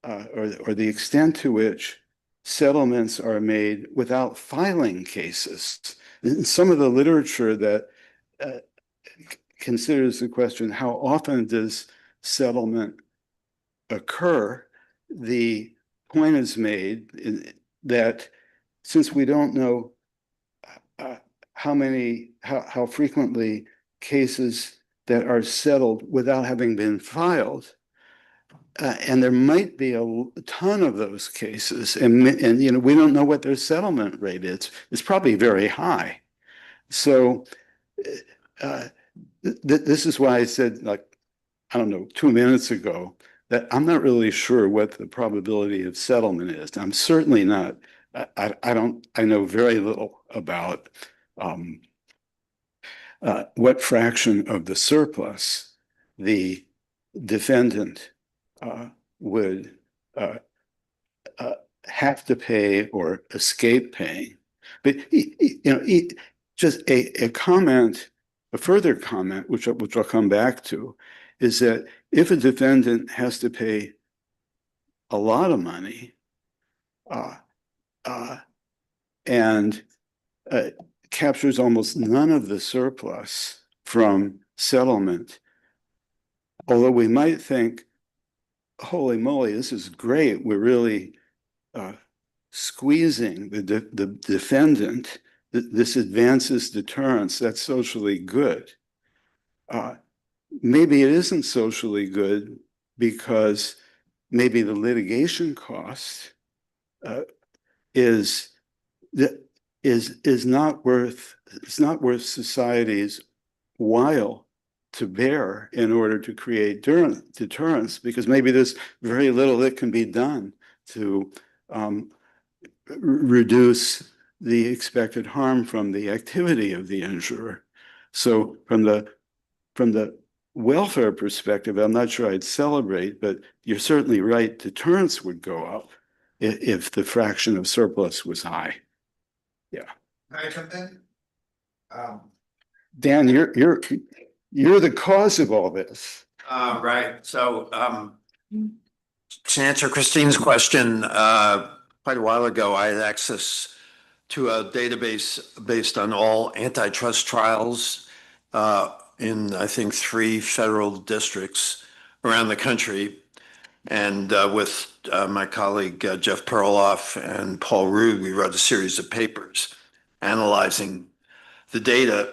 or the extent to which settlements are made without filing cases. In some of the literature that considers the question, how often does settlement occur? The point is made that since we don't know how frequently cases that are settled without having been filed, and there might be a ton of those cases, and you know, we don't know what their settlement rate is. It's probably very high. So this is why I said, like, I don't know, 2 minutes ago, that I'm not really sure what the probability of settlement is. I'm certainly not, I know very little about what fraction of the surplus the defendant would have to pay or escape paying. But you know, just a comment, a further comment, which I'll come back to, is that if a defendant has to pay a lot of money and captures almost none of the surplus from settlement, although we might think, holy moly, this is great, we're really squeezing the defendant, this advances deterrence, that's socially good. Maybe it isn't socially good because maybe the litigation cost is not worth, it's not worth society's while to bear in order to create deterrence, because maybe there's very little that can be done to reduce the expected harm from the activity of the injurer. So from the welfare perspective, I'm not sure I'd celebrate, but you're certainly right, deterrence would go up if the fraction of surplus was high. Yeah. Can I jump in? Dan, you're the cause of all this. Right. So to answer Christine's question, quite a while ago, I had access to a database based on all antitrust trials in, I think, 3 federal districts around the country. And with my colleague Jeff Perloff and Paul Rude, we wrote a series of papers analyzing the data,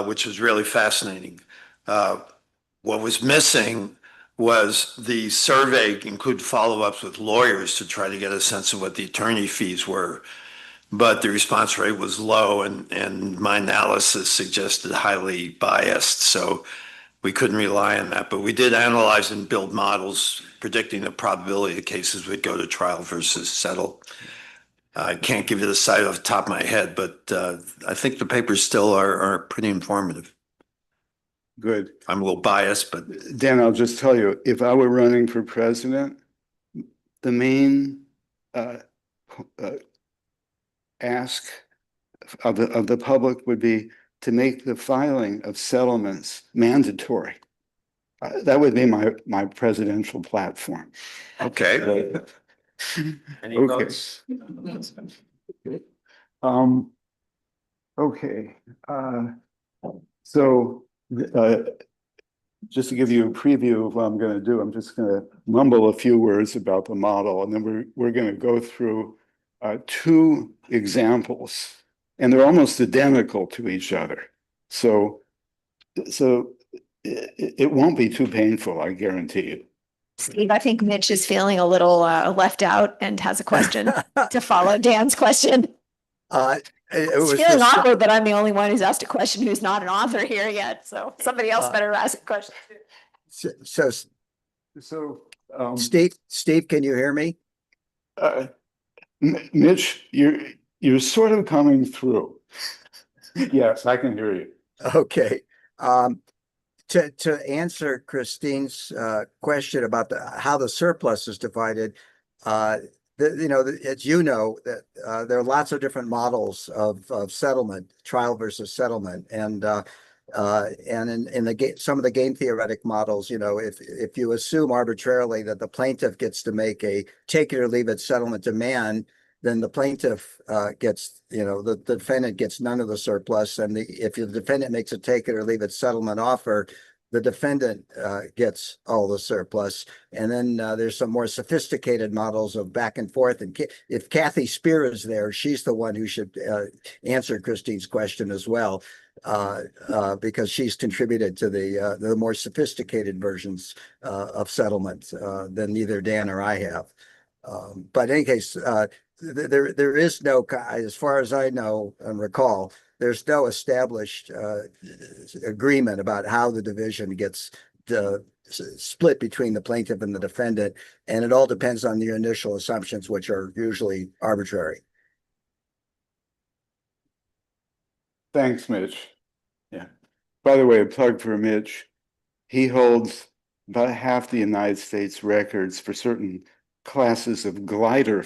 which was really fascinating. What was missing was the survey included follow-ups with lawyers to try to get a sense of what the attorney fees were. But the response rate was low, and my analysis suggested highly biased. So we couldn't rely on that. But we did analyze and build models predicting the probability of cases would go to trial versus settle. I can't give you the site off the top of my head, but I think the papers still are pretty informative. Good. I'm a little biased, but Dan, I'll just tell you, if I were running for president, the main ask of the public would be to make the filing of settlements mandatory. That would be my presidential platform. okay. Any Okay. votes? Okay. So just to give you a preview of what I'm going to do, I'm just going to mumble a few words about the model, and then we're going to go through two examples, and they're almost identical to each other. So it won't be too painful, I guarantee you. Steve, I think Mitch is feeling a little left out and has a question to follow Dan's question. It It's was feeling just, awkward that I'm the only one who's asked a question who's not an author here yet, so somebody else better ask a question. so Steve, can you hear me? Mitch, you're sort of coming through. Yes, I can hear you. Okay. To answer Christine's question about how the surplus is divided, as you know, that there are lots of different models of settlement, trial versus settlement, and in some of the game theoretic models, if you assume arbitrarily that the plaintiff gets to make a take it or leave it settlement demand, then the plaintiff gets, the defendant gets none of the surplus, and if the defendant makes a take it or leave it settlement offer, the defendant gets all the surplus. And then there's some more sophisticated models of back and forth. And if Kathy Spear is there, she's the one who should answer Christine's question as well, because she's contributed to the more sophisticated versions of settlement than either Dan or I have. But in any case, there is no, as far as I know and recall, there's no established agreement about how the division gets split between the plaintiff and the defendant, and it all depends on the initial assumptions, which are usually arbitrary. Thanks, Mitch. Yeah. By the way, a plug for Mitch. He holds about half the United States records for certain classes of glider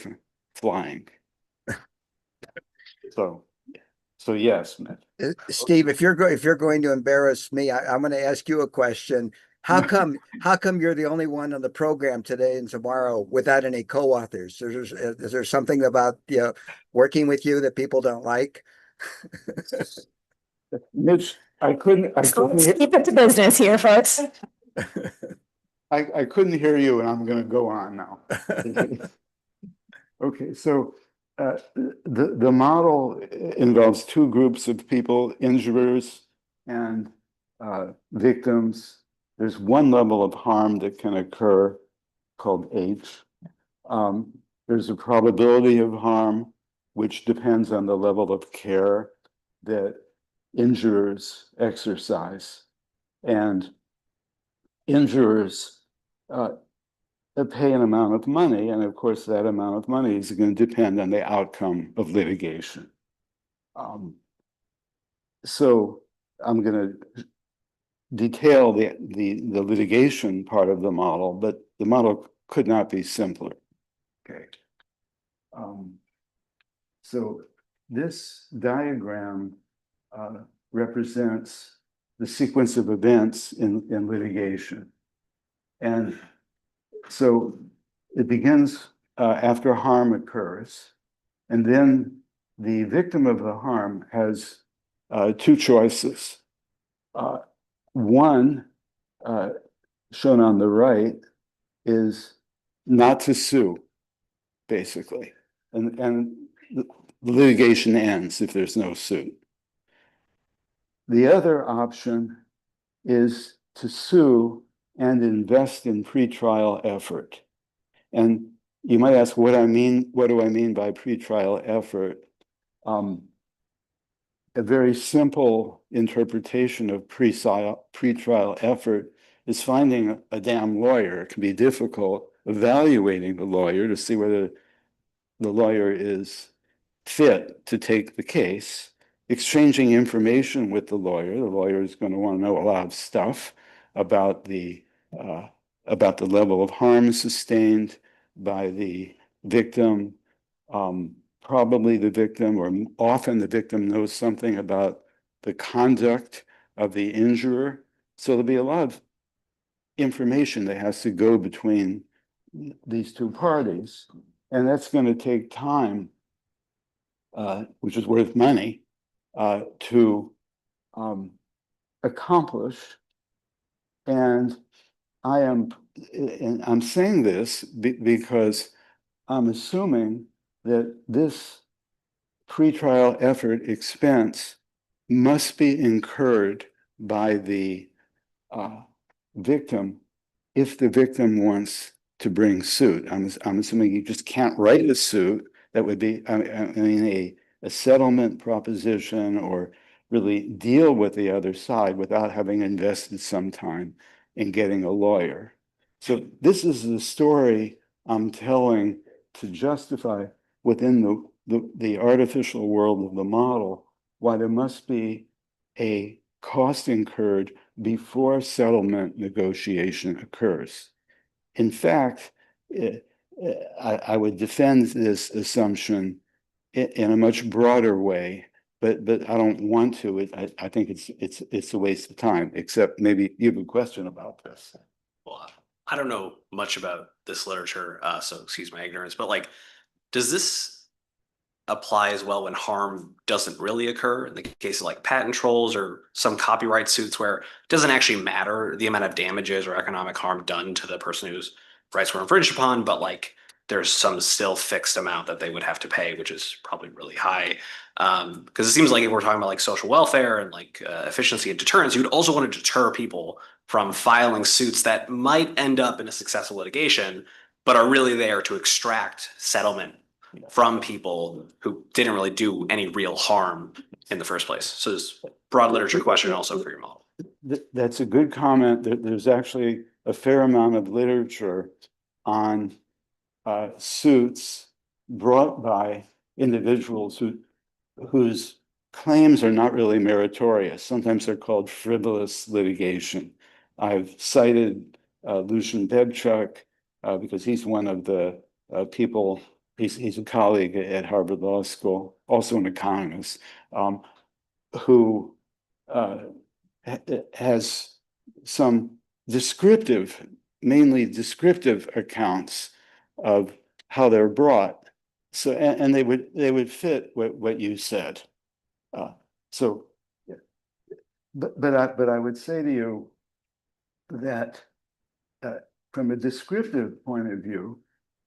flying. So yes, Mitch. Steve, if you're going to embarrass me, I'm going to ask you a question. How come you're the only one on the program today and tomorrow without any co-authors? Is there something about working with you that people don't like? Mitch, I couldn't keep it to business here, folks. I couldn't hear you, and I'm going to go on now. Okay, so the model involves two groups of people, injurers and victims. There's one level of harm that can occur called H. There's a probability of harm, which depends on the level of care that injurers exercise. And injurers pay an amount of money, and of course that amount of money is going to depend on the outcome of litigation. So I'm going to detail the litigation part of the model, but the model could not be simpler. Okay. So this diagram represents the sequence of events in litigation. And so it begins after harm occurs, and then the victim of the harm has two choices. One, shown on the right, is not to sue, basically, and the litigation ends if there's no suit. The other option is to sue and invest in pretrial effort. And you might ask what do I mean by pretrial effort? A very simple interpretation of pretrial effort is finding a damn lawyer. It can be difficult evaluating the lawyer to see whether the lawyer is fit to take the case, exchanging information with the lawyer. The lawyer is going to want to know a lot of stuff about the level of harm sustained by the victim. Probably the victim, or often the victim, knows something about the conduct of the injurer. So there'll be a lot of information that has to go between these two parties, and that's going to take time, which is worth money, to accomplish. And I'm saying this because I'm assuming that this pretrial effort expense must be incurred by the victim if the victim wants to bring suit. I'm assuming you just can't write a suit. That would be, I mean, a settlement proposition, or really deal with the other side without having invested some time in getting a lawyer. So this is the story I'm telling to justify within the artificial world of the model why there must be a cost incurred before settlement negotiation occurs. In fact, I would defend this assumption in a much broader way, but I don't want to. I think it's a waste of time. Except maybe you have a question about this. Well, I don't know much about this literature, so excuse my ignorance, but like, does this apply as well when harm doesn't really occur in the case of like patent trolls or some copyright suits where it doesn't actually matter the amount of damages or economic harm done to the person whose rights were infringed upon, but like there's some still fixed amount that they would have to pay, which is probably really high. Because it seems like if we're talking about like social welfare and like efficiency and deterrence, you'd also want to deter people from filing suits that might end up in a successful litigation, but are really there to extract settlement from people who didn't really do any real harm in the first place. So this broad literature question also for your model. That's a good comment. There's actually a fair amount of literature on suits brought by individuals whose claims are not really meritorious. Sometimes they're called frivolous litigation. I've cited Lucian Bebchuk because he's one of the people. He's a colleague at Harvard Law School, also an economist, who has some descriptive, mainly descriptive accounts of how they're brought. So, and they would fit what you said. So, but I would say to you that from a descriptive point of view,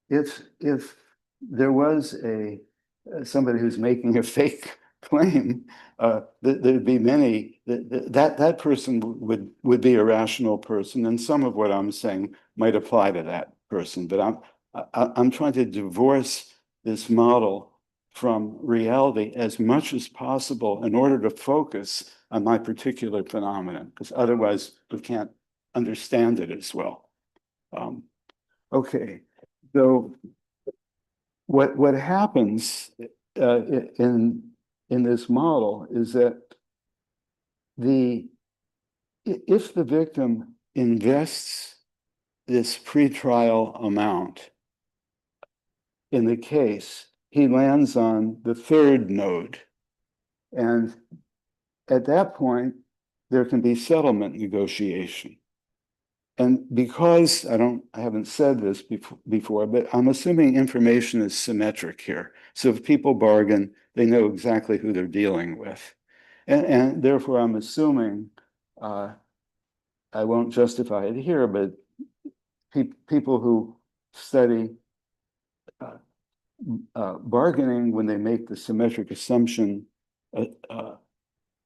if there was somebody who's making a fake claim, there'd be many that person would be a rational person, and some of what I'm saying might apply to that person. But I'm trying to divorce this model from reality as much as possible in order to focus on my particular phenomenon, because otherwise we can't understand it as well. Okay, so what happens in this model is that if the victim invests this pretrial amount in the case, he lands on the third node, and at that point there can be settlement negotiation. And because I haven't said this before, but I'm assuming information is symmetric here. So if people bargain, they know exactly who they're dealing with. And therefore, I'm assuming, I won't justify it here, but people who study bargaining, when they make the symmetric assumption,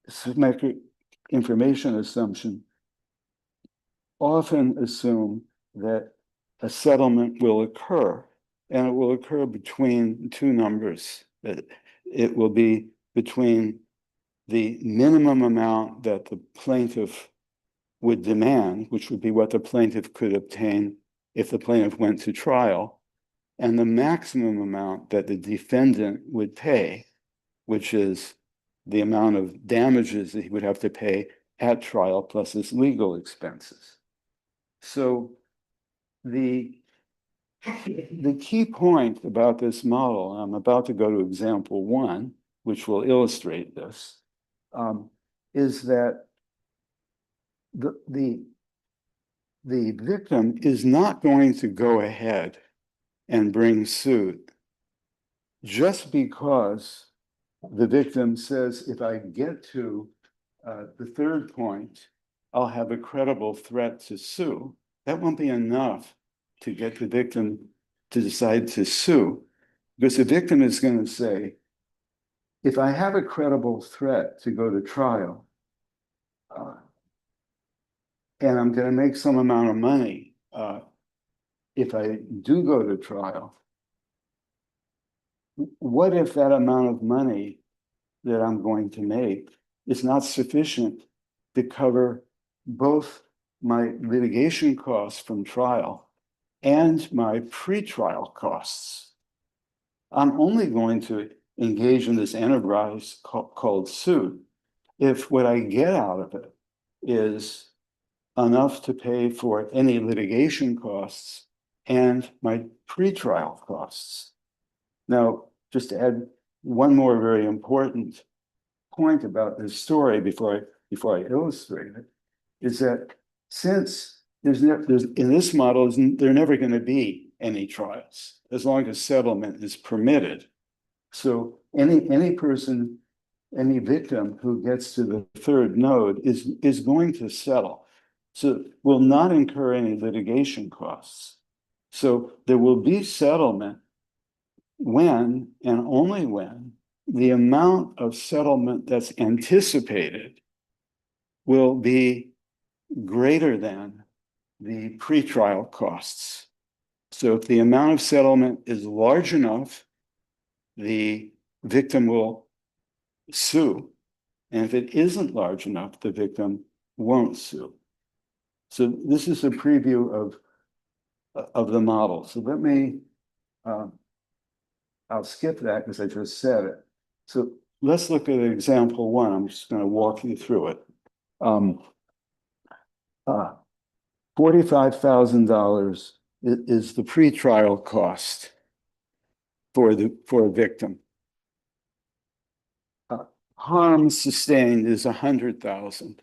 symmetric information assumption, often assume that a settlement will occur, and it will occur between two numbers. It will be between the minimum amount that the plaintiff would demand, which would be what the plaintiff could obtain if the plaintiff went to trial, and the maximum amount that the defendant would pay, which is the amount of damages that he would have to pay at trial plus his legal expenses. So the key point about this model, and I'm about to go to example one, which will illustrate this, is that the victim is not going to go ahead and bring suit just because the victim says, if I get to the third point, I'll have a credible threat to sue. That won't be enough to get the victim to decide to sue, because the victim is going to say, if I have a credible threat to go to trial, and I'm going to make some amount of money if I do go to trial, what if that amount of money that I'm going to make is not sufficient to cover both my litigation costs from trial and my pretrial costs? I'm only going to engage in this enterprise called suit if what I get out of it is enough to pay for any litigation costs and my pretrial costs. Now, just to add one more very important point about this story before I illustrate it, is that since there's in this model, there are never going to be any trials as long as settlement is permitted. So any person, any victim who gets to the third node is going to settle. So will not incur any litigation costs. So there will be settlement when and only when the amount of settlement that's anticipated will be greater than the pretrial costs. So if the amount of settlement is large enough, the victim will sue. And if it isn't large enough, the victim won't sue. So this is a preview of the model. So let me, I'll skip that because I just said it. So let's look at example one. I'm just going to walk you through it. $45,000 is the pretrial cost for a victim. Harm sustained is 100,000.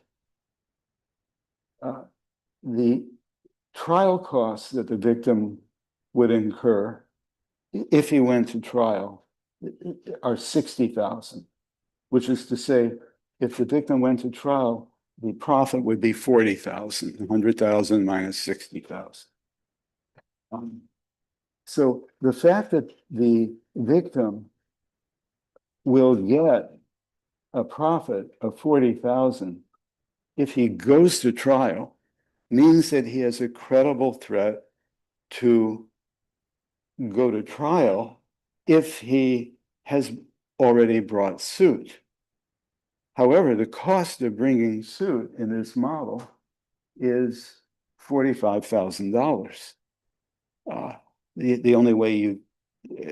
The trial costs that the victim would incur if he went to trial are 60,000, which is to say, if the victim went to trial, the profit would be 40,000, 100,000 minus 60,000. So the fact that the victim will get a profit of 40,000 if he goes to trial means that he has a credible threat to go to trial if he has already brought suit. However, the cost of bringing suit in this model is $45,000. The only way you,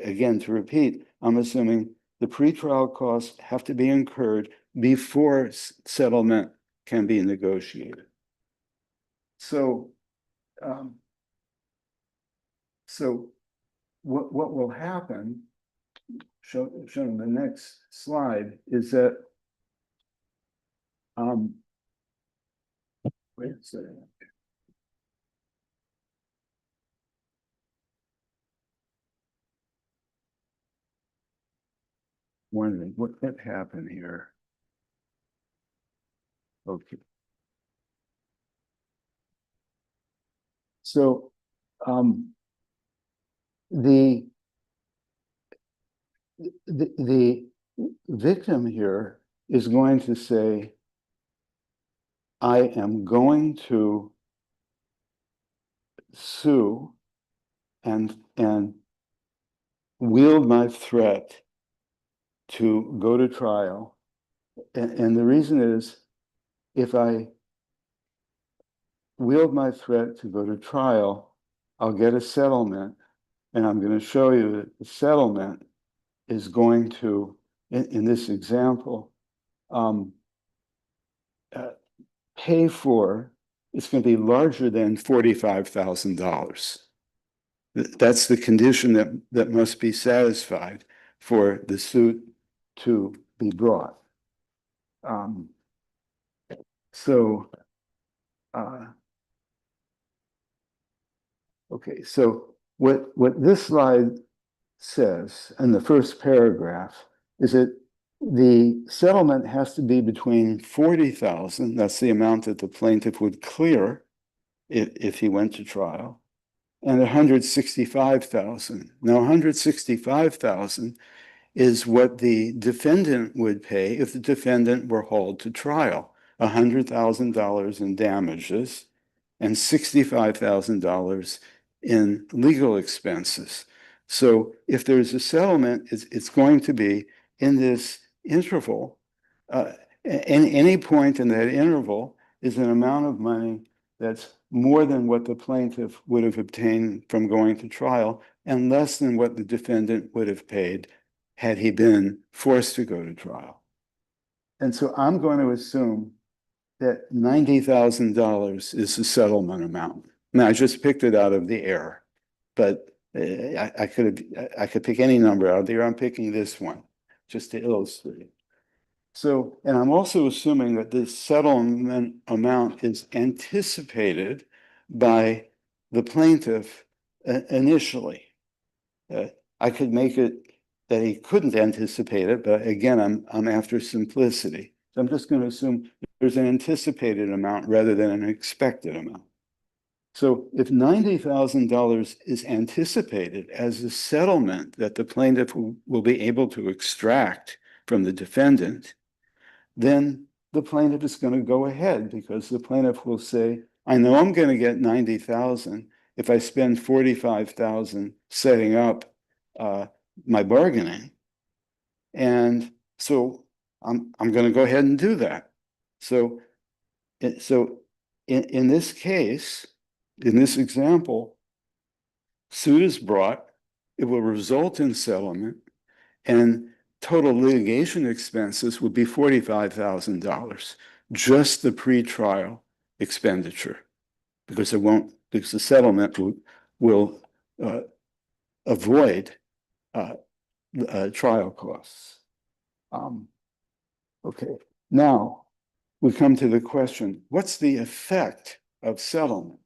again, to repeat, I'm assuming the pretrial costs have to be incurred before settlement can be negotiated. So, what will happen, shown in the next slide, is that wait a second. Wondering what happened here. Okay. So the victim here is going to say, I am going to sue and wield my threat to go to trial. And the reason is, if I wield my threat to go to trial, I'll get a settlement, and I'm going to show you that the settlement is going to, in this example, pay for, it's going to be larger than $45,000. That's the condition that must be satisfied for the suit to be brought. Okay, so what this slide says in the first paragraph is that the settlement has to be between 40,000, that's the amount that the plaintiff would clear if he went to trial, and 165,000. Now, 165,000 is what the defendant would pay if the defendant were hauled to trial. $100,000 in damages and $65,000 in legal expenses. So if there's a settlement, it's going to be in this interval. Any point in that interval is an amount of money that's more than what the plaintiff would have obtained from going to trial and less than what the defendant would have paid had he been forced to go to trial. And so I'm going to assume that $90,000 is the settlement amount. Now, I just picked it out of the air, but I could pick any number out there. I'm picking this one just to illustrate. So, and I'm also assuming that the settlement amount is anticipated by the plaintiff initially. I could make it that he couldn't anticipate it, but again, I'm after simplicity. So I'm just going to assume there's an anticipated amount rather than an expected amount. So if $90,000 is anticipated as a settlement that the plaintiff will be able to extract from the defendant, then the plaintiff is going to go ahead because the plaintiff will say, I know I'm going to get 90,000 if I spend 45,000 setting up my bargaining. And so I'm going to go ahead and do that. So in this case, in this example, suit is brought, it will result in settlement, and total litigation expenses would be $45,000, just the pre-trial expenditure, because the settlement will avoid trial costs. Okay, now we come to the question: what's the effect of settlement?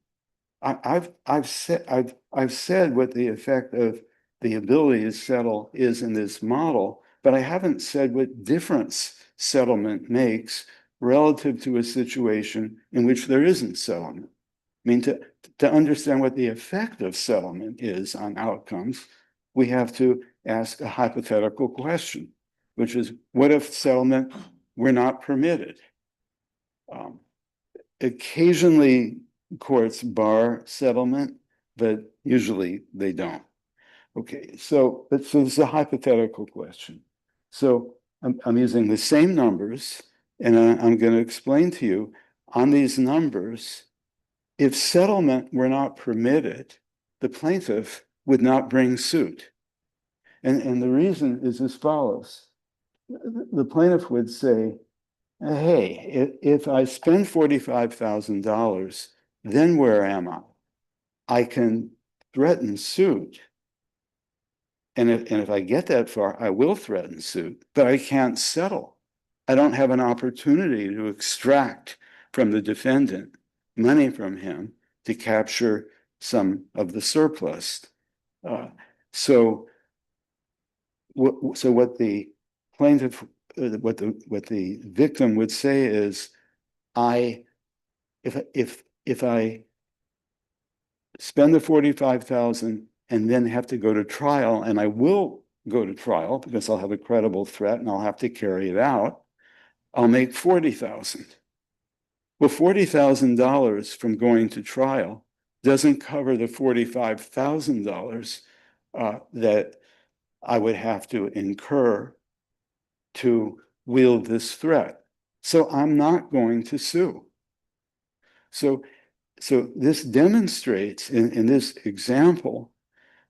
I've said what the effect of the ability to settle is in this model, but I haven't said what difference settlement makes relative to a situation in which there isn't settlement. I mean, to understand what the effect of settlement is on outcomes, we have to ask a hypothetical question, which is, what if settlement were not permitted? Occasionally, courts bar settlement, but usually they don't. Okay, so this is a hypothetical question. So I'm using the same numbers, and I'm going to explain to you on these numbers, if settlement were not permitted, the plaintiff would not bring suit. And the reason is as follows. The plaintiff would say, hey, if I spend $45,000, then where am I? I can threaten suit. And if I get that far, I will threaten suit, but I can't settle. I don't have an opportunity to extract from the defendant money from him to capture some of the surplus. So what the plaintiff, what the victim would say is, if I spend the 45,000 and then have to go to trial, and I will go to trial because I'll have a credible threat and I'll have to carry it out, I'll make 40,000. Well, $40,000 from going to trial doesn't cover the $45,000 that I would have to incur to wield this threat. So I'm not going to sue. So so this demonstrates in this example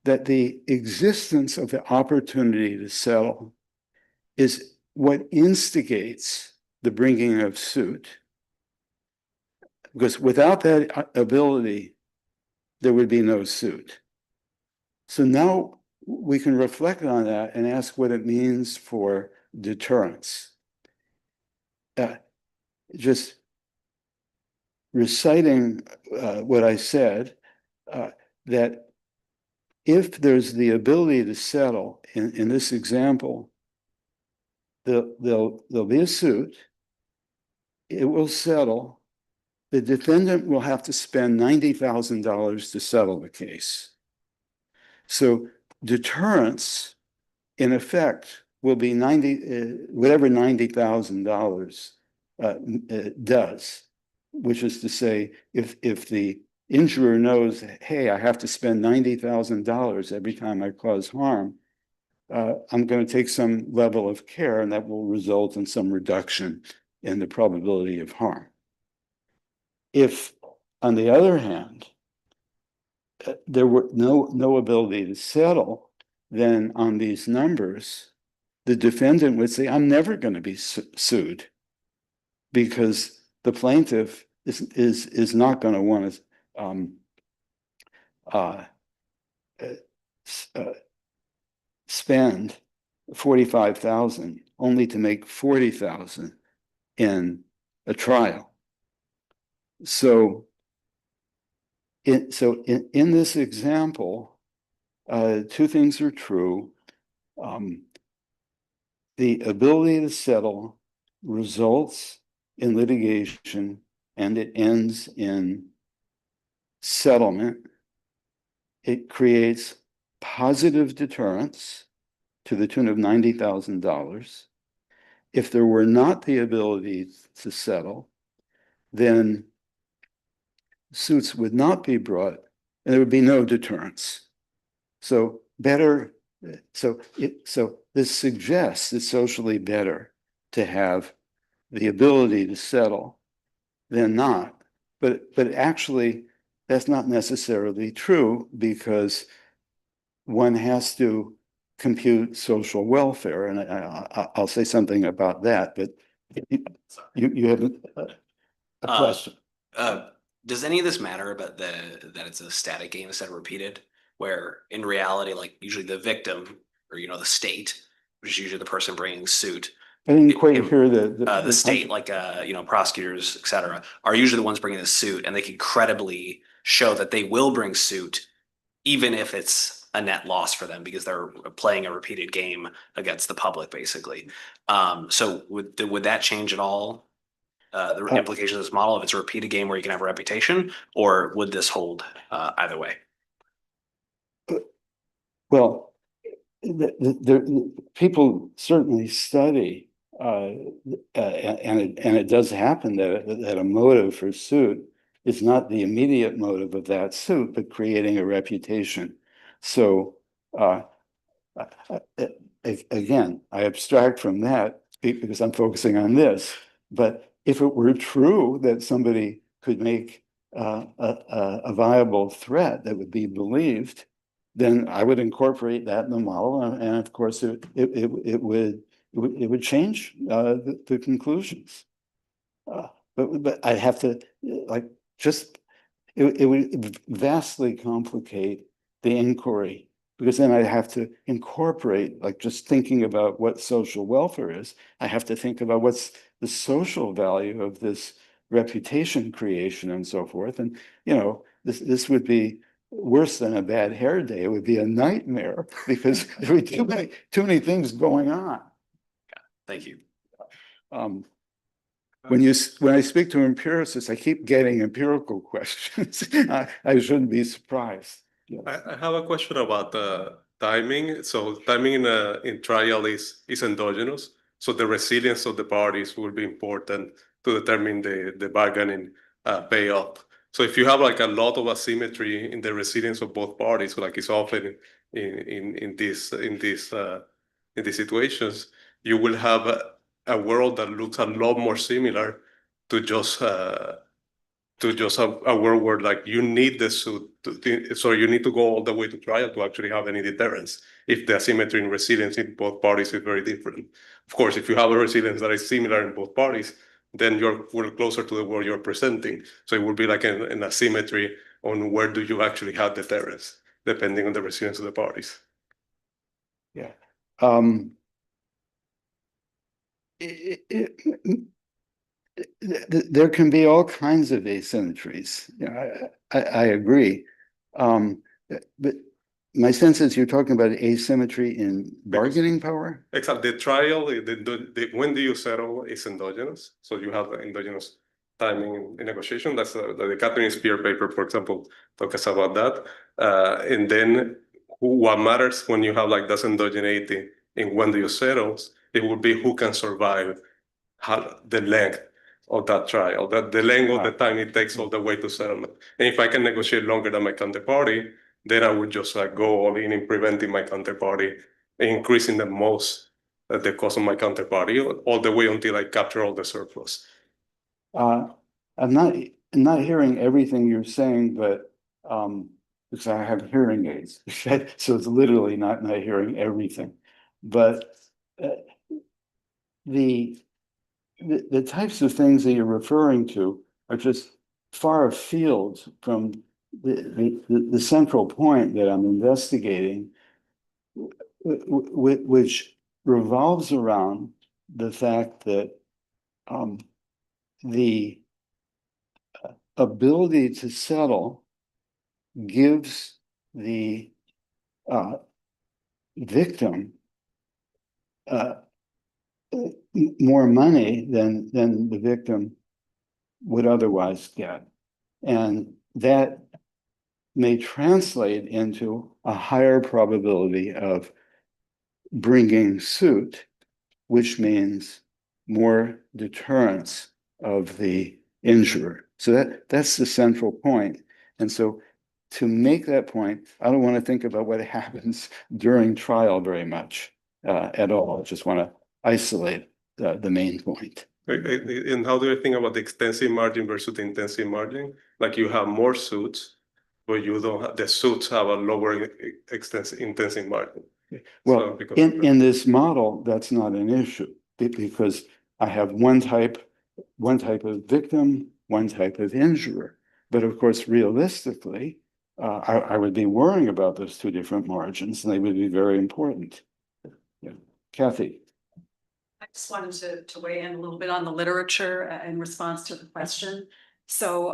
that the existence of the opportunity to settle is what instigates the bringing of suit. Because without that ability, there would be no suit. So now we can reflect on that and ask what it means for deterrence. Just reciting what I said, that if there's the ability to settle in this example, there'll be a suit, it will settle, the defendant will have to spend $90,000 to settle the case. So deterrence, in effect, will be whatever $90,000 does, which is to say, if the injurer knows, hey, I have to spend $90,000 every time I cause harm, I'm going to take some level of care, and that will result in some reduction in the probability of harm. If, on the other hand, there were no ability to settle, then on these numbers, the defendant would say, I'm never going to be sued, because the plaintiff is not going to want to spend $45,000 only to make $40,000 in a trial. So in this example, two things are true. The ability to settle results in litigation, and it ends in settlement. It creates positive deterrence to the tune of $90,000. If there were not the ability to settle, then suits would not be brought, and there would be no deterrence. So this suggests it's socially better to have the ability to settle than not. But actually, that's not necessarily true, because one has to compute social welfare, and I'll say something about that. But you have a question. Does any of this matter about that it's a static game instead of repeated? Where in reality, like usually the victim or the state, which is usually the person bringing suit. I didn't quite hear the state, like prosecutors, et cetera, are usually the ones bringing the suit, and they can credibly show that they will bring suit, even if it's a net loss for them because they're playing a repeated game against the public, basically. So would that change at all? The implications of this model, if it's a repeated game where you can have a reputation, or would this hold either way? Well, people certainly study, and it does happen that a motive for suit is not the immediate motive of that suit, but creating a reputation. So again, I abstract from that because I'm focusing on this. But if it were true that somebody could make a viable threat that would be believed, then I would incorporate that in the model, and of course it would change the conclusions. But I have to it would vastly complicate the inquiry, because then I have to incorporate, like just thinking about what social welfare is, I have to think about what's the social value of this reputation creation and so forth. And this would be worse than a bad hair day. It would be a nightmare because there would be too many things going on. Thank you. When I speak to empiricists, I keep getting empirical questions. I shouldn't be surprised. Yes. I have a question about the timing. So timing in trial is endogenous. So the resilience of the parties will be important to determine the bargaining payoff. So if you have like a lot of asymmetry in the resilience of both parties, like it's often in these situations, you will have a world that looks a lot more similar to just to just have a world where like you need the suit, so you need to go all the way to trial to actually have any deterrence. If the asymmetry in resilience in both parties is very different. Of course, if you have a resilience that is similar in both parties, then we're closer to the world you're presenting. So it would be like an asymmetry on where do you actually have deterrence, depending on the resilience of the parties. Yeah. There can be all kinds of asymmetries. Yeah, I agree. But my sense is you're talking about asymmetry in bargaining power? Exactly. The trial, when do you settle is endogenous. So you have endogenous timing in negotiation. That's the Catherine Spear paper, for example, talks about that. And then what matters when you have like this endogeneity in when do you settle, it would be who can survive the length of that trial, that the length of the time it takes all the way to settlement. And if I can negotiate longer than my counterparty, then I would just like go all in preventing my counterparty, increasing the most the cost of my counterparty all the way until I capture all the surplus. I'm not hearing everything you're saying, but because I have hearing aids, so it's literally not hearing everything. But the types of things that you're referring to are just far afield from the central point that I'm investigating, which revolves around the fact that the ability to settle gives the victim more money than the victim would otherwise get. And that may translate into a higher probability of bringing suit, which means more deterrence of the injurer. So that's the central point. And so to make that point, I don't want to think about what happens during trial very much at all. I just want to isolate the main point. And how do you think about the extensive margin versus the intensive margin? Like you have more suits, but you don't have, the suits have a lower intensive margin. Well, so in this model, that's not an issue because I have one type of victim, one type of injurer. But of course, realistically, I would be worrying about those two different margins, and they would be very important. Yeah. Kathy. I just wanted to weigh in a little bit on the literature in response to the question. So,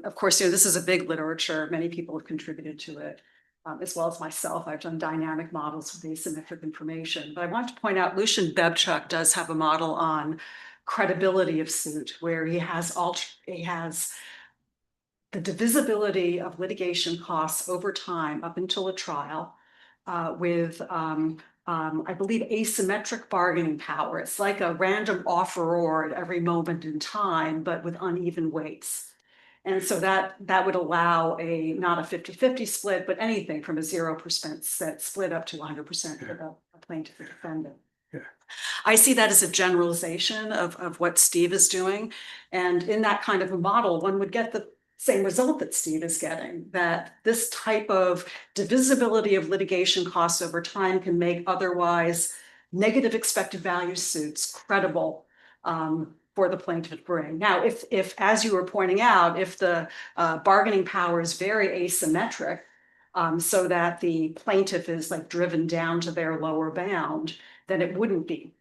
of course, this is a big literature. Many people have contributed to it, as well as myself. I've done dynamic models with asymmetric information. But I want to point out, Lucian Bebchuk does have a model on credibility of suit, where he has the divisibility of litigation costs over time up until a trial with I believe asymmetric bargaining power. It's like a random offeror at every moment in time, but with uneven weights. And so that would allow not a 50-50 split, but anything from a 0% split up to 100% for the plaintiff or defendant. I see that as a generalization of what Steve is doing. And in that kind of a model, one would get the same result that Steve is getting, that this type of divisibility of litigation costs over time can make otherwise negative expected value suits credible for the plaintiff to bring. Now, if as you were pointing out, if the bargaining power is very asymmetric, so that the plaintiff is like driven down to their lower bound, then it wouldn't be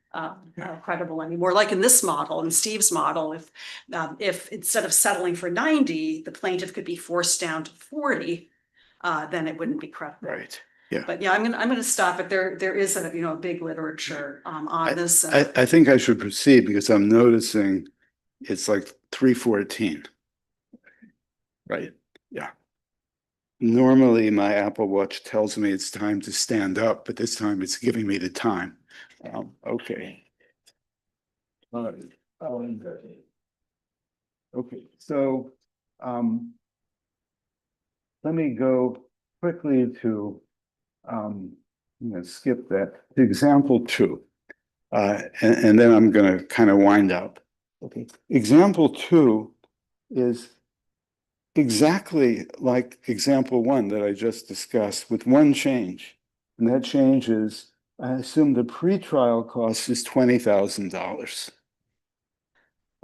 credible anymore. Like in this model, in Steve's model, if instead of settling for 90, the plaintiff could be forced down to 40, then it wouldn't be credible. Right. Yeah. But yeah, I'm gonna stop it. There is a big literature on this. I think I should proceed because I'm noticing it's like 3:14. Right. Yeah. Normally my Apple Watch tells me it's time to stand up, but this time it's giving me the time. Okay. Okay, so let me go quickly to I'm going to skip that to example 2, and then I'm going to kind of wind up. Okay, example 2 is exactly like example one that I just discussed with one change. And that change is, I assume the pretrial cost is $20,000.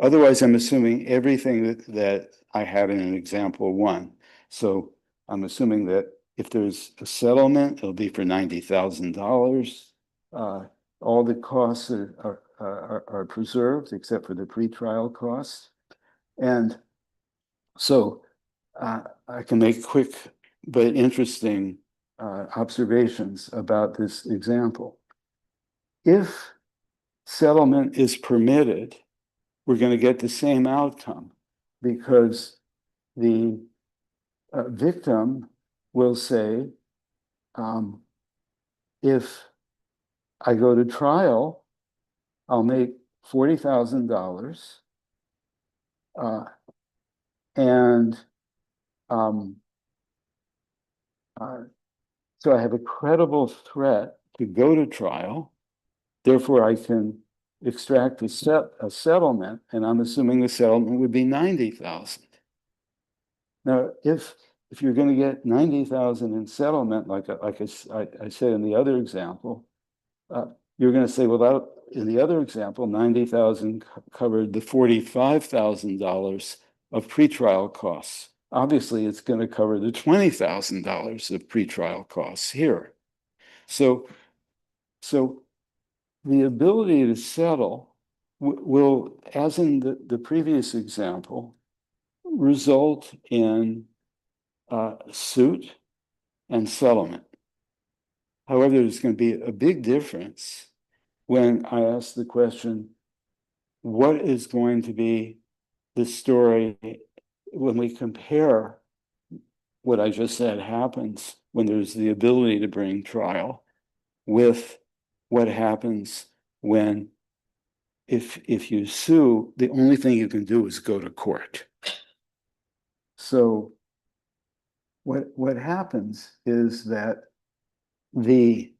Otherwise, I'm assuming everything that I had in example one. So I'm assuming that if there's a settlement, it'll be for $90,000. All the costs are preserved except for the pretrial costs. And so I can make quick but interesting observations about this example. If settlement is permitted, we're going to get the same outcome because the victim will say, if I go to trial, I'll make $40,000. And so I have a credible threat to go to trial. Therefore, I can extract a settlement, and I'm assuming the settlement would be $90,000. Now, if you're going to get $90,000 in settlement, like I said in the other example, you're going to say, well, in the other example, $90,000 covered the $45,000 of pretrial costs. Obviously, it's going to cover the $20,000 of pretrial costs here. So the ability to settle will, as in the previous example, result in suit and settlement. However, there's going to be a big difference when I ask the question, what is going to be the story when we compare what I just said happens when there's the ability to bring trial with what happens when if you sue, the only thing you can do is go to court. So what happens is that the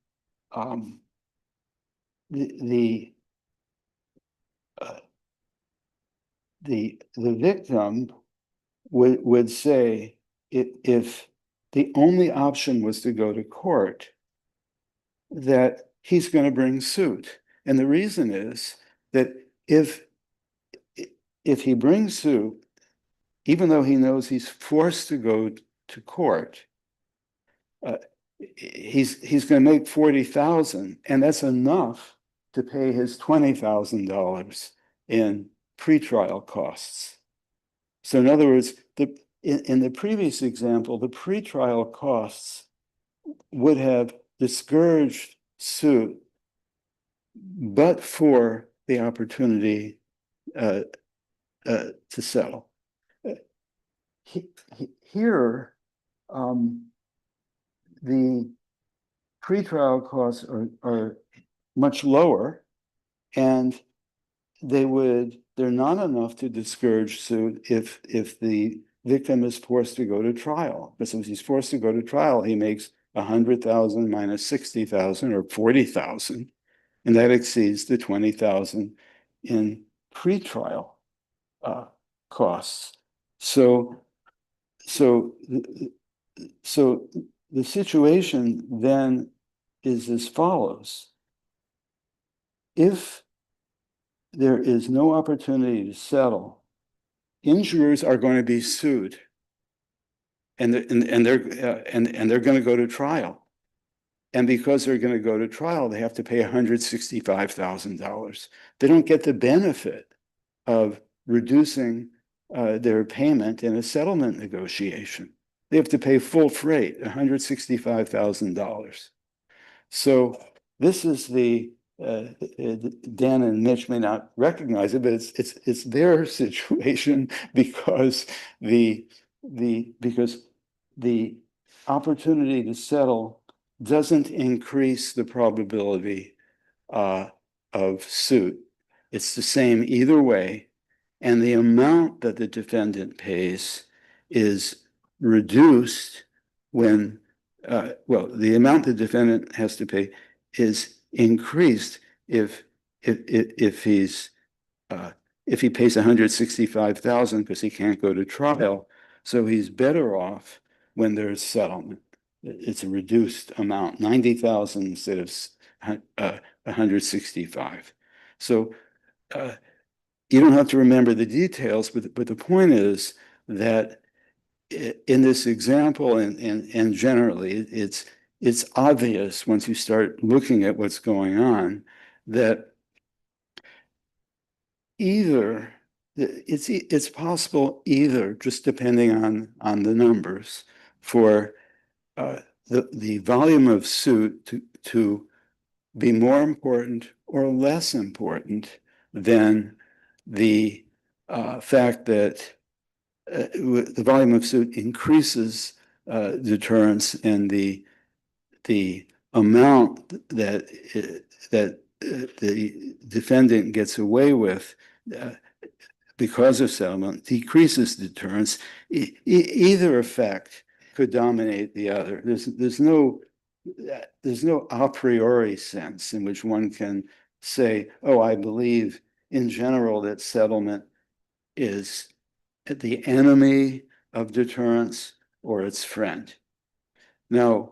victim would say, if the only option was to go to court, that he's going to bring suit. And the reason is that if he brings suit, even though he knows he's forced to go to court, he's going to make $40,000, and that's enough to pay his $20,000 in pretrial costs. So in other words, in the previous example, the pretrial costs would have discouraged suit, but for the opportunity to settle. Here, the pretrial costs are much lower, and they're not enough to discourage suit if the victim is forced to go to trial. Because if he's forced to go to trial, he makes 100,000 minus 60,000 or 40,000, and that exceeds the 20,000 in pretrial costs. So the situation then is as follows. If there is no opportunity to settle, insurers are going to be sued, and they're going to go to trial. And because they're going to go to trial, they have to pay $165,000. They don't get the benefit of reducing their payment in a settlement negotiation. They have to pay full freight, $165,000. So this is the Dan and Mitch may not recognize it, but it's their situation because the opportunity to settle doesn't increase the probability of suit. It's the same either way, and the amount that the defendant pays is reduced when the amount the defendant has to pay is increased if he pays $165,000 because he can't go to trial, So he's better off when there's settlement. It's a reduced amount, 90,000 instead of 165. So you don't have to remember the details, but the point is that in this example and generally, it's obvious once you start looking at what's going on that either it's possible either, just depending on the numbers, for the volume of suit to be more important or less important than the fact that the volume of suit increases deterrence, and the amount that the defendant gets away with because of settlement decreases deterrence. Either effect could dominate the other. There's no a priori sense in which one can say, oh, I believe in general that settlement is the enemy of deterrence or its friend. Now,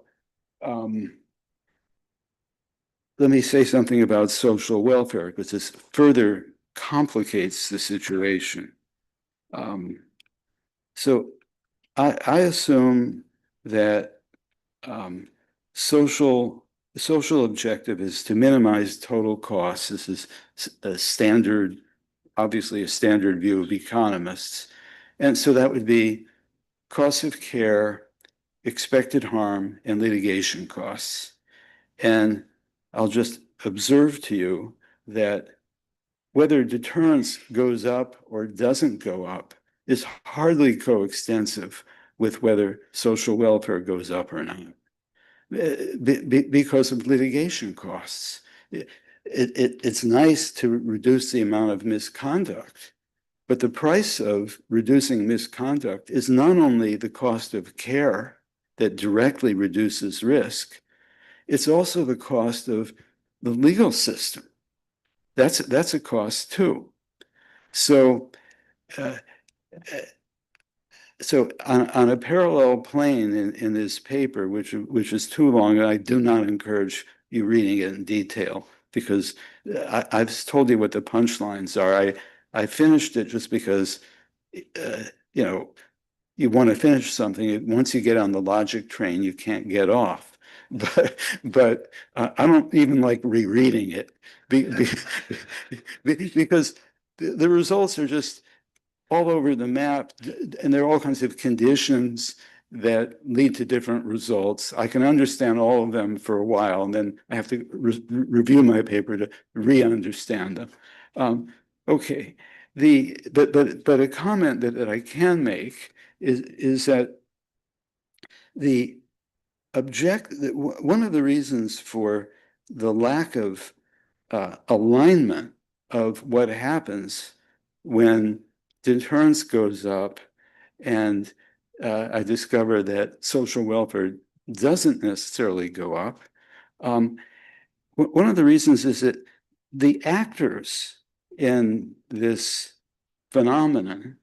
let me say something about social welfare, because this further complicates the situation. So I assume that social objective is to minimize total costs. This is a standard, obviously a standard view of economists. And so that would be costs of care, expected harm, and litigation costs. And I'll just observe to you that whether deterrence goes up or doesn't go up is hardly coextensive with whether social welfare goes up or not, because of litigation costs. It's nice to reduce the amount of misconduct, but the price of reducing misconduct is not only the cost of care that directly reduces risk, it's also the cost of the legal system. That's a cost too. So, on a parallel plane in this paper, which is too long, and I do not encourage you reading it in detail, because I've told you what the punchlines are. I finished it just because, you want to finish something. Once you get on the logic train, you can't get off. But I don't even like rereading it because the results are just all over the map, and there are all kinds of conditions that lead to different results. I can understand all of them for a while, and then I have to review my paper to re-understand them. Okay, but a comment that I can make is that one of the reasons for the lack of alignment of what happens when deterrence goes up, and I discover that social welfare doesn't necessarily go up. One of the reasons is that the actors in this phenomenon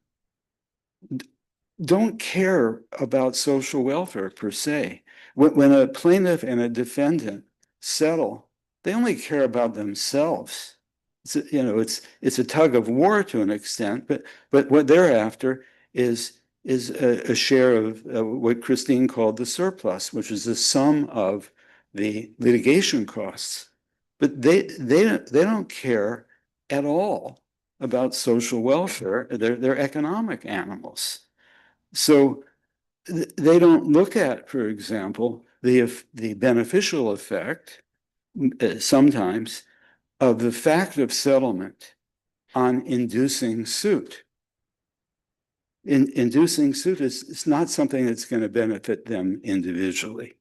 don't care about social welfare per se. When a plaintiff and a defendant settle, they only care about themselves. It's a tug of war to an extent, but what they're after is a share of what Christine called the surplus, which is the sum of the litigation costs. But they don't care at all about social welfare. They're economic animals. So they don't look at, for example, the beneficial effect sometimes of the fact of settlement on inducing suit. Inducing suit is not something that's going to benefit them individually.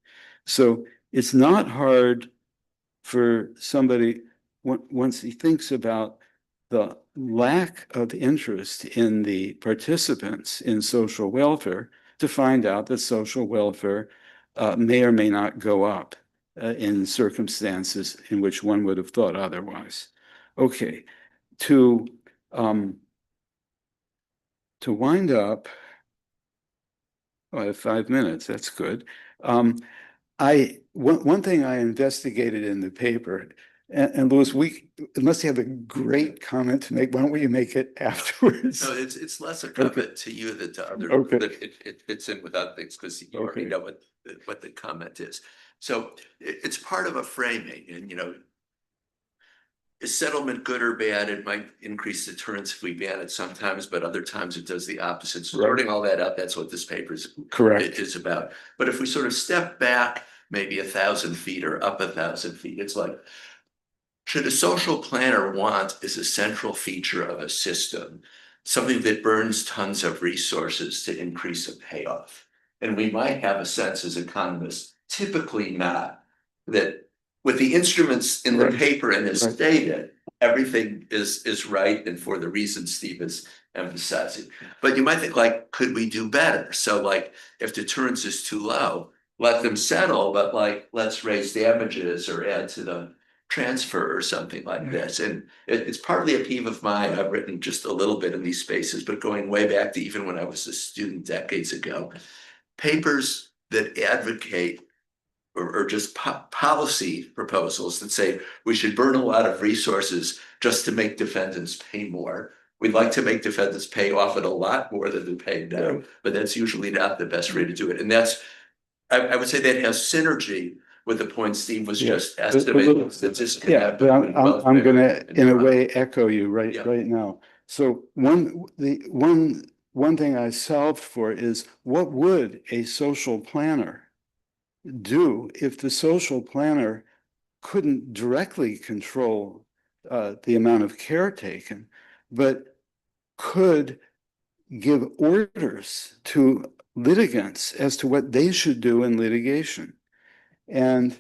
So it's not hard for somebody, once he thinks about the lack of interest in the participants in social welfare, to find out that social welfare may or may not go up in circumstances in which one would have thought otherwise. Okay, to wind up, Oh, I have 5 minutes. That's good. One thing I investigated in the paper, and Louis, unless you have a great comment to make, why don't you make it afterwards? No, it's less a comment to you than to others. Okay. But it fits in with other things because you already know what the comment is. So it's part of a framing, and is settlement good or bad? It might increase deterrence if we ban it sometimes, but other times it does the opposite. So sorting all that out, that's what this paper is about. But if we sort of step back maybe 1,000 feet or up 1,000 feet, it's like, should a social planner want as a central feature of a system something that burns tons of resources to increase a payoff? And we might have a sense as economists, typically not, that with the instruments in the paper and as stated, everything is right and for the reasons Steve is emphasizing. But you might think like, could we do better? So like if deterrence is too low, let them settle, but like let's raise damages or add to the transfer or something like this. And it's partly a peeve of mine. I've written just a little bit in these spaces, but going way back to even when I was a student decades ago, papers that advocate or just policy proposals that say we should burn a lot of resources just to make defendants pay more. We'd like to make defendants pay often a lot more than they're paying now, but that's usually not the best way to do it. And that's, I would say that has synergy with the point Steve was just estimating. Yeah, but I'm going to, in a way, echo you right now. So one thing I solved for is what would a social planner do if the social planner couldn't directly control the amount of care taken, but could give orders to litigants as to what they should do in litigation. And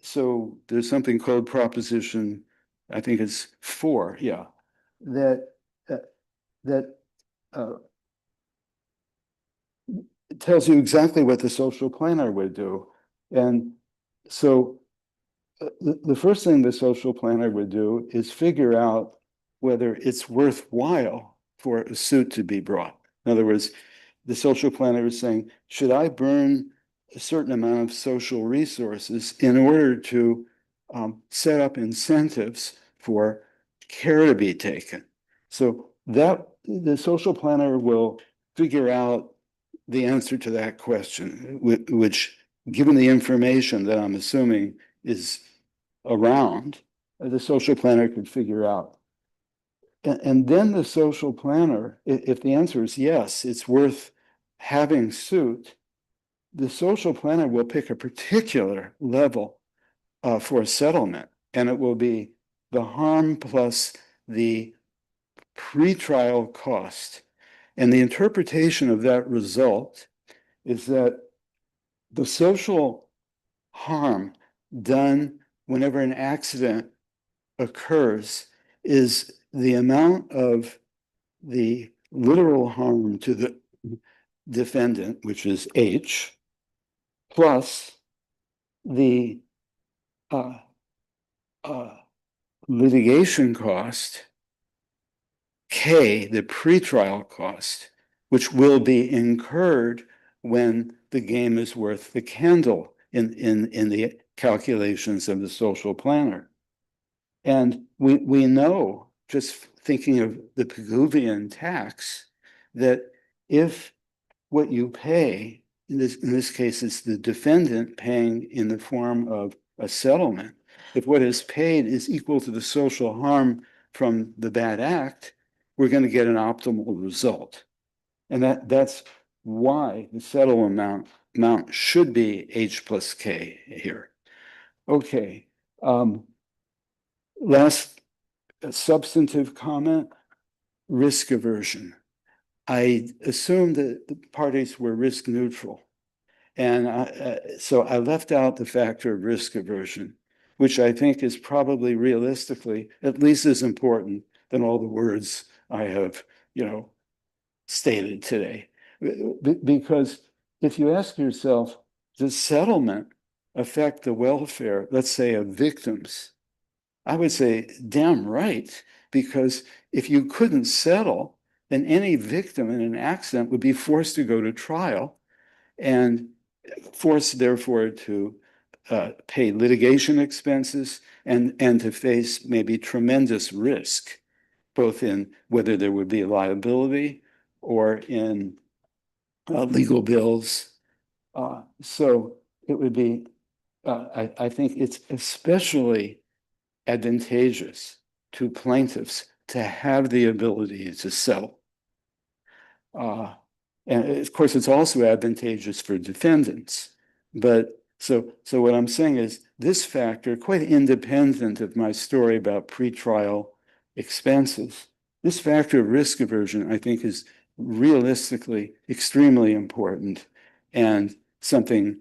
so there's something called Proposition, I think it's 4, that tells you exactly what the social planner would do. And so the first thing the social planner would do is figure out whether it's worthwhile for a suit to be brought. In other words, the social planner is saying, should I burn a certain amount of social resources in order to set up incentives for care to be taken? So that the social planner will figure out the answer to that question, which, given the information that I'm assuming is around, the social planner could figure out. And then the social planner, if the answer is yes, it's worth having suit, the social planner will pick a particular level for settlement, and it will be the harm plus the pretrial cost. And the interpretation of that result is that the social harm done whenever an accident occurs is the amount of the literal harm to the defendant, which is H, plus the litigation cost, K, the pretrial cost, which will be incurred when the game is worth the candle in the calculations of the social planner. And we know, just thinking of the Pigouvian tax, that if what you pay, in this case, it's the defendant paying in the form of a settlement, if what is paid is equal to the social harm from the bad act, we're going to get an optimal result. And that's why the settlement amount should be H plus K here. Okay. Last substantive comment, risk aversion. I assumed that the parties were risk neutral. And so I left out the factor of risk aversion, which I think is probably realistically at least as important than all the words I have, stated today. Because if you ask yourself, does settlement affect the welfare, let's say, of victims? I would say, damn right, because if you couldn't settle, then any victim in an accident would be forced to go to trial. and forced therefore to pay litigation expenses and to face maybe tremendous risk, both in whether there would be liability or in legal bills. So it would be, I think it's especially advantageous to plaintiffs to have the ability to settle. And of course, it's also advantageous for defendants. But so what I'm saying is this factor, quite independent of my story about pretrial expenses, this factor of risk aversion, I think, is realistically extremely important and something,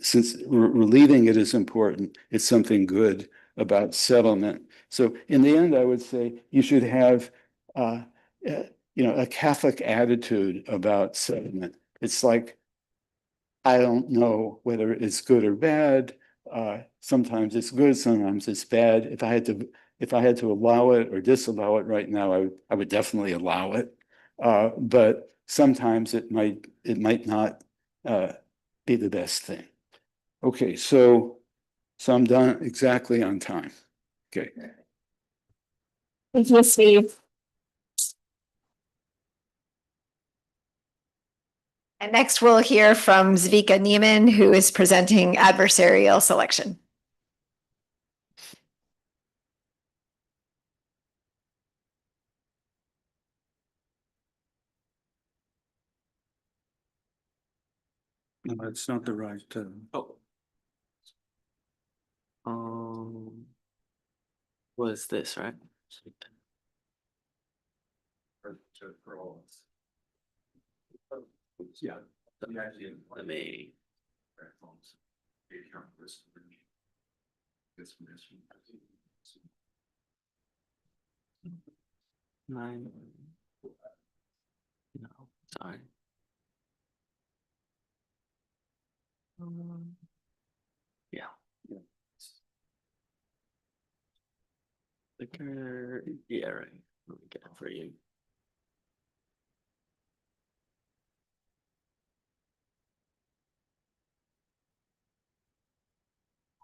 since relieving it is important, it's something good about settlement. So in the end, I would say you should have a Catholic attitude about settlement. It's like, I don't know whether it's good or bad. Sometimes it's good, sometimes it's bad. If I had to allow it or disallow it right now, I would definitely allow it. But sometimes it might not be the best thing. Okay, so I'm done exactly on time. Okay. Thank you, Steve. And next we'll hear from Zvika Niemann, who is presenting adversarial selection. No, it's not the right. Was this right? Yeah. Let me. Nine. No, sorry. Yeah. Clicker. Yeah, right. Let me get it for you.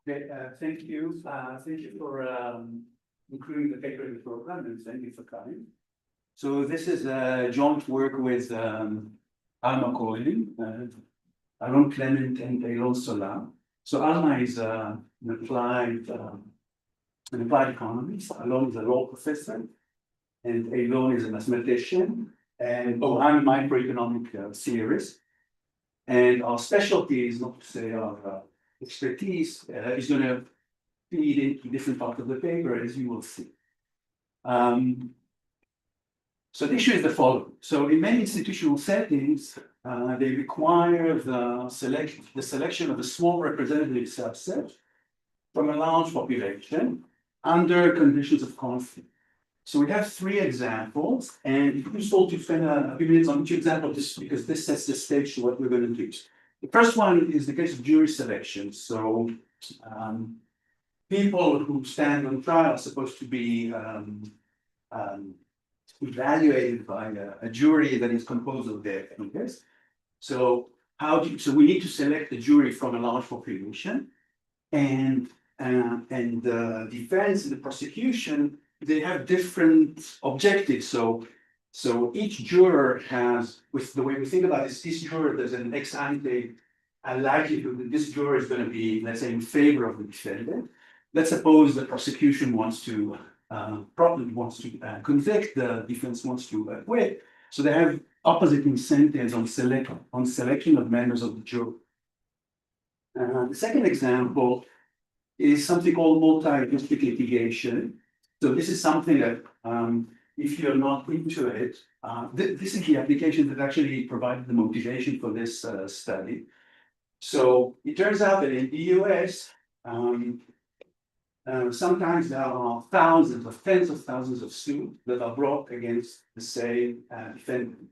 Okay, thank you. Thank you for including the paper in the program, and thank you for coming. So this is a joint work with Alma Cohen, Aaron Clement, and Eylon Sola. So Alma is an applied economist. Alon is a law professor, and Eylon is a mathematician, and I'm a microeconomic theorist. And our specialty is, not to say our expertise, is going to feed into different parts of the paper, as you will see. So the issue is the following. So in many institutional settings, they require the selection of a small representative subset from a large population under conditions of conflict. So we have three examples, and it's useful to spend a few minutes on each example just because this sets the stage to what we're going to do. The first one is the case of jury selection. So people who stand on trial are supposed to be evaluated by a jury that is composed of their thinkers. So we need to select a jury from a large population, and the defense and the prosecution, they have different objectives. So each juror has, with the way we think about this, each juror, there's an ex ante likelihood that this juror is going to be, let's say, in favor of the defendant. Let's suppose the prosecution wants to convict, the defense wants to acquit. So they have opposite incentives on selection of members of the jury. The second example is something called multi-district litigation. So this is something that, if you're not into it, this is the application that actually provided the motivation for this study. So it turns out that in the US, sometimes there are thousands or tens of thousands of suits that are brought against the same defendant.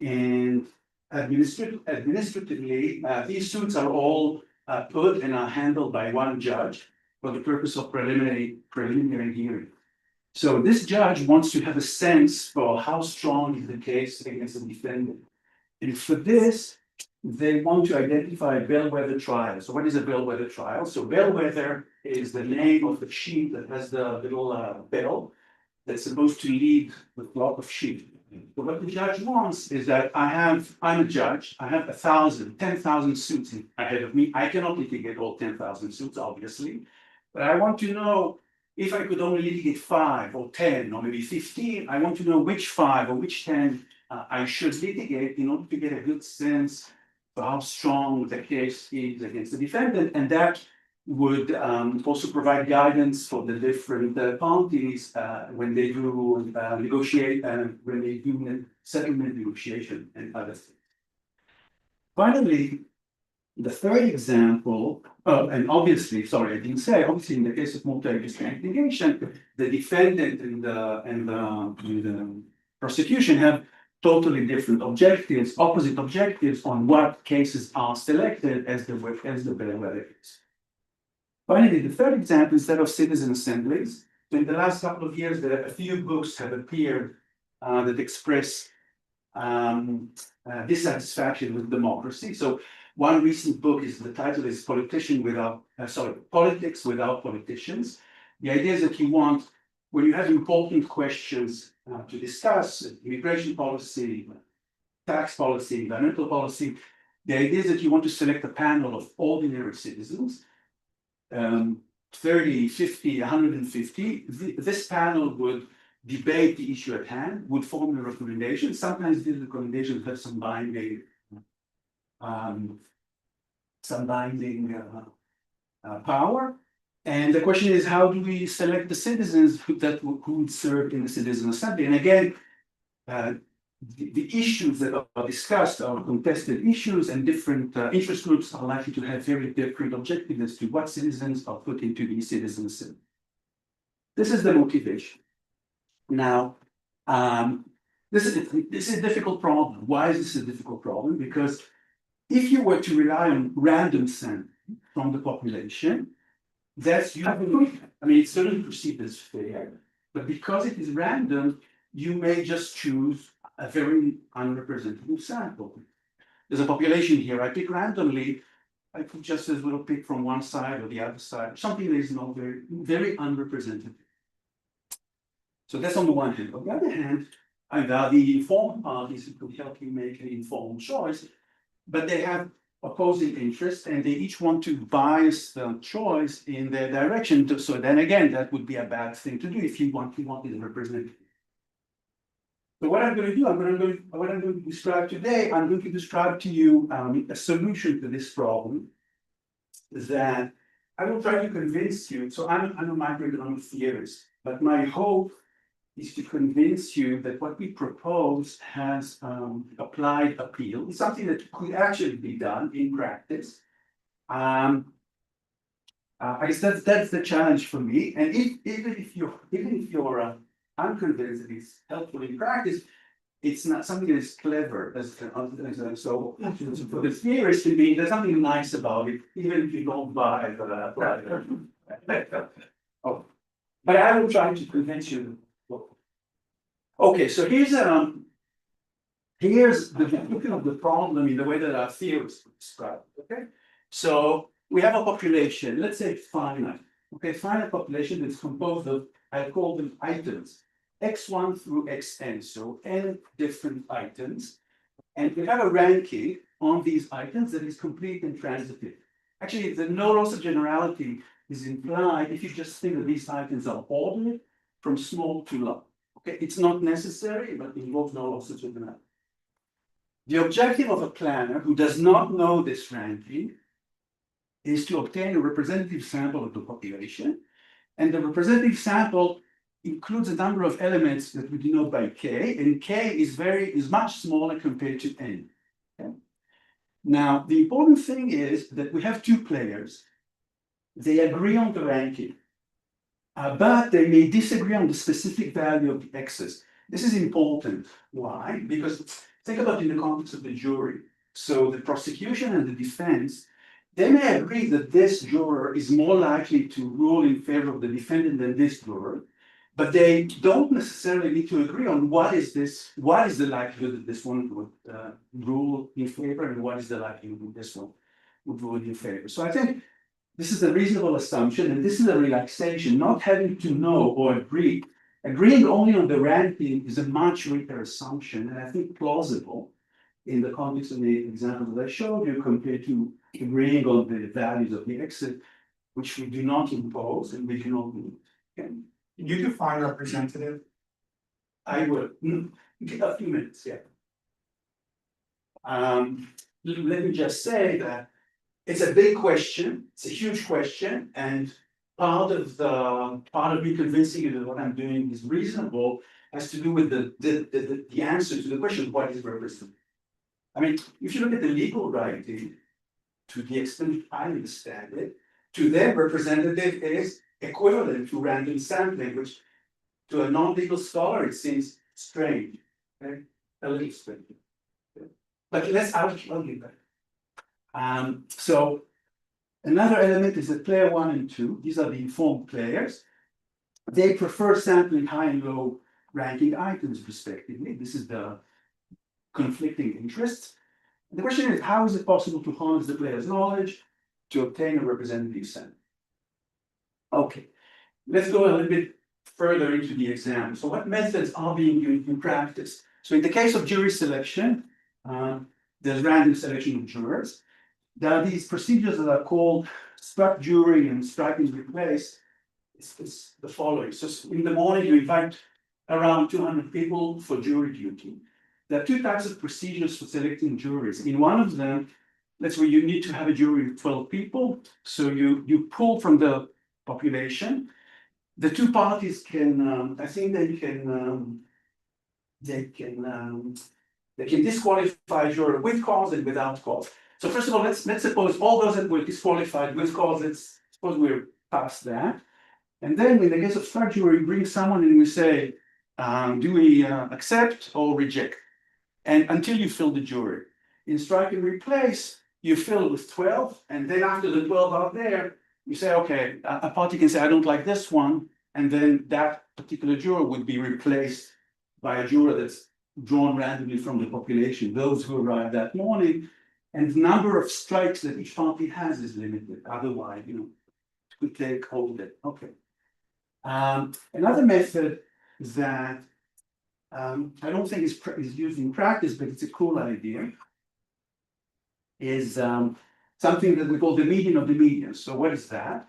And administratively, these suits are all put and are handled by one judge for the purpose of preliminary hearing. So this judge wants to have a sense for how strong is the case against the defendant. And for this, they want to identify a bellwether trial. So what is a bellwether trial? So bellwether is the name of the sheep that has the little bell that's supposed to lead the flock of sheep. But what the judge wants is that I'm a judge, I have 10,000 suits ahead of me. I cannot litigate all 10,000 suits, obviously, but I want to know if I could only litigate 5 or 10 or maybe 15, I want to know which 5 or which 10 I should litigate in order to get a good sense for how strong the case is against the defendant, and that would also provide guidance for the different parties when they do negotiate and when they do settlement negotiation and other things. Finally, the third example, and obviously, sorry, I didn't say, obviously in the case of multi-district litigation, the defendant and the prosecution have totally different objectives, opposite objectives on what cases are selected as the bellwether case. Finally, the third example, instead of citizen assemblies, so in the last couple of years, a few books have appeared that express dissatisfaction with democracy. So one recent book the title is Politics Without Politicians. The idea is that when you have important questions to discuss, immigration policy, tax policy, environmental policy, the idea is that you want to select a panel of ordinary citizens, 30, 50, 150. This panel would debate the issue at hand, would form a recommendation. Sometimes these recommendations have some binding power. And the question is, how do we select the citizens who would serve in the citizen assembly? And again, the issues that are discussed are contested issues, and different interest groups are likely to have very different objectives as to what citizens are put into the citizen assembly. This is the motivation. Now, this is a difficult problem. Why is this a difficult problem? Because if you were to rely on random sampling from the population, that's usually, it's certainly perceived as fair, but because it is random, you may just choose a very unrepresentative sample. There's a population here, I pick randomly, I could just as well pick from one side or the other side, something that is not very unrepresentative. So that's on the one hand. On the other hand, the informed parties who could help you make an informed choice, but they have opposing interests and they each want to bias the choice in their direction. So then again, that would be a bad thing to do if you want it representative. So what I'm going to do, what I'm going to describe today, I'm going to describe to you a solution to this problem that I will try to convince you. So I'm a microeconomic theorist, but my hope is to convince you that what we propose has applied appeal, something that could actually be done in practice. I guess that's the challenge for me. And even if you're unconvinced that it's helpful in practice, it's not something that is clever. So for the theorist to me, there's something nice about it, even if you don't buy it. But I will try to convince you. Okay, so here's the problem in the way that our theorists describe it. Okay, so we have a population, let's say finite. Okay, finite population that's composed of, I call them items, x1 through xn, so n different items, and we have a ranking on these items that is complete and transitive. Actually, the no loss of generality is implied if you just think that these items are ordered from small to large. Okay, it's not necessary, but it involves no loss of generality. The objective of a planner who does not know this ranking is to obtain a representative sample of the population, and the representative sample includes a number of elements that we denote by K, and K is much smaller compared to N. Okay? Now, the important thing is that we have two players. They agree on the ranking, but they may disagree on the specific value of the X's. This is important. Why? Because think about it in the context of the jury. So the prosecution and the defense, they may agree that this juror is more likely to rule in favor of the defendant than this juror, but they don't necessarily need to agree on what is the likelihood that this one would rule in favor and what is the likelihood that this one would rule in favor. So I think this is a reasonable assumption, and this is a relaxation, not having to know or agree. Agreeing only on the ranking is a much weaker assumption, and I think plausible in the context of the example that I showed you compared to agreeing on the values of the exit, which we do not impose and we cannot do. Can you define representative? I would, a few minutes, yeah. Let me just say that it's a big question, it's a huge question, and part of me convincing you that what I'm doing is reasonable has to do with the answer to the question, what is representative? I mean, if you look at the legal writing, to the extent I understand it, to them representative is equivalent to random sampling, which to a non-legal scholar it seems strange, okay? A little strange. But I'll give that. So another element is that player 1 and 2, these are the informed players. They prefer sampling high and low ranking items respectively. This is the conflicting interests. The question is, how is it possible to harness the player's knowledge to obtain a representative sample? Okay, let's go a little bit further into the example. So what methods are being used in practice? So in the case of jury selection, there's random selection of jurors. There are these procedures that are called struck jury and strike and replace. It's the following. So in the morning, you invite around 200 people for jury duty. There are two types of procedures for selecting juries. In one of them, that's where you need to have a jury of 12 people. So you pull from the population. The two parties can, I think they can disqualify a juror with cause and without cause. So first of all, let's suppose all those that were disqualified with cause, let's suppose we're past that. And then in the case of struck jury, we bring someone and we say, do we accept or reject? And until you fill the jury. In strike and replace, you fill with 12, and then after the 12 are there, you say, okay, a party can say, I don't like this one, and then that particular juror would be replaced by a juror that's drawn randomly from the population, those who arrived that morning, and the number of strikes that each party has is limited. Otherwise, we take hold of it. Okay. Another method that I don't think is used in practice, but it's a cool idea, is something that we call the median of the median. So what is that?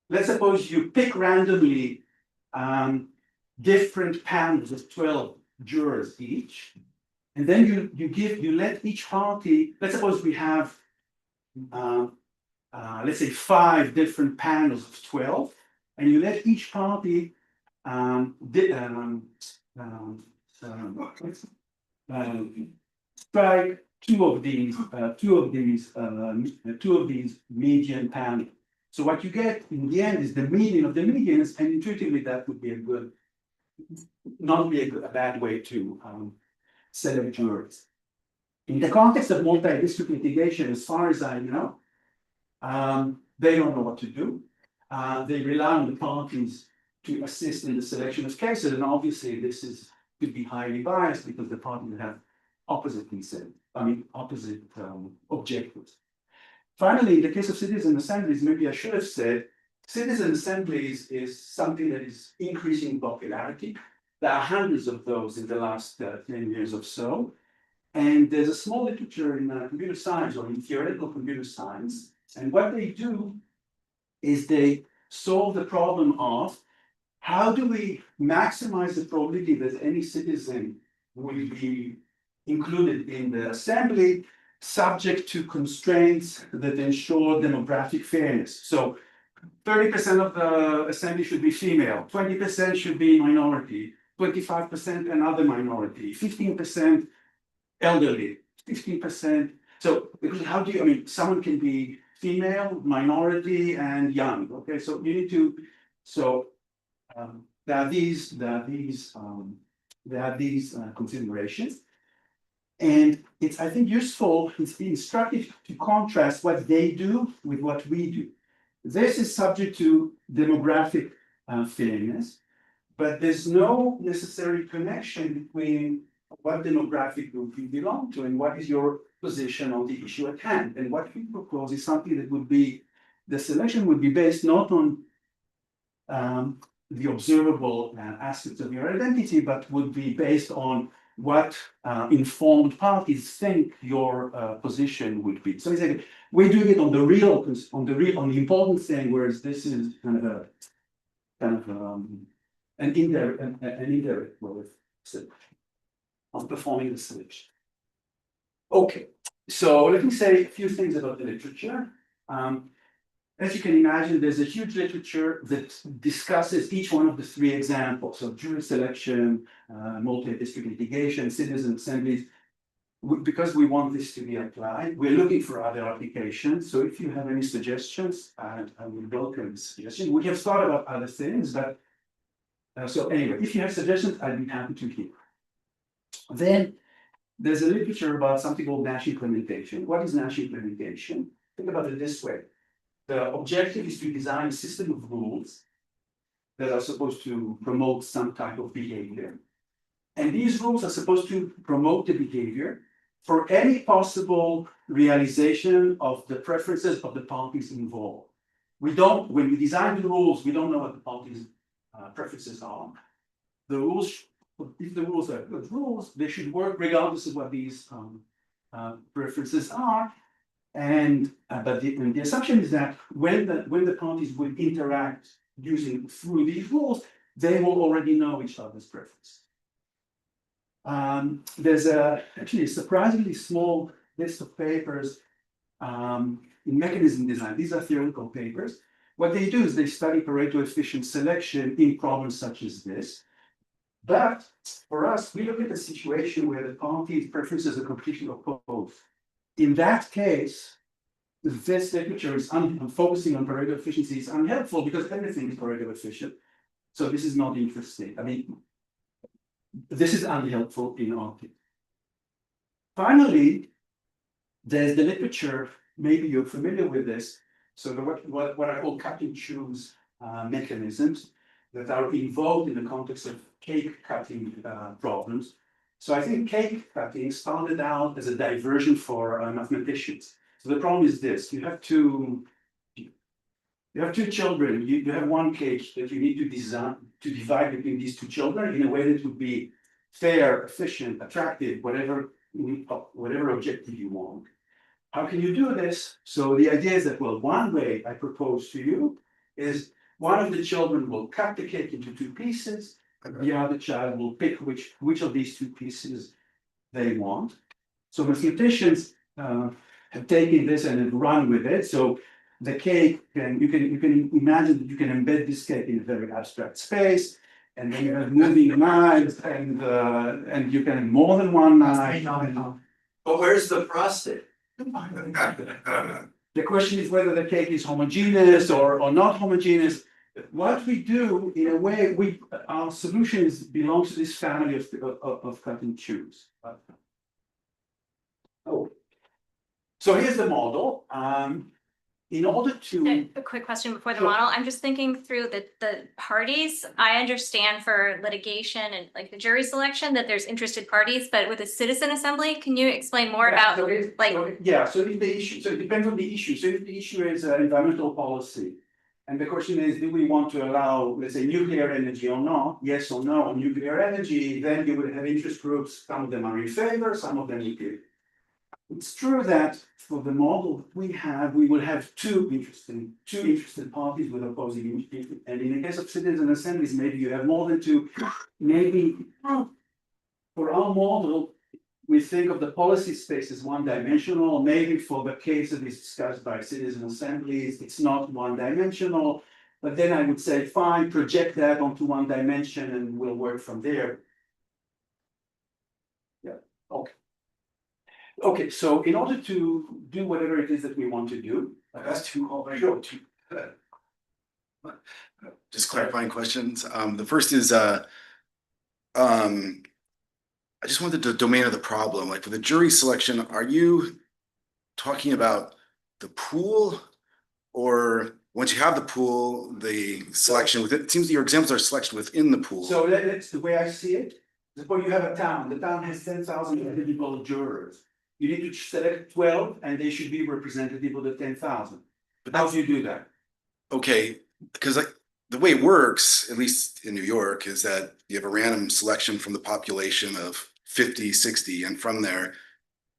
Let's suppose you pick randomly different panels of 12 jurors each, and then you let each party, let's suppose we have let's say 5 different panels of 12, and you let each party strike two of these median panels. So what you get in the end is the median of the medians, and intuitively that would be a bad way to select jurors. In the context of multi-district litigation, as far as I know, they don't know what to do. They rely on the parties to assist in the selection of cases, and obviously this could be highly biased because the parties have opposite objectives. Finally, in the case of citizen assemblies, maybe I should have said, citizen assemblies is something that is increasing in popularity. There are hundreds of those in the last 10 years or so. And there's a small literature in computer science or in theoretical computer science. And what they do is they solve the problem of how do we maximize the probability that any citizen will be included in the assembly subject to constraints that ensure demographic fairness. So 30% of the assembly should be female, 20% should be minority, 25% another minority, 15% elderly, 15%. So how do you, someone can be female, minority, and young. Okay, so you need to, there are these considerations. And it's, I think, useful, it's instructive to contrast what they do with what we do. This is subject to demographic fairness. but there's no necessary connection between what demographic group you belong to and what is your position on the issue at hand. And what we propose is something that would be, the selection would be based not on the observable aspects of your identity, but would be based on what informed parties think your position would be. So it's like we're doing it on the real, on the important thing, whereas this is kind of an indirect way of performing the selection. Okay, so let me say a few things about the literature. As you can imagine, there's a huge literature that discusses each one of the three examples. So jury selection, multi-district litigation, citizen assemblies. Because we want this to be applied, we're looking for other applications. So if you have any suggestions, I will welcome suggestions. We have thought about other things, but so anyway, if you have suggestions, I'd be happy to hear. Then there's a literature about something called Nash implementation. What is Nash implementation? Think about it this way. The objective is to design a system of rules that are supposed to promote some type of behavior. And these rules are supposed to promote the behavior for any possible realization of the preferences of the parties involved. When we design the rules, we don't know what the parties' preferences are. The rules, if the rules are good rules, they should work regardless of what these preferences are. And but the assumption is that when the parties will interact through these rules, they will already know each other's preferences. There's actually a surprisingly small list of papers in mechanism design. These are theoretical papers. What they do is they study Pareto efficient selection in problems such as this. But for us, we look at a situation where the parties' preferences are completely opposed. In that case, this literature is focusing on Pareto efficiency is unhelpful because everything is Pareto efficient. So this is not interesting. I mean, this is unhelpful in our case. Finally, there's the literature, maybe you're familiar with this. So what I call cut and choose mechanisms that are involved in the context of cake cutting problems. So I think cake cutting started out as a diversion for mathematicians. So the problem is this: you have two children. You have one cake that you need to divide between these two children in a way that would be fair, efficient, attractive, whatever objective you want. How can you do this? So the idea is that, well, one way I propose to you is one of the children will cut the cake into two pieces, and the other child will pick which of these two pieces they want. So mathematicians have taken this and have run with it. So the cake, you can imagine that you can embed this cake in a very abstract space, and then you have moving knives, and you can have more than one knife. But where's the frosting? The question is whether the cake is homogeneous or not homogeneous. What we do, in a way, our solutions belongs to this family of cut and choose. Oh, so here's the model. In order to A quick question before the model. I'm just thinking through the parties. I understand for litigation and like the jury selection that there's interested parties, but with a citizen assembly, can you explain more about so if the issue, so it depends on the issue. So if the issue is environmental policy, and the question is, do we want to allow, let's say, nuclear energy or not? Yes or no on nuclear energy, then you would have interest groups. Some of them are in favor, some of them against. It's true that for the model we will have two interested parties with opposing interests. And in the case of citizen assemblies, maybe you have more than two. Maybe for our model, we think of the policy space as one-dimensional. Maybe for the case that is discussed by citizen assemblies, it's not one-dimensional. But then I would say, fine, project that onto one dimension and we'll work from there. Yeah, okay. Okay, so in order to do whatever it is that we want to do, That's two just clarifying questions. The first is I just wanted the domain of the problem. Like for the jury selection, are you talking about the pool or once you have the pool, the selection within, it seems that your examples are selection within the pool. So that's the way I see it. Suppose you have a town, the town has 10,000 eligible jurors. You need to select 12 and they should be representative of the 10,000. But how do you do that? Okay, because like the way it works, at least in New York, is that you have a random selection from the population of 50, 60, and from there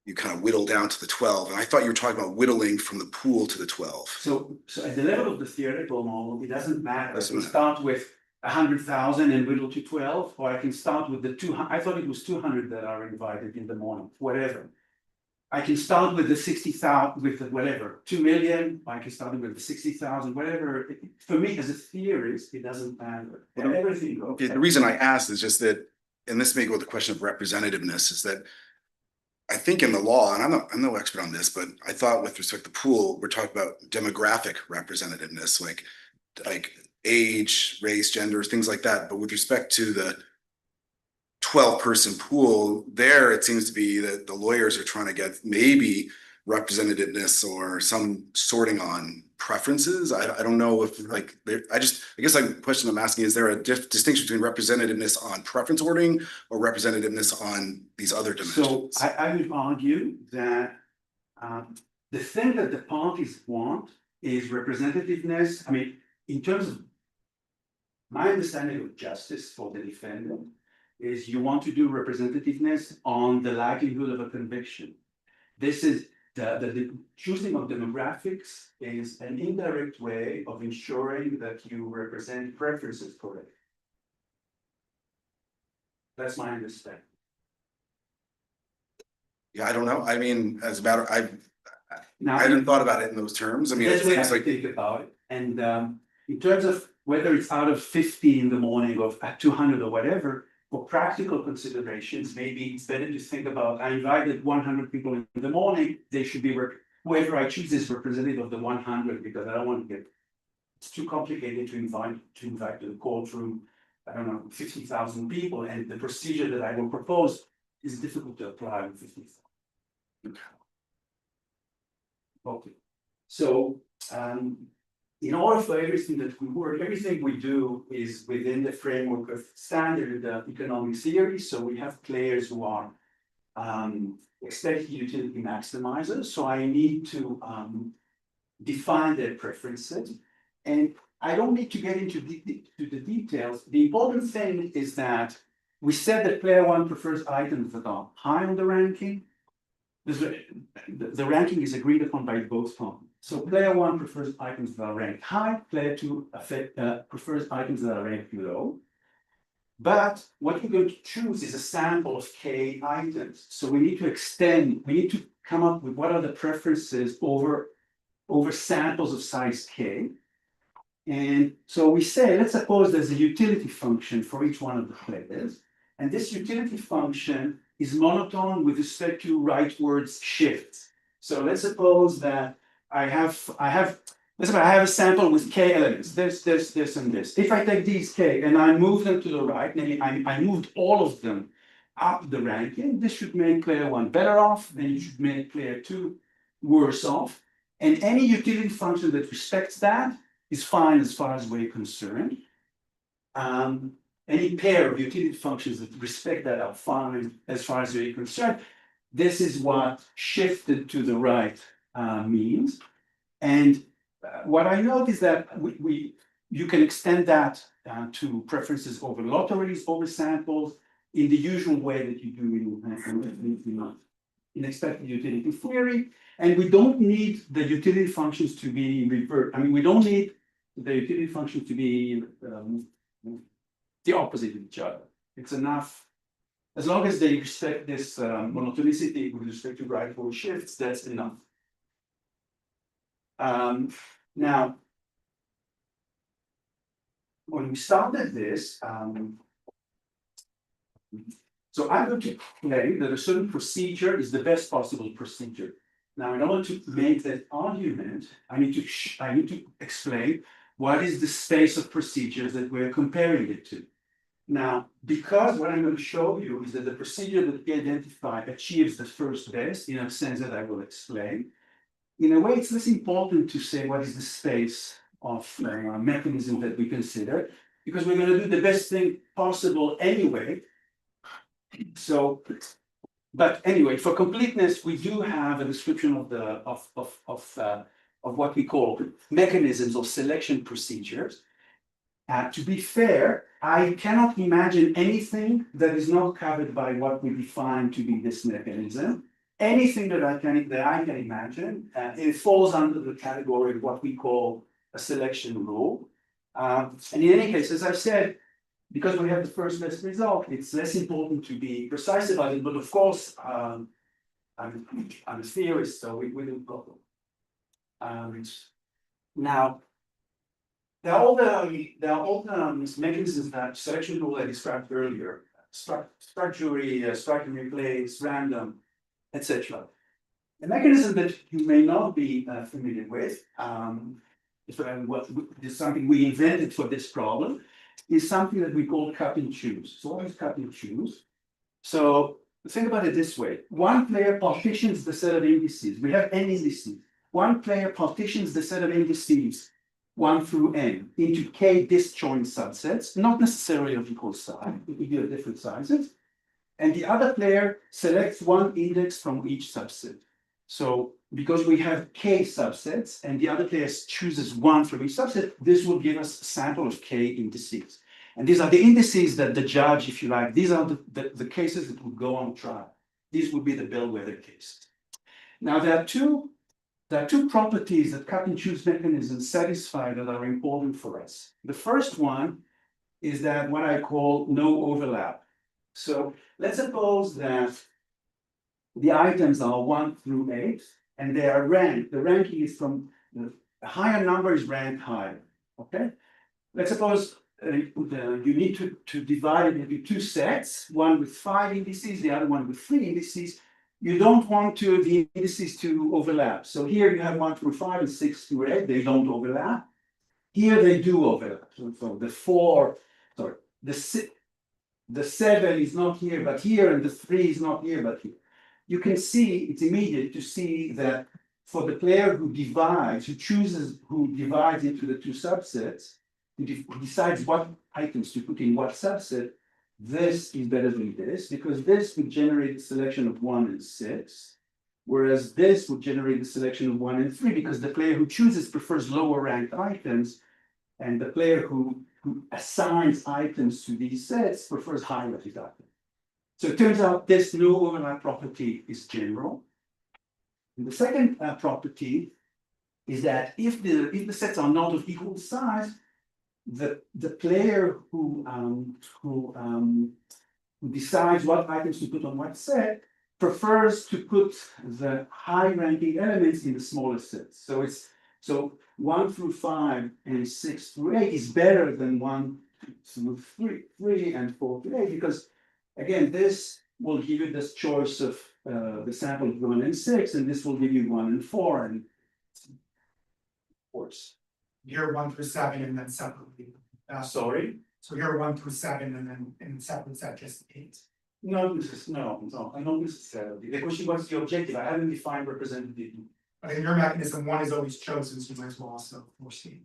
you kind of whittle down to the 12. And I thought you were talking about whittling from the pool to the 12. So at the level of the theoretical model, it doesn't matter. I Doesn't can matter. start with 100,000 and whittle to 12, or I can start with the 200. I thought it was 200 that are invited in the morning, whatever. I can start with the 60,000, with the whatever, 2 million. I can start with the 60,000, whatever. For me, as a theorist, it doesn't matter. Everything goes. Okay, the reason I asked is just that, and this may go with the question of representativeness, is that I think in the law, and I'm no expert on this, but I thought with respect to pool, we're talking about demographic representativeness, like age, race, genders, things like that. But with respect to the 12-person pool, there it seems to be that the lawyers are trying to get maybe representativeness or some sorting on preferences. I don't know if like I guess like the question I'm asking, is there a distinction between representativeness on preference ordering or representativeness on these other dimensions? So I would argue that the thing that the parties want is representativeness. I mean, in terms of my understanding of justice for the defendant, is you want to do representativeness on the likelihood of a conviction. This is the choosing of demographics is an indirect way of ensuring that you represent preferences correctly. That's my understanding. Yeah, I don't know. I mean, as a matter, I Now, hadn't thought about it in those terms. I mean, that's it the way I seems like think about it. And in terms of whether it's out of 50 in the morning or at 200 or whatever, for practical considerations, maybe it's better to think about, I invited 100 people in the morning, they should be, whoever I choose is representative of the 100, because I don't want to get, it's too complicated to invite to the courtroom, I don't know, 50,000 people, and the procedure that I will propose is difficult to apply with 50,000. Okay, so in order for everything that we work, everything we do is within the framework of standard economic theory. So we have players who are expected utility maximizers. So I need to define their preferences. And I don't need to get into the details. The important thing is that we said that player one prefers items that are high on the ranking. The ranking is agreed upon by both parties. So player one prefers items that are ranked high, player two prefers items that are ranked low. But what we're going to choose is a sample of k items. So we need to extend, we need to come up with what are the preferences over samples of size k. And so we say, let's suppose there's a utility function for each one of the players. And this utility function is monotone with respect to rightwards shifts. So let's suppose that I have a sample with k elements, this, and this. If I take these k and I move them to the right, namely I moved all of them up the ranking, this should make player one better off, then it should make player two worse off. And any utility function that respects that is fine as far as we're concerned. Any pair of utility functions that respect that are fine as far as we're concerned. This is what shifted to the right means. And what I note is that you can extend that to preferences over lotteries, over samples, in the usual way that you do in expected utility theory. And we don't need the utility functions to be reversed. I mean, we don't need the utility functions to be the opposite of each other. It's enough, as long as they respect this monotonicity with respect to right-forward shifts, that's enough. Now, when we started this, so I'm going to claim that a certain procedure is the best possible procedure. Now, in order to make that argument, I need to explain what is the space of procedures that we're comparing it to. Now, because what I'm going to show you is that the procedure that we identify achieves the first best in a sense that I will explain. In a way, it's less important to say what is the space mechanism that we consider, because we're gonna do the best thing possible anyway. So, but anyway, for completeness, we do have a description of the, of what we call mechanisms or selection procedures. To be fair, I cannot imagine anything that is not covered by what we define to be this mechanism. Anything that I can imagine, it falls under the category of what we call a selection rule. And in any case, as I said, because we have the first best result, it's less important to be precise about it. But of course, I'm a theorist, so we do problem. Now, there are all the mechanisms that selection rule I described earlier: strike jury, strike and replace, random, etc. A mechanism that you may not be familiar with, what is something we invented for this problem, is something that we call cut and choose. So what is cut and choose? So think about it this way: one player partitions the set of indices. We have n indices. One player partitions the set of indices 1 through n into k disjoint subsets, not necessarily of equal size, it could be of different sizes. And the other player selects one index from each subset. So because we have k subsets and the other player chooses one from each subset, this will give us a sample of k indices. And these are the indices that the judge, if you like, these are the cases that would go on trial. These would be the bellwether cases. Now there are two properties that cut and choose mechanisms satisfy that are important for us. The first one is that what I call no overlap. So let's suppose that the items are 1 through 8 and they are ranked. The ranking is from the higher number is ranked higher. Okay. Let's suppose you need to divide it into two sets, one with 5 indices, the other one with 3 indices. You don't want the indices to overlap. So here you have 1 through 5 and 6 through 8, they don't overlap. Here they do overlap. So the 7 is not here but here, and the 3 is not here but here. You can see, it's immediate to see that for the player who divides into the two subsets, who decides what items to put in what subset, this is better than this, because this would generate a selection of 1 and 6, whereas this would generate a selection of 1 and 3, because the player who chooses prefers lower ranked items, and the player who assigns items to these sets prefers higher ranked items. So it turns out this no overlap property is general. And the second property is that if the sets are not of equal size, the player who decides what items to put on what set prefers to put the high-ranking elements in the smaller sets. So 1 through 5 and 6 through 8 is better than 1 through 3 and 4 through 8, because again, this will give you this choice of the sample of 1 and 6, and this will give you 1 and 4, and of course. Here 1 through 7 and then separately. Sorry? So here 1 through 7 and then in separate set just 8. No, I don't necessarily. The question was the objective. I haven't defined representative. But in your mechanism, 1 is always chosen, so you might as well also foresee.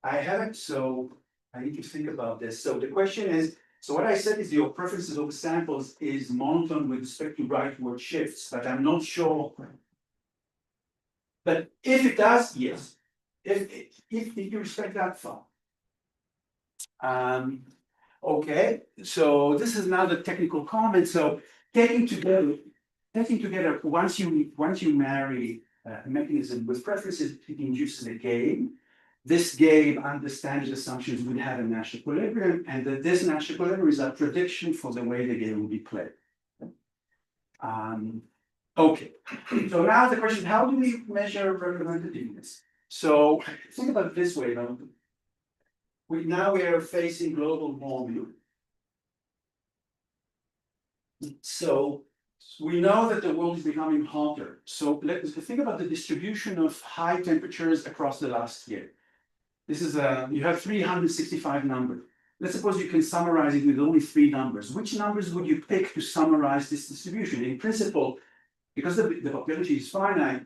I haven't, so I need to think about this. So the question is, so what I said is your preferences over samples is monotone with respect to rightward shifts, but I'm not sure. But if it does, yes. If you respect that far. Okay, so this is now the technical comment. So taking together, once you marry a mechanism with preferences, it induces a game. This game, under standard assumptions, would have a Nash equilibrium, and that this Nash equilibrium is a prediction for the way the game will be played. Okay, so now the question: how do we measure representativeness? So think about it this way: we are facing global warming. So we know that the world is becoming hotter. So let's think about the distribution of high temperatures across the last year. This is you have 365 numbers. Let's suppose you can summarize it with only 3 numbers. Which numbers would you pick to summarize this distribution? In principle, because the population is finite,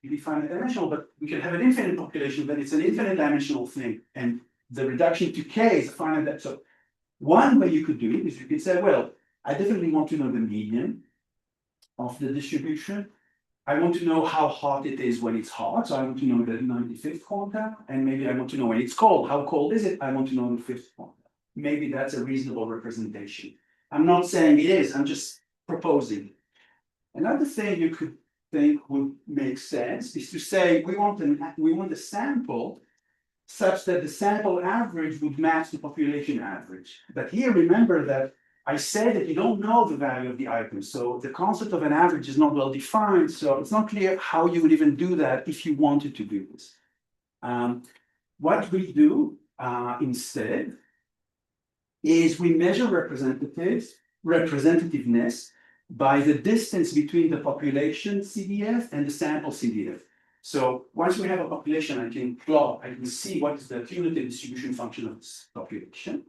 be finite dimensional, but we can have an infinite population, but it's an infinite dimensional thing. And the reduction to k is a finite. So one way you could do it is you could say, well, I definitely want to know the median of the distribution. I want to know how hot it is when it's hot. So I want to know the 95th quantum. And maybe I want to know when it's cold. How cold is it? I want to know the 5th quantum. Maybe that's a reasonable representation. I'm not saying it is, I'm just proposing. Another thing you could think would make sense is to say we want a sample such that the sample average would match the population average. But here, remember that I said that you don't know the value of the item. So the concept of an average is not well defined. So it's not clear how you would even do that if you wanted to do this. What we do instead is we measure representativeness by the distance between the population CDF and the sample CDF. So once we have a population, I can see what is the cumulative distribution function of this population.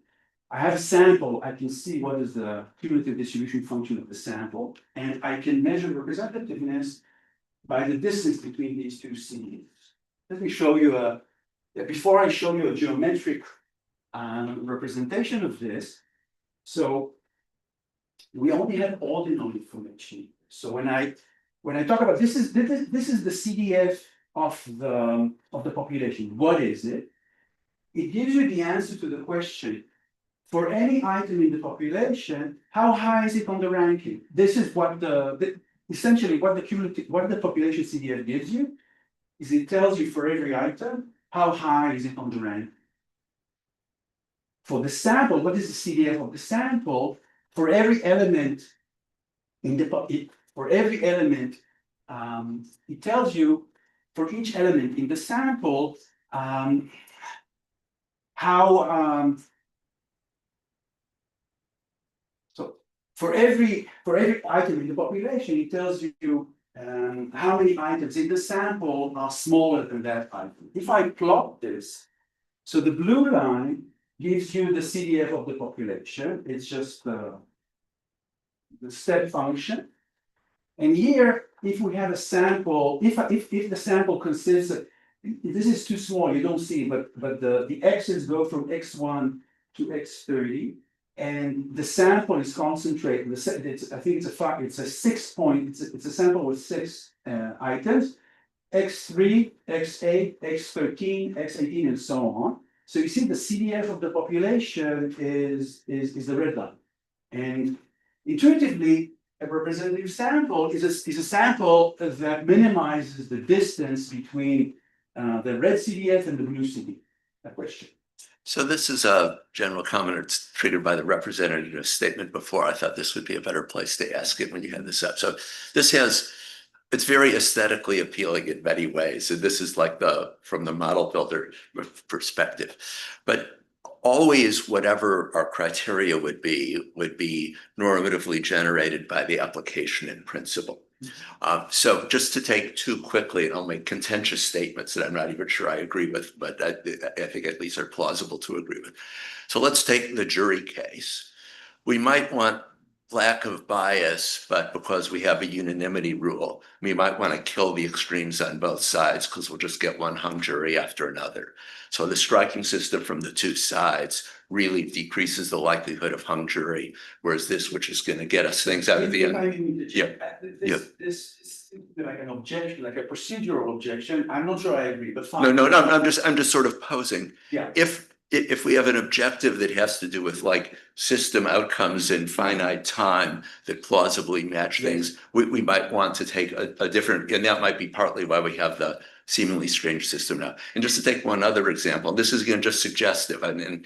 I have a sample, I can see what is the cumulative distribution function of the sample, and I can measure representativeness by the distance between these two CDFs. Let me show you before I show you a geometric representation of this. So we only have ordinal information. So when I talk about this is the CDF of the population. What is it? It gives you the answer to the question. For any item in the population, how high is it on the ranking? This is what essentially what the population CDF gives you is it tells you for every item how high is it on the rank. For the sample, what is the CDF of the sample? For every element in the it tells you for each element in the sample how so for every item in the population, it tells you how many items in the sample are smaller than that item. If I plot this, so the blue line gives you the CDF of the population. It's just the step function. And here, if we have a sample, if the sample consists of, this is too small, you don't see, but the x's go from x1 to x30, and the sample is concentrated. I think it's a 6 point. It's a sample with 6 items, x3, x8, x13, x18, and so on. So you see the CDF of the population is the red line, and intuitively, a representative sample is a sample that minimizes the distance between the red CDF and the blue CDF. A question. So this is a general comment. It's triggered by the representative statement before. I thought this would be a better place to ask it when you had this up. So it's very aesthetically appealing in many ways. And this is like from the model builder perspective. But always whatever our criteria would be normatively generated by the application in principle. So just to take two quickly, and I'll make contentious statements that I'm not even sure I agree with, but I think at least are plausible to agree with. So let's take the jury case. We might want lack of bias, but because we have a unanimity rule, we might want to kill the extremes on both sides because we'll just get one hung jury after another. So the striking system from the two sides really decreases the likelihood of hung jury, whereas this, which is going to get us things out of the end. This is like an objection, like a procedural objection. I'm not sure I agree, but fine. No, I'm just sort of posing. Yeah. If we have an objective that has to do with like system outcomes in finite time that plausibly match things, we might want to take a different, and that might be partly why we have the seemingly strange system now. And just to take one other example, this is again just suggestive. And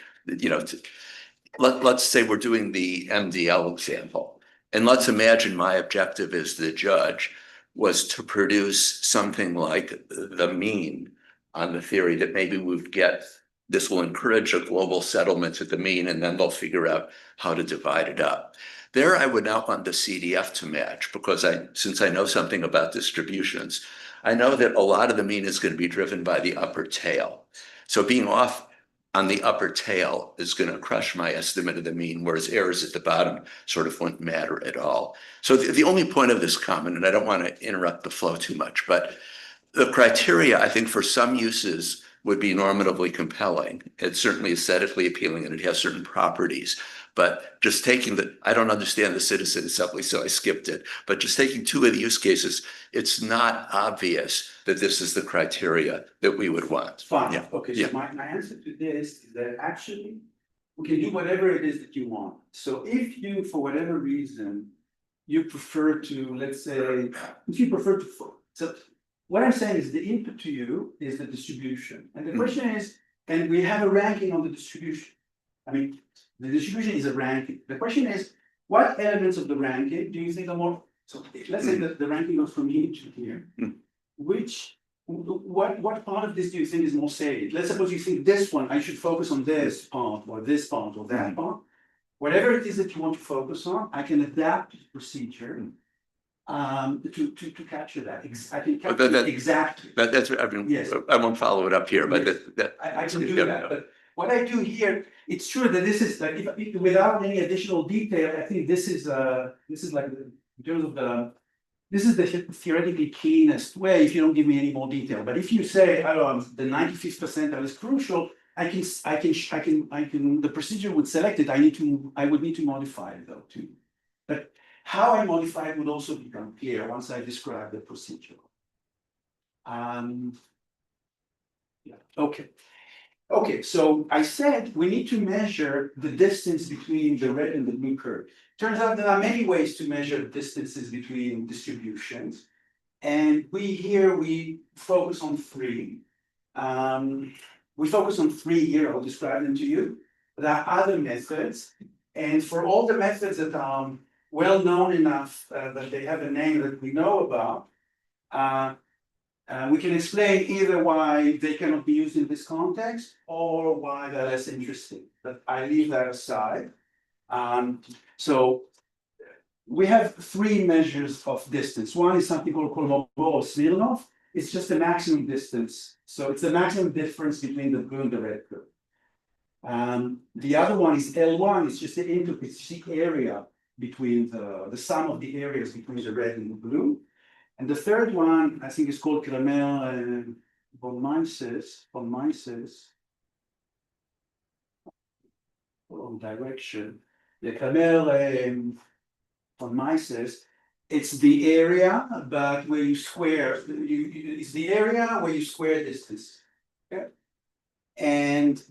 let's say we're doing the MDL example, and let's imagine my objective as the judge was to produce something like the mean on the theory that maybe we would get. This will encourage a global settlement at the mean, and then they'll figure out how to divide it up. There, I would not want the CDF to match because since I know something about distributions, I know that a lot of the mean is going to be driven by the upper tail. So being off on the upper tail is going to crush my estimate of the mean, whereas errors at the bottom sort of wouldn't matter at all. So the only point of this comment, and I don't want to interrupt the flow too much, but The criteria, I think, for some uses would be normatively compelling. It's certainly aesthetically appealing and it has certain properties. But just taking I don't understand the citizen assembly, so I skipped it. But just taking two of the use cases, it's not obvious that this is the criteria that we would want. Fine, Yeah. okay, Yeah. so my answer to this is that actually, we can do whatever it is that you want. So if you, for whatever reason, you prefer to, let's say, if you prefer to, so what I'm saying is the input to you is the distribution. And the question is, and we have a ranking on the distribution. I mean, the distribution is a ranking. The question is, what elements of the ranking do you think are more, so let's say that the ranking goes from here to here. What part of this do you think is more salient? Let's suppose you think this one, I should focus on this part or this part or that part. Whatever it is that you want to focus on, I can adapt the procedure to capture that. I can capture it exactly. That's, I mean, Yes. I won't follow it up here, but I can do that, but what I do here, it's true that this is like, if without any additional detail, I think this is like, in terms of this is the theoretically cleanest way if you don't give me any more detail. But if you say, oh, the 95th percentile is crucial, the procedure would select it. I would need to modify it though too. But how I modify it would also become clear once I describe the procedure. Yeah, okay. Okay, so I said we need to measure the distance between the red and the blue curve. Turns out there are many ways to measure distances between distributions. And we focus on three. We focus on three here, I'll describe them to you. There are other methods. And for all the methods that are well known enough that they have a name that we know about, we can explain either why they cannot be used in this context or why they're less interesting, but I leave that aside. So we have three measures of distance. One is something called Kolmogorov-Smirnov. It's just the maximum distance. So it's the maximum difference between the blue and the red curve. The other one is L1. It's just the input, it's the area between the sum of the areas between the red and the blue. And the third one, I think, is called Kramer and von Mises. Wrong direction. The Kramer von Mises, it's the area, but where you square, it's the area where you square distance. Okay? And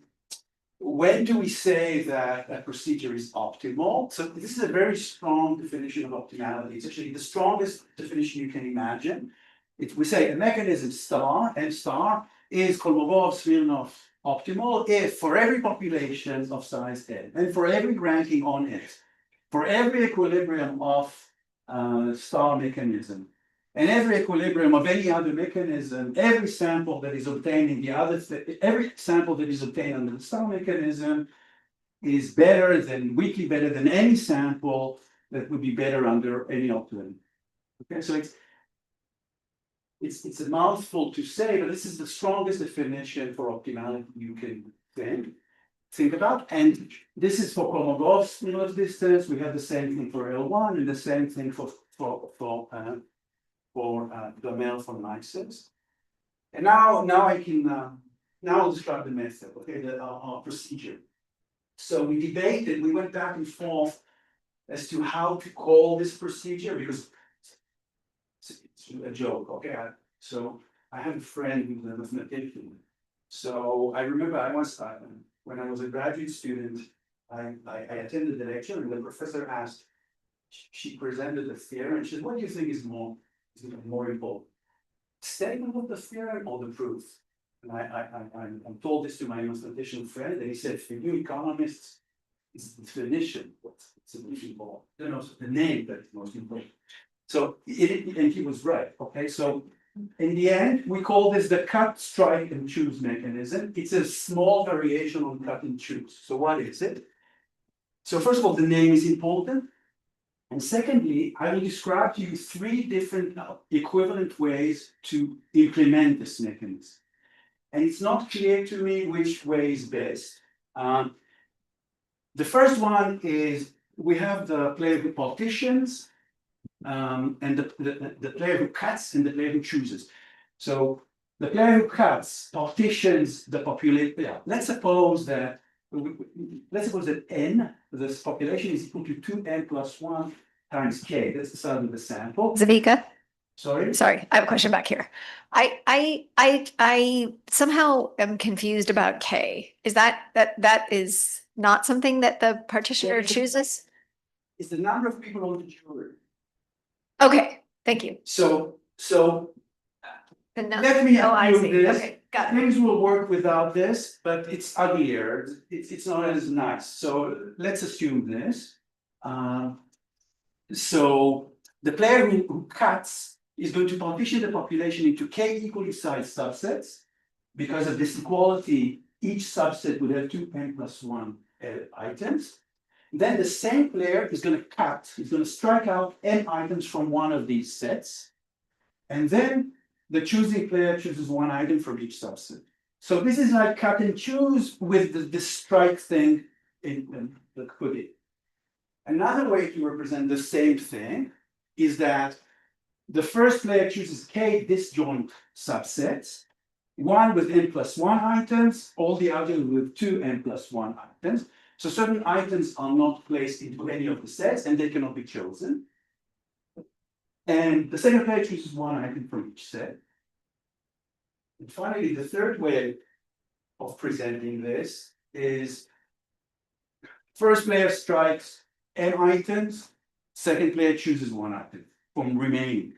when do we say that a procedure is optimal? So this is a very strong definition of optimality. It's actually the strongest definition you can imagine. We say a mechanism star, M star, is Kolmogorov-Smirnov optimal if for every population of size n, and for every ranking on it, for every equilibrium of star mechanism, and every equilibrium of any other mechanism, every sample that is obtained in the other, every sample that is obtained under the star mechanism is better than, weakly better than any sample that would be better under any optimum. Okay, so it's a mouthful to say, but this is the strongest definition for optimality you can think about. And this is for Kolmogorov-Smirnov distance. We have the same thing for L1 and the same thing for Kramer von Mises. And now I can now I'll describe the method, okay, our procedure. So we debated, we went back and forth as to how to call this procedure because it's a joke, okay? So I have a friend who's a mathematician. So I remember when I was a graduate student, I attended the lecture and the professor asked, she presented the theorem and she said, what do you think is more important? Statement of the theorem or the proof? And I told this to my mathematician friend, and he said, for you economists, it's the definition what's most important. You know, the name that is most important. So, and he was right, okay? So, in the end, we call this the cut, strike, and choose mechanism. It's a small variation on cut and choose. So, what is it? So, first of all, the name is important. And secondly, I will describe to you three different equivalent ways to implement this mechanism. And it's not clear to me which way is best. The first one is we have the player who partitions and the player who cuts and the player who chooses. So the player who cuts partitions the population. Yeah, let's suppose that n, this population is equal to 2n plus 1 times k. That's the size of the sample. Zavika? Sorry? Sorry, I have a question back here. I somehow am confused about K. Is that is not something that the partitioner chooses? It's the number of people on the jury. Okay, thank you. So And now- let me oh, I assume see. this. Okay, got it. Things will work without this, but it's uglier. It's not as nice. So let's assume this. So the player who cuts is going to partition the population into k equally sized subsets. Because of this equality, each subset would have 2n plus 1 items. Then the same player is going to cut, is going to strike out n items from one of these sets. And then the choosing player chooses one item from each subset. So this is like cut and choose with the strike thing in the cookie. Another way to represent the same thing is that the first player chooses k disjoint subsets, one with n plus 1 items, all the others with 2n plus 1 items. So certain items are not placed into any of the sets and they cannot be chosen. And the second player chooses one item from each set. And finally, the third way of presenting this is first player strikes n items, second player chooses one item from remaining.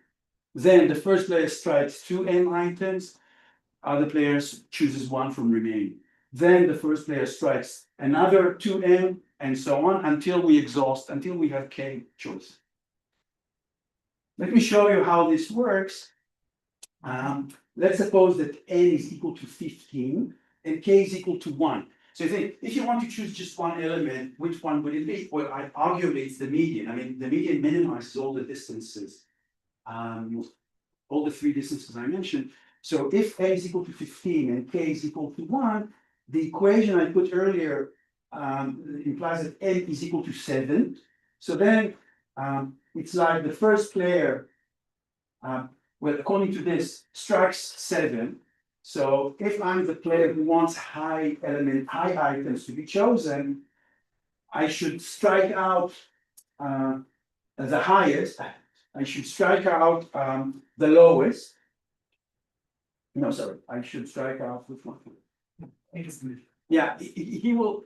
Then the first player strikes 2n items, other players chooses one from remaining. Then the first player strikes another 2n and so on until we exhaust, until we have k choice. Let me show you how this works. Let's suppose that n is equal to 15 and k is equal to 1. So you think, if you want to choose just one element, which one would it be? Well, arguably it's the median. I mean, the median minimizes all the distances, all the three distances I mentioned. So if a is equal to 15 and k is equal to 1, the equation I put earlier implies that n is equal to 7. So then it's like the first player, well, according to this, strikes 7. So if I'm the player who wants high items to be chosen, I should strike out the highest. I should strike out the lowest. No, sorry, I should strike out which one? Yeah, he will,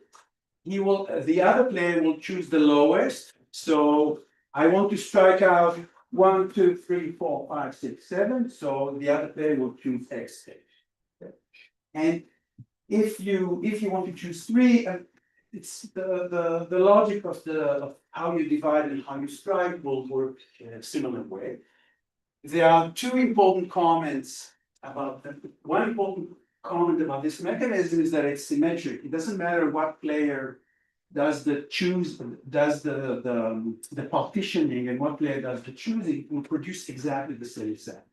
the other player will choose the lowest. So I want to strike out 1, 2, 3, 4, 5, 6, 7. So the other player will choose X. And if you want to choose 3, it's the logic of how you divide and how you strike will work in a similar way. There are two important comments about that. One important comment about this mechanism is that it's symmetric. It doesn't matter what player does the partitioning and what player does the choosing, it will produce exactly the same set.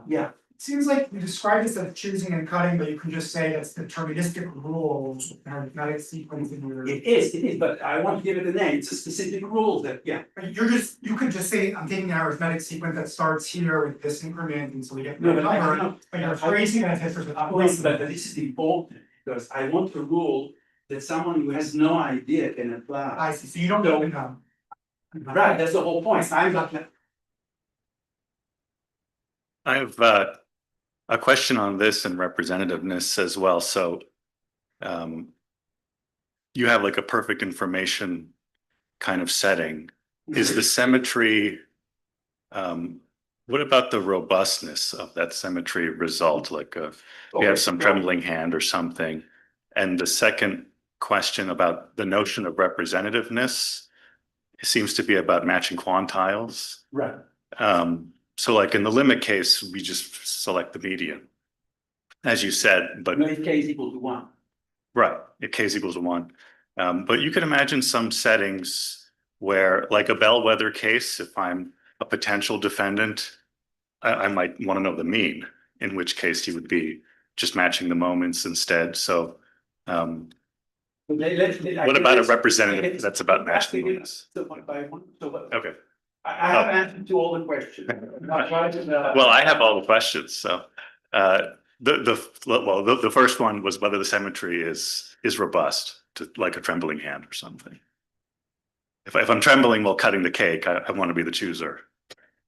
Yeah. It seems like you described this as choosing and cutting, but you can just say that's deterministic rules, arithmetic sequence in your. It is, but I want to give it a name. It's a specific rule that, yeah. But you could just say, I'm taking an arithmetic sequence that starts here with this increment, and so we get. No, but But you're phrasing it as if but this is important because I want a rule that someone who has no idea can apply. I see, so you don't know income. Right, that's the whole point. I'm not. I have a question on this and representativeness as well. So you have like a perfect information kind of setting. Is the symmetry, what about the robustness of that symmetry result? Like you have some trembling hand or something. And the second question about the notion of representativeness, it seems to be about matching quantiles. Right. So like in the limit case, we just select the median, as you said, but. No, if k is equal to 1. Right, if k is equals to 1. But you could imagine some settings where, like a bellwether case, if I'm a potential defendant, I might want to know the mean, in which case you would be just matching the moments instead. So what about a representative that's about matching the moments? So one by one. So what? Okay. I have answered to all the questions. Well, I have all the questions, so, the first one was whether the symmetry is robust to like a trembling hand or something. If I'm trembling while cutting the cake, I want to be the chooser.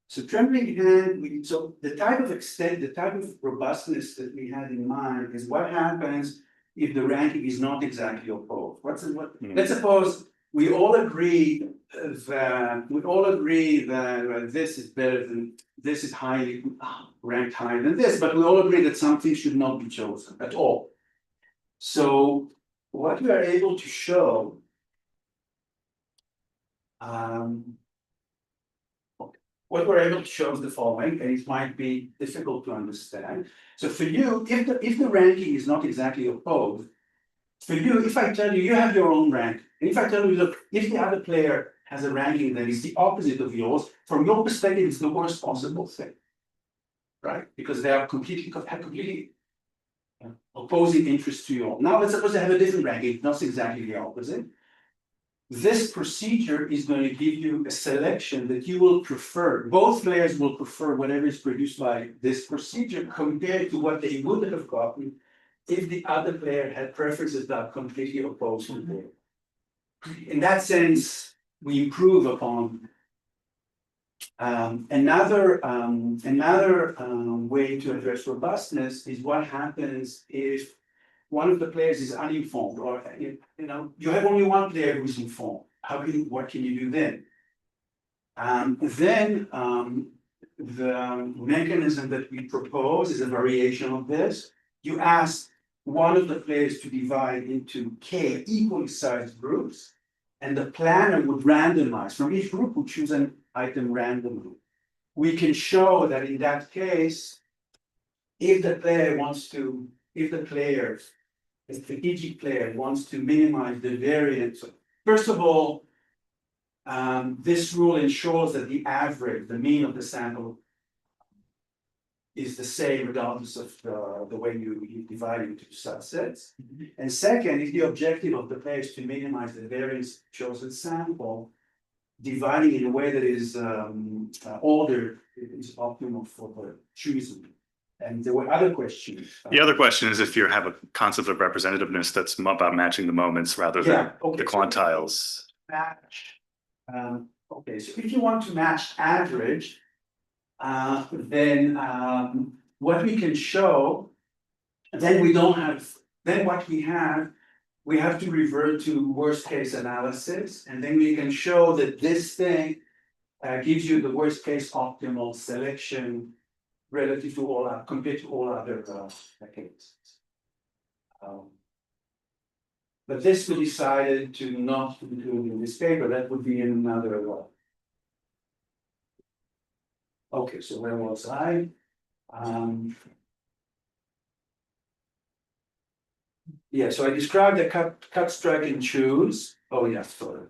So trembling hand, so the type of extent, the type of robustness that we had in mind is what happens if the ranking is not exactly opposed. Let's suppose we all agree that this is better than, this is highly ranked higher than this, but we all agree that something should not be chosen at all. So what we are able to show what we're able to show is the following, and it might be difficult to understand. So for you, if the ranking is not exactly opposed, for you, if I tell you you have your own rank, and if I tell you, look, if the other player has a ranking that is the opposite of yours, from your perspective, it's the worst possible thing, right? Because they are completely opposing interests to your own. Now let's suppose they have a different ranking, not exactly the opposite. This procedure is going to give you a selection that you will prefer. Both players will prefer whatever is produced by this procedure compared to what they would have gotten if the other player had preferences that are completely opposed to theirs. In that sense, we improve upon another way to address robustness is what happens if one of the players is uninformed, or you have only one player who is informed. What can you do then? The mechanism that we propose is a variation of this. You ask one of the players to divide into k equally sized groups, and the planner would randomize. From each group, would choose an item randomly. We can show that in that case, if the strategic player wants to minimize the variance. First of all, this rule ensures that the average, the mean of the sample, is the same regardless of the way you divide into subsets. And second, if the objective of the player is to minimize the variance of chosen sample, dividing in a way that is ordered is optimal for the choosing. And there were other questions. The other question is if you have a concept of representativeness that's about matching the moments rather than the quantiles. Okay, so if you want to match average, then what we can show, then we have to revert to worst case analysis, and then we can show that this thing gives you the worst case optimal selection relative to compared to all other cases. But this we decided to not include in this paper. That would be in another one. Okay, so where was I? Yeah, so I described the cut, strike, and choose. Oh yeah, sorry.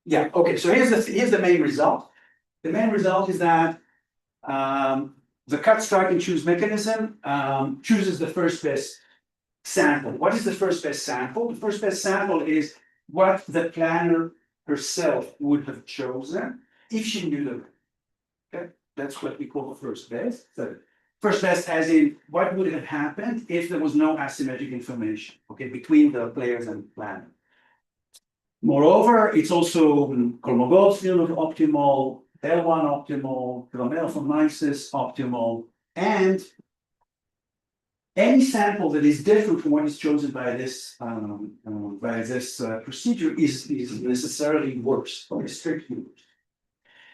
Yeah, okay, so here's the main result. The main result is that the cut, strike, and choose mechanism chooses the first best sample. What is the first best sample? The first best sample is what the planner herself would have chosen if she knew the. Okay, that's what we call the first best. So first best as in what would have happened if there was no asymmetric information, okay, between the players and the planner. Moreover, it's also Kolmogorov optimal, L1 optimal, Gromel-von-Mises optimal, and any sample that is different from what is chosen by this procedure is necessarily worse, or strictly worse.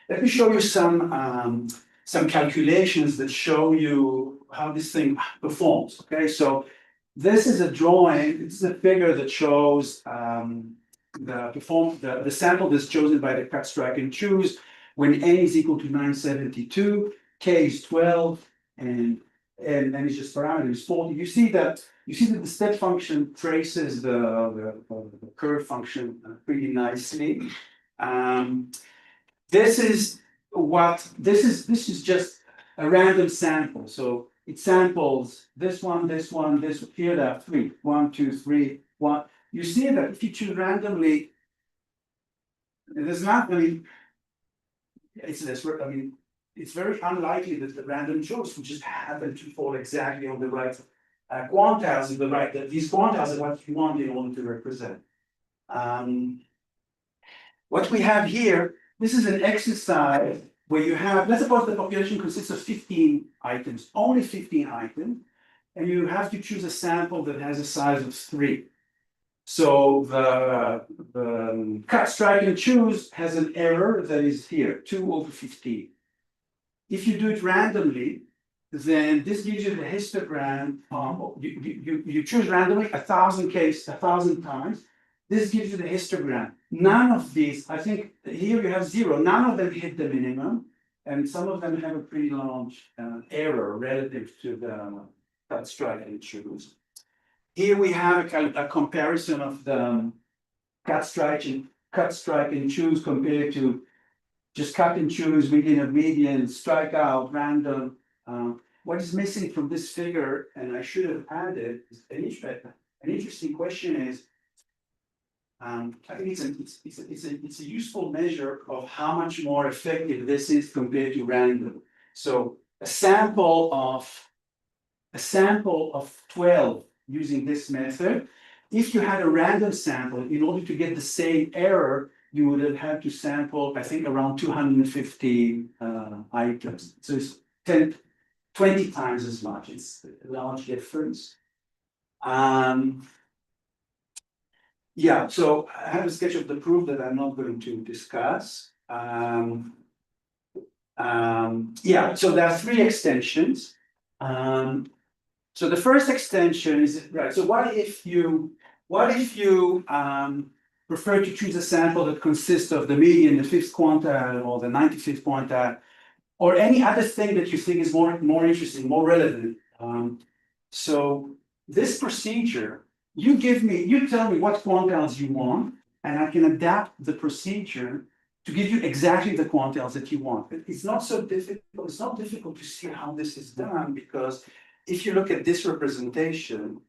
Let me show you some calculations that show you how this thing performs. Okay, so this is a drawing. This is a figure that shows the sample that's chosen by the cut, strike, and choose when n is equal to 972, k is 12, and it's just parameter is 40. You see that the step function traces the curve function pretty nicely. This is just a random sample. So it samples this one, this. Here there are 3. 1, 2, 3, 1. You see that if you choose randomly, there's not, I mean, it's this, I mean, it's very unlikely that the random choice would just happen to fall exactly on the right quantiles, the right, that these quantiles are what you want in order to represent. What we have here, this is an exercise where you have, let's suppose the population consists of 15 items, only 15 items, and you have to choose a sample that has a size of 3. So the cut, strike, and choose has an error that is here, 2/15. If you do it randomly, then this gives you the histogram. You choose randomly 1,000 times. This gives you the histogram. None of these, I think here you have 0. None of them hit the minimum, and some of them have a pretty large error relative to the cut, strike, and choose. Here we have a comparison of the cut, strike, and choose compared to just cut and choose, median, strike out, random. What is missing from this figure, and I should have added, is an interesting question is, I think it's a useful measure of how much more effective this is compared to random. So a sample of 12 using this method, if you had a random sample, in order to get the same error, you would have had to sample, I think, around 250 items. So it's 20 times as much. It's a large difference. Yeah, so I have a sketch of the proof that I'm not going to discuss. Yeah, so there are 3 extensions. So the first extension is, right, so what if you prefer to choose a sample that consists of the median, the 5th quantile, or the 95th quantile, or any other thing that you think is more interesting, more relevant. So this procedure, you tell me what quantiles you want, and I can adapt the procedure to give you exactly the quantiles that you want. But it's not so difficult. It's not difficult to see how this is done, because if you look at this representation,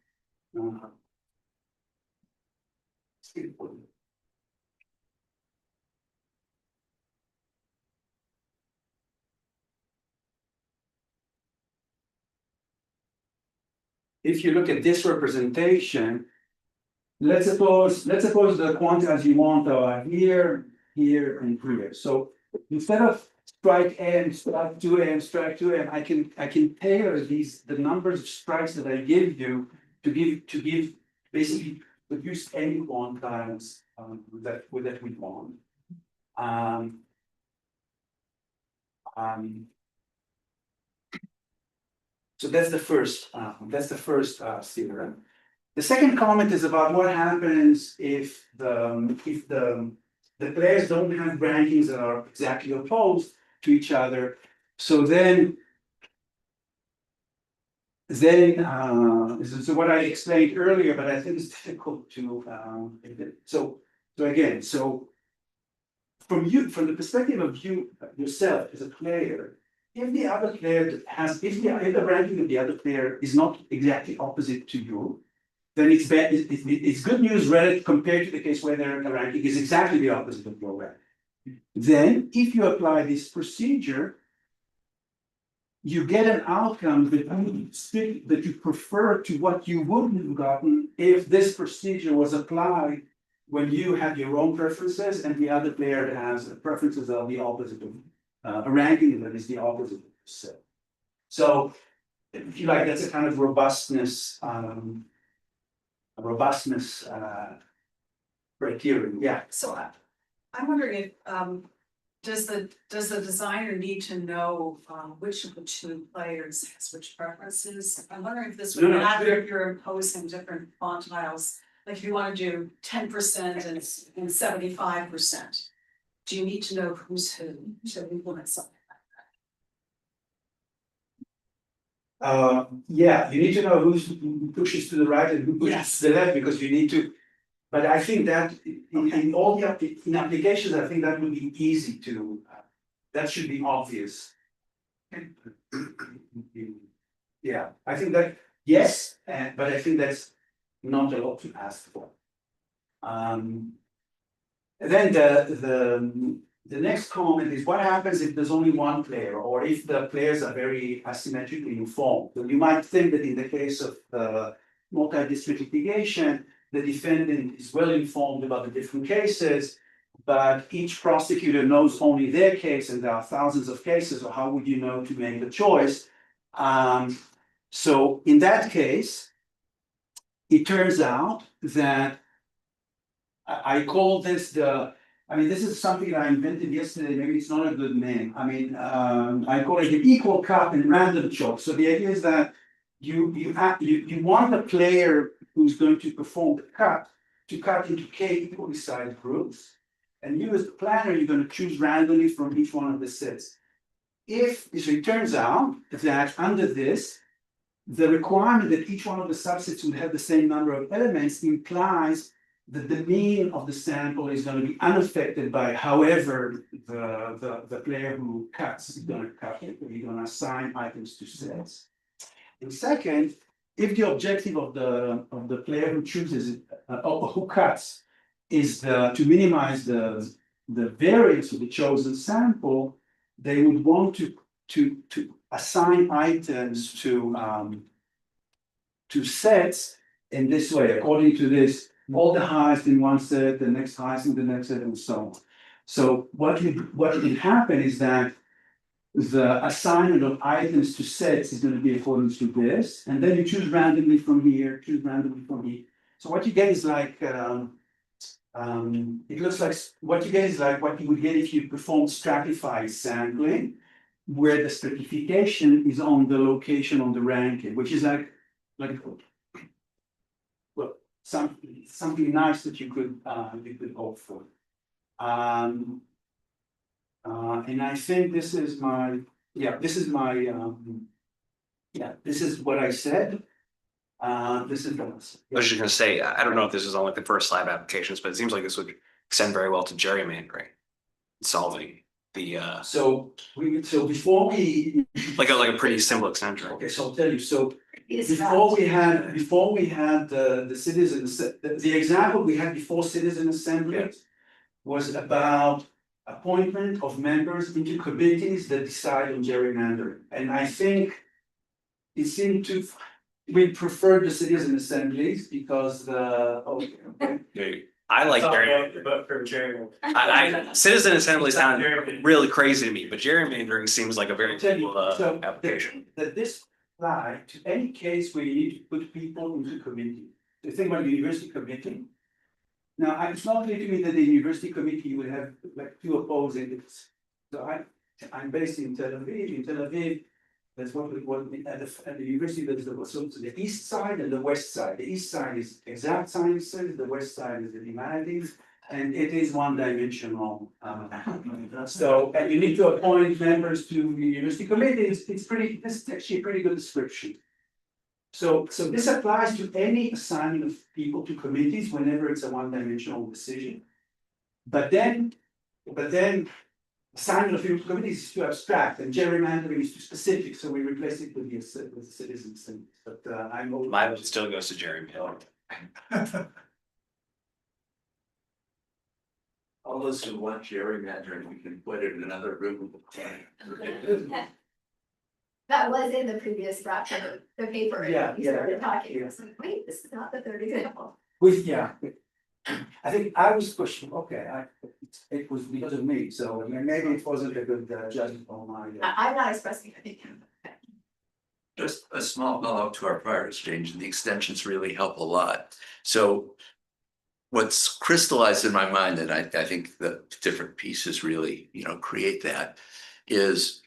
if you look at this representation, let's suppose the quantiles you want are here, here, and here. So instead of strike and strike 2 and strike 2 and I can tailor the numbers of strikes that I give you to give basically produce any quantiles that we want. So that's the first theorem. The second comment is about what happens if the players don't have rankings that are exactly opposed to each other. So then so what I explained earlier, but I think it's difficult to from the perspective of you yourself as a player, if the other player if the ranking of the other player is not exactly opposite to you, then it's bad. It's good news relative compared to the case where their ranking is exactly the opposite of your ranking. Then, if you apply this procedure, you get an outcome that you prefer to what you would have gotten if this procedure was applied when you had your own preferences and the other player has preferences that are the opposite of a ranking that is the opposite of yourself. So, if you like, that's a kind of robustness criterion. Yeah. So I'm wondering if, does the designer need to know which of the 2 players has which preferences? I'm wondering if this would matter if you're imposing different quantiles. Like if you want to do 10% and 75%, do you need to know who's who to implement something like that? Yeah, you need to know who pushes to the right and who pushes to the left, because you need to. But I think that in all the applications, I think that would be easy to. That should be obvious. Yeah, I think that yes, but I think that's not a lot to ask for. then the next comment is what happens if there's only one player or if the players are very asymmetrically informed? So you might think that in the case of multi-district litigation, the defendant is well informed about the different cases, but each prosecutor knows only their case and there are thousands of cases, so how would you know to make the choice? So in that case, it turns out that I call this this is something that I invented yesterday, maybe it's not a good name. I call it the equal cut and random choice. So the idea is that you want the player who's going to perform the cut to cut into K equally sized groups. And you as the planner, you're going to choose randomly from each one of the sets. So it turns out that under this, the requirement that each one of the subsets would have the same number of elements implies that the mean of the sample is going to be unaffected by however the player who cuts is going to cut it, or you're going to assign items to sets. And second, if the objective of the player who chooses or who cuts is to minimize the variance of the chosen sample, they would want to assign items to sets in this way, according to this, all the highest in one set, the next highest in the next set, and so on. So what can happen is that the assignment of items to sets is going to be according to this, and then you choose randomly from here, choose randomly from here. So what you get is like it looks like what you get is like what you would get if you perform stratified sampling, where the stratification is on the location on the ranking, which is like well, something nice that you could hope for. And I think this is this is what I said. This is I was just gonna say, I don't know if this is on like the first lab applications, but it seems like this would extend very well to gerrymandering, solving the so before we like a pretty simple extension. Okay, so I'll tell you, so before we had the citizen, the example we had before citizen assembly was about appointment of members into committees that decide on gerrymandering. And I think it seemed to, we preferred the citizen assemblies because I like citizen assemblies sound really crazy to me, but gerrymandering seems like a very cool application. That this apply to any case where you need to put people into committee. The thing about the university committee. Now, it's not clear to me that the university committee would have like two opposing. So I'm based in Tel Aviv. In Tel Aviv, that's what at the university there's the east side and the west side. The east side is exact sciences, the west side is the humanities, and it is one-dimensional. So and you need to appoint members to the university committee. This is actually a pretty good description. So this applies to any assignment of people to committees whenever it's a one-dimensional decision. But then assignment of people to committees is too abstract, and gerrymandering is too specific. So we replace it with the citizens. But my vote still goes to gerrymandering. All those who want gerrymandering, we can put it in another room. That was in the previous draft of the paper. Yeah, You started talking, I was like, wait, this is not the third example. I think I was pushing, it was because of me, so maybe it wasn't a good judgment on my. I'm not expressing an opinion. Just a small follow-up to our prior exchange, and the extensions really help a lot. So what's crystallized in my mind, and I think the different pieces really, create that, is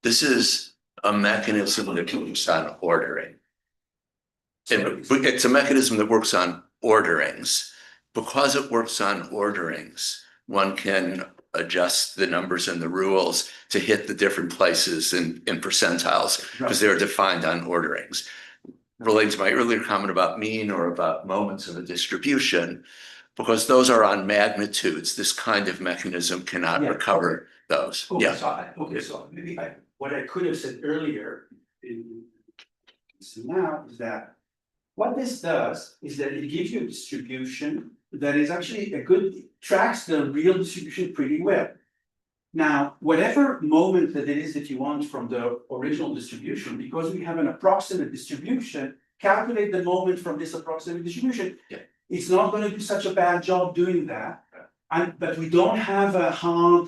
this is a mechanism that works on ordering. And it's a mechanism that works on orderings. Because it works on orderings, one can adjust the numbers and the rules to hit the different places in percentiles because they're defined on orderings. Relating to my earlier comment about mean or about moments of a distribution, because those are on magnitudes, this kind of mechanism cannot recover those. So maybe what I could have said earlier now is that what this does is that it gives you a distribution that is actually a good, tracks the real distribution pretty well. Now, whatever moment that it is that you want from the original distribution, because we have an approximate distribution, calculate the moment from this approximate distribution. Yeah. It's not going to do such a bad job doing that. But we don't have a hard,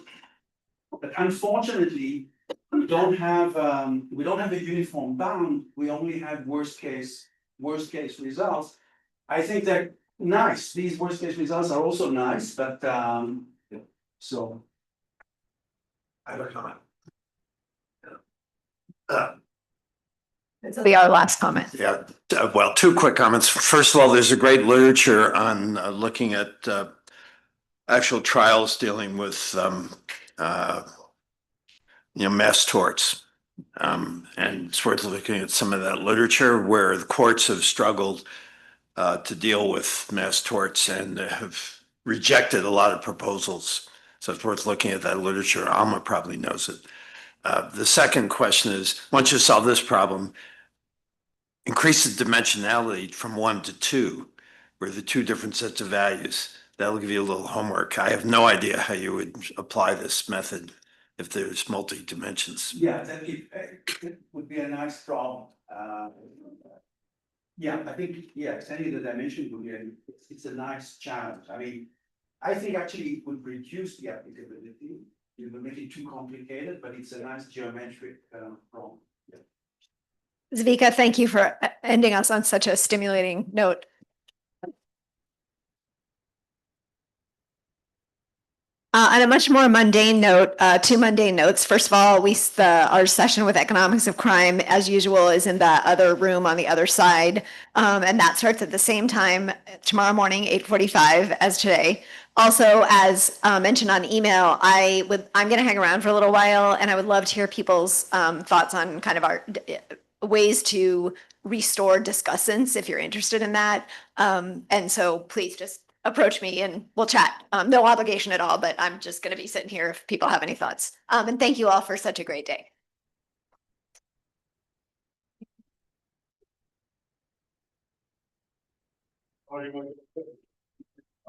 but unfortunately, we don't have a uniform bound. We only have worst case results. I think that nice. These worst case results are also nice, but so. I have a comment. This will be our last comment. Yeah, well, two quick comments. First of all, there's a great literature on looking at actual trials dealing with mass torts. And it's worth looking at some of that literature where the courts have struggled to deal with mass torts and have rejected a lot of proposals. So it's worth looking at that literature. Alma probably knows it. The second question is, once you solve this problem, increase the dimensionality from 1 to 2, where the two different sets of values. That'll give you a little homework. I have no idea how you would apply this method if there's multi-dimensions. Yeah, it would be a nice problem. Yeah, I think, yeah, extending the dimension would be, it's a nice challenge. I mean, I think actually it would reduce the applicability. It would make it too complicated, but it's a nice geometric problem. Yeah. Zvika, thank you for ending us on such a stimulating note. On a much more mundane note, two mundane notes. First of all, our session with economics of crime, as usual, is in the other room on the other side. And that starts at the same time tomorrow morning, 8:45 as today. Also, as mentioned on email, I'm going to hang around for a little while, and I would love to hear people's thoughts on kind of our ways to restore discussants if you're interested in that. And so please just approach me and we'll chat. No obligation at all, but I'm just going to be sitting here if people have any thoughts. And thank you all for such a great day. Are you